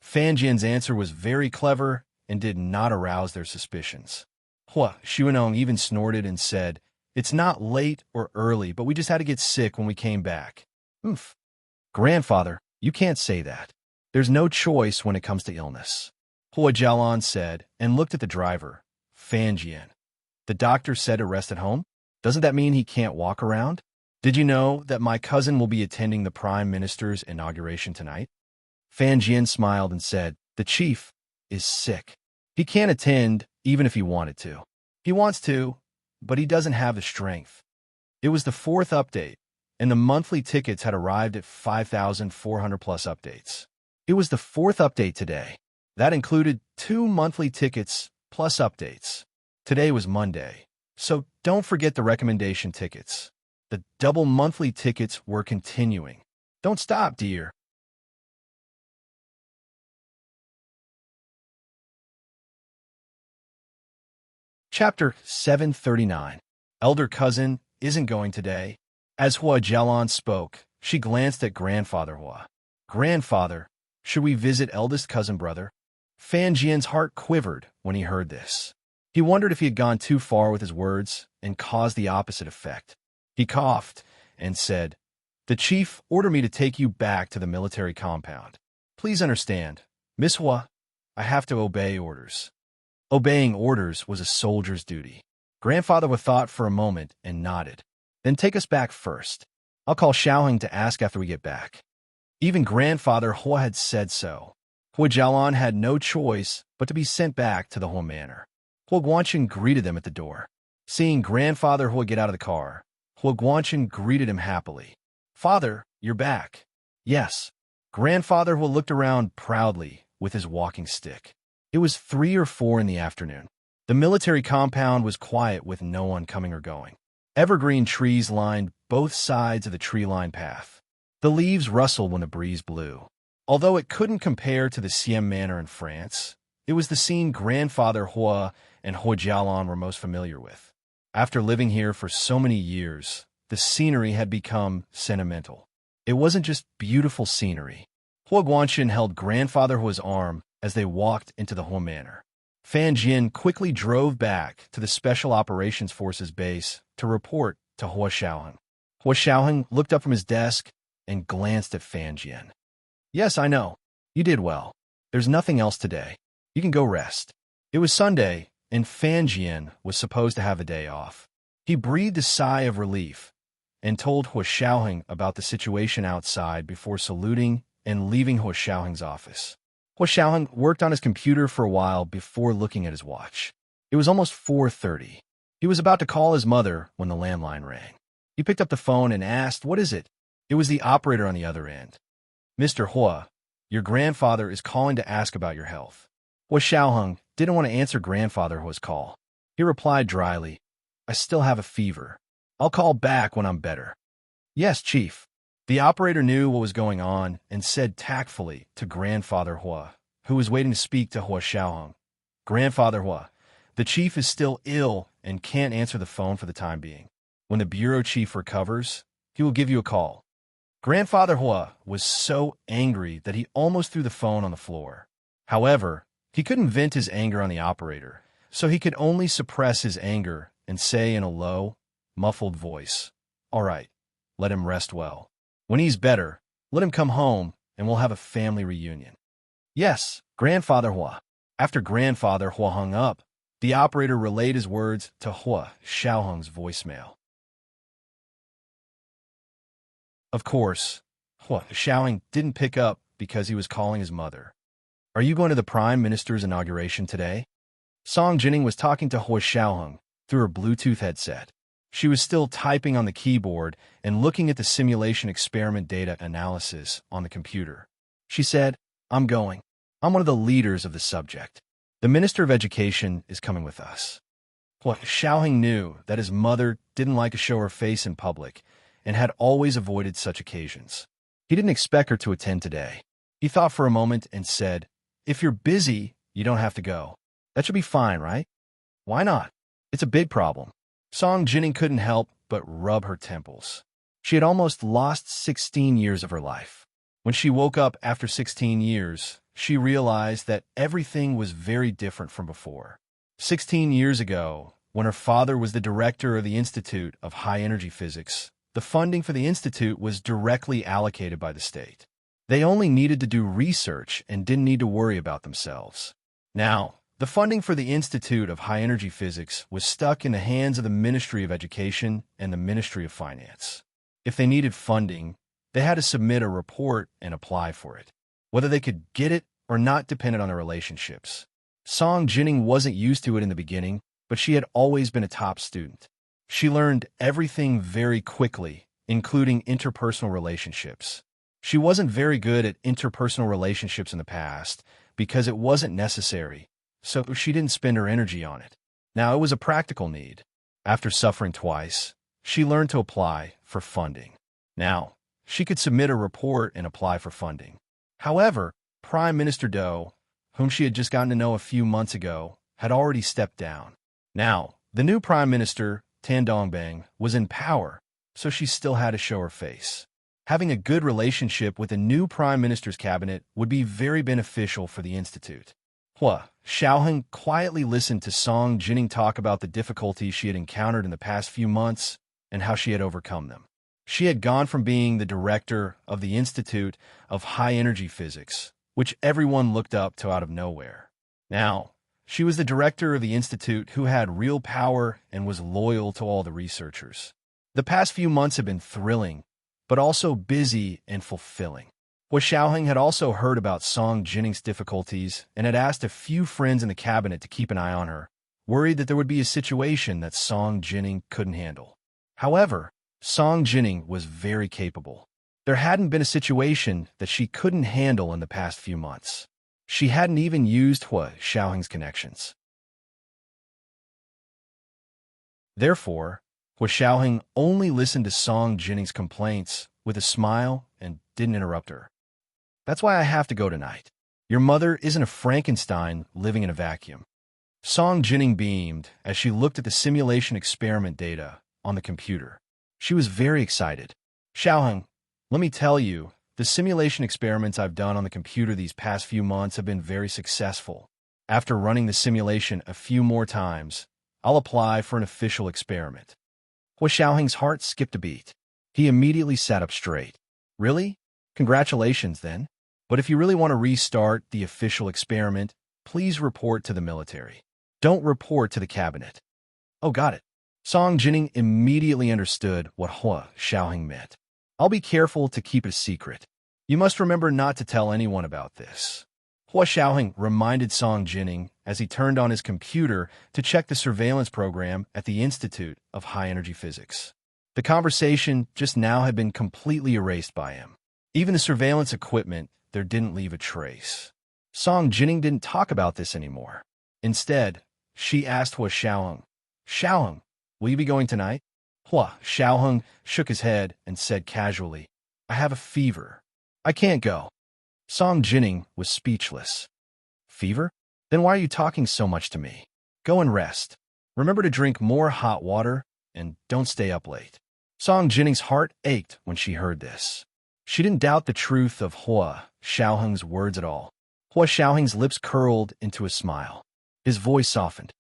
Fan Jian's answer was very clever and did not arouse their suspicions. Hua Xiaoheng even snorted and said, "It's not late or early, but we just had to get sick when we came back." "Oomph. Grandfather, you can't say that. There's no choice when it comes to illness," Hua Jialan said and looked at the driver, Fan Jian. "The doctor said to rest at home? Doesn't that mean he can't walk around? Did you know that my cousin will be attending the Prime Minister's inauguration tonight?" Fan Jian smiled and said, "The chief is sick. He can't attend even if he wanted to. He wants to, but he doesn't have the strength." It was the 4th update, and the monthly tickets had arrived at 5,400 plus updates. It was the 4th update today. That included 2 monthly tickets plus updates. Today was Monday, so don't forget the recommendation tickets. The double monthly tickets were continuing. Don't stop, dear. Chapter 739. Elder cousin isn't going today. As Hua Jialan spoke, she glanced at grandfather Hua. "Grandfather, should we visit eldest cousin brother?" Fan Jian's heart quivered when he heard this. He wondered if he had gone too far with his words and caused the opposite effect. He coughed and said, "The chief ordered me to take you back to the military compound. Please understand, Miss Hua, I have to obey orders." Obeying orders was a soldier's duty. Grandfather Hua thought for a moment and nodded. "Then take us back first. I'll call Xiaoheng to ask after we get back." Even grandfather Hua had said so. Hua Jialan had no choice but to be sent back to the Hua manor. Hua Guanxin greeted them at the door. Seeing grandfather Hua get out of the car, Hua Guanxin greeted him happily. "Father, you're back." "Yes." Grandfather Hua looked around proudly with his walking stick. It was 3 or 4 in the afternoon. The military compound was quiet with no one coming or going. Evergreen trees lined both sides of the tree-lined path. The leaves rustled when the breeze blew. Although it couldn't compare to the Siem Manor in France, it was the scene grandfather Hua and Hua Jialan were most familiar with. After living here for so many years, the scenery had become sentimental. It wasn't just beautiful scenery. Hua Guanxin held grandfather Hua's arm as they walked into the Hua manor. Fan Jian quickly drove back to the Special Operations Forces base to report to Hua Xiaoheng. Hua Xiaoheng looked up from his desk and glanced at Fan Jian. "Yes, I know. You did well. There's nothing else today. You can go rest." It was Sunday, and Fan Jian was supposed to have a day off. He breathed a sigh of relief and told Hua Xiaoheng about the situation outside before saluting and leaving Hua Xiaoheng's office. Hua Xiaoheng worked on his computer for a while before looking at his watch. It was almost 4:30. He was about to call his mother when the landline rang. He picked up the phone and asked, "What is it?" It was the operator on the other end. "Mr. Hua, your grandfather is calling to ask about your health." Hua Xiaoheng didn't want to answer grandfather Hua's call. He replied dryly, "I still have a fever. I'll call back when I'm better." "Yes, Chief." The operator knew what was going on and said tactfully to grandfather Hua, who was waiting to speak to Hua Xiaoheng, "Grandfather Hua, the chief is still ill and can't answer the phone for the time being. When the bureau chief recovers, he will give you a call." Grandfather Hua was so angry that he almost threw the phone on the floor. However, he couldn't vent his anger on the operator, so he could only suppress his anger and say in a low, muffled voice, "All right, let him rest well. When he's better, let him come home and we'll have a family reunion." "Yes, Grandfather Hua." After Grandfather Hua hung up, the operator relayed his words to Hua Xiaoheng's voicemail. Of course, Hua Xiaoheng didn't pick up because he was calling his mother. "Are you going to the Prime Minister's inauguration today?" Song Jining was talking to Hua Xiaoheng through her Bluetooth headset. She was still typing on the keyboard and looking at the simulation experiment data analysis on the computer. She said, "I'm going. I'm one of the leaders of the subject. The Minister of Education is coming with us." Hua Xiaoheng knew that his mother didn't like to show her face in public and had always avoided such occasions. He didn't expect her to attend today. He thought for a moment and said, "If you're busy, you don't have to go. That should be fine, right?" "Why not? It's a big problem." Song Jining couldn't help but rub her temples. She had almost lost 16 years of her life. When she woke up after 16 years, she realized that everything was very different from before. 16 years ago, when her father was the director of the Institute of High Energy Physics, the funding for the institute was directly allocated by the state. They only needed to do research and didn't need to worry about themselves. Now, the funding for the Institute of High Energy Physics was stuck in the hands of the Ministry of Education and the Ministry of Finance. If they needed funding, they had to submit a report and apply for it. Whether they could get it or not depended on their relationships. Song Jining wasn't used to it in the beginning, but she had always been a top student. She learned everything very quickly, including interpersonal relationships. She wasn't very good at interpersonal relationships in the past because it wasn't necessary, so she didn't spend her energy on it. Now it was a practical need. After suffering twice, she learned to apply for funding. Now, she could submit a report and apply for funding. However, Prime Minister Do, whom she had just gotten to know a few months ago, had already stepped down. Now, the new Prime Minister, Tan Dongbang, was in power, so she still had to show her face. Having a good relationship with the new Prime Minister's cabinet would be very beneficial for the Institute. Hua Xiaoheng quietly listened to Song Jining talk about the difficulties she had encountered in the past few months and how she had overcome them. She had gone from being the director of the Institute of High Energy Physics, which everyone looked up to out of nowhere. Now, she was the director of the institute who had real power and was loyal to all the researchers. The past few months had been thrilling, but also busy and fulfilling. Hua Xiaoheng had also heard about Song Jining's difficulties and had asked a few friends in the cabinet to keep an eye on her, worried that there would be a situation that Song Jining couldn't handle. However, Song Jining was very capable. There hadn't been a situation that she couldn't handle in the past few months. She hadn't even used Hua Xiaoheng's connections. Therefore, Hua Xiaoheng only listened to Song Jining's complaints with a smile and didn't interrupt her. "That's why I have to go tonight. Your mother isn't a Frankenstein living in a vacuum." Song Jining beamed as she looked at the simulation experiment data on the computer. She was very excited. "Xiaoheng, let me tell you, the simulation experiments I've done on the computer these past few months have been very successful. After running the simulation a few more times, I'll apply for an official experiment." Hua Xiaoheng's heart skipped a beat. He immediately sat up straight. "Really? Congratulations, then. But if you really want to restart the official experiment, please report to the military. Don't report to the cabinet." "Oh, got it." Song Jining immediately understood what Hua Xiaoheng meant. "I'll be careful to keep it a secret. You must remember not to tell anyone about this." Hua Xiaoheng reminded Song Jining as he turned on his computer to check the surveillance program at the Institute of High-Energy Physics. The conversation just now had been completely erased by him. Even the surveillance equipment there didn't leave a trace. Song Jining didn't talk about this anymore. Instead, she asked Hua Xiaoheng, "Xiaoheng, will you be going tonight?" Hua Xiaoheng shook his head and said casually, "I have a fever. I can't go." Song Jining was speechless. "Fever? Then why are you talking so much to me? Go and rest. Remember to drink more hot water and don't stay up late." Song Jining's heart ached when she heard this. She didn't doubt the truth of Hua Xiaoheng's words at all. Hua Xiaoheng's lips curled into a smile. His voice softened.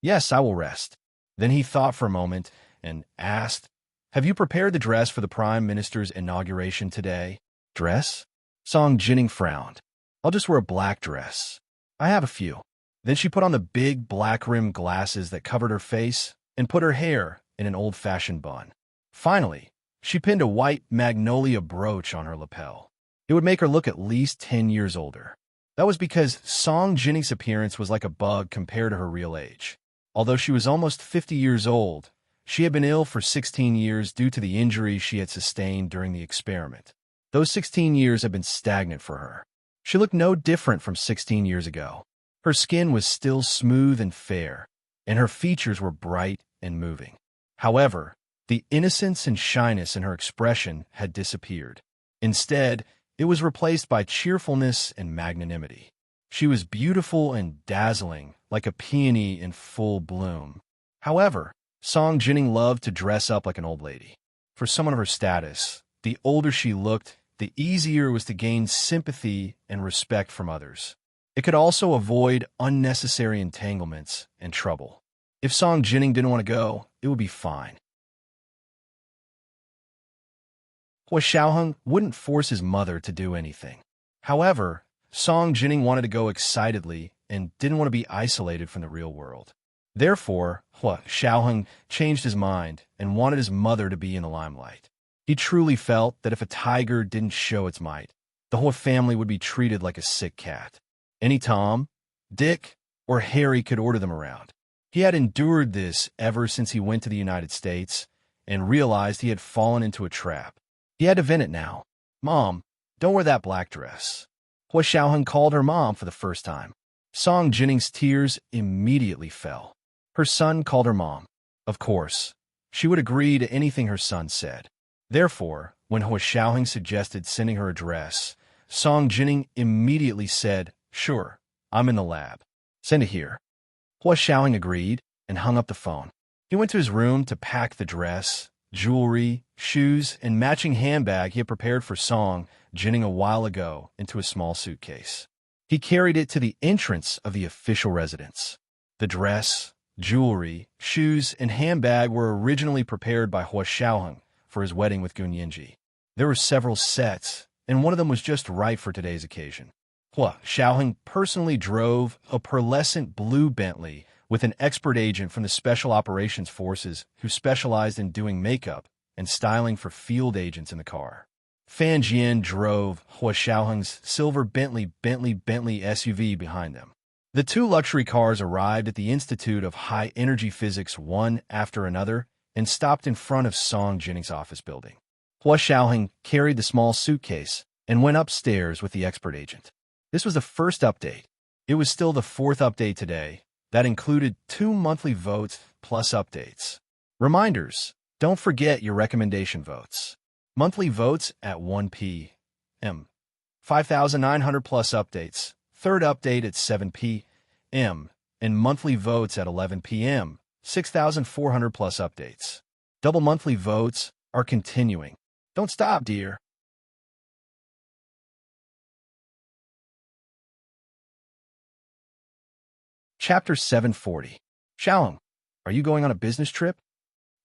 "Yes, I will rest." Then he thought for a moment and asked, "Have you prepared the dress for the Prime Minister's inauguration today?" "Dress?" Song Jining frowned. "I'll just wear a black dress. I have a few." Then she put on the big black-rimmed glasses that covered her face and put her hair in an old-fashioned bun. Finally, she pinned a white magnolia brooch on her lapel. It would make her look at least 10 years older. That was because Song Jining's appearance was like a bug compared to her real age. Although she was almost 50 years old, she had been ill for 16 years due to the injuries she had sustained during the experiment. Those 16 years had been stagnant for her. She looked no different from 16 years ago. Her skin was still smooth and fair, and her features were bright and moving. However, the innocence and shyness in her expression had disappeared. Instead, it was replaced by cheerfulness and magnanimity. She was beautiful and dazzling, like a peony in full bloom. However, Song Jining loved to dress up like an old lady. For someone of her status, the older she looked, the easier it was to gain sympathy and respect from others. It could also avoid unnecessary entanglements and trouble. If Song Jining didn't want to go, it would be fine. Hua Xiaoheng wouldn't force his mother to do anything. However, Song Jining wanted to go excitedly and didn't want to be isolated from the real world. Therefore, Hua Xiaoheng changed his mind and wanted his mother to be in the limelight. He truly felt that if a tiger didn't show its might, the whole family would be treated like a sick cat. Any Tom, Dick, or Harry could order them around. He had endured this ever since he went to the United States and realized he had fallen into a trap. He had to vent it now. "Mom, don't wear that black dress." Hua Xiaoheng called her mom for the first time. Song Jining's tears immediately fell. Her son called her mom. Of course, she would agree to anything her son said. Therefore, when Hua Xiaoheng suggested sending her a dress, Song Jining immediately said, "Sure, I'm in the lab. Send it here." Hua Xiaoheng agreed and hung up the phone. He went to his room to pack the dress, jewelry, shoes, and matching handbag he had prepared for Song Jining a while ago into a small suitcase. He carried it to the entrance of the official residence. The dress, jewelry, shoes, and handbag were originally prepared by Hua Xiaoheng for his wedding with Gun Yinji. There were several sets, and one of them was just right for today's occasion. Hua Xiaoheng personally drove a pearlescent blue Bentley with an expert agent from the Special Operations Forces who specialized in doing makeup and styling for field agents in the car. Fan Jian drove Hua Xiaoheng's silver Bentley SUV behind them. The two luxury cars arrived at the Institute of High-Energy Physics one after another and stopped in front of Song Jining's office building. Hua Xiaoheng carried the small suitcase and went upstairs with the expert agent. This was the first update. It was still the fourth update today. That included 2 monthly votes plus updates. Reminders, don't forget your recommendation votes. Monthly votes at 1 p.m. 5,900 plus updates. Third update at 7 p.m. and monthly votes at 11 p.m. 6,400 plus updates. Double monthly votes are continuing. Don't stop, dear. Chapter 740. Xiaoheng, are you going on a business trip?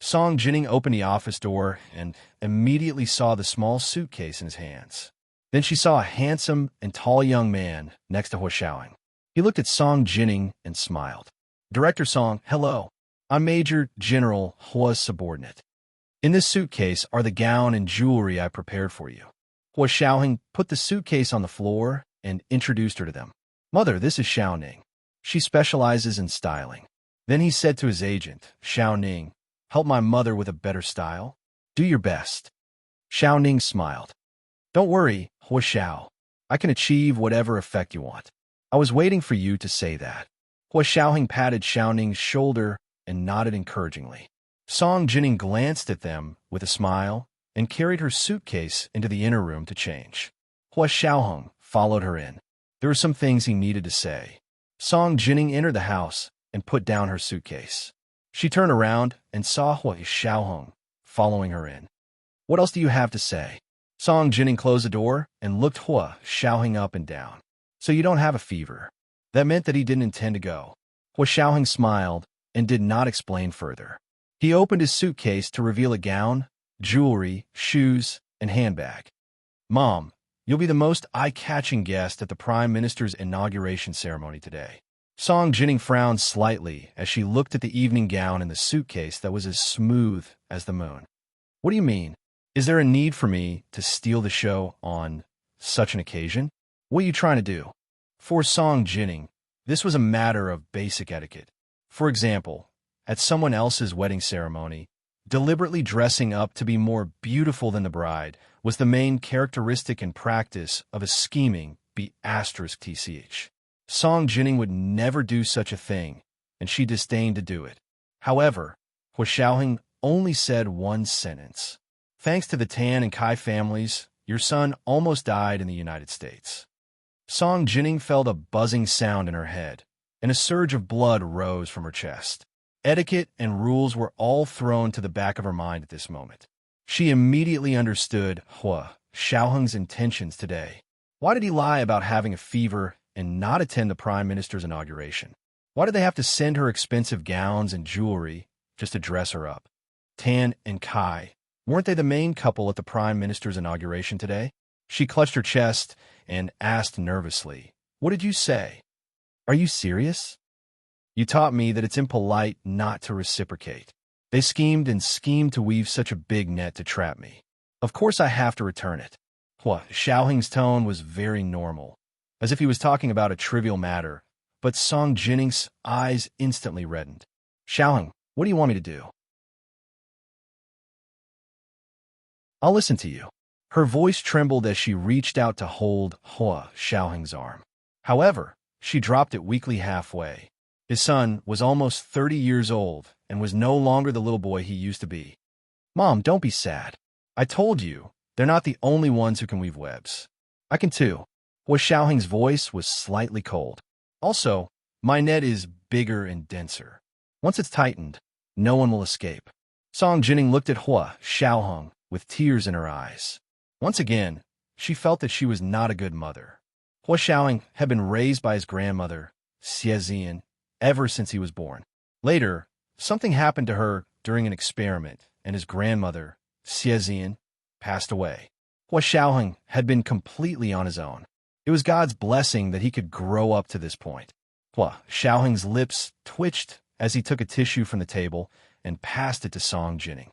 Song Jining opened the office door and immediately saw the small suitcase in his hands. Then she saw a handsome and tall young man next to Hua Xiaoheng. He looked at Song Jining and smiled. "Director Song, hello. I'm Major General Hua's subordinate. In this suitcase are the gown and jewelry I prepared for you." Hua Xiaoheng put the suitcase on the floor and introduced her to them. "Mother, this is Xiao Ning. She specializes in styling." Then he said to his agent, "Xiao Ning, help my mother with a better style? Do your best." Xiao Ning smiled. "Don't worry, Hua Xiao. I can achieve whatever effect you want. I was waiting for you to say that." Hua Xiaoheng patted Xiao Ning's shoulder and nodded encouragingly. Song Jining glanced at them with a smile and carried her suitcase into the inner room to change. Hua Xiaoheng followed her in. There were some things he needed to say. Song Jining entered the house and put down her suitcase. She turned around and saw Hua Xiaoheng following her in. "What else do you have to say?" Song Jining closed the door and looked Hua Xiaoheng up and down. "So you don't have a fever?" That meant that he didn't intend to go. Hua Xiaoheng smiled and did not explain further. He opened his suitcase to reveal a gown, jewelry, shoes, and handbag. "Mom, you'll be the most eye-catching guest at the Prime Minister's inauguration ceremony today." Song Jining frowned slightly as she looked at the evening gown in the suitcase that was as smooth as the moon. "What do you mean? Is there a need for me to steal the show on such an occasion? What are you trying to do?" For Song Jining, this was a matter of basic etiquette. For example, at someone else's wedding ceremony, deliberately dressing up to be more beautiful than the bride was the main characteristic and practice of a scheming B*TCH. Song Jining would never do such a thing, and she disdained to do it. However, Hua Xiaoheng only said one sentence. "Thanks to the Tan and Kai families, your son almost died in the United States." Song Jining felt a buzzing sound in her head, and a surge of blood rose from her chest. Etiquette and rules were all thrown to the back of her mind at this moment. She immediately understood Hua Xiaoheng's intentions today. Why did he lie about having a fever and not attend the Prime Minister's inauguration? Why did they have to send her expensive gowns and jewelry just to dress her up? Tan and Kai, weren't they the main couple at the Prime Minister's inauguration today? She clutched her chest and asked nervously, "What did you say? Are you serious? You taught me that it's impolite not to reciprocate. They schemed and schemed to weave such a big net to trap me. Of course I have to return it." Hua Xiaoheng's tone was very normal, as if he was talking about a trivial matter, but Song Jining's eyes instantly reddened. "Xiaoheng, what do you want me to do?" "I'll listen to you." Her voice trembled as she reached out to hold Hua Xiaoheng's arm. However, she dropped it weakly halfway. His son was almost 30 years old and was no longer the little boy he used to be. "Mom, don't be sad. I told you, they're not the only ones who can weave webs. I can too." Hua Xiaoheng's voice was slightly cold. "Also, my net is bigger and denser. Once it's tightened, no one will escape." Song Jining looked at Hua Xiaoheng with tears in her eyes. Once again, she felt that she was not a good mother. Hua Xiaoheng had been raised by his grandmother, Xie Zian, ever since he was born. Later, something happened to her during an experiment, and his grandmother, Xie Zian, passed away. Hua Xiaoheng had been completely on his own. It was God's blessing that he could grow up to this point. Hua Xiaoheng's lips twitched as he took a tissue from the table and passed it to Song Jining.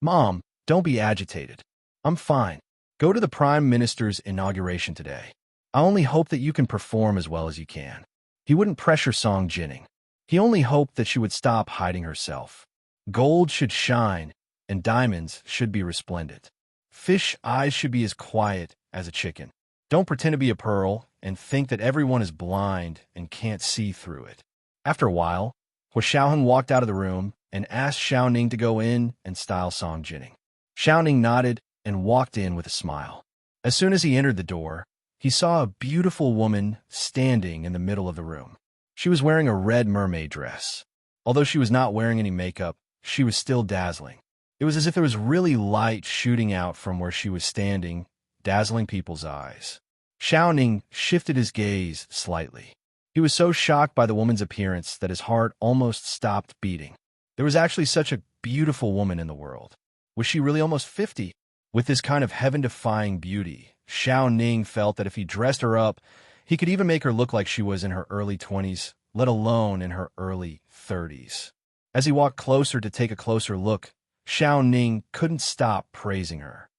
"Mom, don't be agitated. I'm fine. Go to the Prime Minister's inauguration today. I only hope that you can perform as well as you can." He wouldn't pressure Song Jining. He only hoped that she would stop hiding herself. Gold should shine, and diamonds should be resplendent. Fish eyes should be as quiet as a chicken. Don't pretend to be a pearl and think that everyone is blind and can't see through it. After a while, Hua Xiaoheng walked out of the room and asked Xiao Ning to go in and style Song Jining. Xiao Ning nodded and walked in with a smile. As soon as he entered the door, he saw a beautiful woman standing in the middle of the room. She was wearing a red mermaid dress. Although she was not wearing any makeup, she was still dazzling. It was as if there was really light shooting out from where she was standing, dazzling people's eyes. Xiao Ning shifted his gaze slightly. He was so shocked by the woman's appearance that his heart almost stopped beating. There was actually such a beautiful woman in the world. Was she really almost 50? With this kind of heaven-defying beauty, Xiao Ning felt that if he dressed her up, he could even make her look like she was in her early 20s, let alone in her early 30s. As he walked closer to take a closer look, Xiao Ning couldn't stop praising her.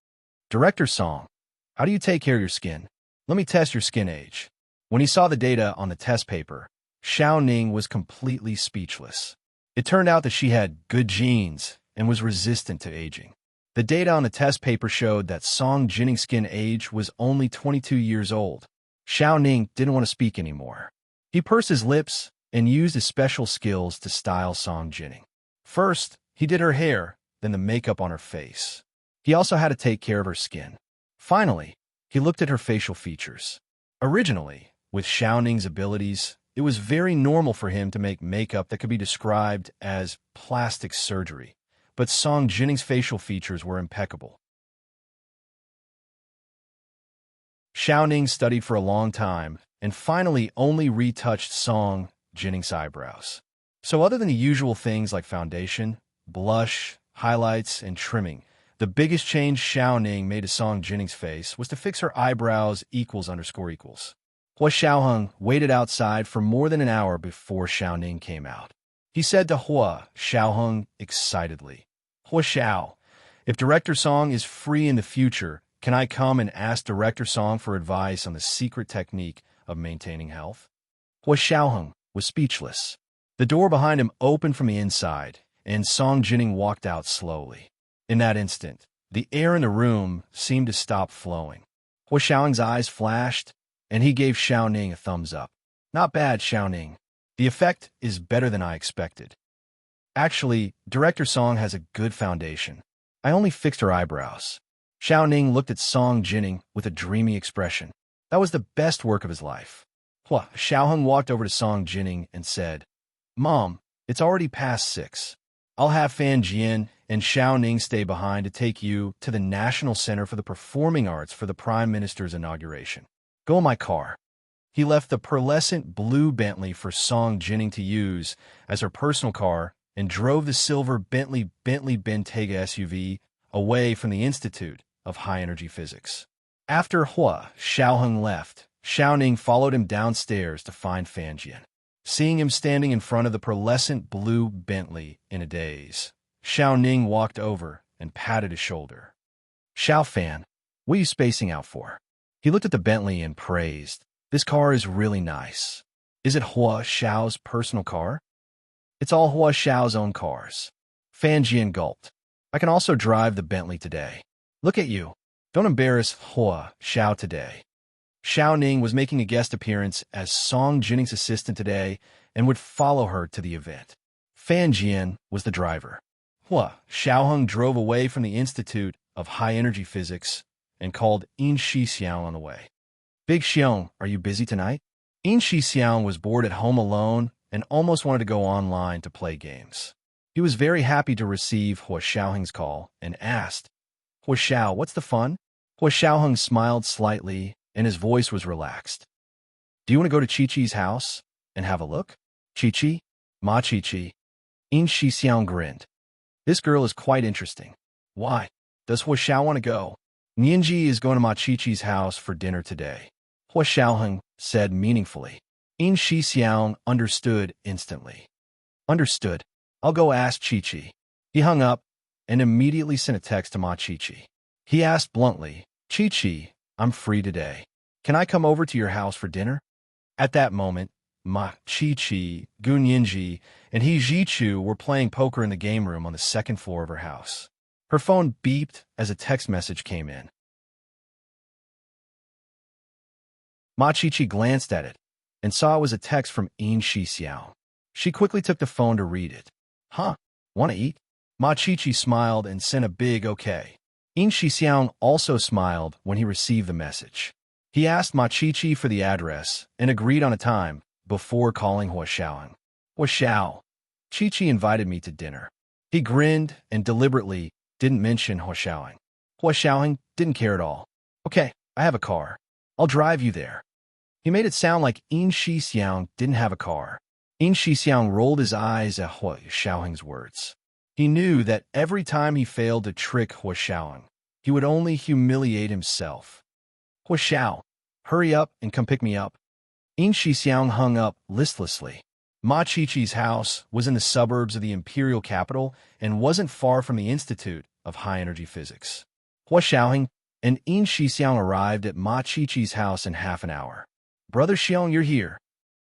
"Director Song, how do you take care of your skin? Let me test your skin age." When he saw the data on the test paper, Xiao Ning was completely speechless. It turned out that she had good genes and was resistant to aging. The data on the test paper showed that Song Jinning's skin age was only 22 years old. Xiao Ning didn't want to speak anymore. He pursed his lips and used his special skills to style Song Jinning. First, he did her hair, then the makeup on her face. He also had to take care of her skin. Finally, he looked at her facial features. Originally, with Xiao Ning's abilities, it was very normal for him to make makeup that could be described as plastic surgery, but Song Jinning's facial features were impeccable. Xiao Ning studied for a long time and finally only retouched Song Jinning's eyebrows. So other than the usual things like foundation, blush, highlights, and trimming, the biggest change Xiao Ning made to Song Jinning's face was to fix her eyebrows equals. Hua Xiaoheng waited outside for more than an hour before Xiao Ning came out. He said to Hua Xiaoheng excitedly, "Hua Xiao, if Director Song is free in the future, can I come and ask Director Song for advice on the secret technique of maintaining health?" Hua Xiaoheng was speechless. The door behind him opened from the inside, and Song Jinning walked out slowly. In that instant, the air in the room seemed to stop flowing. Hua Xiaoheng's eyes flashed, and he gave Xiao Ning a thumbs up. "Not bad, Xiao Ning. The effect is better than I expected. Actually, Director Song has a good foundation. I only fixed her eyebrows." Xiao Ning looked at Song Jinning with a dreamy expression. That was the best work of his life. Hua Xiaoheng walked over to Song Jinning and said, "Mom, it's already past 6. I'll have Fan Jian and Xiao Ning stay behind to take you to the National Center for the Performing Arts for the Prime Minister's inauguration. Go in my car." He left the pearlescent blue Bentley for Song Jinning to use as her personal car and drove the silver Bentley Bentayga SUV away from the Institute of High Energy Physics. After Hua Xiaoheng left, Xiao Ning followed him downstairs to find Fan Jian. Seeing him standing in front of the pearlescent blue Bentley in a daze, Xiao Ning walked over and patted his shoulder. "Xiao Fan, what are you spacing out for?" He looked at the Bentley and praised, "This car is really nice. Is it Hua Xiao's personal car?" "It's all Hua Xiao's own cars." Fan Jian gulped. "I can also drive the Bentley today. Look at you. Don't embarrass Hua Xiao today." Xiao Ning was making a guest appearance as Song Jinning's assistant today and would follow her to the event. Fan Jian was the driver. Hua Xiaoheng drove away from the Institute of High Energy Physics and called In Xixiang on the way. "Big Xiong, are you busy tonight?" In Xixiang was bored at home alone and almost wanted to go online to play games. He was very happy to receive Hua Xiaoheng's call and asked, "Hua Xiao, what's the fun?" Hua Xiaoheng smiled slightly and his voice was relaxed. "Do you want to go to Chi-Chi's house and have a look?" "Chi-Chi? Ma Chi-Chi." In Xixiang grinned. "This girl is quite interesting. Why? Does Hua Xiao want to go?" "Nianji is going to Ma Chi-Chi's house for dinner today," Hua Xiaoheng said meaningfully. In Xixiang understood instantly. "Understood. I'll go ask Chi-Chi." He hung up and immediately sent a text to Ma Chi-Chi. He asked bluntly, "Chi-Chi, I'm free today. Can I come over to your house for dinner?" At that moment, Ma Chi-Chi, Gun Yinji, and He Jichu were playing poker in the game room on the second floor of her house. Her phone beeped as a text message came in. Ma Chi-Chi glanced at it and saw it was a text from In Xixiao. She quickly took the phone to read it. "Huh, want to eat?" Ma Chi-Chi smiled and sent a big okay. In Xixiang also smiled when he received the message. He asked Ma Chi-Chi for the address and agreed on a time before calling Hua Xiaoheng. "Hua Xiao, Chi-Chi invited me to dinner." He grinned and deliberately didn't mention Hua Xiaoheng. Hua Xiaoheng didn't care at all. "Okay, I have a car. I'll drive you there." He made it sound like In Xixiang didn't have a car. In Xixiang rolled his eyes at Hua Xiaoheng's words. He knew that every time he failed to trick Hua Xiaoheng, he would only humiliate himself. "Hua Xiao, hurry up and come pick me up." In Xixiang hung up listlessly. Ma Chi-Chi's house was in the suburbs of the imperial capital and wasn't far from the Institute of High Energy Physics. Hua Xiaoheng and In Xixiang arrived at Ma Chi-Chi's house in half an hour. Brother Xiong, you're here.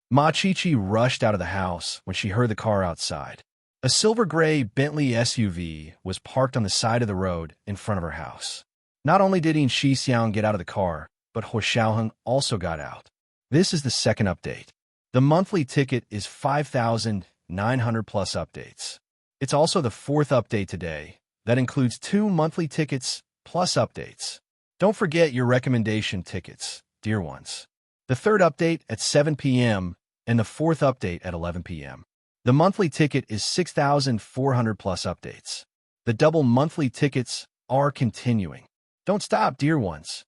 Ma Chi-Chi rushed out of the house when she heard the car outside. A silver-gray Bentley SUV was parked on the side of the road in front of her house. Not only did Yin Xiang get out of the car, but He Xiaoheng also got out. This is the second update. The monthly ticket is 5,900 plus updates. It's also the fourth update today. That includes 2 monthly tickets plus updates. Don't forget your recommendation tickets, dear ones. The third update at 7 p.m. and the fourth update at 11 p.m. The monthly ticket is 6,400 plus updates. The double monthly tickets are continuing. Don't stop, dear ones.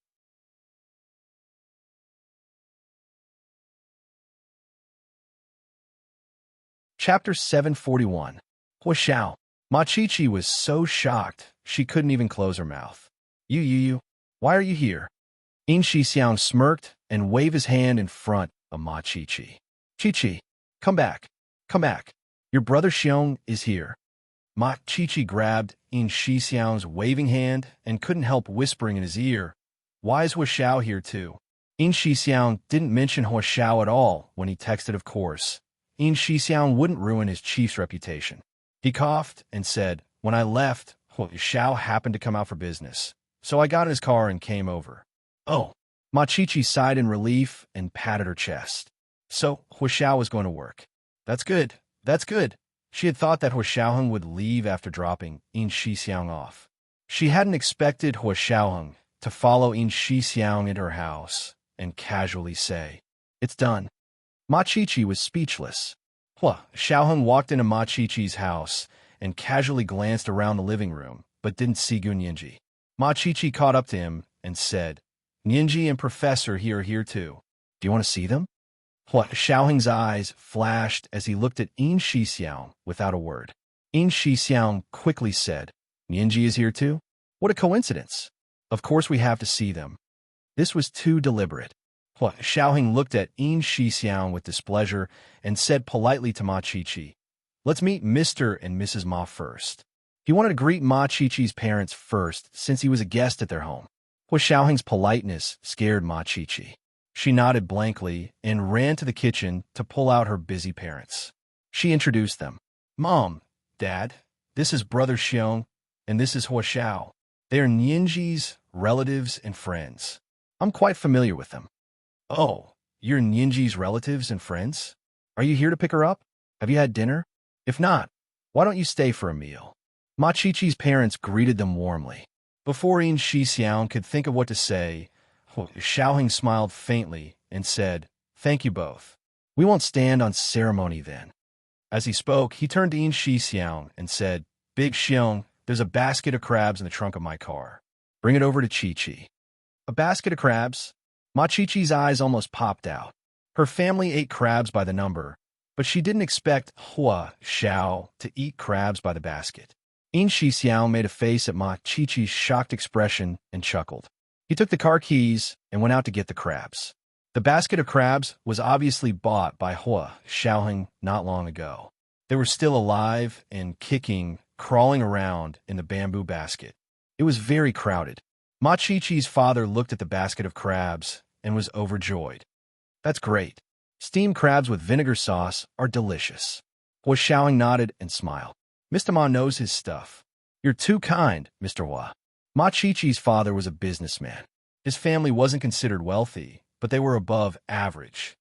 Chapter 741. Hua Xiao. Ma Chi-Chi was so shocked she couldn't even close her mouth. You, why are you here? Yin Xiang smirked and waved his hand in front of Ma Chi-Chi. Chi-Chi, come back. Come back. Your brother Xiong is here. Ma Chi-Chi grabbed Yin Xiang's waving hand and couldn't help whispering in his ear, why is Hua Xiao here too? Yin Xiang didn't mention Hua Xiao at all when he texted, of course. Yin Xiang wouldn't ruin his chief's reputation. He coughed and said, when I left, Hua Xiao happened to come out for business, so I got in his car and came over. Oh. Ma Chi-Chi sighed in relief and patted her chest. So, Hua Xiao was going to work. That's good. That's good. She had thought that Hua Xiaoheng would leave after dropping Yin Xiang off. She hadn't expected Hua Xiaoheng to follow Yin Xiang into her house and casually say, it's done. Ma Chi-Chi was speechless. Hua Xiaoheng walked into Ma Chi-Chi's house and casually glanced around the living room, but didn't see Gun Yinji. Ma Chi-Chi caught up to him and said, Yinji and Professor here are here too. Do you want to see them? Hua Xiaoheng's eyes flashed as he looked at Yin Xiang without a word. Yin Xiang quickly said, Yinji is here too? What a coincidence. Of course we have to see them. This was too deliberate. Hua Xiaoheng looked at Yin Xiang with displeasure and said politely to Ma Chi-Chi, let's meet Mr. and Mrs. Ma first. He wanted to greet Ma Chi-Chi's parents first since he was a guest at their home. Hua Xiaoheng's politeness scared Ma Chi-Chi. She nodded blankly and ran to the kitchen to pull out her busy parents. She introduced them. Mom, Dad, this is Brother Xiong, and this is Hua Xiao. They are Nianji's relatives and friends. I'm quite familiar with them. Oh, you're Nianji's relatives and friends? Are you here to pick her up? Have you had dinner? If not, why don't you stay for a meal? Ma Chi-Chi's parents greeted them warmly. Before Yin Xiang could think of what to say, Xiaoheng smiled faintly and said, thank you both. We won't stand on ceremony then. As he spoke, he turned to Yin Xiang and said, Big Xiong, there's a basket of crabs in the trunk of my car. Bring it over to Chi-Chi. A basket of crabs? Ma Chi-Chi's eyes almost popped out. Her family ate crabs by the number, but she didn't expect Hua Xiao to eat crabs by the basket. Yin Xiang made a face at Ma Chi-Chi's shocked expression and chuckled. He took the car keys and went out to get the crabs. The basket of crabs was obviously bought by Hua Xiaoheng not long ago. They were still alive and kicking, crawling around in the bamboo basket. It was very crowded. Ma Chi-Chi's father looked at the basket of crabs and was overjoyed. That's great. Steamed crabs with vinegar sauce are delicious. Hua Xiaoheng nodded and smiled. Mr. Ma knows his stuff. You're too kind, Mr. Hua. Ma Chi-Chi's father was a businessman. His family wasn't considered wealthy, but they were above average.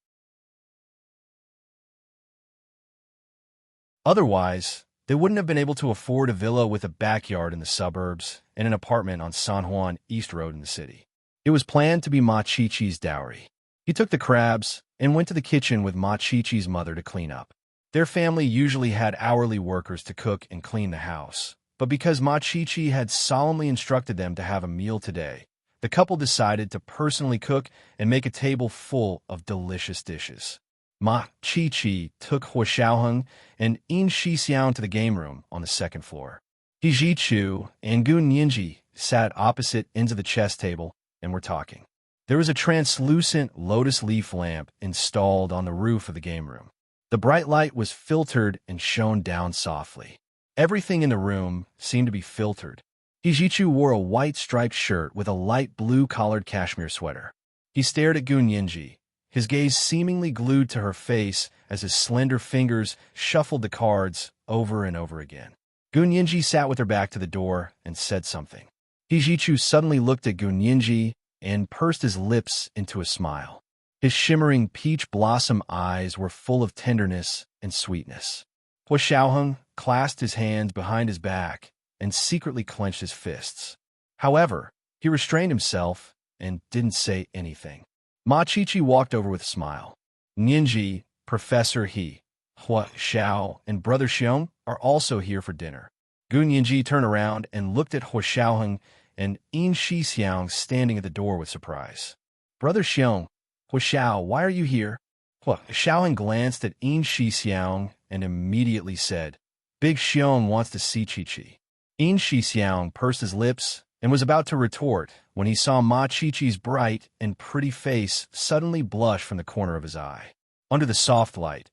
Otherwise, they wouldn't have been able to afford a villa with a backyard in the suburbs and an apartment on San Juan East Road in the city. It was planned to be Ma Chi-Chi's dowry. He took the crabs and went to the kitchen with Ma Chi-Chi's mother to clean up. Their family usually had hourly workers to cook and clean the house, but because Ma Chi-Chi had solemnly instructed them to have a meal today, the couple decided to personally cook and make a table full of delicious dishes. Ma Chi-Chi took Hua Xiaoheng and Yin Xiang to the game room on the second floor. He Ji-Chu and Gun Yinji sat opposite ends of the chess table and were talking. There was a translucent lotus leaf lamp installed on the roof of the game room. The bright light was filtered and shone down softly. Everything in the room seemed to be filtered. Ji-Chu wore a white striped shirt with a light blue collared cashmere sweater. He stared at Gun Yinji, his gaze seemingly glued to her face as his slender fingers shuffled the cards over and over again. Gunyinji sat with her back to the door and said something. Hijichu suddenly looked at Gunyinji and pursed his lips into a smile. His shimmering peach blossom eyes were full of tenderness and sweetness. Hua Xiaoheng clasped his hands behind his back and secretly clenched his fists. However, he restrained himself and didn't say anything. Ma Qiqi walked over with a smile. Ninji, Professor He, Hua Xiao, and Brother Xiong are also here for dinner. Gunyinji turned around and looked at Hua Xiaoheng and Yin Shixiang standing at the door with surprise. Brother Xiong, Hua Xiao, why are you here? Hua Xiaoheng glanced at Yin Shixiang and immediately said, Big Xiong wants to see Qiqi. Yin Shixiang pursed his lips and was about to retort when he saw Ma Qiqi's bright and pretty face suddenly blush from the corner of his eye. Under the soft light,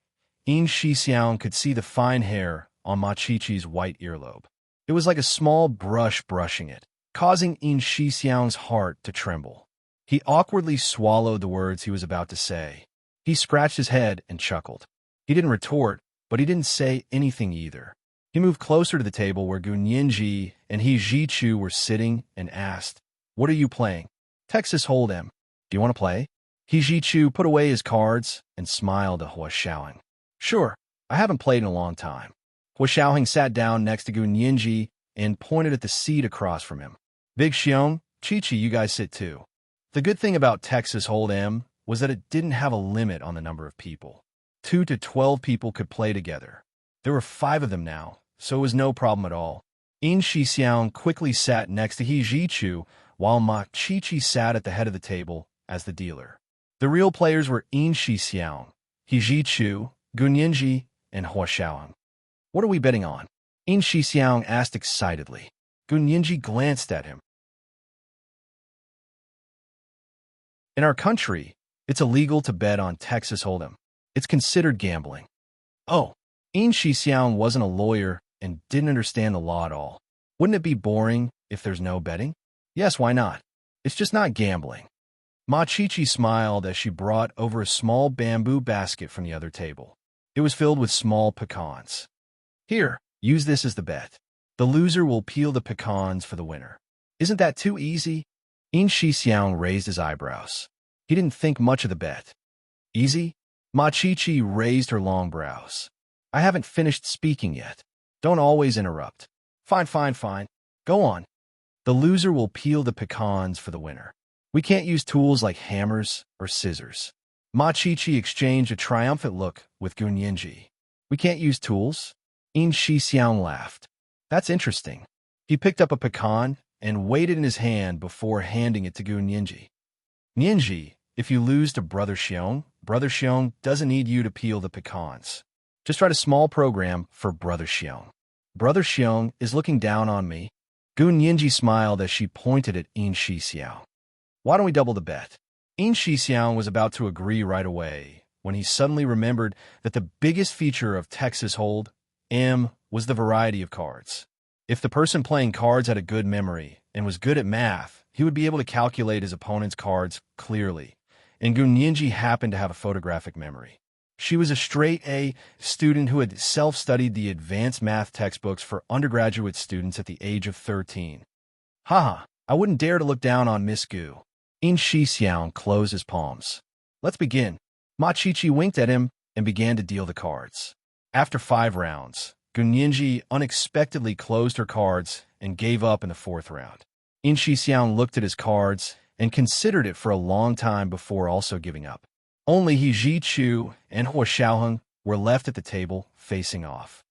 Yin Shixiang could see the fine hair on Ma Qiqi's white earlobe. It was like a small brush brushing it, causing Yin Shixiang's heart to tremble. He awkwardly swallowed the words he was about to say. He scratched his head and chuckled. He didn't retort, but he didn't say anything either. He moved closer to the table where Gunyinji and He Jichu were sitting and asked, What are you playing? Texas Hold'em. Do you want to play? He Jichu put away his cards and smiled at Hua Xiaoheng. Sure, I haven't played in a long time. Hua Xiaoheng sat down next to Gunyinji and pointed at the seat across from him. Big Xiong, Qiqi, you guys sit too. The good thing about Texas Hold'em was that it didn't have a limit on the number of people. 2 to 12 people could play together. There were 5 of them now, so it was no problem at all. Yin Shixiang quickly sat next to He Jichu, while Ma Qiqi sat at the head of the table as the dealer. The real players were Yin Shixiang, He Jichu, Gunyinji, and Hua Xiaoheng. What are we betting on? Yin Shixiang asked excitedly. Gunyinji glanced at him. In our country, it's illegal to bet on Texas Hold'em. It's considered gambling. Oh, Yin Shixiang wasn't a lawyer and didn't understand the law at all. Wouldn't it be boring if there's no betting? Yes, why not? It's just not gambling. Ma Qiqi smiled as she brought over a small bamboo basket from the other table. It was filled with small pecans. Here, use this as the bet. The loser will peel the pecans for the winner. Isn't that too easy? Yin Shixiang raised his eyebrows. He didn't think much of the bet. Easy? Ma Qiqi raised her long brows. I haven't finished speaking yet. Don't always interrupt. Fine. Go on. The loser will peel the pecans for the winner. We can't use tools like hammers or scissors. Ma Qiqi exchanged a triumphant look with Gunyinji. We can't use tools? Yin Shixiang laughed. That's interesting. He picked up a pecan and weighed it in his hand before handing it to Gunyinji. Ninji, if you lose to Brother Xiong doesn't need you to peel the pecans. Just write a small program for Brother Xiong. Brother Xiong is looking down on me. Gunyinji smiled as she pointed at Yin Shixiang. Why don't we double the bet? Yin Shixiang was about to agree right away when he suddenly remembered that the biggest feature of Texas Hold'em was the variety of cards. If the person playing cards had a good memory and was good at math, he would be able to calculate his opponent's cards clearly, and Gunyinji happened to have a photographic memory. She was a straight-A student who had self-studied the advanced math textbooks for undergraduate students at the age of 13. Haha, I wouldn't dare to look down on Miss Gu. Yin Shixiang closed his palms. Let's begin. Ma Qiqi winked at him and began to deal the cards. After 5 rounds, Gunyinji unexpectedly closed her cards and gave up in the 4th round. Yin Shixiang looked at his cards and considered it for a long time before also giving up. Only He Jichu and Hua Xiaoheng were left at the table, facing off.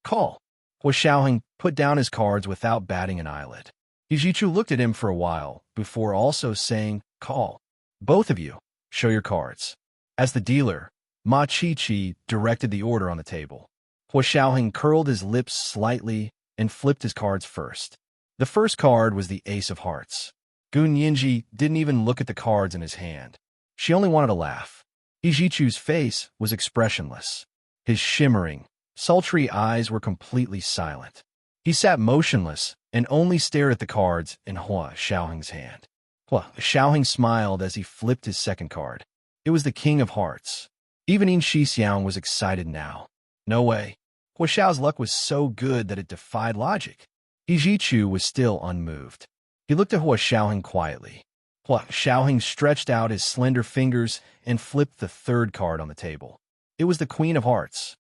Call. Hua Xiaoheng put down his cards without batting an eyelid. He Jichu looked at him for a while before also saying, Call. Both of you, show your cards. As the dealer, Ma Qiqi directed the order on the table. Hua Xiaoheng curled his lips slightly and flipped his cards first. The first card was the Ace of Hearts. Gunyinji didn't even look at the cards in his hand. She only wanted to laugh. He Jichu's face was expressionless. His shimmering, sultry eyes were completely silent. He sat motionless and only stared at the cards in Hua Xiaoheng's hand. Hua Xiaoheng smiled as he flipped his second card. It was the king of hearts. Even Yin Shixiang was excited now. No way. Hua Xiao's luck was so good that it defied logic. He Jichu was still unmoved. He looked at Hua Xiaoheng quietly. Hua Xiaoheng stretched out his slender fingers and flipped the third card on the table. It was the Queen of Hearts.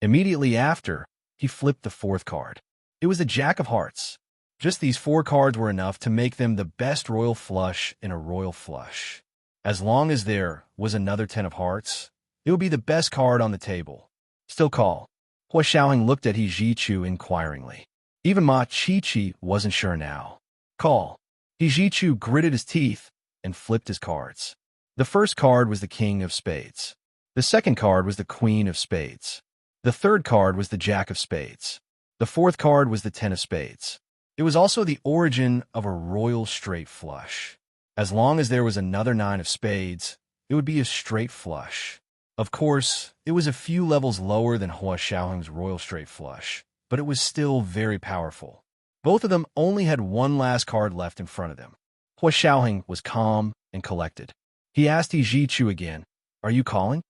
Immediately after, he flipped the fourth card. It was the Jack of Hearts. Just these 4 cards were enough to make them the best royal flush in a royal flush. As long as there was another 10 of hearts, it would be the best card on the table. Still call. Hua Xiaoheng looked at He Jichu inquiringly. Even Ma Chi wasn't sure now. Call. He Jichu gritted his teeth and flipped his cards. The first card was the King of Spades. The second card was the Queen of Spades. The third card was the Jack of Spades. The fourth card was the 10 of Spades. It was also the origin of a royal straight flush. As long as there was another 9 of spades, it would be a straight flush. Of course, it was a few levels lower than Hua Xiaoheng's royal straight flush, but it was still very powerful. Both of them only had one last card left in front of them. Hua Xiaoheng was calm and collected. He asked He Jichu again, "Are you calling?"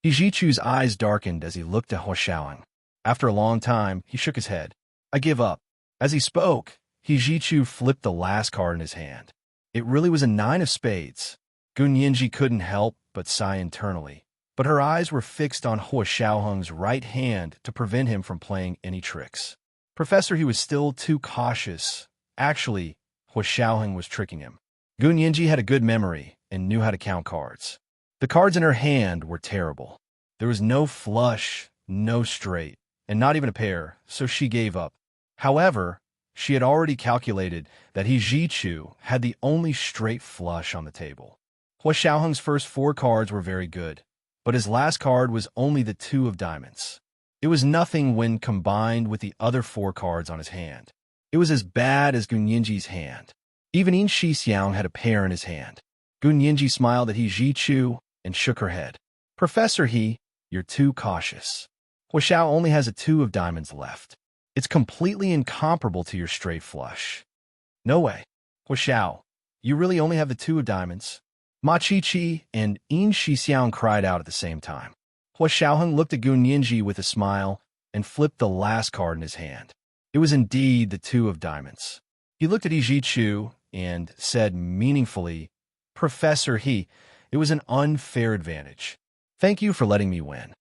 He Jichu's eyes darkened as he looked at Hua Xiaoheng. After a long time, he shook his head. "I give up." As he spoke, He Jichu flipped the last card in his hand. It really was a 9 of spades. Gun Yinji couldn't help but sigh internally, but her eyes were fixed on Hua Xiaoheng's right hand to prevent him from playing any tricks. Professor, he was still too cautious. Actually, Hua Xiaoheng was tricking him. Gun Yinji had a good memory and knew how to count cards. The cards in her hand were terrible. There was no flush, no straight, and not even a pair, so she gave up. However, she had already calculated that He Jichu had the only straight flush on the table. Hua Xiaoheng's first 4 cards were very good, but his last card was only the 2 of diamonds. It was nothing when combined with the other 4 cards on his hand. It was as bad as Gun Yinji's hand. Even Yin Shixiang had a pair in his hand. Gun Yinji smiled at He Jichu and shook her head. "Professor He, you're too cautious. Hua Xiao only has a 2 of diamonds left. It's completely incomparable to your straight flush." "No way. Hua Xiao, you really only have the 2 of diamonds?" Ma Chi and Yin Shixiang cried out at the same time. Hua Xiaoheng looked at Gun Yinji with a smile and flipped the last card in his hand. It was indeed the 2 of diamonds. He looked at He Jichu and said meaningfully, "Professor He, it was an unfair advantage. Thank you for letting me win."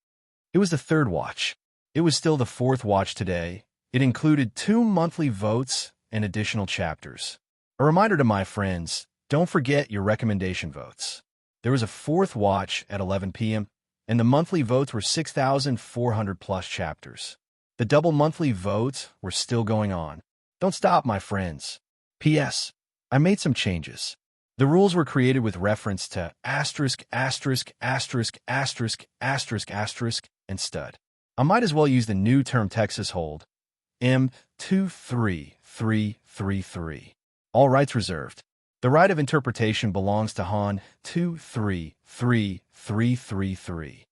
It was the 3rd watch. It was still the 4th watch today. It included 2 monthly votes and additional chapters. A reminder to my friends, don't forget your recommendation votes. There was a 4th watch at 11 p.m., and the monthly votes were 6,400 plus chapters. The double monthly votes were still going on. Don't stop, my friends. P.S. I made some changes. The rules were created with reference to asterisk, asterisk, asterisk, asterisk, asterisk, asterisk, and stud. I might as well use the new term Texas hold, M23333. All rights reserved. The right of interpretation belongs to Han 233333.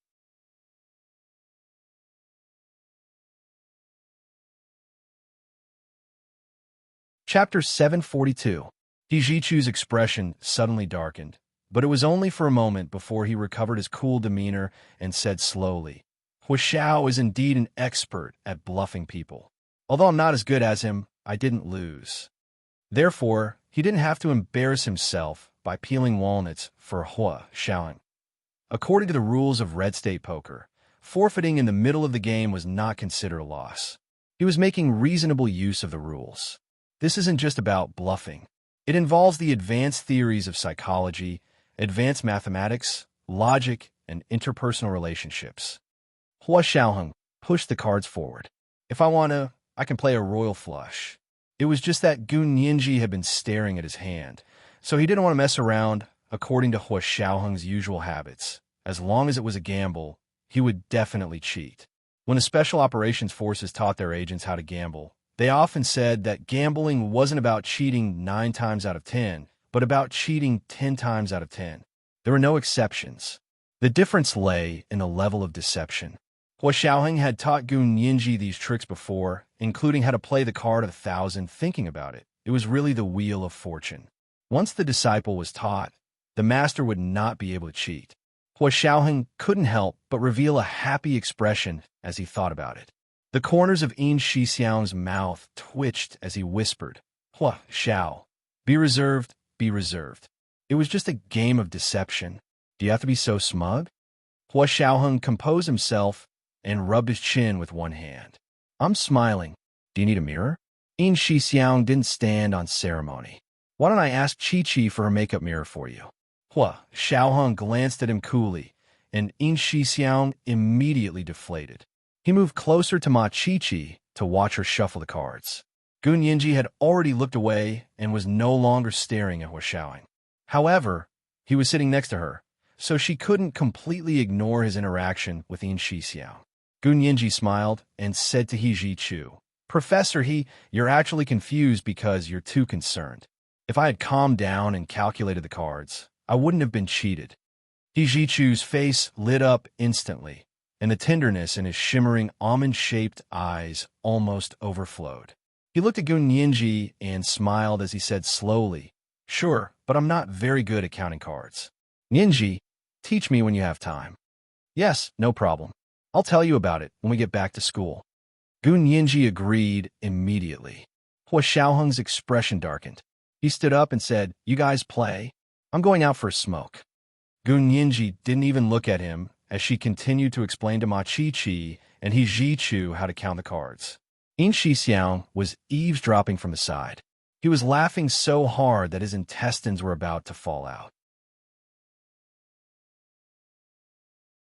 Chapter 742. He Jichu's expression suddenly darkened, but it was only for a moment before he recovered his cool demeanor and said slowly, "Hua Xiao is indeed an expert at bluffing people. Although I'm not as good as him, I didn't lose. Therefore, he didn't have to embarrass himself by peeling walnuts for Hua Xiaoheng. According to the rules of red state poker, forfeiting in the middle of the game was not considered a loss. He was making reasonable use of the rules. This isn't just about bluffing. It involves the advanced theories of psychology, advanced mathematics, logic, and interpersonal relationships. Hua Xiaoheng pushed the cards forward. If I want to, I can play a royal flush. It was just that Gun Yinji had been staring at his hand, so he didn't want to mess around according to Hua Xiaoheng's usual habits. As long as it was a gamble, he would definitely cheat. When the Special Operations Forces taught their agents how to gamble, they often said that gambling wasn't about cheating 9 times out of 10, but about cheating 10 times out of 10. There were no exceptions. The difference lay in the level of deception. Hua Xiaoheng had taught Gun Yinji these tricks before, including how to play the card of 1,000 thinking about it. It was really the Wheel of Fortune. Once the disciple was taught, the master would not be able to cheat. Hua Xiaoheng couldn't help but reveal a happy expression as he thought about it. The corners of Yin Shixiang's mouth twitched as he whispered, "Hua Xiao, be reserved, be reserved. It was just a game of deception. Do you have to be so smug?" Hua Xiaoheng composed himself and rubbed his chin with one hand. "I'm smiling. Do you need a mirror?" Yin Shixiang didn't stand on ceremony. "Why don't I ask Chi-Chi for her makeup mirror for you?" Hua Xiaoheng glanced at him coolly, and Yin Shixiang immediately deflated. He moved closer to Ma Chi-Chi to watch her shuffle the cards. Gun Yinji had already looked away and was no longer staring at Hua Xiaoheng. However, he was sitting next to her, so she couldn't completely ignore his interaction with Yin Shixiang. Gun Yinji smiled and said to He Ji-Chu, "Professor He, you're actually confused because you're too concerned. If I had calmed down and calculated the cards, I wouldn't have been cheated." He Ji-Chu's face lit up instantly, and the tenderness in his shimmering almond-shaped eyes almost overflowed. He looked at Gun Yinji and smiled as he said slowly, "Sure, but I'm not very good at counting cards. Yinji, teach me when you have time." "Yes, no problem. I'll tell you about it when we get back to school." Gun Yinji agreed immediately. Hua Xiaoheng's expression darkened. He stood up and said, "You guys play? I'm going out for a smoke." Gun Yinji didn't even look at him as she continued to explain to Ma Chi-Chi and He Ji-Chu how to count the cards. Yin Shixiang was eavesdropping from the side. He was laughing so hard that his intestines were about to fall out.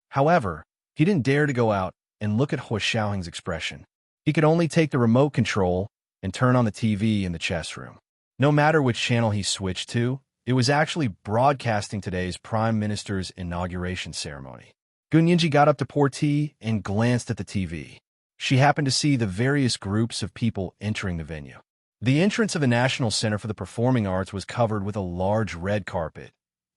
However, he didn't dare to go out and look at Hua Xiaoheng's expression. He could only take the remote control and turn on the TV in the chess room. No matter which channel he switched to, it was actually broadcasting today's Prime Minister's inauguration ceremony. Gun Yinji got up to pour tea and glanced at the TV. She happened to see the various groups of people entering the venue. The entrance of the National Center for the Performing Arts was covered with a large red carpet,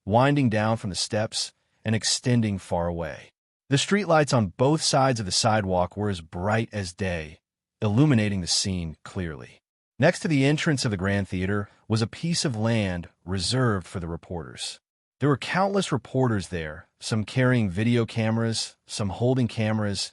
winding down from the steps and extending far away. The streetlights on both sides of the sidewalk were as bright as day, illuminating the scene clearly. Next to the entrance of the Grand Theater was a piece of land reserved for the reporters. There were countless reporters there, some carrying video cameras, some holding cameras,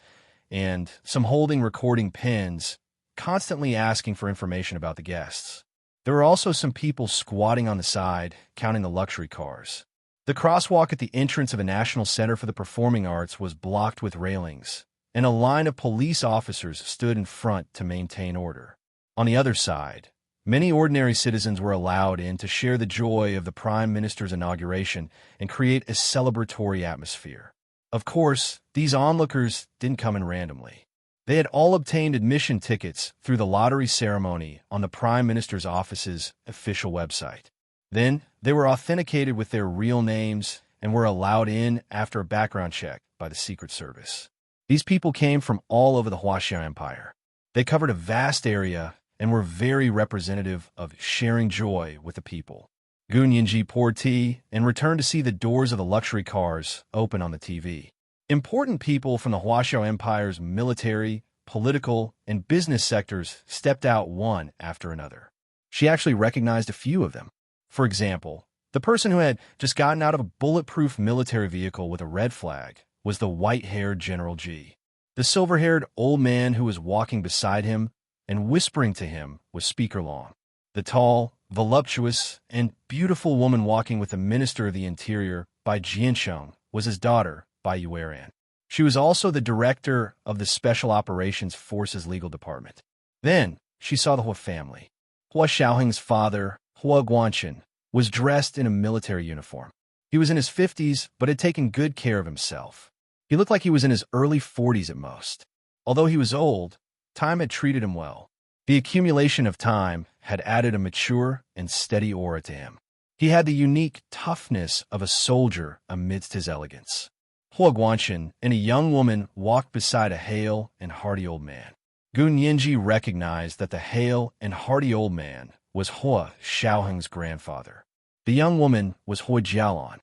and some holding recording pens, constantly asking for information about the guests. There were also some people squatting on the side, counting the luxury cars. The crosswalk at the entrance of the National Center for the Performing Arts was blocked with railings, and a line of police officers stood in front to maintain order. On the other side, many ordinary citizens were allowed in to share the joy of the Prime Minister's inauguration and create a celebratory atmosphere. Of course, these onlookers didn't come in randomly. They had all obtained admission tickets through the lottery ceremony on the Prime Minister's office's official website. Then, they were authenticated with their real names and were allowed in after a background check by the Secret Service. These people came from all over the Huaxiao Empire. They covered a vast area and were very representative of sharing joy with the people. Gun Yinji poured tea and returned to see the doors of the luxury cars open on the TV. Important people from the Huaxiao Empire's military, political, and business sectors stepped out one after another. She actually recognized a few of them. For example, the person who had just gotten out of a bulletproof military vehicle with a red flag was the white-haired General Ji. The silver-haired old man who was walking beside him and whispering to him was Speaker Long. The tall, voluptuous, and beautiful woman walking with the Minister of the Interior, Bai Jiansheng, was his daughter, Bai Yueran. She was also the director of the Special Operations Forces Legal Department. Then, she saw the Hua family. Hua Xiaoheng's father, Hua Guanchen, was dressed in a military uniform. He was in his 50s, but had taken good care of himself. He looked like he was in his early 40s at most. Although he was old, time had treated him well. The accumulation of time had added a mature and steady aura to him. He had the unique toughness of a soldier amidst his elegance. Hua Guanchen and a young woman walked beside a hale and hearty old man. Gun Yinji recognized that the hale and hearty old man was Hua Xiaoheng's grandfather. The young woman was Hua Jialan.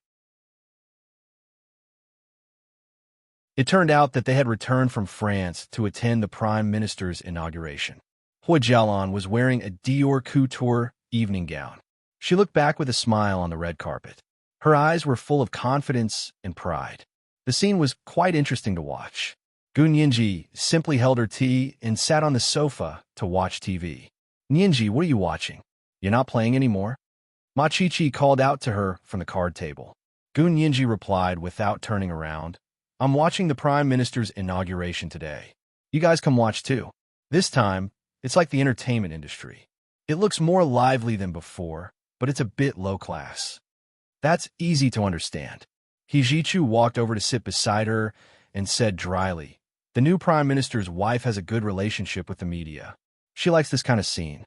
It turned out that they had returned from France to attend the Prime Minister's inauguration. Hua Jialan was wearing a Dior couture evening gown. She looked back with a smile on the red carpet. Her eyes were full of confidence and pride. The scene was quite interesting to watch. Gun Yinji simply held her tea and sat on the sofa to watch TV. Yinji, what are you watching? You're not playing anymore? Ma Chi-Chi called out to her from the card table. Gun Yinji replied without turning around. I'm watching the Prime Minister's inauguration today. You guys come watch too. This time, it's like the entertainment industry. It looks more lively than before, but it's a bit low class. That's easy to understand. Hijichu walked over to sit beside her and said dryly, the new Prime Minister's wife has a good relationship with the media. She likes this kind of scene.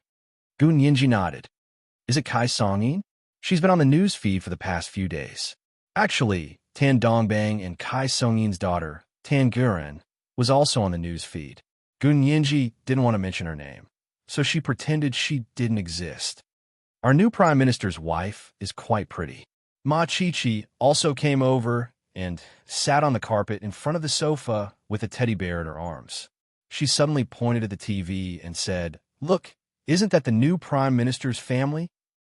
Gun Yinji nodded. Is it Kai Song-yin? She's been on the news feed for the past few days. Actually, Tan Dongbang and Kai Song-yin's daughter, Tan Guren, was also on the news feed. Gun Yinji didn't want to mention her name, so she pretended she didn't exist. Our new Prime Minister's wife is quite pretty. Ma Chi-Chi also came over and sat on the carpet in front of the sofa with a teddy bear in her arms. She suddenly pointed at the TV and said, Look, isn't that the new Prime Minister's family?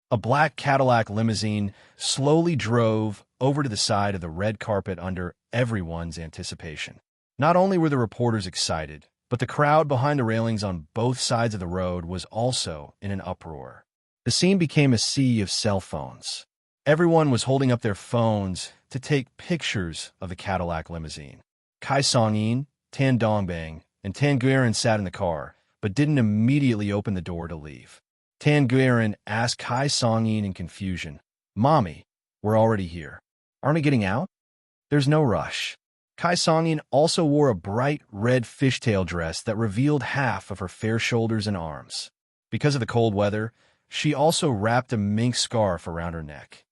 A black Cadillac limousine slowly drove over to the side of the red carpet under everyone's anticipation. Not only were the reporters excited, but the crowd behind the railings on both sides of the road was also in an uproar. The scene became a sea of cell phones. Everyone was holding up their phones to take pictures of the Cadillac limousine. Kai Song-yin, Tan Dongbang, and Tan Gueren sat in the car, but didn't immediately open the door to leave. Tan Gueren asked Kai Song-yin in confusion, Mommy, we're already here. Aren't we getting out? There's no rush. Kai Song-yin also wore a bright red fishtail dress that revealed half of her fair shoulders and arms. Because of the cold weather, she also wrapped a mink scarf around her neck.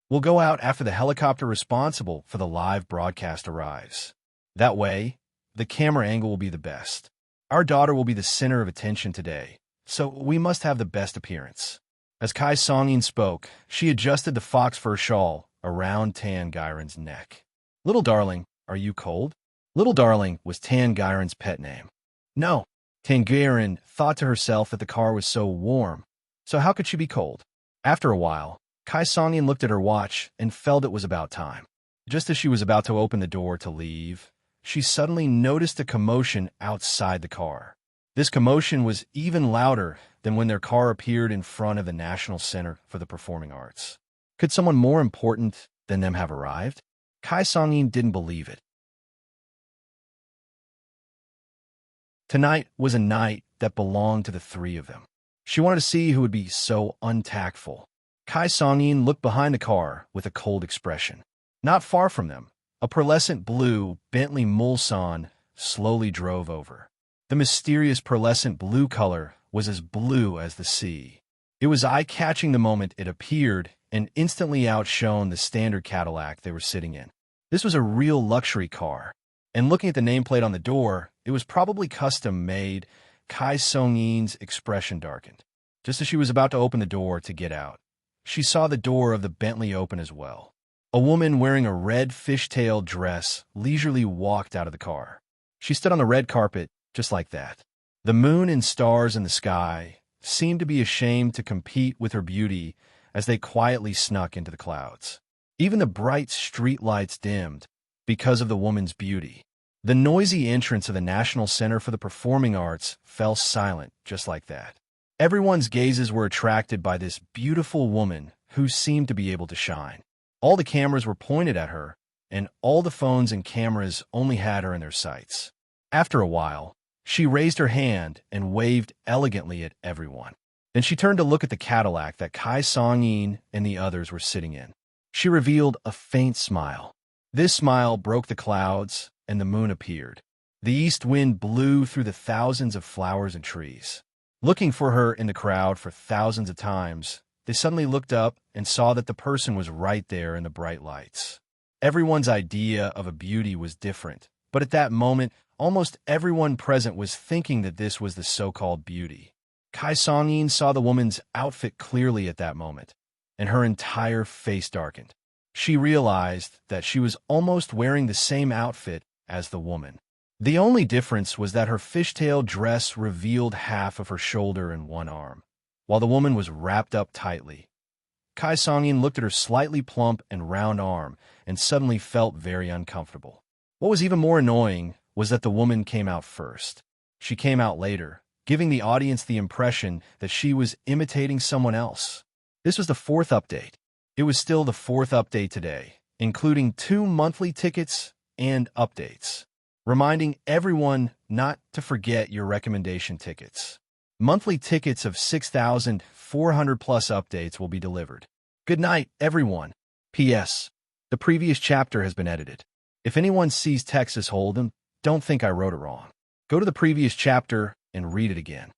We'll go out after the helicopter responsible for the live broadcast arrives. That way, the camera angle will be the best. Our daughter will be the center of attention today, so we must have the best appearance. As Kai Song-yin spoke, she adjusted the fox fur shawl around Tan Gueren's neck. Little darling, are you cold? Little darling was Tan Gueren's pet name. No, Tan Gueren thought to herself that the car was so warm, so how could she be cold? After a while, Kai Song-yin looked at her watch and felt it was about time. Just as she was about to open the door to leave, she suddenly noticed a commotion outside the car. This commotion was even louder than when their car appeared in front of the National Center for the Performing Arts. Could someone more important than them have arrived? Kai Song-yin didn't believe it. Tonight was a night that belonged to the three of them. She wanted to see who would be so untactful. Kai Song-yin looked behind the car with a cold expression. Not far from them, a pearlescent blue Bentley Mulsanne slowly drove over. The mysterious pearlescent blue color was as blue as the sea. It was eye-catching the moment it appeared and instantly outshone the standard Cadillac they were sitting in. This was a real luxury car, and looking at the nameplate on the door, it was probably custom-made. Kai Song-yin's expression darkened. Just as she was about to open the door to get out, she saw the door of the Bentley open as well. A woman wearing a red fishtail dress leisurely walked out of the car. She stood on the red carpet just like that. The moon and stars in the sky seemed to be ashamed to compete with her beauty as they quietly snuck into the clouds. Even the bright street lights dimmed because of the woman's beauty. The noisy entrance of the National Center for the Performing Arts fell silent just like that. Everyone's gazes were attracted by this beautiful woman who seemed to be able to shine. All the cameras were pointed at her, and all the phones and cameras only had her in their sights. After a while, she raised her hand and waved elegantly at everyone. Then she turned to look at the Cadillac that Kai Song-yin and the others were sitting in. She revealed a faint smile. This smile broke the clouds, and the moon appeared. The east wind blew through the thousands of flowers and trees. Looking for her in the crowd for thousands of times, they suddenly looked up and saw that the person was right there in the bright lights. Everyone's idea of a beauty was different, but at that moment, almost everyone present was thinking that this was the so-called beauty. Kai Song-yin saw the woman's outfit clearly at that moment, and her entire face darkened. She realized that she was almost wearing the same outfit as the woman. The only difference was that her fishtail dress revealed half of her shoulder and one arm, while the woman was wrapped up tightly. Kai Song-yin looked at her slightly plump and round arm and suddenly felt very uncomfortable. What was even more annoying was that the woman came out first. She came out later, giving the audience the impression that she was imitating someone else. This was the fourth update. It was still the fourth update today, including 2 monthly tickets and updates, reminding everyone not to forget your recommendation tickets. Monthly tickets of 6,400 plus updates will be delivered. Good night, everyone. P.S. The previous chapter has been edited. If anyone sees Texas Hold'em, don't think I wrote it wrong. Go to the previous chapter and read it again.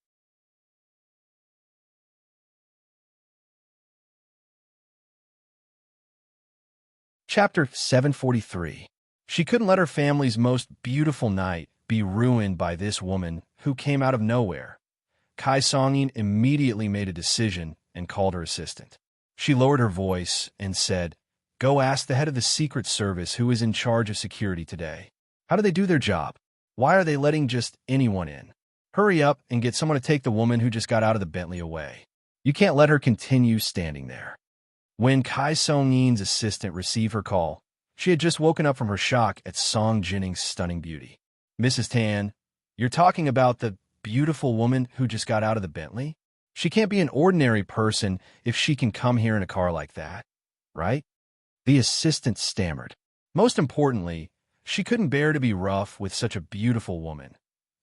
Chapter 743. She couldn't let her family's most beautiful night be ruined by this woman who came out of nowhere. Kai Song-yin immediately made a decision and called her assistant. She lowered her voice and said, "Go ask the head of the Secret Service who is in charge of security today. How do they do their job? Why are they letting just anyone in? Hurry up and get someone to take the woman who just got out of the Bentley away. You can't let her continue standing there." When Kai Song-yin's assistant received her call, she had just woken up from her shock at Song Jinning's stunning beauty. "Mrs. Tan, you're talking about the beautiful woman who just got out of the Bentley? She can't be an ordinary person if she can come here in a car like that, right?" The assistant stammered. Most importantly, she couldn't bear to be rough with such a beautiful woman.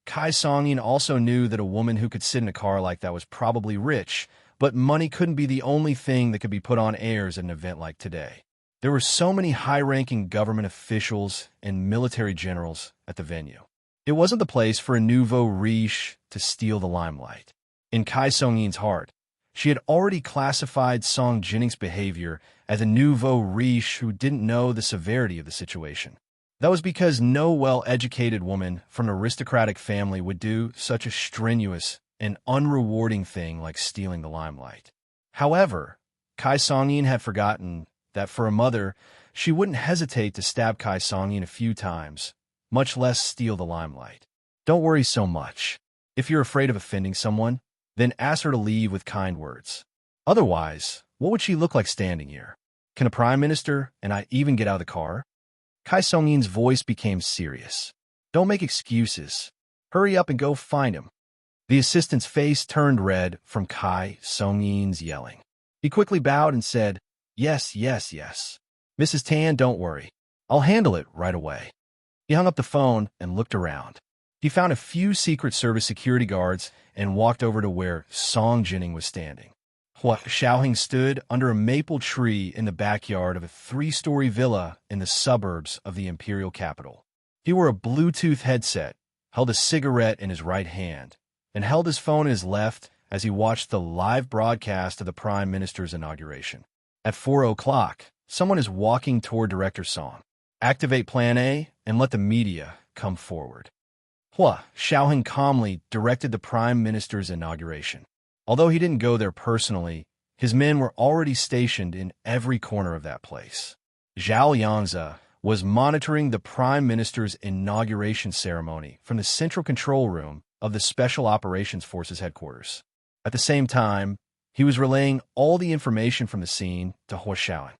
Kai Song-yin also knew that a woman who could sit in a car like that was probably rich, but money couldn't be the only thing that could be put on airs at an event like today. There were so many high-ranking government officials and military generals at the venue. It wasn't the place for a nouveau riche to steal the limelight. In Kai Song-yin's heart, she had already classified Song Jinning's behavior as a nouveau riche who didn't know the severity of the situation. That was because no well-educated woman from an aristocratic family would do such a strenuous and unrewarding thing like stealing the limelight. However, Kai Song-yin had forgotten that for a mother, she wouldn't hesitate to stab Kai Song-yin a few times, much less steal the limelight. Don't worry so much. If you're afraid of offending someone, then ask her to leave with kind words. Otherwise, what would she look like standing here? Can a prime minister and I even get out of the car? Kai Song-yin's voice became serious. Don't make excuses. Hurry up and go find him. The assistant's face turned red from Kai Song-yin's yelling. He quickly bowed and said, "Yes, yes, yes. Mrs. Tan, don't worry. I'll handle it right away." He hung up the phone and looked around. He found a few Secret Service security guards and walked over to where Song Jinning was standing. Hua Xiaoheng stood under a maple tree in the backyard of a 3-story villa in the suburbs of the imperial capital. He wore a Bluetooth headset, held a cigarette in his right hand, and held his phone in his left as he watched the live broadcast of the Prime Minister's inauguration. At 4 o'clock, someone is walking toward Director Song. Activate Plan A and let the media come forward. Hua Xiaoheng calmly directed the Prime Minister's inauguration. Although he didn't go there personally, his men were already stationed in every corner of that place. Zhao Yangzi was monitoring the Prime Minister's inauguration ceremony from the central control room of the Special Operations Forces headquarters. At the same time, he was relaying all the information from the scene to Hua Xiaoheng.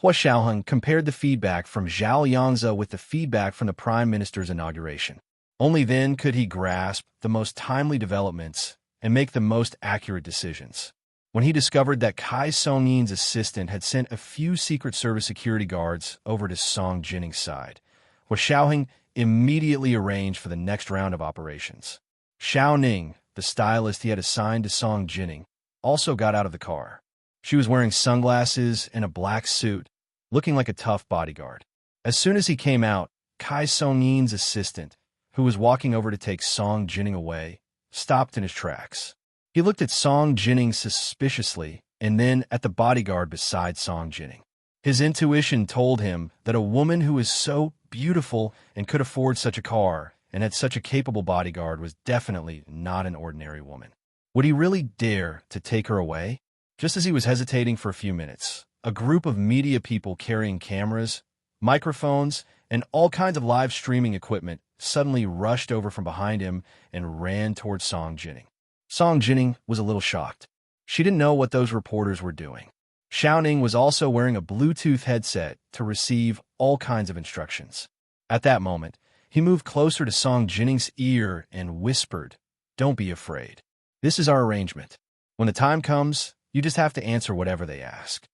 Hua Xiaoheng compared the feedback from Zhao Yangzi with the feedback from the Prime Minister's inauguration. Only then could he grasp the most timely developments and make the most accurate decisions. When he discovered that Kai Song-yin's assistant had sent a few Secret Service security guards over to Song Jinning's side, Hua Xiaoheng immediately arranged for the next round of operations. Xiao Ning, the stylist he had assigned to Song Jinning, also got out of the car. She was wearing sunglasses and a black suit, looking like a tough bodyguard. As soon as he came out, Kai Song-yin's assistant, who was walking over to take Song Jinning away, stopped in his tracks. He looked at Song Jinning suspiciously and then at the bodyguard beside Song Jinning. His intuition told him that a woman who was so beautiful and could afford such a car and had such a capable bodyguard was definitely not an ordinary woman. Would he really dare to take her away? Just as he was hesitating for a few minutes, a group of media people carrying cameras, microphones, and all kinds of live streaming equipment suddenly rushed over from behind him and ran towards Song Jinning. Song Jining was a little shocked. She didn't know what those reporters were doing. Xiao Ning was also wearing a Bluetooth headset to receive all kinds of instructions. At that moment, he moved closer to Song Jining's ear and whispered, "Don't be afraid. This is our arrangement. When the time comes, you just have to answer whatever they ask."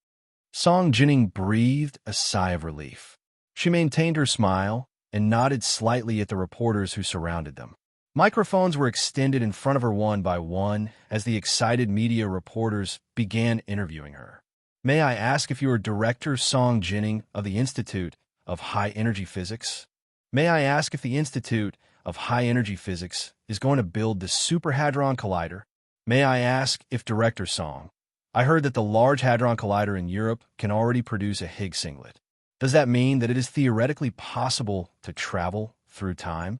Song Jining breathed a sigh of relief. She maintained her smile and nodded slightly at the reporters who surrounded them. Microphones were extended in front of her one by one as the excited media reporters began interviewing her. "May I ask if you are Director Song Jining of the Institute of High Energy Physics? May I ask if the Institute of High Energy Physics is going to build the Super Hadron Collider? May I ask if Director Song, I heard that the Large Hadron Collider in Europe can already produce a Higgs singlet. Does that mean that it is theoretically possible to travel through time?"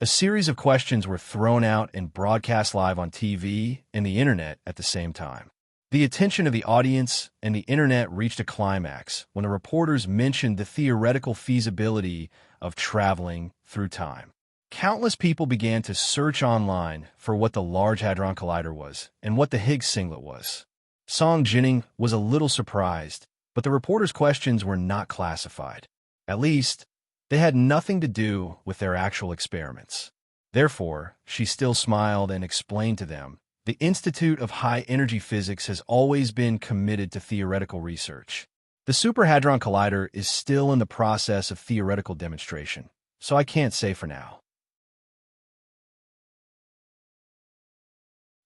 A series of questions were thrown out and broadcast live on TV and the internet at the same time. The attention of the audience and the internet reached a climax when the reporters mentioned the theoretical feasibility of traveling through time. Countless people began to search online for what the Large Hadron Collider was and what the Higgs singlet was. Song Jining was a little surprised, but the reporters' questions were not classified. At least, they had nothing to do with their actual experiments. Therefore, she still smiled and explained to them, "The Institute of High Energy Physics has always been committed to theoretical research. The Super Hadron Collider is still in the process of theoretical demonstration, so I can't say for now.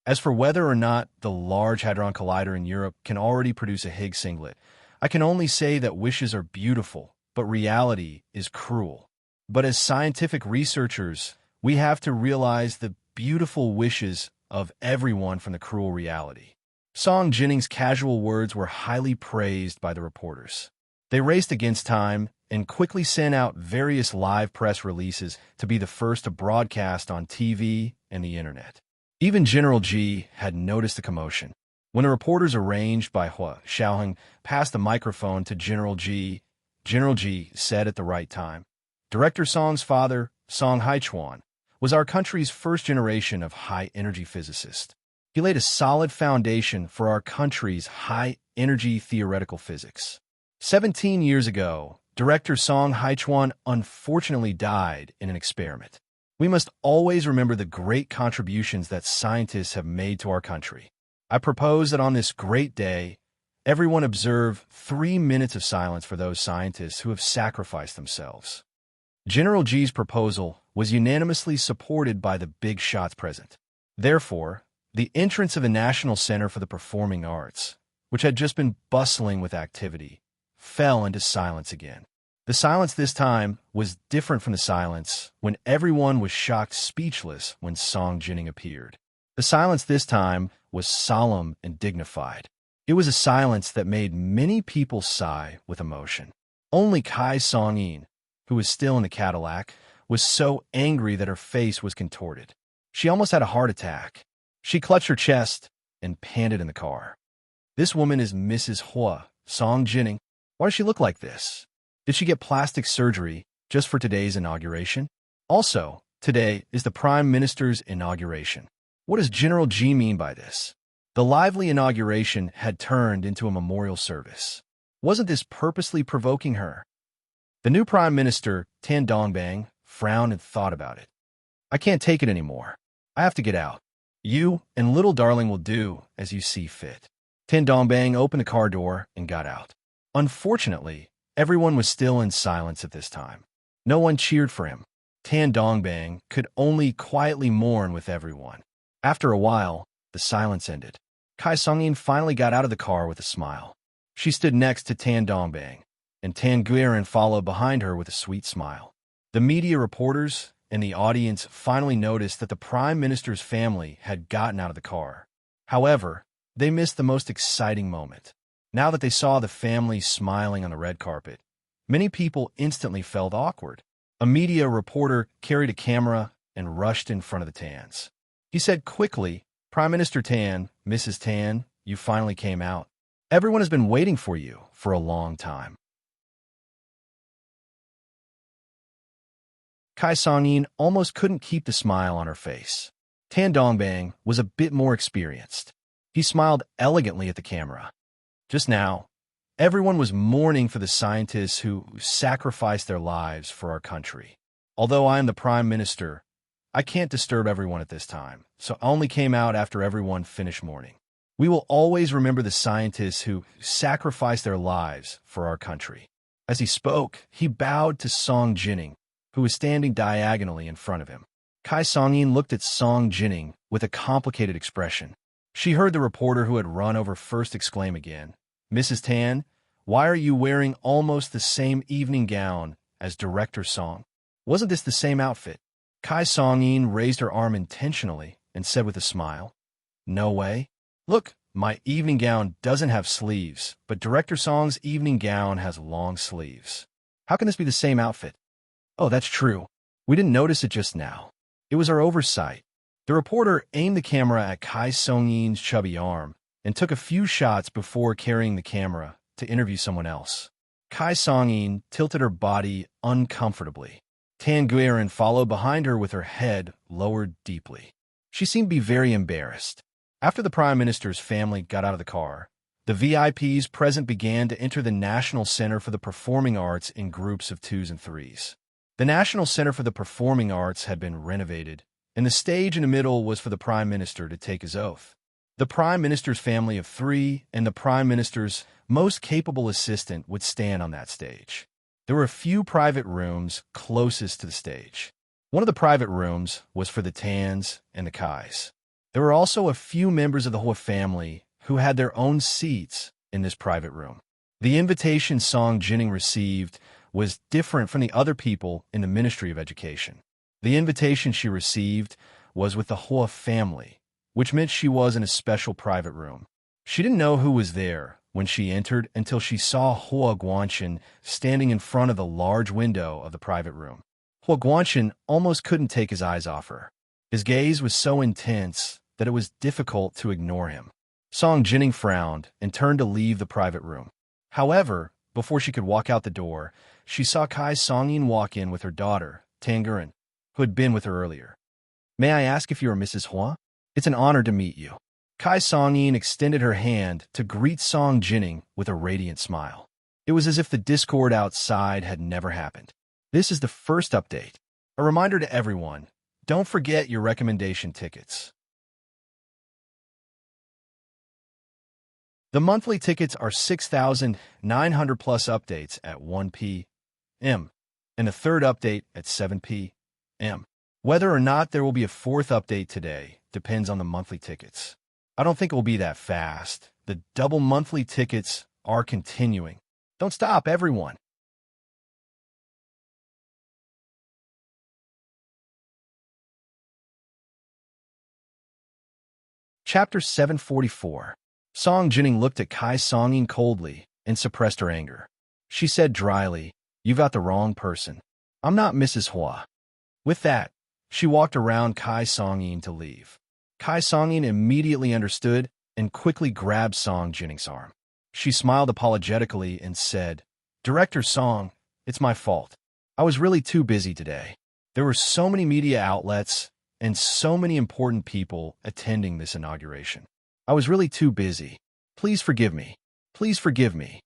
As for whether or not the Large Hadron Collider in Europe can already produce a Higgs singlet, I can only say that wishes are beautiful, but reality is cruel. But as scientific researchers, we have to realize the beautiful wishes of everyone from the cruel reality." Song Jining's casual words were highly praised by the reporters. They raced against time and quickly sent out various live press releases to be the first to broadcast on TV and the internet. Even General Ji had noticed the commotion. When the reporters arranged by Hua Xiaoheng passed the microphone to General Ji said at the right time, "Director Song's father, Song Haichuan, was our country's first generation of high-energy physicist. He laid a solid foundation for our country's high-energy theoretical physics. 17 years ago, Director Song Haichuan unfortunately died in an experiment. We must always remember the great contributions that scientists have made to our country. I propose that on this great day, everyone observe 3 minutes of silence for those scientists who have sacrificed themselves." General Ji's proposal was unanimously supported by the big shots present. Therefore, the entrance of the National Center for the Performing Arts, which had just been bustling with activity, fell into silence again. The silence this time was different from the silence when everyone was shocked speechless when Song Jining appeared. The silence this time was solemn and dignified. It was a silence that made many people sigh with emotion. Only Kai Song-yin, who was still in the Cadillac, was so angry that her face was contorted. She almost had a heart attack. She clutched her chest and panted in the car. "This woman is Mrs. Hua, Song Jining. Why does she look like this? Did she get plastic surgery just for today's inauguration? Also, today is the Prime Minister's inauguration. What does General Ji mean by this?" The lively inauguration had turned into a memorial service. Wasn't this purposely provoking her? The new Prime Minister, Tan Dongbang, frowned and thought about it. "I can't take it anymore. I have to get out. You and little darling will do as you see fit." Tan Dongbang opened the car door and got out. Unfortunately, everyone was still in silence at this time. No one cheered for him. Tan Dongbang could only quietly mourn with everyone. After a while, the silence ended. Kai Song-yin finally got out of the car with a smile. She stood next to Tan Dongbang, and Tan Guirin followed behind her with a sweet smile. The media reporters and the audience finally noticed that the Prime Minister's family had gotten out of the car. However, they missed the most exciting moment. Now that they saw the family smiling on the red carpet, many people instantly felt awkward. A media reporter carried a camera and rushed in front of the Tans. He said quickly, "Prime Minister Tan, Mrs. Tan, you finally came out. Everyone has been waiting for you for a long time." Kai Song-yin almost couldn't keep the smile on her face. Tan Dongbang was a bit more experienced. He smiled elegantly at the camera. Just now, everyone was mourning for the scientists who sacrificed their lives for our country. Although I am the Prime Minister, I can't disturb everyone at this time, so I only came out after everyone finished mourning. We will always remember the scientists who sacrificed their lives for our country. As he spoke, he bowed to Song Jining, who was standing diagonally in front of him. Kai Songyin looked at Song Jining with a complicated expression. She heard the reporter who had run over first exclaim again, "Mrs. Tan, why are you wearing almost the same evening gown as Director Song? Wasn't this the same outfit?" Kai Songyin raised her arm intentionally and said with a smile, "No way. Look, my evening gown doesn't have sleeves, but Director Song's evening gown has long sleeves. How can this be the same outfit?" "Oh, that's true. We didn't notice it just now. It was our oversight." The reporter aimed the camera at Kai Songyin's chubby arm and took a few shots before carrying the camera to interview someone else. Kai Songyin tilted her body uncomfortably. Tan Guirin followed behind her with her head lowered deeply. She seemed to be very embarrassed. After the Prime Minister's family got out of the car, the VIPs present began to enter the National Center for the Performing Arts in groups of 2s and 3s. The National Center for the Performing Arts had been renovated, and the stage in the middle was for the Prime Minister to take his oath. The Prime Minister's family of 3 and the Prime Minister's most capable assistant would stand on that stage. There were a few private rooms closest to the stage. One of the private rooms was for the Tans and the Kais. There were also a few members of the Hua family who had their own seats in this private room. The invitation Song Jining received was different from the other people in the Ministry of Education. The invitation she received was with the Hua family, which meant she was in a special private room. She didn't know who was there when she entered until she saw Hua Guanchen standing in front of the large window of the private room. Hua Guanchen almost couldn't take his eyes off her. His gaze was so intense that it was difficult to ignore him. Song Jining frowned and turned to leave the private room. However, before she could walk out the door, she saw Kai Songyin walk in with her daughter, Tangurin, who had been with her earlier. "May I ask if you are Mrs. Hua? It's an honor to meet you." Kai Songyin extended her hand to greet Song Jining with a radiant smile. It was as if the discord outside had never happened. This is the first update. A reminder to everyone, don't forget your recommendation tickets. The monthly tickets are 6,900 plus updates at 1 p.m. and a third update at 7 p.m. Whether or not there will be a fourth update today depends on the monthly tickets. I don't think it will be that fast. The double monthly tickets are continuing. Don't stop, everyone. Chapter 744. Song Jining looked at Kai Songyin coldly and suppressed her anger. She said dryly, "You've got the wrong person. I'm not Mrs. Hua." With that, she walked around Kai Songyin to leave. Kai Songyin immediately understood and quickly grabbed Song Jining's arm. She smiled apologetically and said, "Director Song, it's my fault. I was really too busy today. There were so many media outlets and so many important people attending this inauguration. I was really too busy. Please forgive me. Please forgive me."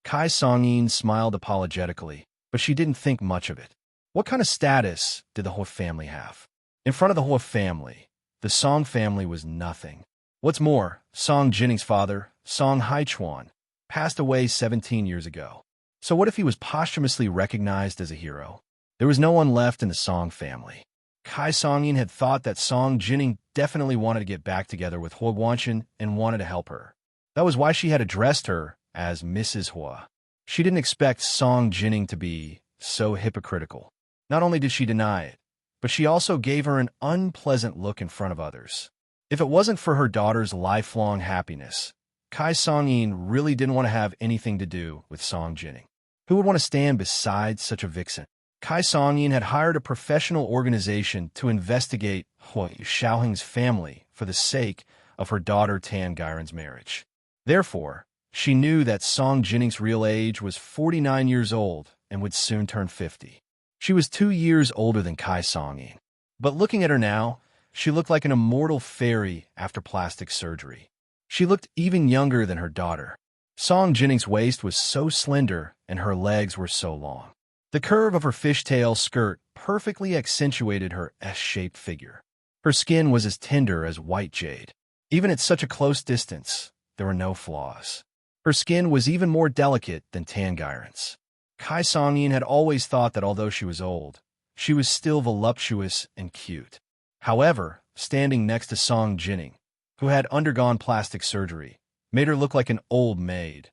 Kai Songyin smiled apologetically, but she didn't think much of it. What kind of status did the Hua family have? In front of the Hua family, the Song family was nothing. What's more, Song Jining's father, Song Haichuan, passed away 17 years ago. So what if he was posthumously recognized as a hero? There was no one left in the Song family. Kai Songyin had thought that Song Jining definitely wanted to get back together with Hua Guanchen and wanted to help her. That was why she had addressed her as Mrs. Hua. She didn't expect Song Jining to be so hypocritical. Not only did she deny it, but she also gave her an unpleasant look in front of others. If it wasn't for her daughter's lifelong happiness, Kai Songyin really didn't want to have anything to do with Song Jining. Who would want to stand beside such a vixen? Kai Songyin had hired a professional organization to investigate Hua Xiaoheng's family for the sake of her daughter Tan Guirin's marriage. Therefore, she knew that Song Jining's real age was 49 years old and would soon turn 50. She was 2 years older than Kai Songyin. But looking at her now, She looked like an immortal fairy after plastic surgery. She looked even younger than her daughter. Song Jinning's waist was so slender and her legs were so long. The curve of her fishtail skirt perfectly accentuated her S-shaped figure. Her skin was as tender as white jade. Even at such a close distance, there were no flaws. Her skin was even more delicate than Tangyran's. Kai Song-yin had always thought that although she was old, she was still voluptuous and cute. However, standing next to Song Jinning, who had undergone plastic surgery, made her look like an old maid.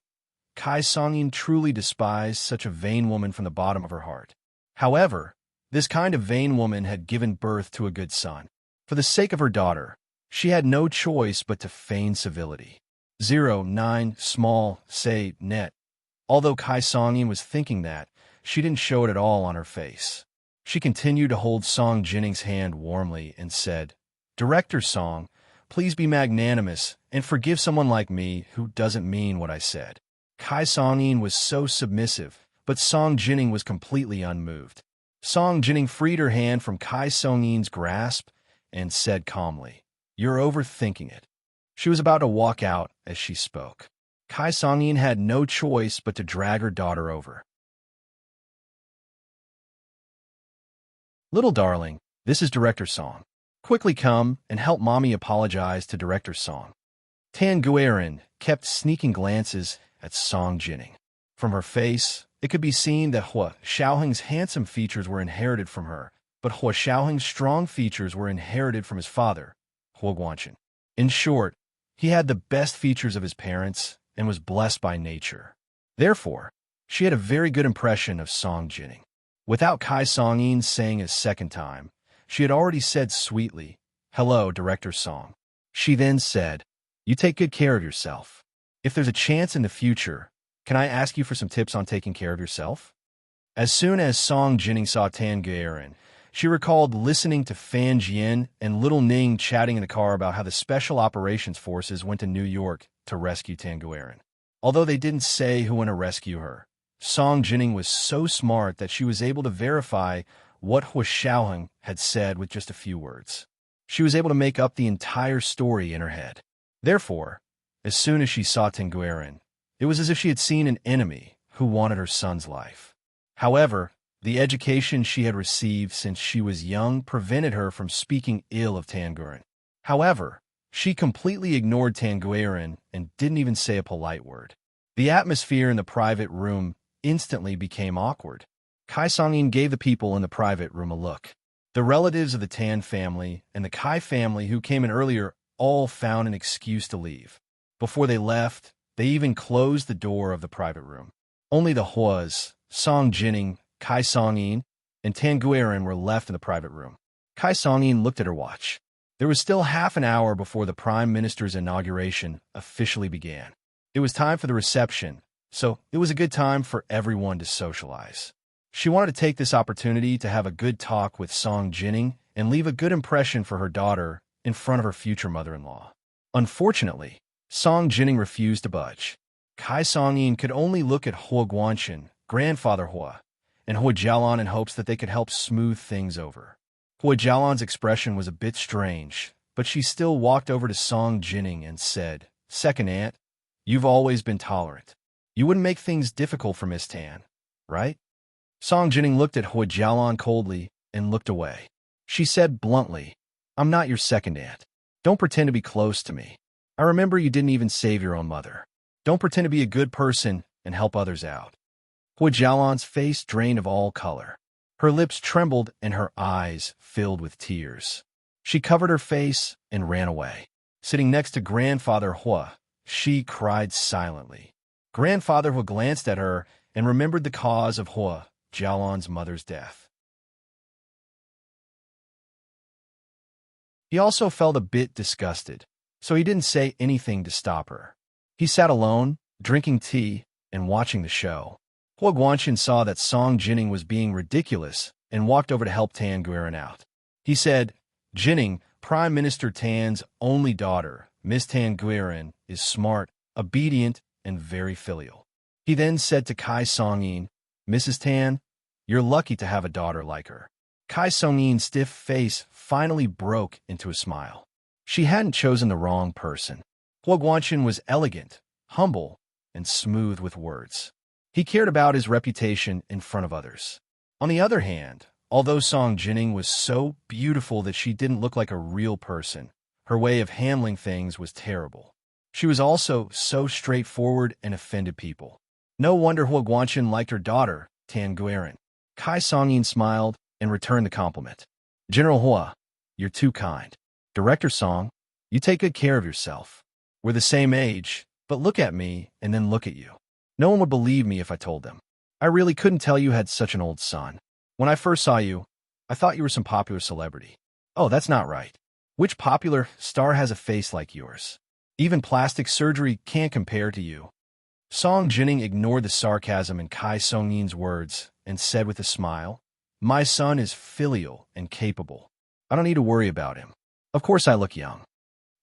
Kai Song-yin truly despised such a vain woman from the bottom of her heart. However, this kind of vain woman had given birth to a good son. For the sake of her daughter, she had no choice but to feign civility. 09 small say net. Although Kai Song-yin was thinking that, she didn't show it at all on her face. She continued to hold Song Jinning's hand warmly and said, "Director Song, please be magnanimous and forgive someone like me who doesn't mean what I said." Kai Song-yin was so submissive, but Song Jinning was completely unmoved. Song Jinning freed her hand from Kai Song-yin's grasp and said calmly, "You're overthinking it." She was about to walk out as she spoke. Kai Song-yin had no choice but to drag her daughter over. "Little darling, this is Director Song. Quickly come and help Mommy apologize to Director Song." Tangyran kept sneaking glances at Song Jinning. From her face, it could be seen that Hua Xiaoheng's handsome features were inherited from her, but Hua Xiaoheng's strong features were inherited from his father, Hua Guanchen. In short, he had the best features of his parents and was blessed by nature. Therefore, she had a very good impression of Song Jinning. Without Kai Song-yin saying a second time, she had already said sweetly, "Hello, Director Song." She then said, "You take good care of yourself. If there's a chance in the future, can I ask you for some tips on taking care of yourself?" As soon as Song Jinning saw Tangyran, she recalled listening to Fan Jian and Little Ning chatting in the car about how the Special Operations Forces went to New York to rescue Tangyran. Although they didn't say who went to rescue her, Song Jinning was so smart that she was able to verify what Hua Xiaoheng had said with just a few words. She was able to make up the entire story in her head. Therefore, as soon as she saw Tangyran, it was as if she had seen an enemy who wanted her son's life. However, the education she had received since she was young prevented her from speaking ill of Tangyran. However, she completely ignored Tangyran and didn't even say a polite word. The atmosphere in the private room instantly became awkward. Kai Song-yin gave the people in the private room a look. The relatives of the Tan family and the Kai family who came in earlier all found an excuse to leave. Before they left, they even closed the door of the private room. Only the Huas, Song Jinning, Kai Song-yin, and Tangyran were left in the private room. Kai Song-yin looked at her watch. There was still half an hour before the Prime Minister's inauguration officially began. It was time for the reception, so it was a good time for everyone to socialize. She wanted to take this opportunity to have a good talk with Song Jinning and leave a good impression for her daughter in front of her future mother-in-law. Unfortunately, Song Jinning refused to budge. Kai Song-yin could only look at Hua Guanchen, grandfather Hua, and Hua Jialan in hopes that they could help smooth things over. Hua Jialan's expression was a bit strange, but she still walked over to Song Jinning and said, "Second aunt, you've always been tolerant. You wouldn't make things difficult for Miss Tan, right?" Song Jinning looked at Hua Jialan coldly and looked away. She said bluntly, "I'm not your second aunt. Don't pretend to be close to me. I remember you didn't even save your own mother. Don't pretend to be a good person and help others out." Hua Jialan's face drained of all color. Her lips trembled and her eyes filled with tears. She covered her face and ran away. Sitting next to grandfather Hua, she cried silently. Grandfather Hua glanced at her and remembered the cause of Hua Jialan's mother's death. He also felt a bit disgusted, so he didn't say anything to stop her. He sat alone, drinking tea and watching the show. Hua Guanchen saw that Song Jinning was being ridiculous and walked over to help Tangyran out. He said, "Jinning, Prime Minister Tan's only daughter, Miss Tangyran, is smart, obedient, and very filial." He then said to Kai Song-yin, "Mrs. Tan, you're lucky to have a daughter like her." Kai Song-yin's stiff face finally broke into a smile. She hadn't chosen the wrong person. Hua Guanchen was elegant, humble, and smooth with words. He cared about his reputation in front of others. On the other hand, although Song Jining was so beautiful that she didn't look like a real person, her way of handling things was terrible. She was also so straightforward and offended people. No wonder Hua Guanchen liked her daughter, Tan Guiran. Kai Songyin smiled and returned the compliment. General Hua, you're too kind. Director Song, you take good care of yourself. We're the same age, but look at me and then look at you. No one would believe me if I told them. I really couldn't tell you had such an old son. When I first saw you, I thought you were some popular celebrity. Oh, that's not right. Which popular star has a face like yours? Even plastic surgery can't compare to you. Song Jining ignored the sarcasm in Kai Songyin's words and said with a smile, My son is filial and capable. I don't need to worry about him. Of course I look young.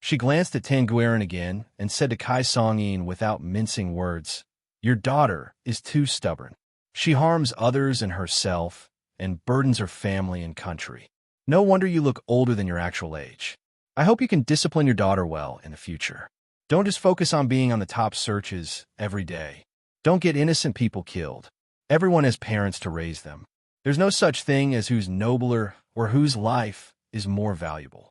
She glanced at Tan Guiran again and said to Kai Songyin without mincing words, Your daughter is too stubborn. She harms others and herself and burdens her family and country. No wonder you look older than your actual age. I hope you can discipline your daughter well in the future. Don't just focus on being on the top searches every day. Don't get innocent people killed. Everyone has parents to raise them. There's no such thing as who's nobler or whose life is more valuable.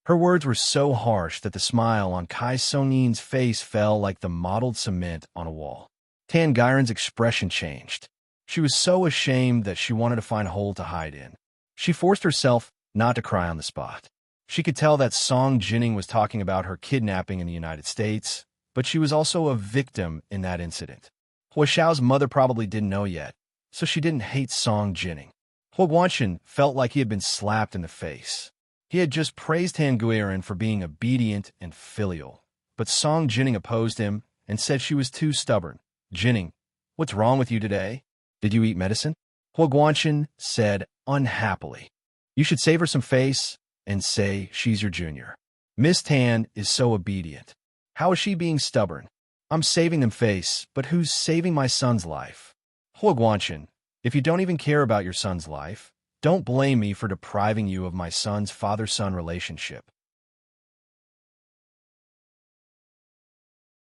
Her words were so harsh that the smile on Kai Songyin's face fell like the mottled cement on a wall. Tan Guiran's expression changed. She was so ashamed that she wanted to find a hole to hide in. She forced herself not to cry on the spot. She could tell that Song Jining was talking about her kidnapping in the United States, but she was also a victim in that incident. Hua Xiao's mother probably didn't know yet, so she didn't hate Song Jining. Hua Guanchen felt like he had been slapped in the face. He had just praised Han Guiran for being obedient and filial, but Song Jining opposed him and said she was too stubborn. Jining, what's wrong with you today? Did you eat medicine? Hua Guanchen said unhappily. You should save her some face and say she's your junior. Miss Tan is so obedient. How is she being stubborn? I'm saving them face, but who's saving my son's life? Hua Guanchen, if you don't even care about your son's life, don't blame me for depriving you of my son's father-son relationship.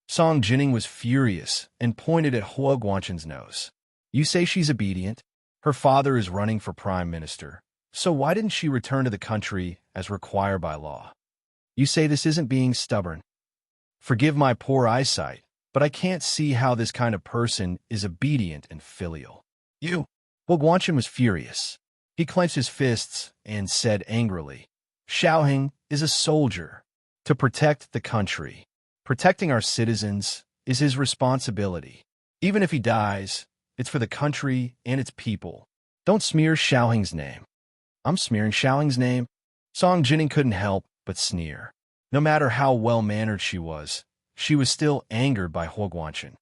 Song Jining was furious and pointed at Hua Guanchen's nose. You say she's obedient? Her father is running for prime minister. So why didn't she return to the country as required by law? You say this isn't being stubborn. Forgive my poor eyesight, but I can't see how this kind of person is obedient and filial. You! Hua Guanchen was furious. He clenched his fists and said angrily, Xiaoheng is a soldier to protect the country. Protecting our citizens is his responsibility. Even if he dies, it's for the country and its people. Don't smear Xiaoheng's name. I'm smearing Xiaoheng's name. Song Jining couldn't help but sneer. No matter how well-mannered she was still angered by Hua Guanchen.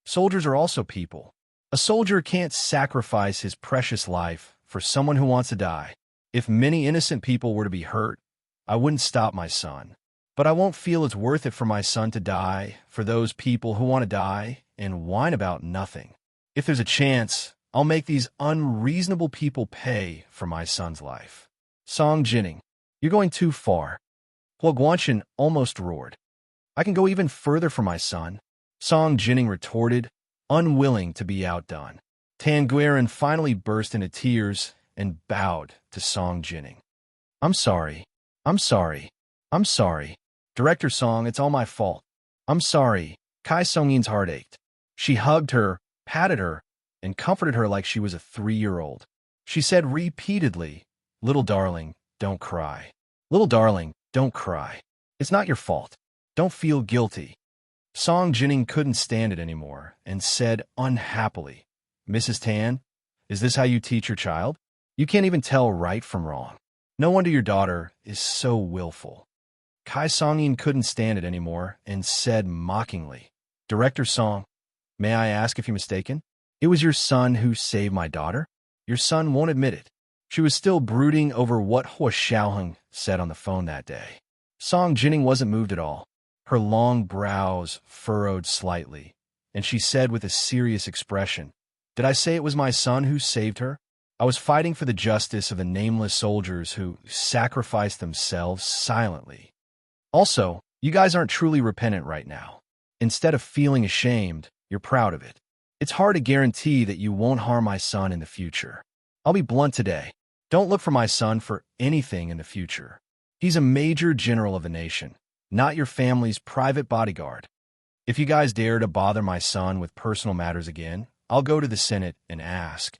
Soldiers are also people. A soldier can't sacrifice his precious life for someone who wants to die. If many innocent people were to be hurt, I wouldn't stop my son. But I won't feel it's worth it for my son to die for those people who want to die and whine about nothing. If there's a chance, I'll make these unreasonable people pay for my son's life. Song Jining, you're going too far. Hua Guanchen almost roared. I can go even further for my son. Song Jining retorted, unwilling to be outdone. Tan Guiran finally burst into tears and bowed to Song Jining. I'm sorry. I'm sorry. I'm sorry. Director Song, it's all my fault. I'm sorry. Kai Songyin's heart ached. She hugged her, patted her, and comforted her like she was a 3-year-old. She said repeatedly, Little darling, don't cry. Little darling, don't cry. It's not your fault. Don't feel guilty. Song Jining couldn't stand it anymore and said unhappily, Mrs. Tan, is this how you teach your child? You can't even tell right from wrong. No wonder your daughter is so willful. Kai Songyin couldn't stand it anymore and said mockingly, Director Song, may I ask if you're mistaken? It was your son who saved my daughter? Your son won't admit it. She was still brooding over what Hua Xiaoheng said on the phone that day. Song Jining wasn't moved at all. Her long brows furrowed slightly, and she said with a serious expression, Did I say it was my son who saved her? I was fighting for the justice of the nameless soldiers who sacrificed themselves silently. Also, you guys aren't truly repentant right now. Instead of feeling ashamed, you're proud of it. It's hard to guarantee that you won't harm my son in the future. I'll be blunt today. Don't look for my son for anything in the future. He's a major general of the nation, not your family's private bodyguard. If you guys dare to bother my son with personal matters again, I'll go to the Senate and ask,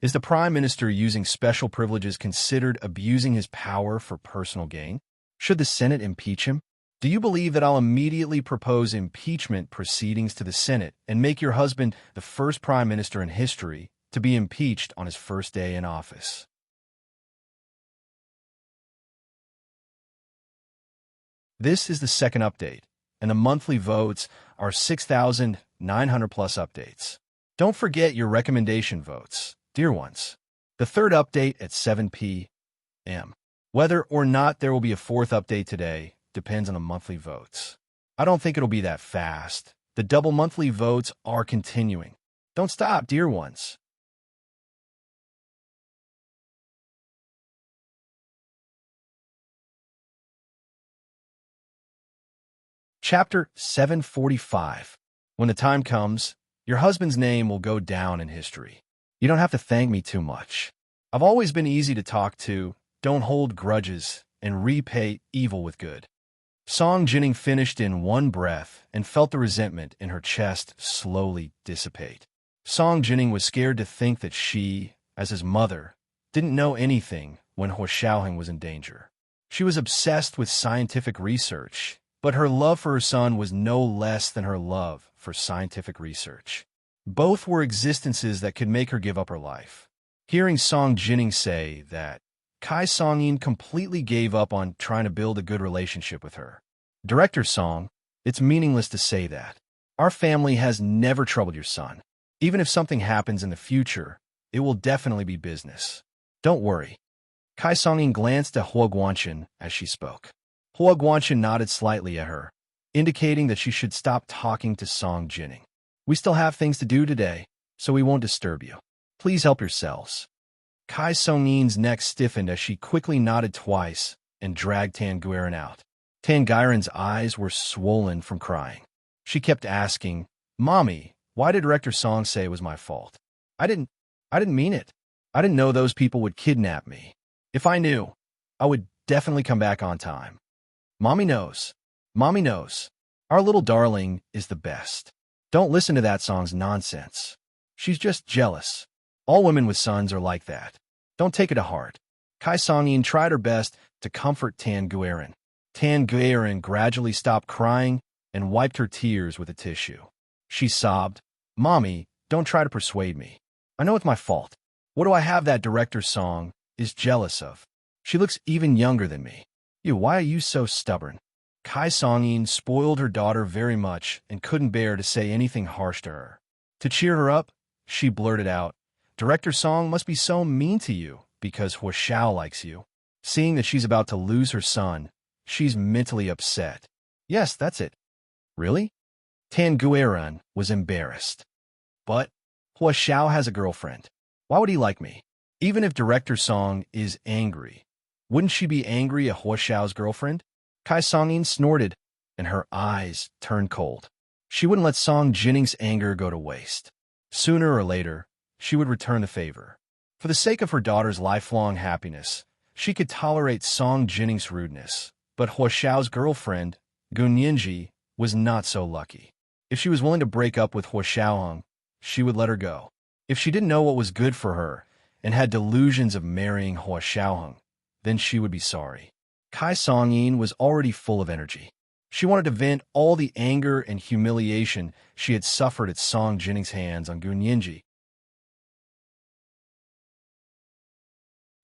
is the Prime Minister using special privileges considered abusing his power for personal gain? Should the Senate impeach him? Do you believe that I'll immediately propose impeachment proceedings to the Senate and make your husband the first Prime Minister in history to be impeached on his first day in office? This is the second update, and the monthly votes are 6,900 plus updates. Don't forget your recommendation votes, dear ones. The third update at 7 p.m. Whether or not there will be a fourth update today depends on the monthly votes. I don't think it'll be that fast. The double monthly votes are continuing. Don't stop, dear ones. Chapter 745. When the time comes, your husband's name will go down in history. You don't have to thank me too much. I've always been easy to talk to, don't hold grudges, and repay evil with good. Song Jinning finished in one breath and felt the resentment in her chest slowly dissipate. Song Jinning was scared to think that she, as his mother, didn't know anything when Hua Xiaoheng was in danger. She was obsessed with scientific research, but her love for her son was no less than her love for scientific research. Both were existences that could make her give up her life. Hearing Song Jinning say that, Kai Songyin completely gave up on trying to build a good relationship with her. Director Song, it's meaningless to say that. Our family has never troubled your son. Even if something happens in the future, it will definitely be business. Don't worry. Kai Songyin glanced at Hua Guanchen as she spoke. Hua Guanchen nodded slightly at her, indicating that she should stop talking to Song Jinning. We still have things to do today, so we won't disturb you. Please help yourselves. Kai Songyin's neck stiffened as she quickly nodded twice and dragged Tan Guiran out. Tan Guiran's eyes were swollen from crying. She kept asking, Mommy, why did Director Song say it was my fault? I didn't mean it. I didn't know those people would kidnap me. If I knew, I would definitely come back on time. Mommy knows. Mommy knows. Our little darling is the best. Don't listen to that Song's nonsense. She's just jealous. All women with sons are like that. Don't take it to heart. Kai Songyin tried her best to comfort Tan Guiran. Tan Guiran gradually stopped crying and wiped her tears with a tissue. She sobbed, Mommy, don't try to persuade me. I know it's my fault. What do I have that Director Song is jealous of? She looks even younger than me. Why are you so stubborn? Kai Songyin spoiled her daughter very much and couldn't bear to say anything harsh to her. To cheer her up, she blurted out, Director Song must be so mean to you because Hua Xiao likes you. Seeing that she's about to lose her son, she's mentally upset. Yes, that's it. Really? Tan Guiran was embarrassed. But Hua Xiao has a girlfriend. Why would he like me? Even if Director Song is angry, wouldn't she be angry at Hua Xiao's girlfriend? Kai Songyin snorted, and her eyes turned cold. She wouldn't let Song Jinning's anger go to waste. Sooner or later, she would return the favor. For the sake of her daughter's lifelong happiness, she could tolerate Song Jinning's rudeness, but Hua Xiao's girlfriend, Gu Nianji, was not so lucky. If she was willing to break up with Hua Xiaoheng, she would let her go. If she didn't know what was good for her and had delusions of marrying Hua Xiaoheng, then she would be sorry. Kai Songyin was already full of energy. She wanted to vent all the anger and humiliation she had suffered at Song Jinning's hands on Gu Nianji.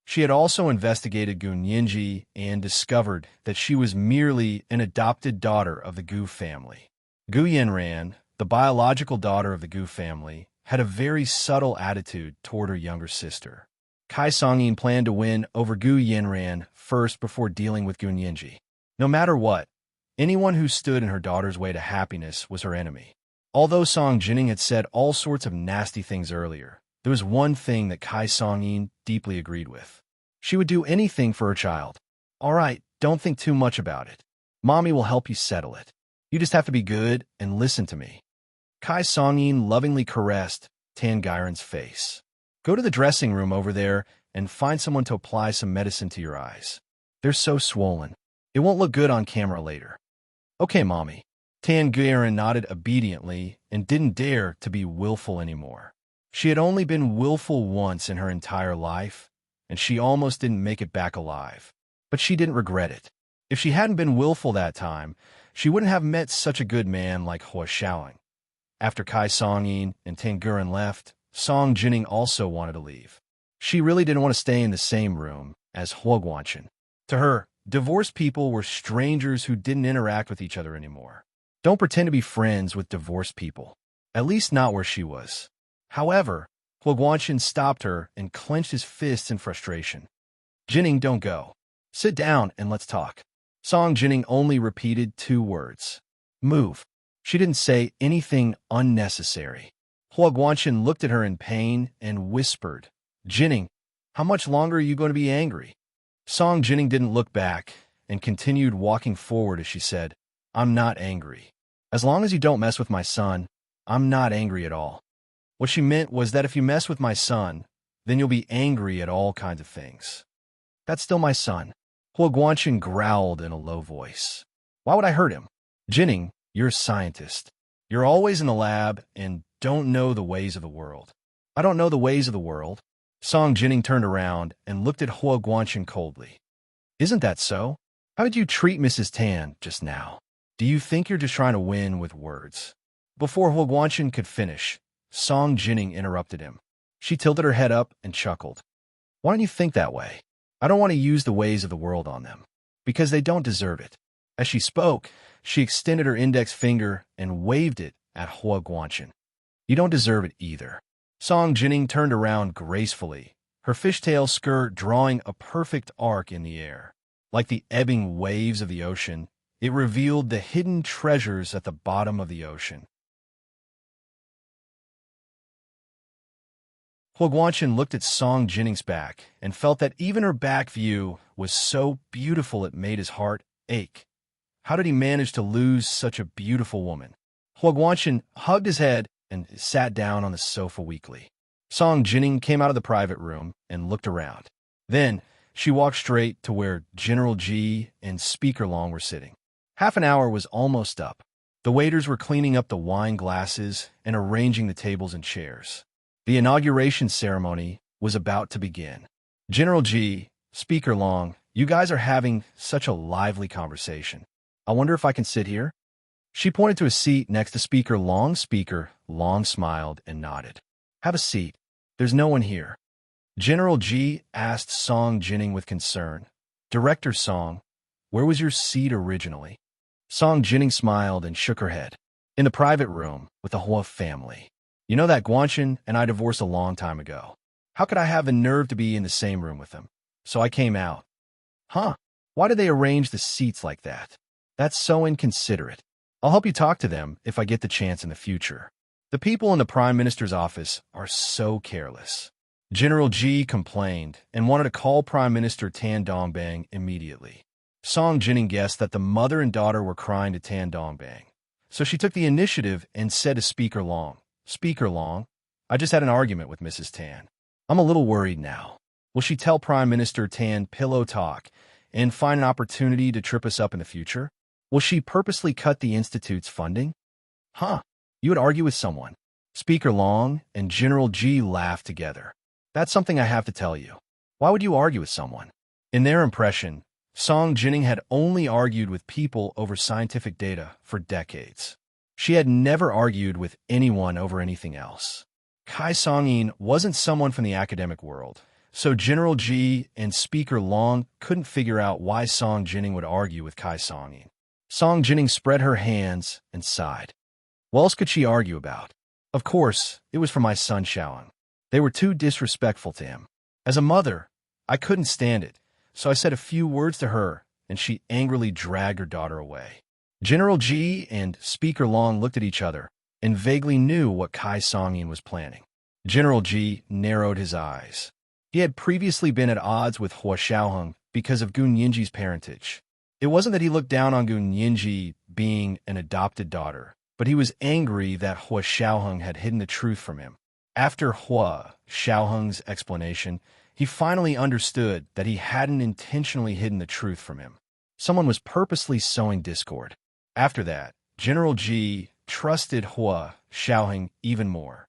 She had also investigated Gu Nianji and discovered that she was merely an adopted daughter of the Gu family. Gu Yanran, the biological daughter of the Gu family, had a very subtle attitude toward her younger sister. Kai Songyin planned to win over Gu Yanran first before dealing with Gu Nianji. No matter what, anyone who stood in her daughter's way to happiness was her enemy. Although Song Jinning had said all sorts of nasty things earlier, There was one thing that Kai Song-yin deeply agreed with. She would do anything for her child. All right, don't think too much about it. Mommy will help you settle it. You just have to be good and listen to me. Kai Song-yin lovingly caressed Tan Gyron's face. Go to the dressing room over there and find someone to apply some medicine to your eyes. They're so swollen. It won't look good on camera later. Okay, Mommy. Tan Gyron nodded obediently and didn't dare to be willful anymore. She had only been willful once in her entire life, and she almost didn't make it back alive. But she didn't regret it. If she hadn't been willful that time, she wouldn't have met such a good man like Hua Xiaoling. After Kai Song-yin and Tan Gyron left, Song Jining also wanted to leave. She really didn't want to stay in the same room as Hua Guanchen. To her, divorced people were strangers who didn't interact with each other anymore. Don't pretend to be friends with divorced people. At least not where she was. However, Hua Guanchen stopped her and clenched his fists in frustration. Jining, don't go. Sit down and let's talk. Song Jining only repeated 2 words. Move. She didn't say anything unnecessary. Hua Guanchen looked at her in pain and whispered, Jining, how much longer are you going to be angry? Song Jining didn't look back and continued walking forward as she said, I'm not angry. As long as you don't mess with my son, I'm not angry at all. What she meant was that if you mess with my son, then you'll be angry at all kinds of things. That's still my son. Hua Guanchen growled in a low voice. Why would I hurt him? Jining, you're a scientist. You're always in the lab and don't know the ways of the world. I don't know the ways of the world. Song Jining turned around and looked at Hua Guanchen coldly. Isn't that so? How did you treat Mrs. Tan just now? Do you think you're just trying to win with words? Before Hua Guanchen could finish, Song Jining interrupted him. She tilted her head up and chuckled. Why don't you think that way? I don't want to use the ways of the world on them, because they don't deserve it. As she spoke, she extended her index finger and waved it at Hua Guanchen. You don't deserve it either. Song Jining turned around gracefully, her fishtail skirt drawing a perfect arc in the air. Like the ebbing waves of the ocean, it revealed the hidden treasures at the bottom of the ocean. Hua Guanchen looked at Song Jining's back and felt that even her back view was so beautiful it made his heart ache. How did he manage to lose such a beautiful woman? Hua Guanchen hugged his head and sat down on the sofa weakly. Song Jining came out of the private room and looked around. Then, she walked straight to where General Ji and Speaker Long were sitting. Half an hour was almost up. The waiters were cleaning up the wine glasses and arranging the tables and chairs. The inauguration ceremony was about to begin. General Ji, Speaker Long, you guys are having such a lively conversation. I wonder if I can sit here? She pointed to a seat next to Speaker Long. Speaker Long smiled and nodded. Have a seat. There's no one here. General Ji asked Song Jining with concern. Director Song, where was your seat originally? Song Jining smiled and shook her head. In the private room with the Hua family. You know that Guanchen and I divorced a long time ago. How could I have the nerve to be in the same room with them? So I came out. Huh? Why did they arrange the seats like that? That's so inconsiderate. I'll help you talk to them if I get the chance in the future. The people in the Prime Minister's office are so careless. General Ji complained and wanted to call Prime Minister Tan Dongbang immediately. Song Jining guessed that the mother and daughter were crying to Tan Dongbang. So she took the initiative and said to Speaker Long, Speaker Long, I just had an argument with Mrs. Tan. I'm a little worried now. Will she tell Prime Minister Tan pillow talk and find an opportunity to trip us up in the future? Will she purposely cut the Institute's funding? Huh, you would argue with someone. Speaker Long and General Ji laughed together. That's something I have to tell you. Why would you argue with someone? In their impression, Song Jining had only argued with people over scientific data for decades. She had never argued with anyone over anything else. Kai Song-yin wasn't someone from the academic world, so General Ji and Speaker Long couldn't figure out why Song Jining would argue with Kai Song-yin. Song Jining spread her hands and sighed. What else could she argue about? Of course, it was for my son Xiaoang. They were too disrespectful to him. As a mother, I couldn't stand it, so I said a few words to her, and she angrily dragged her daughter away. General Ji and Speaker Long looked at each other and vaguely knew what Kai Song-yin was planning. General Ji narrowed his eyes. He had previously been at odds with Hua Xiaoheng because of Gun Yinji's parentage. It wasn't that he looked down on Gun Yinji being an adopted daughter, but he was angry that Hua Xiaoheng had hidden the truth from him. After Hua Xiaoheng's explanation, he finally understood that he hadn't intentionally hidden the truth from him. Someone was purposely sowing discord. After that, General Ji trusted Hua Xiaoheng even more.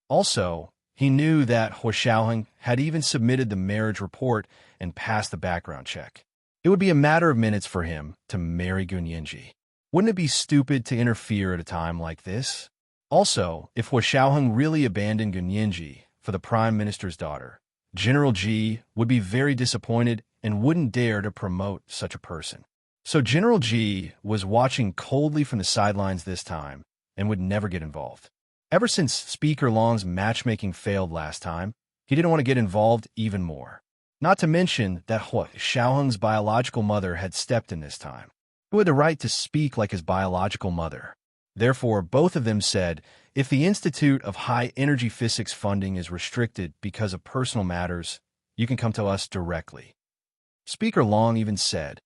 Also, he knew that Hua Xiaoheng had even submitted the marriage report and passed the background check. It would be a matter of minutes for him to marry Gun Yinji. Wouldn't it be stupid to interfere at a time like this? Also, if Hua Xiaoheng really abandoned Gun Yinji for the Prime Minister's daughter, General Ji would be very disappointed and wouldn't dare to promote such a person. So General Ji was watching coldly from the sidelines this time and would never get involved. Ever since Speaker Long's matchmaking failed last time, he didn't want to get involved even more. Not to mention that Hua Xiaoheng's biological mother had stepped in this time, who had the right to speak like his biological mother. Therefore, both of them said, if the Institute of High Energy Physics funding is restricted because of personal matters, you can come to us directly. Speaker Long even said,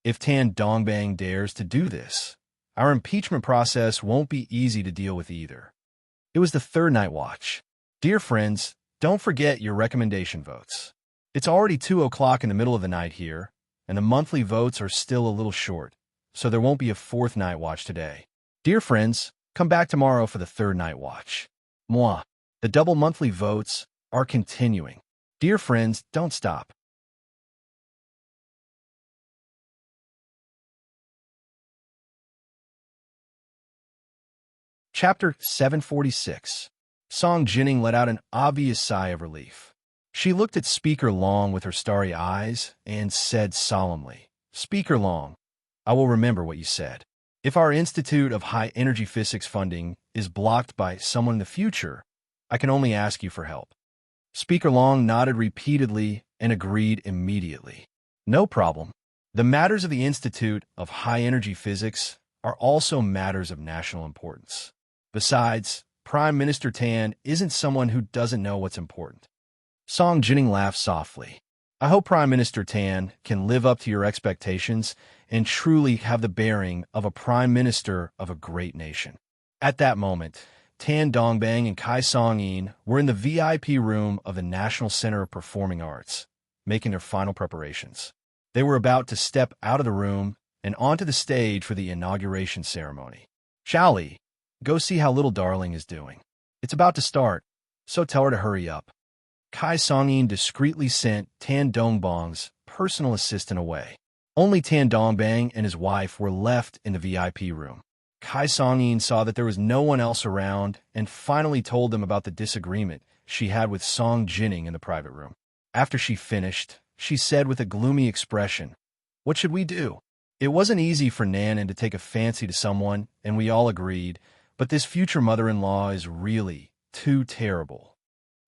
if Tan Dongbang dares to do this, our impeachment process won't be easy to deal with either. It was the third night watch. Dear friends, don't forget your recommendation votes. It's already 2 o'clock in the middle of the night here, and the monthly votes are still a little short, so there won't be a fourth night watch today. Dear friends, come back tomorrow for the third night watch. Moi. The double monthly votes are continuing. Dear friends, don't stop. Chapter 746. Song Jining let out an obvious sigh of relief. She looked at Speaker Long with her starry eyes and said solemnly, Speaker Long, I will remember what you said. If our Institute of High Energy Physics funding is blocked by someone in the future, I can only ask you for help. Speaker Long nodded repeatedly and agreed immediately. No problem. The matters of the Institute of High Energy Physics are also matters of national importance. Besides, Prime Minister Tan isn't someone who doesn't know what's important. Song Jining laughed softly. I hope Prime Minister Tan can live up to your expectations and truly have the bearing of a Prime Minister of a great nation. At that moment, Tan Dongbang and Kai Song-yin were in the VIP room of the National Center of Performing Arts, making their final preparations. They were about to step out of the room and onto the stage for the inauguration ceremony. Charlie, go see how little darling is doing. It's about to start, so tell her to hurry up. Kai Song-yin discreetly sent Tan Dongbang's personal assistant away. Only Tan Dongbang and his wife were left in the VIP room. Kai Song-yin saw that there was no one else around and finally told them about the disagreement she had with Song Jining in the private room. After she finished, she said with a gloomy expression, What should we do? It wasn't easy for Nanan to take a fancy to someone, and we all agreed, but this future mother-in-law is really too terrible.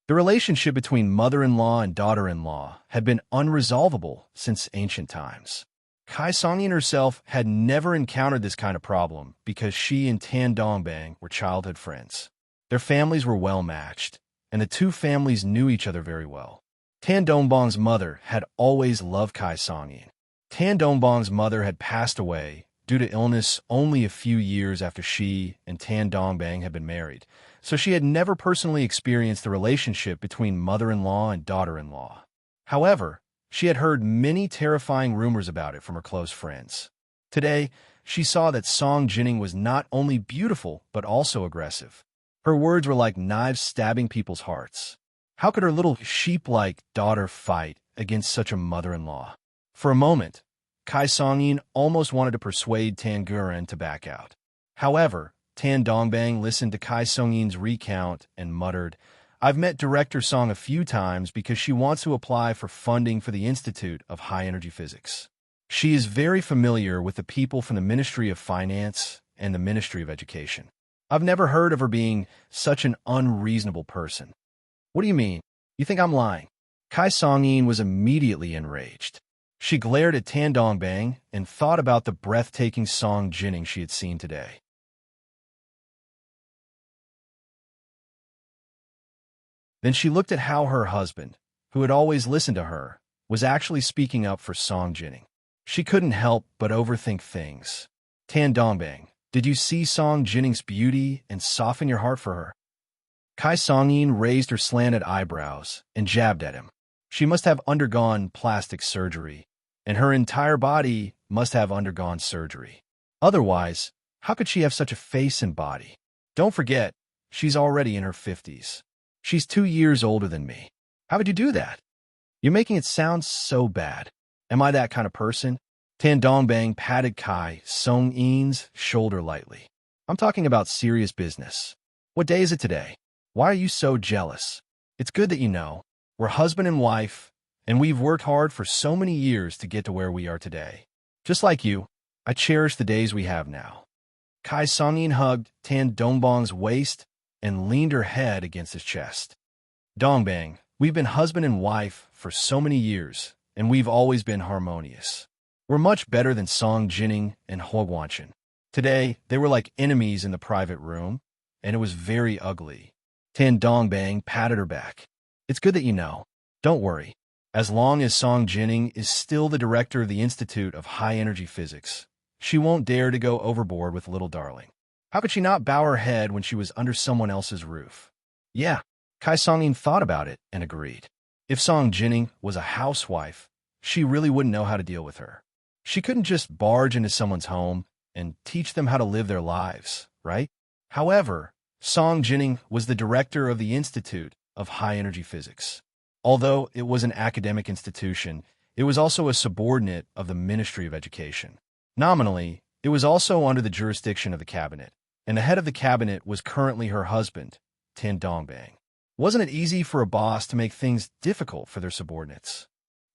The relationship between mother-in-law and daughter-in-law had been unresolvable since ancient times. Kai Song-yin herself had never encountered this kind of problem because she and Tan Dongbang were childhood friends. Their families were well matched, and the two families knew each other very well. Tan Dongbang's mother had always loved Kai Song-yin. Tan Dongbang's mother had passed away due to illness only a few years after she and Tan Dongbang had been married, so she had never personally experienced the relationship between mother-in-law and daughter-in-law. However, she had heard many terrifying rumors about it from her close friends. Today, she saw that Song Jining was not only beautiful, but also aggressive. Her words were like knives stabbing people's hearts. How could her little sheep-like daughter fight against such a mother-in-law? For a moment, Kai Song-yin almost wanted to persuade Tan Guren to back out. However, Tan Dongbang listened to Kai Song-yin's recount and muttered, I've met Director Song a few times because she wants to apply for funding for the Institute of High Energy Physics. She is very familiar with the people from the Ministry of Finance and the Ministry of Education. I've never heard of her being such an unreasonable person. What do you mean? You think I'm lying? Kai Song-yin was immediately enraged. She glared at Tan Dongbang and thought about the breathtaking Song Jining she had seen today. Then she looked at how her husband, who had always listened to her, was actually speaking up for Song Jining. She couldn't help but overthink things. Tan Dongbang, did you see Song Jining's beauty and soften your heart for her? Kai Songyin raised her slanted eyebrows and jabbed at him. She must have undergone plastic surgery, and her entire body must have undergone surgery. Otherwise, how could she have such a face and body? Don't forget, she's already in her 50s. She's 2 years older than me. How would you do that? You're making it sound so bad. Am I that kind of person? Tan Dongbang patted Kai Song-yin's shoulder lightly. I'm talking about serious business. What day is it today? Why are you so jealous? It's good that you know. We're husband and wife, and we've worked hard for so many years to get to where we are today. Just like you, I cherish the days we have now. Kai Songyin hugged Tan Dongbang's waist and leaned her head against his chest. Dongbang, we've been husband and wife for so many years, and we've always been harmonious. We're much better than Song Jining and Huo Guanchen. Today, they were like enemies in the private room, and it was very ugly. Tan Dongbang patted her back. It's good that you know. Don't worry. As long as Song Jining is still the director of the Institute of High Energy Physics, she won't dare to go overboard with little darling. How could she not bow her head when she was under someone else's roof? Yeah, Kai Songyin thought about it and agreed. If Song Jining was a housewife, she really wouldn't know how to deal with her. She couldn't just barge into someone's home and teach them how to live their lives, right? However, Song Jining was the director of the Institute of High Energy Physics. Although it was an academic institution, it was also a subordinate of the Ministry of Education. Nominally, it was also under the jurisdiction of the cabinet, and the head of the cabinet was currently her husband, Tan Dongbang. Wasn't it easy for a boss to make things difficult for their subordinates?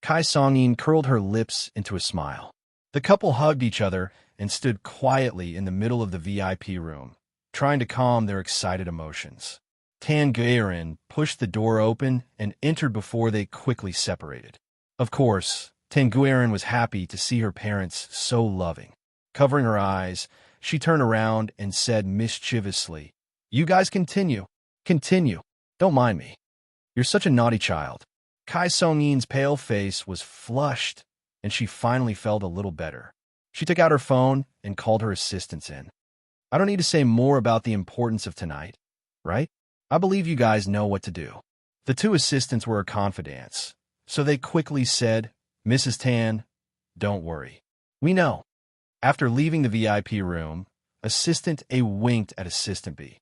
Kai Songyin curled her lips into a smile. The couple hugged each other and stood quietly in the middle of the VIP room, trying to calm their excited emotions. Tan Guirin pushed the door open and entered before they quickly separated. Of course, Tan Guirin was happy to see her parents so loving. Covering her eyes, she turned around and said mischievously, "You guys continue. Continue. Don't mind me. You're such a naughty child." Kai Songyin's pale face was flushed, and she finally felt a little better. She took out her phone and called her assistants in. I don't need to say more about the importance of tonight, right? I believe you guys know what to do. The two assistants were her confidants, so they quickly said, "Mrs. Tan, don't worry. We know." After leaving the VIP room, Assistant A winked at Assistant B.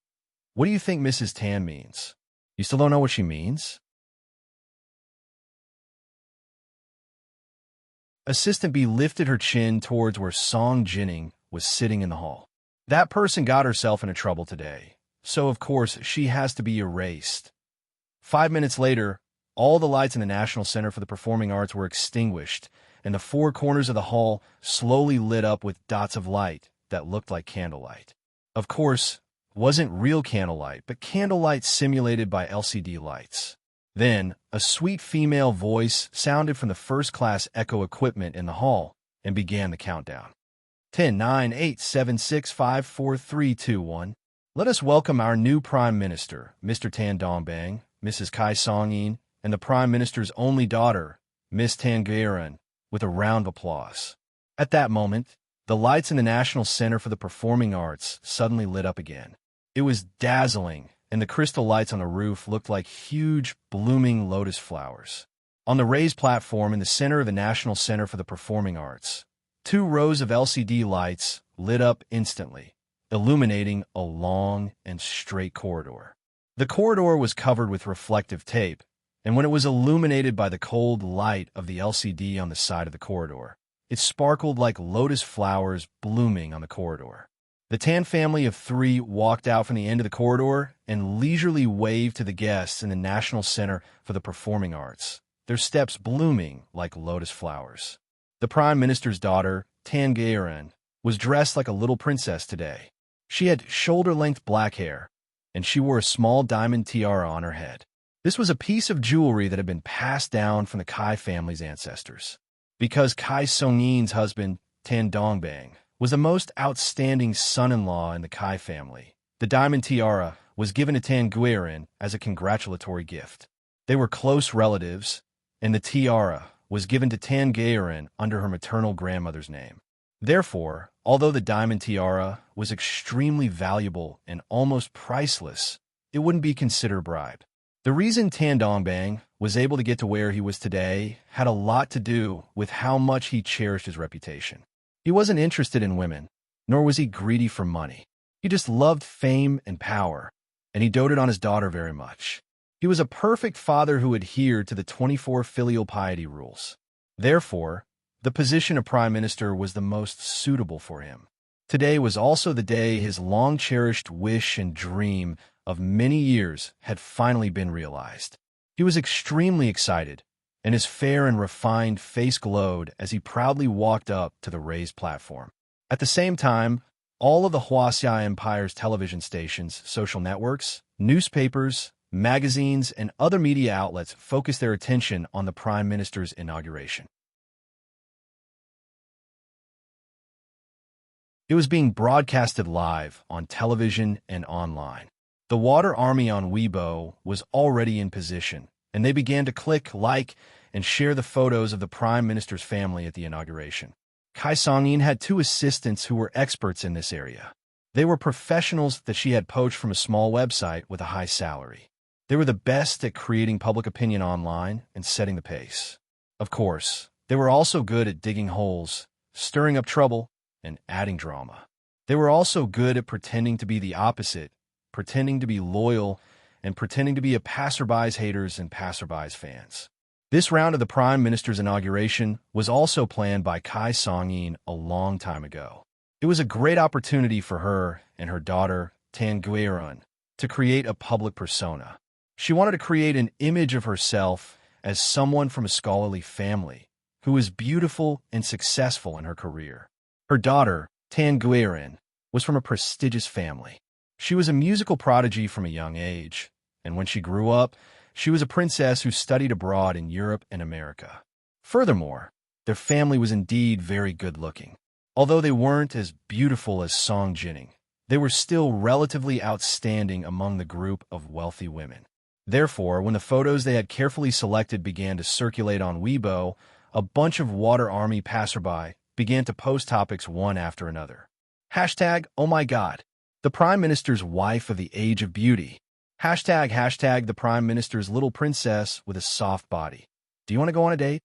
What do you think Mrs. Tan means? You still don't know what she means? Assistant B lifted her chin towards where Song Jining was sitting in the hall. That person got herself into trouble today, so of course she has to be erased. 5 minutes later, all the lights in the National Center for the Performing Arts were extinguished, and the four corners of the hall slowly lit up with dots of light that looked like candlelight. Of course, it wasn't real candlelight, but candlelight simulated by LCD lights. Then, a sweet female voice sounded from the first-class echo equipment in the hall and began the countdown. 10, 9, 8, 7, 6, 5, 4, 3, 2, 1. Let us welcome our new Prime Minister, Mr. Tan Dongbang, Mrs. Kai Songyin, and the Prime Minister's only daughter, Miss Tan Guirin, with a round of applause. At that moment, the lights in the National Center for the Performing Arts suddenly lit up again. It was dazzling, and the crystal lights on the roof looked like huge, blooming lotus flowers. On the raised platform in the center of the National Center for the Performing Arts, 2 rows of LCD lights lit up instantly, illuminating a long and straight corridor. The corridor was covered with reflective tape, and when it was illuminated by the cold light of the LCD on the side of the corridor, it sparkled like lotus flowers blooming on the corridor. The Tan family of 3 walked out from the end of the corridor and leisurely waved to the guests in the National Center for the Performing Arts, their steps blooming like lotus flowers. The Prime Minister's daughter, Tan Guirin, was dressed like a little princess today. She had shoulder-length black hair, and she wore a small diamond tiara on her head. This was a piece of jewelry that had been passed down from the Kai family's ancestors. Because Kai Songyin's husband, Tan Dongbang, was the most outstanding son-in-law in the Kai family, the diamond tiara was given to Tan Guirin as a congratulatory gift. They were close relatives, and the tiara was given to Tan Guirin under her maternal grandmother's name. Therefore, although the diamond tiara was extremely valuable and almost priceless, it wouldn't be considered a bribe. The reason Tan Dongbang was able to get to where he was today had a lot to do with how much he cherished his reputation. He wasn't interested in women, nor was he greedy for money. He just loved fame and power, and he doted on his daughter very much. He was a perfect father who adhered to the 24 filial piety rules. Therefore, the position of Prime Minister was the most suitable for him. Today was also the day his long-cherished wish and dream of many years had finally been realized. He was extremely excited, and his fair and refined face glowed as he proudly walked up to the raised platform. At the same time, all of the Huaxia Empire's television stations, social networks, newspapers, magazines, and other media outlets focused their attention on the Prime Minister's inauguration. It was being broadcasted live on television and online. The Water Army on Weibo was already in position, and they began to click, like, and share the photos of the Prime Minister's family at the inauguration. Kai Songyin had two assistants who were experts in this area. They were professionals that she had poached from a small website with a high salary. They were the best at creating public opinion online and setting the pace. Of course, they were also good at digging holes, stirring up trouble, and adding drama. They were also good at pretending to be the opposite, pretending to be loyal, and pretending to be a passerby's haters and passerby's fans. This round of the Prime Minister's inauguration was also planned by Kai Songyin a long time ago. It was a great opportunity for her and her daughter, Tan Guirin, to create a public persona. She wanted to create an image of herself as someone from a scholarly family who was beautiful and successful in her career. Her daughter, Tan Guirin, was from a prestigious family. She was a musical prodigy from a young age, and when she grew up, she was a princess who studied abroad in Europe and America. Furthermore, their family was indeed very good-looking. Although they weren't as beautiful as Song Jining, they were still relatively outstanding among the group of wealthy women. Therefore, when the photos they had carefully selected began to circulate on Weibo, a bunch of Water Army passerby began to post topics one after another. Hashtag, oh my god, the Prime Minister's wife of the age of beauty. Hashtag the Prime Minister's little princess with a soft body. Do you want to go on a date?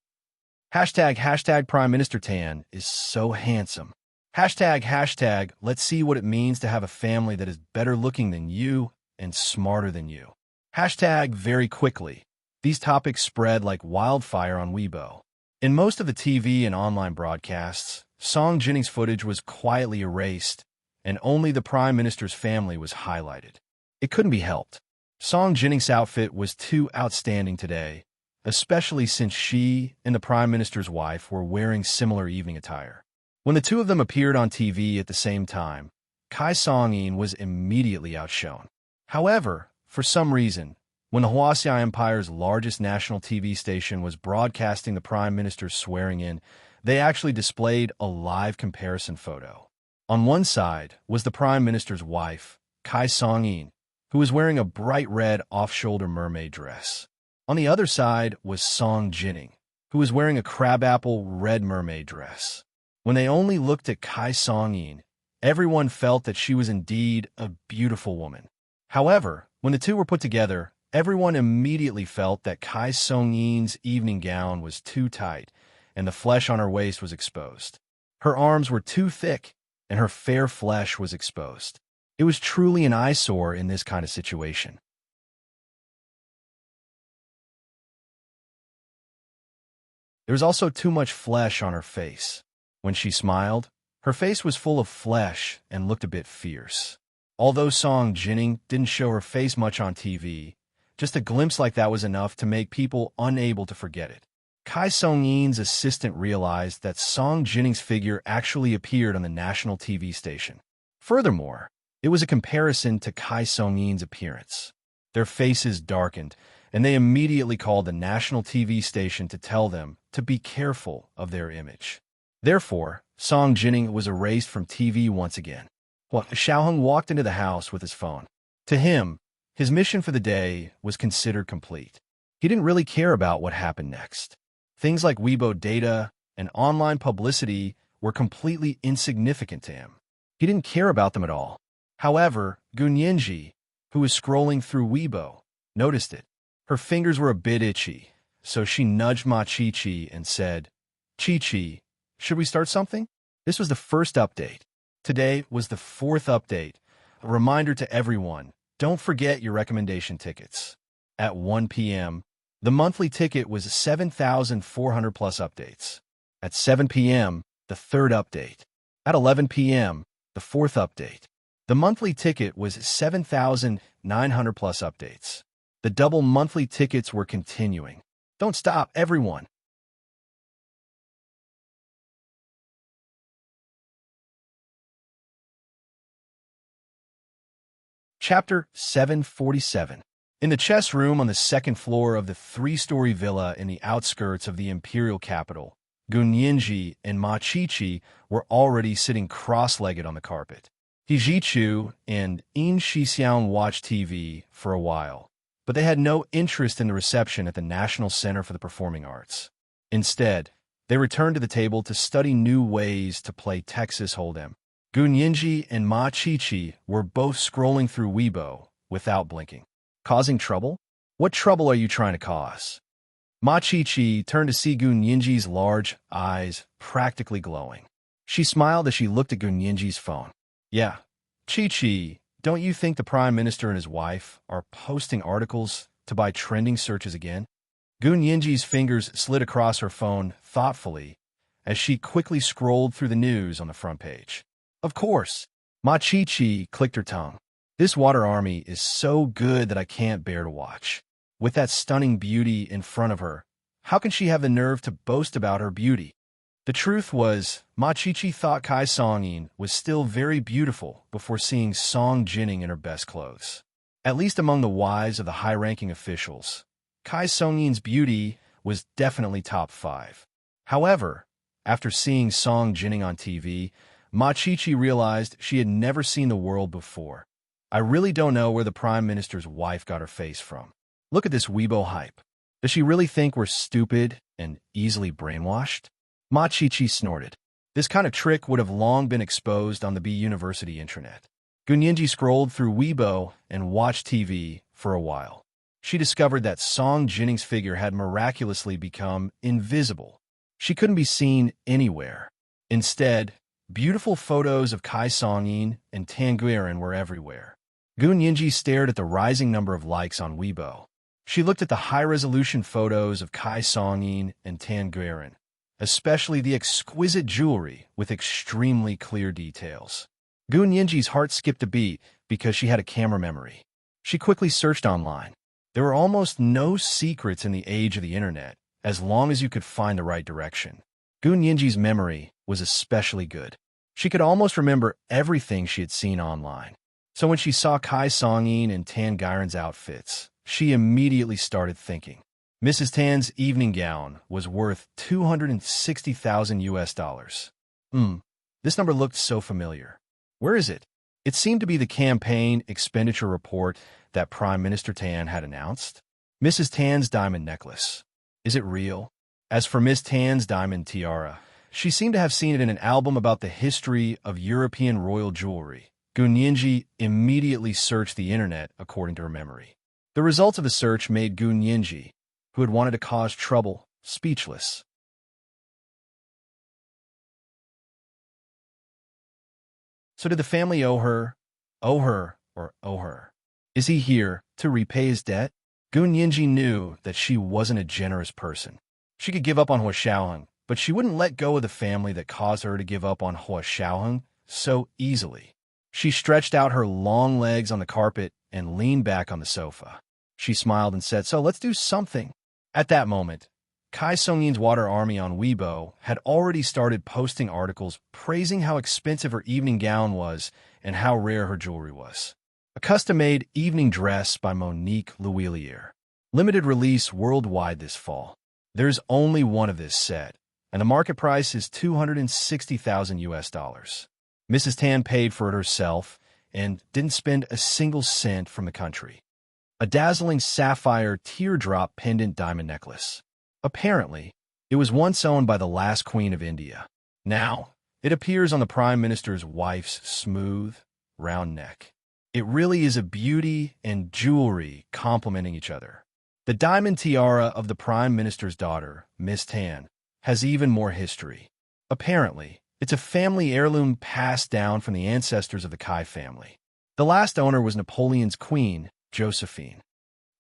Hashtag Prime Minister Tan is so handsome. Hashtag let's see what it means to have a family that is better looking than you and smarter than you. Hashtag very quickly. These topics spread like wildfire on Weibo. In most of the TV and online broadcasts, Song Jining's footage was quietly erased, and only the Prime Minister's family was highlighted. It couldn't be helped. Song Jining's outfit was too outstanding today, especially since she and the Prime Minister's wife were wearing similar evening attire. When the two of them appeared on TV at the same time, Kai Songyin was immediately outshone. However, for some reason, when the Huaxia Empire's largest national TV station was broadcasting the Prime Minister's swearing-in, they actually displayed a live comparison photo. On one side was the Prime Minister's wife, Kai Songyin, who was wearing a bright red off-shoulder mermaid dress. On the other side was Song Jining, who was wearing a crabapple red mermaid dress. When they only looked at Kai Songyin, everyone felt that she was indeed a beautiful woman. However, when the two were put together, everyone immediately felt that Kai Songyin's evening gown was too tight, and the flesh on her waist was exposed. Her arms were too thick, and her fair flesh was exposed. It was truly an eyesore in this kind of situation. There was also too much flesh on her face. When she smiled, her face was full of flesh and looked a bit fierce. Although Song Jining didn't show her face much on TV, just a glimpse like that was enough to make people unable to forget it. Kai Songyin's assistant realized that Song Jining's figure actually appeared on the national TV station. Furthermore, it was a comparison to Kai Songyin's appearance. Their faces darkened, and they immediately called the national TV station to tell them to be careful of their image. Therefore, Song Jining was erased from TV once again. Xiaoheng walked into the house with his phone. To him, His mission for the day was considered complete. He didn't really care about what happened next. Things like Weibo data and online publicity were completely insignificant to him. He didn't care about them at all. However, Gunyinji, who was scrolling through Weibo, noticed it. Her fingers were a bit itchy, so she nudged Ma Chi-Chi and said, "Chi-Chi, should we start something?" This was the first update. Today was the fourth update. A reminder to everyone, don't forget your recommendation tickets. At 1 p.m., the monthly ticket was 7,400 plus updates. At 7 p.m., the third update. At 11 p.m., the fourth update. The monthly ticket was 7,900 plus updates. The double monthly tickets were continuing. Don't stop, everyone. Chapter 747. In the chess room on the second floor of the three-story villa in the outskirts of the imperial capital, Gunyinji and Ma Chi-Chi were already sitting cross-legged on the carpet. He Jichu and In Shixiang watched TV for a while, but they had no interest in the reception at the National Center for the Performing Arts. Instead, they returned to the table to study new ways to play Texas Hold'em. Gunyinji and Ma Chi-Chi were both scrolling through Weibo without blinking. Causing trouble? What trouble are you trying to cause? Ma Chi-Chi turned to see Gunyinji's large eyes practically glowing. She smiled as she looked at Gunyinji's phone. Yeah, Chi-Chi, don't you think the Prime Minister and his wife are posting articles to buy trending searches again? Gunyinji's fingers slid across her phone thoughtfully as she quickly scrolled through the news on the front page. Of course. Ma Chi-Chi clicked her tongue. This water army is so good that I can't bear to watch. With that stunning beauty in front of her, how can she have the nerve to boast about her beauty? The truth was, Ma Chi-Chi thought Kai Songyin was still very beautiful before seeing Song Jining in her best clothes. At least among the wives of the high-ranking officials, Kai Songyin's beauty was definitely top 5. However, after seeing Song Jining on TV, Ma Chi-Chi realized she had never seen the world before. I really don't know where the Prime Minister's wife got her face from. Look at this Weibo hype. Does she really think we're stupid and easily brainwashed? Ma Chi-Chi snorted. This kind of trick would have long been exposed on the B University intranet. Gunyinji scrolled through Weibo and watched TV for a while. She discovered that Song Jining's figure had miraculously become invisible. She couldn't be seen anywhere. Instead, beautiful photos of Kai Songyin and Tan Guiran were everywhere. Gunyinji stared at the rising number of likes on Weibo. She looked at the high-resolution photos of Kai Songyin and Tan Guiran, especially the exquisite jewelry with extremely clear details. Gunyinji's heart skipped a beat because she had a camera memory. She quickly searched online. There were almost no secrets in the age of the internet, as long as you could find the right direction. Gunyinji's memory was especially good. She could almost remember everything she had seen online. So when she saw Kai Songyin and Tan Guiran's outfits, she immediately started thinking. Mrs. Tan's evening gown was worth $260,000. This number looked so familiar. Where is it? It seemed to be the campaign expenditure report that Prime Minister Tan had announced. Mrs. Tan's diamond necklace. Is it real? As for Miss Tan's diamond tiara, she seemed to have seen it in an album about the history of European royal jewelry. Gunyinji immediately searched the internet according to her memory. The results of the search made Gunyinji, who had wanted to cause trouble, speechless. So did the family owe her? Owe her? Is he here to repay his debt? Gunyinji knew that she wasn't a generous person. She could give up on Hua Xiaoheng, but she wouldn't let go of the family that caused her to give up on Hua Xiaoheng so easily. She stretched out her long legs on the carpet and leaned back on the sofa. She smiled and said, "So let's do something." At that moment, Kai Songyin's water army on Weibo had already started posting articles praising how expensive her evening gown was and how rare her jewelry was. A custom-made evening dress by Monique Louillier. Limited release worldwide this fall. There's only one of this set, and the market price is $260,000. Mrs. Tan paid for it herself and didn't spend a single cent from the country. a dazzling sapphire teardrop pendant diamond necklace. Apparently, it was once owned by the last queen of India. Now, it appears on the Prime Minister's wife's smooth, round neck. It really is a beauty and jewelry complementing each other. The diamond tiara of the Prime Minister's daughter, Miss Tan, has even more history. Apparently, it's a family heirloom passed down from the ancestors of the Kai family. The last owner was Napoleon's queen, Josephine.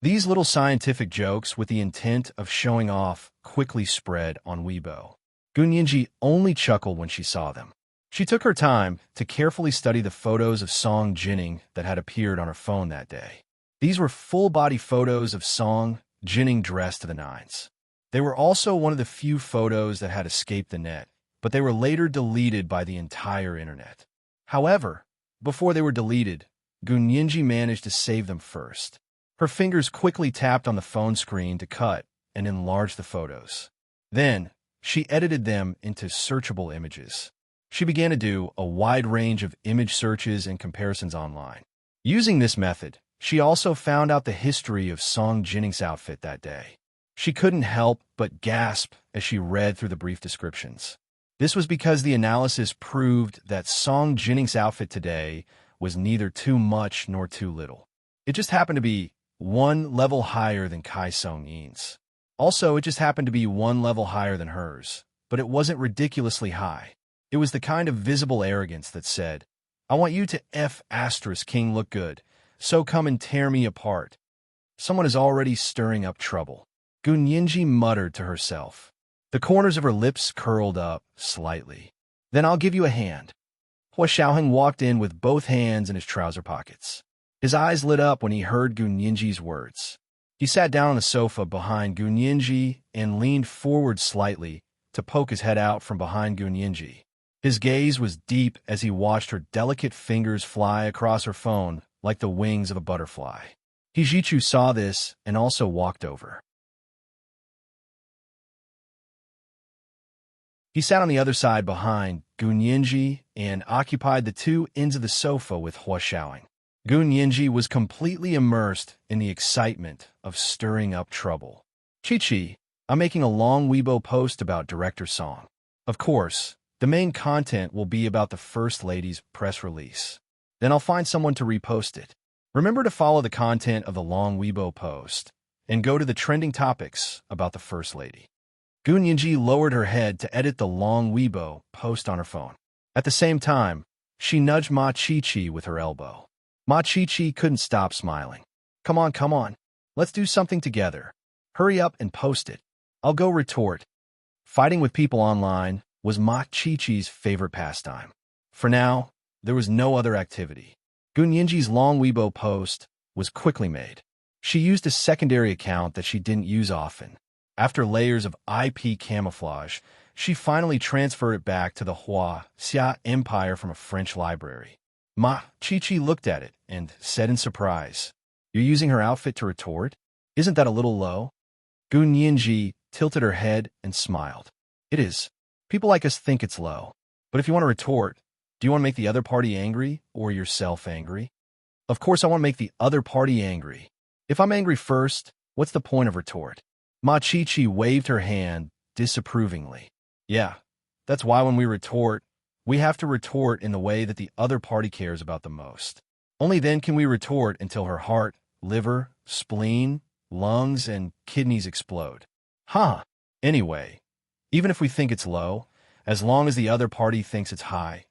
These little scientific jokes with the intent of showing off quickly spread on Weibo. Gunyinji only chuckled when she saw them. She took her time to carefully study the photos of Song Jining that had appeared on her phone that day. These were full-body photos of Song Jining dressed to the nines. They were also one of the few photos that had escaped the net, but they were later deleted by the entire internet. However, before they were deleted, Gunyinji managed to save them first. Her fingers quickly tapped on the phone screen to cut and enlarge the photos. Then, she edited them into searchable images. She began to do a wide range of image searches and comparisons online. Using this method, she also found out the history of Song Jining's outfit that day. She couldn't help but gasp as she read through the brief descriptions. This was because the analysis proved that Song Jining's outfit today was neither too much nor too little. It just happened to be one level higher than Kai Song-in's. Also, it just happened to be one level higher than hers, but it wasn't ridiculously high. It was the kind of visible arrogance that said, "I want you to King look good, so come and tear me apart." Someone is already stirring up trouble. Gunyinji muttered to herself. The corners of her lips curled up slightly. "Then I'll give you a hand." Hua Xiaoheng walked in with both hands in his trouser pockets. His eyes lit up when he heard Gunyinji's words. He sat down on the sofa behind Gunyinji and leaned forward slightly to poke his head out from behind Gunyinji. His gaze was deep as he watched her delicate fingers fly across her phone like the wings of a butterfly. Hijichu saw this and also walked over. He sat on the other side behind Gunyinji and occupied the two ends of the sofa with Hua Xiaoheng. Gunyinji was completely immersed in the excitement of stirring up trouble. "Chi-Chi, I'm making a long Weibo post about Director Song. Of course, the main content will be about the First Lady's press release. Then I'll find someone to repost it. Remember to follow the content of the long Weibo post and go to the trending topics about the First Lady." Gunyinji lowered her head to edit the long Weibo post on her phone. At the same time, she nudged Ma Chi-Chi with her elbow. Ma Chi-Chi couldn't stop smiling. Come on. Let's do something together. Hurry up and post it. I'll go retort." Fighting with people online was Ma Chi-Chi's favorite pastime. For now, there was no other activity. Gunyinji's long Weibo post was quickly made. She used a secondary account that she didn't use often. After layers of IP camouflage, she finally transferred it back to the Hua Xia Empire from a French library. Ma Chi-Chi looked at it and said in surprise, "You're using her outfit to retort? Isn't that a little low?" Gunyinji tilted her head and smiled. "It is. People like us think it's low. But if you want to retort, do you want to make the other party angry or yourself angry?" "Of course I want to make the other party angry. If I'm angry first, what's the point of retort?" Ma Chi-Chi waved her hand disapprovingly. "Yeah, that's why when we retort, we have to retort in the way that the other party cares about the most. Only then can we retort until her heart, liver, spleen, lungs, and kidneys explode." Anyway, even if we think it's low, as long as the other party thinks it's high,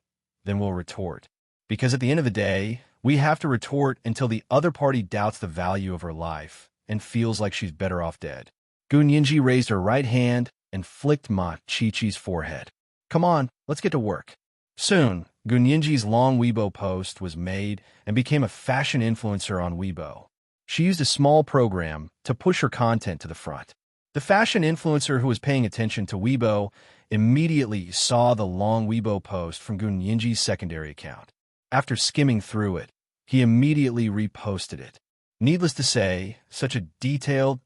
then we'll retort. Because at the end of the day, we have to retort until the other party doubts the value of her life and feels like she's better off dead. Gunyinji raised her right hand and flicked Ma Chi-Chi's forehead. "Come on, let's get to work." Soon, Gunyinji's long Weibo post was made and became a fashion influencer on Weibo. She used a small program to push her content to the front. The fashion influencer who was paying attention to Weibo immediately saw the long Weibo post from Gunyinji's secondary account. After skimming through it, he immediately reposted it. Needless to say, such a detailed,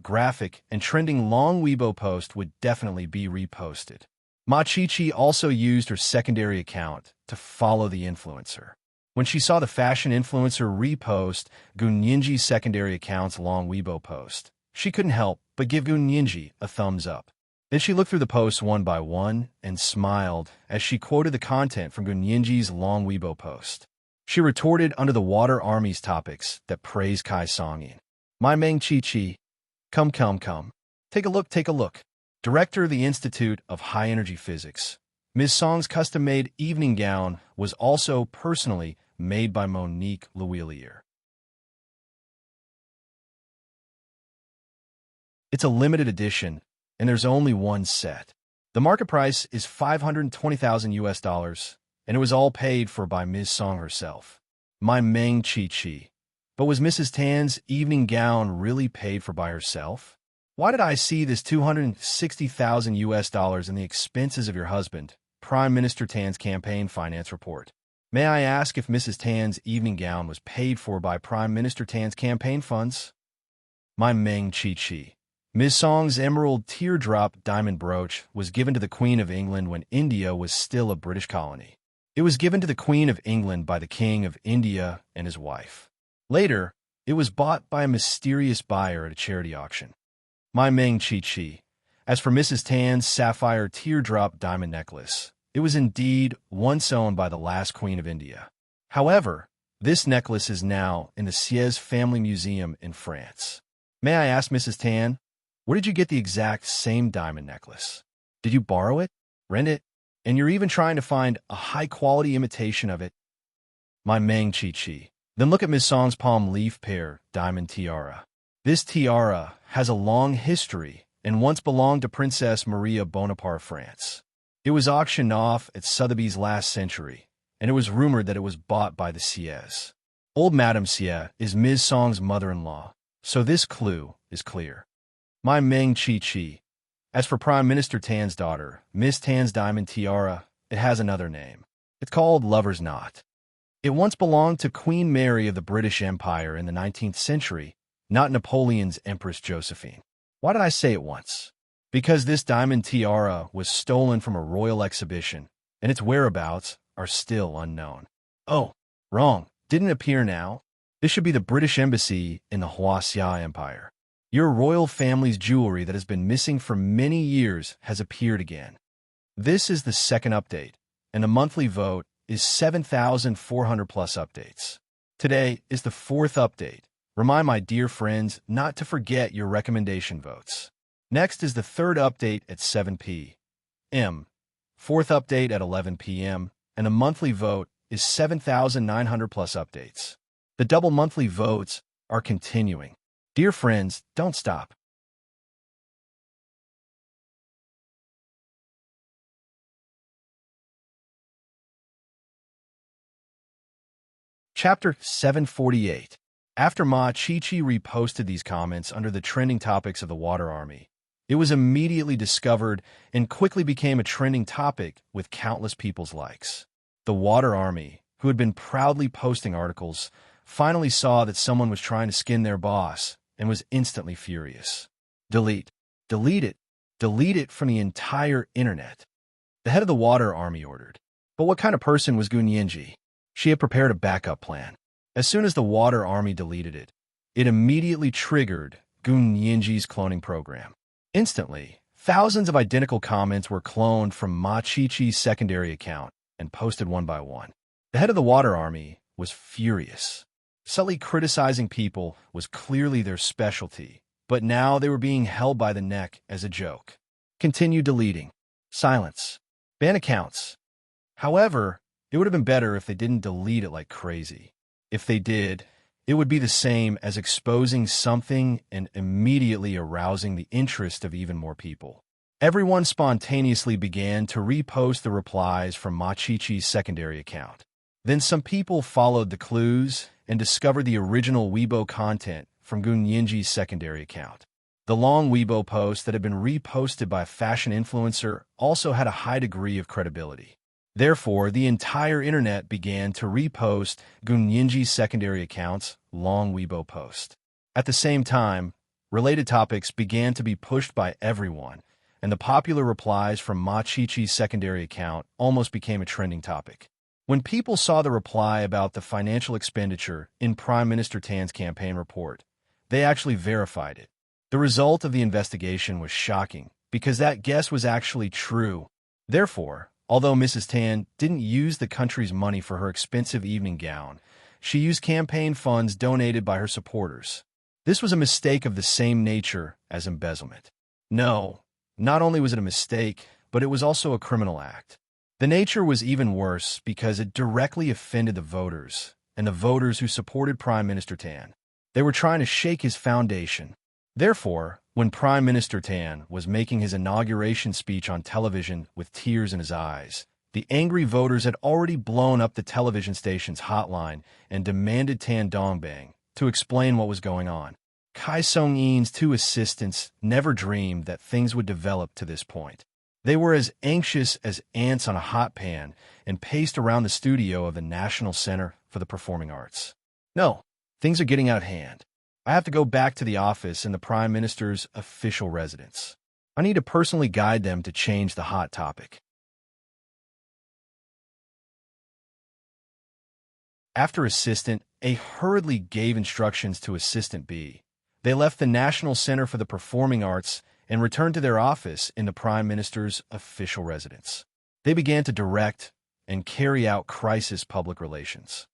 graphic, and trending long Weibo post would definitely be reposted. Ma Chi-Chi also used her secondary account to follow the influencer. When she saw the fashion influencer repost Gunyinji's secondary account's long Weibo post, she couldn't help but give Gunyinji a thumbs up. Then she looked through the posts one by one and smiled as she quoted the content from Gunyinji's long Weibo post. She retorted under the Water Army's topics that praise Kai Songyin. My Meng Chi Chi. Come, come, come. Take a look, take a look. Director of the Institute of High Energy Physics. Ms. Song's custom-made evening gown was also personally made by Monique Lhuillier. It's a limited edition, and there's only one set. The market price is $520,000, and it was all paid for by Ms. Song herself. My Meng Chi Chi. But was Mrs. Tan's evening gown really paid for by herself? Why did I see this $260,000 in the expenses of your husband, Prime Minister Tan's campaign finance report? May I ask if Mrs. Tan's evening gown was paid for by Prime Minister Tan's campaign funds? My Meng Chi Chi. Ms. Song's emerald teardrop diamond brooch was given to the Queen of England when India was still a British colony. It was given to the Queen of England by the King of India and his wife. Later, it was bought by a mysterious buyer at a charity auction. My Meng Chi Chi. As for Mrs. Tan's sapphire teardrop diamond necklace, it was indeed once owned by the last Queen of India. However, this necklace is now in the Sieyès Family Museum in France. May I ask Mrs. Tan, where did you get the exact same diamond necklace? Did you borrow it, rent it, and you're even trying to find a high-quality imitation of it? My Meng Chi Chi. Then look at Ms. Song's palm leaf pear diamond tiara. This tiara has a long history and once belonged to Princess Maria Bonaparte of France. It was auctioned off at Sotheby's last century, and it was rumored that it was bought by the Sieyès. Old Madame Sieyès is Ms. Song's mother-in-law, so this clue is clear. My Meng Chi Chi. As for Prime Minister Tan's daughter, Miss Tan's diamond tiara, it has another name. It's called Lover's Knot. It once belonged to Queen Mary of the British Empire in the 19th century, not Napoleon's Empress Josephine. Why did I say it once? Because this diamond tiara was stolen from a royal exhibition, and its whereabouts are still unknown. Oh, wrong. Didn't appear now. This should be the British Embassy in the Xia Empire. Your royal family's jewelry that has been missing for many years has appeared again. This is the second update, and the monthly vote is 7,400 plus updates. Today is the fourth update. Remind my dear friends not to forget your recommendation votes. Next is the third update at 7 p.m., fourth update at 11 p.m., and the monthly vote is 7,900 plus updates. The double monthly votes are continuing. Dear friends, don't stop. Chapter 748. After Ma Chi-Chi reposted these comments under the trending topics of the Water Army, it was immediately discovered and quickly became a trending topic with countless people's likes. The Water Army, who had been proudly posting articles, finally saw that someone was trying to skin their boss and was instantly furious. Delete. Delete it. Delete it from the entire internet. The head of the Water Army ordered. But what kind of person was Gunyinji? She had prepared a backup plan. As soon as the Water Army deleted it, it immediately triggered Gunyinji's cloning program. Instantly, thousands of identical comments were cloned from Ma Chi-Chi's secondary account and posted one by one. The head of the Water Army was furious. Subtly criticizing people was clearly their specialty, but now they were being held by the neck as a joke. Continue deleting. Silence. Ban accounts. However, it would have been better if they didn't delete it like crazy. If they did, it would be the same as exposing something and immediately arousing the interest of even more people. Everyone spontaneously began to repost the replies from Ma Chi-Chi's secondary account. Then some people followed the clues and discovered the original Weibo content from Gunyinji's secondary account. The long Weibo post that had been reposted by a fashion influencer also had a high degree of credibility. Therefore, the entire internet began to repost Gunyinji's secondary account's long Weibo post. At the same time, related topics began to be pushed by everyone, and the popular replies from Ma Chi-Chi's secondary account almost became a trending topic. When people saw the reply about the financial expenditure in Prime Minister Tan's campaign report, they actually verified it. The result of the investigation was shocking because that guess was actually true. Therefore, although Mrs. Tan didn't use the country's money for her expensive evening gown, she used campaign funds donated by her supporters. This was a mistake of the same nature as embezzlement. No, not only was it a mistake, but it was also a criminal act. The nature was even worse because it directly offended the voters, and the voters who supported Prime Minister Tan. They were trying to shake his foundation. Therefore, when Prime Minister Tan was making his inauguration speech on television with tears in his eyes, the angry voters had already blown up the television station's hotline and demanded Tan Dongbang to explain what was going on. Kai Sung-in's two assistants never dreamed that things would develop to this point. They were as anxious as ants on a hot pan and paced around the studio of the National Center for the Performing Arts. No, things are getting out of hand. I have to go back to the office in the Prime Minister's official residence. I need to personally guide them to change the hot topic. After Assistant A hurriedly gave instructions to Assistant B, they left the National Center for the Performing Arts and returned to their office in the Prime Minister's official residence. They began to direct and carry out crisis public relations.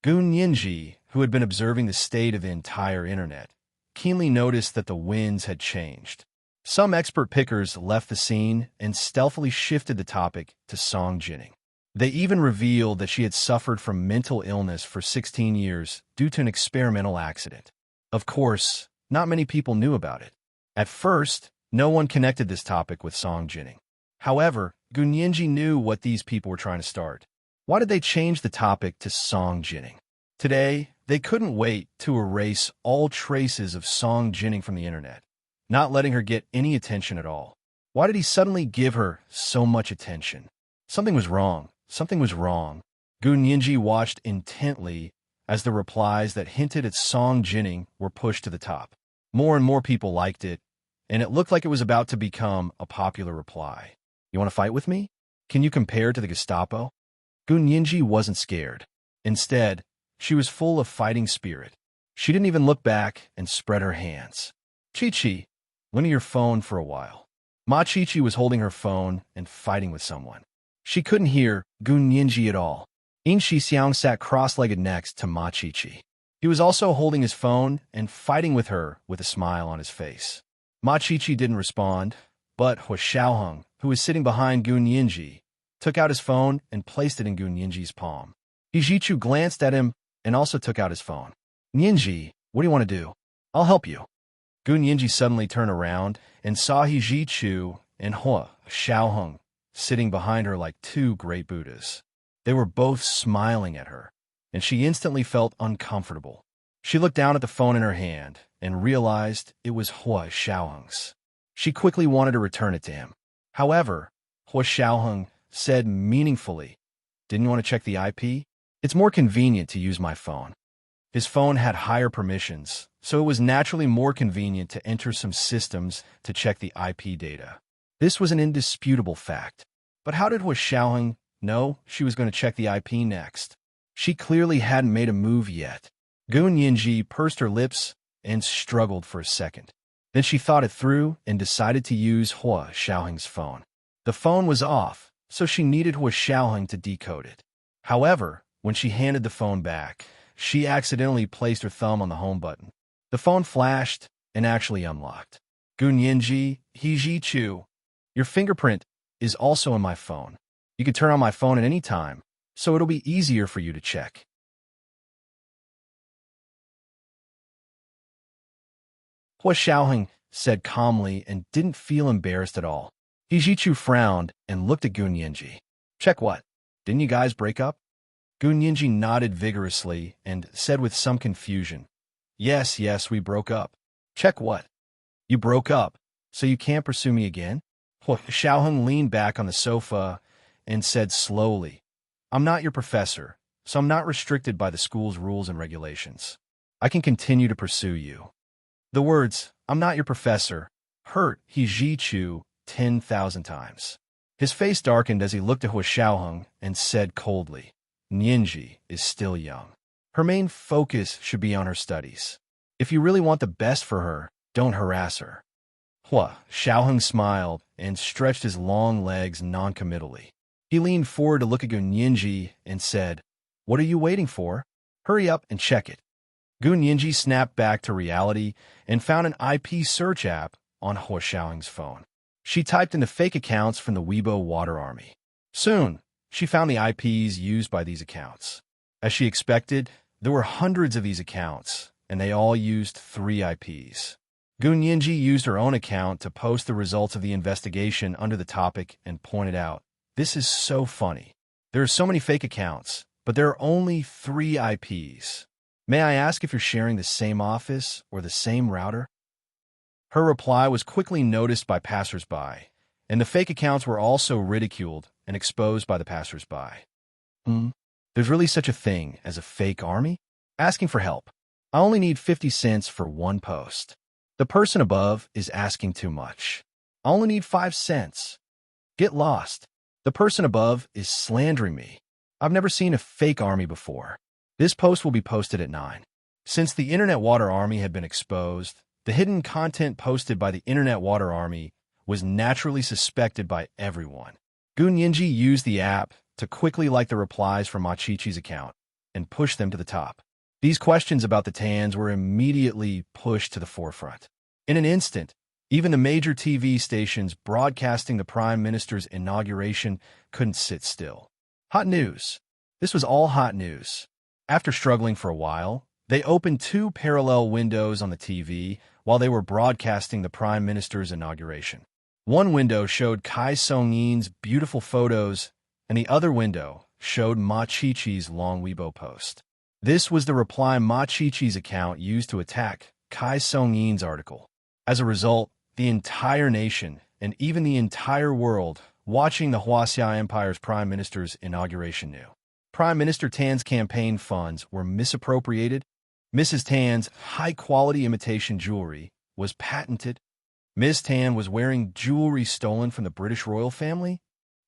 Goon Yinji, who had been observing the state of the entire internet, keenly noticed that the winds had changed. Some expert pickers left the scene and stealthily shifted the topic to Song Jining. They even revealed that she had suffered from mental illness for 16 years due to an experimental accident. Of course, not many people knew about it. At first, no one connected this topic with Song Jining. However, Goon Yinji knew what these people were trying to start. Why did they change the topic to Song Jining? Today, they couldn't wait to erase all traces of Song Jining from the internet, not letting her get any attention at all. Why did he suddenly give her so much attention? Something was wrong. Something was wrong. Goon Yinji watched intently as the replies that hinted at Song Jining were pushed to the top. More and more people liked it, and it looked like it was about to become a popular reply. You want to fight with me? Can you compare to the Gestapo? Goon Yinji wasn't scared. Instead, she was full of fighting spirit. She didn't even look back and spread her hands. Chi-Chi, lend me your phone for a while. Ma Chi-Chi was holding her phone and fighting with someone. She couldn't hear Goon Yinji at all. In Shi-xiang sat cross-legged next to Ma Chi-Chi. He was also holding his phone and fighting with her with a smile on his face. Ma Chi-Chi didn't respond, but Hua Xiaoheng, who was sitting behind Goon Yinji, took out his phone and placed it in Goon Yinji's palm. He Jichu glanced at him and also took out his phone. Yinji, what do you want to do? I'll help you. Goon Yinji suddenly turned around and saw He Jichu and Hua Xiaoheng sitting behind her like two great Buddhas. They were both smiling at her, and she instantly felt uncomfortable. She looked down at the phone in her hand and realized it was Hua Xiaoheng's. She quickly wanted to return it to him. However, Hua Xiaoheng said meaningfully, "Didn't you want to check the IP? It's more convenient to use my phone." His phone had higher permissions, so it was naturally more convenient to enter some systems to check the IP data. This was an indisputable fact. But how did Hua Xiaoheng know she was going to check the IP next? She clearly hadn't made a move yet. Goon Yinji pursed her lips and struggled for a second. Then she thought it through and decided to use Hua Xiaoheng's phone. The phone was off, so she needed Hua Xiaoheng to decode it. However, when she handed the phone back, she accidentally placed her thumb on the home button. The phone flashed and actually unlocked. Goon Yinji, He Jichu, your fingerprint is also in my phone. You can turn on my phone at any time, so it'll be easier for you to check. Hua Xiaoheng said calmly and didn't feel embarrassed at all. He Jichu frowned and looked at Goon Yinji. Check what? Didn't you guys break up? Goon Yinji nodded vigorously and said with some confusion, Yes, we broke up. Check what? You broke up, so you can't pursue me again? Hua Xiaoheng leaned back on the sofa and said slowly, I'm not your professor, so I'm not restricted by the school's rules and regulations. I can continue to pursue you. The words, I'm not your professor, hurt He Jichu 10,000 times. His face darkened as he looked at Hua Xiaoheng and said coldly, Nianji is still young. Her main focus should be on her studies. If you really want the best for her, don't harass her. Hua Xiaoheng smiled and stretched his long legs noncommittally. He leaned forward to look at Gu Nianji and said, "What are you waiting for? Hurry up and check it." Gu Nianji snapped back to reality and found an IP search app on Hua Xiaoheng's phone. She typed in the fake accounts from the Weibo Water Army. Soon, she found the IPs used by these accounts. As she expected, there were hundreds of these accounts, and they all used 3 IPs. Gu Nianji used her own account to post the results of the investigation under the topic and pointed out, "This is so funny. There are so many fake accounts, but there are only 3 IPs. May I ask if you're sharing the same office or the same router?" Her reply was quickly noticed by passers-by, and the fake accounts were also ridiculed and exposed by the passers-by. There's really such a thing as a fake army? Asking for help. I only need 50 cents for one post. The person above is asking too much. I only need 5 cents. Get lost. The person above is slandering me. I've never seen a fake army before. This post will be posted at 9. Since the Internet Water Army had been exposed, the hidden content posted by the Internet Water Army was naturally suspected by everyone. Gu Nianji used the app to quickly like the replies from Ma Qiqi's account and push them to the top. These questions about the Tans were immediately pushed to the forefront. In an instant, even the major TV stations broadcasting the Prime Minister's inauguration couldn't sit still. Hot news. This was all hot news. After struggling for a while, they opened 2 parallel windows on the TV while they were broadcasting the Prime Minister's inauguration. One window showed Kai Song-yin's beautiful photos, and the other window showed Ma Qiqi's long Weibo post. This was the reply Ma Qiqi's account used to attack Kai Song-yin's article. As a result, the entire nation, and even the entire world, watching the Huaxia Empire's Prime Minister's inauguration knew. Prime Minister Tan's campaign funds were misappropriated. Mrs. Tan's high-quality imitation jewelry was patented. Ms. Tan was wearing jewelry stolen from the British royal family.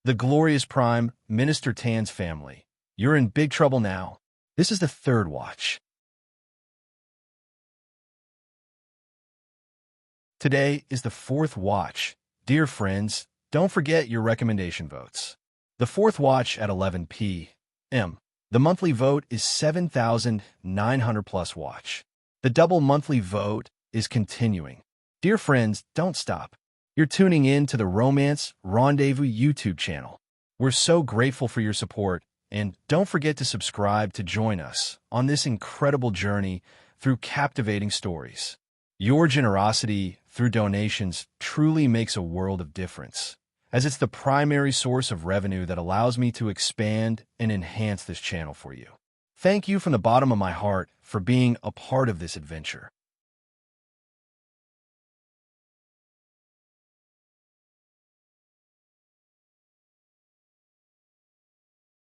The glorious Prime Minister Tan's family. You're in big trouble now. This is the 3rd watch. Today is the 4th watch. Dear friends, don't forget your recommendation votes. The 4th watch at 11 p.m. The monthly vote is 7,900 plus watch. The double monthly vote is continuing. Dear friends, don't stop. You're tuning in to the Romance Rendezvous YouTube channel. We're so grateful for your support, and don't forget to subscribe to join us on this incredible journey through captivating stories. Your generosity through donations truly makes a world of difference, as it's the primary source of revenue that allows me to expand and enhance this channel for you. Thank you from the bottom of my heart for being a part of this adventure.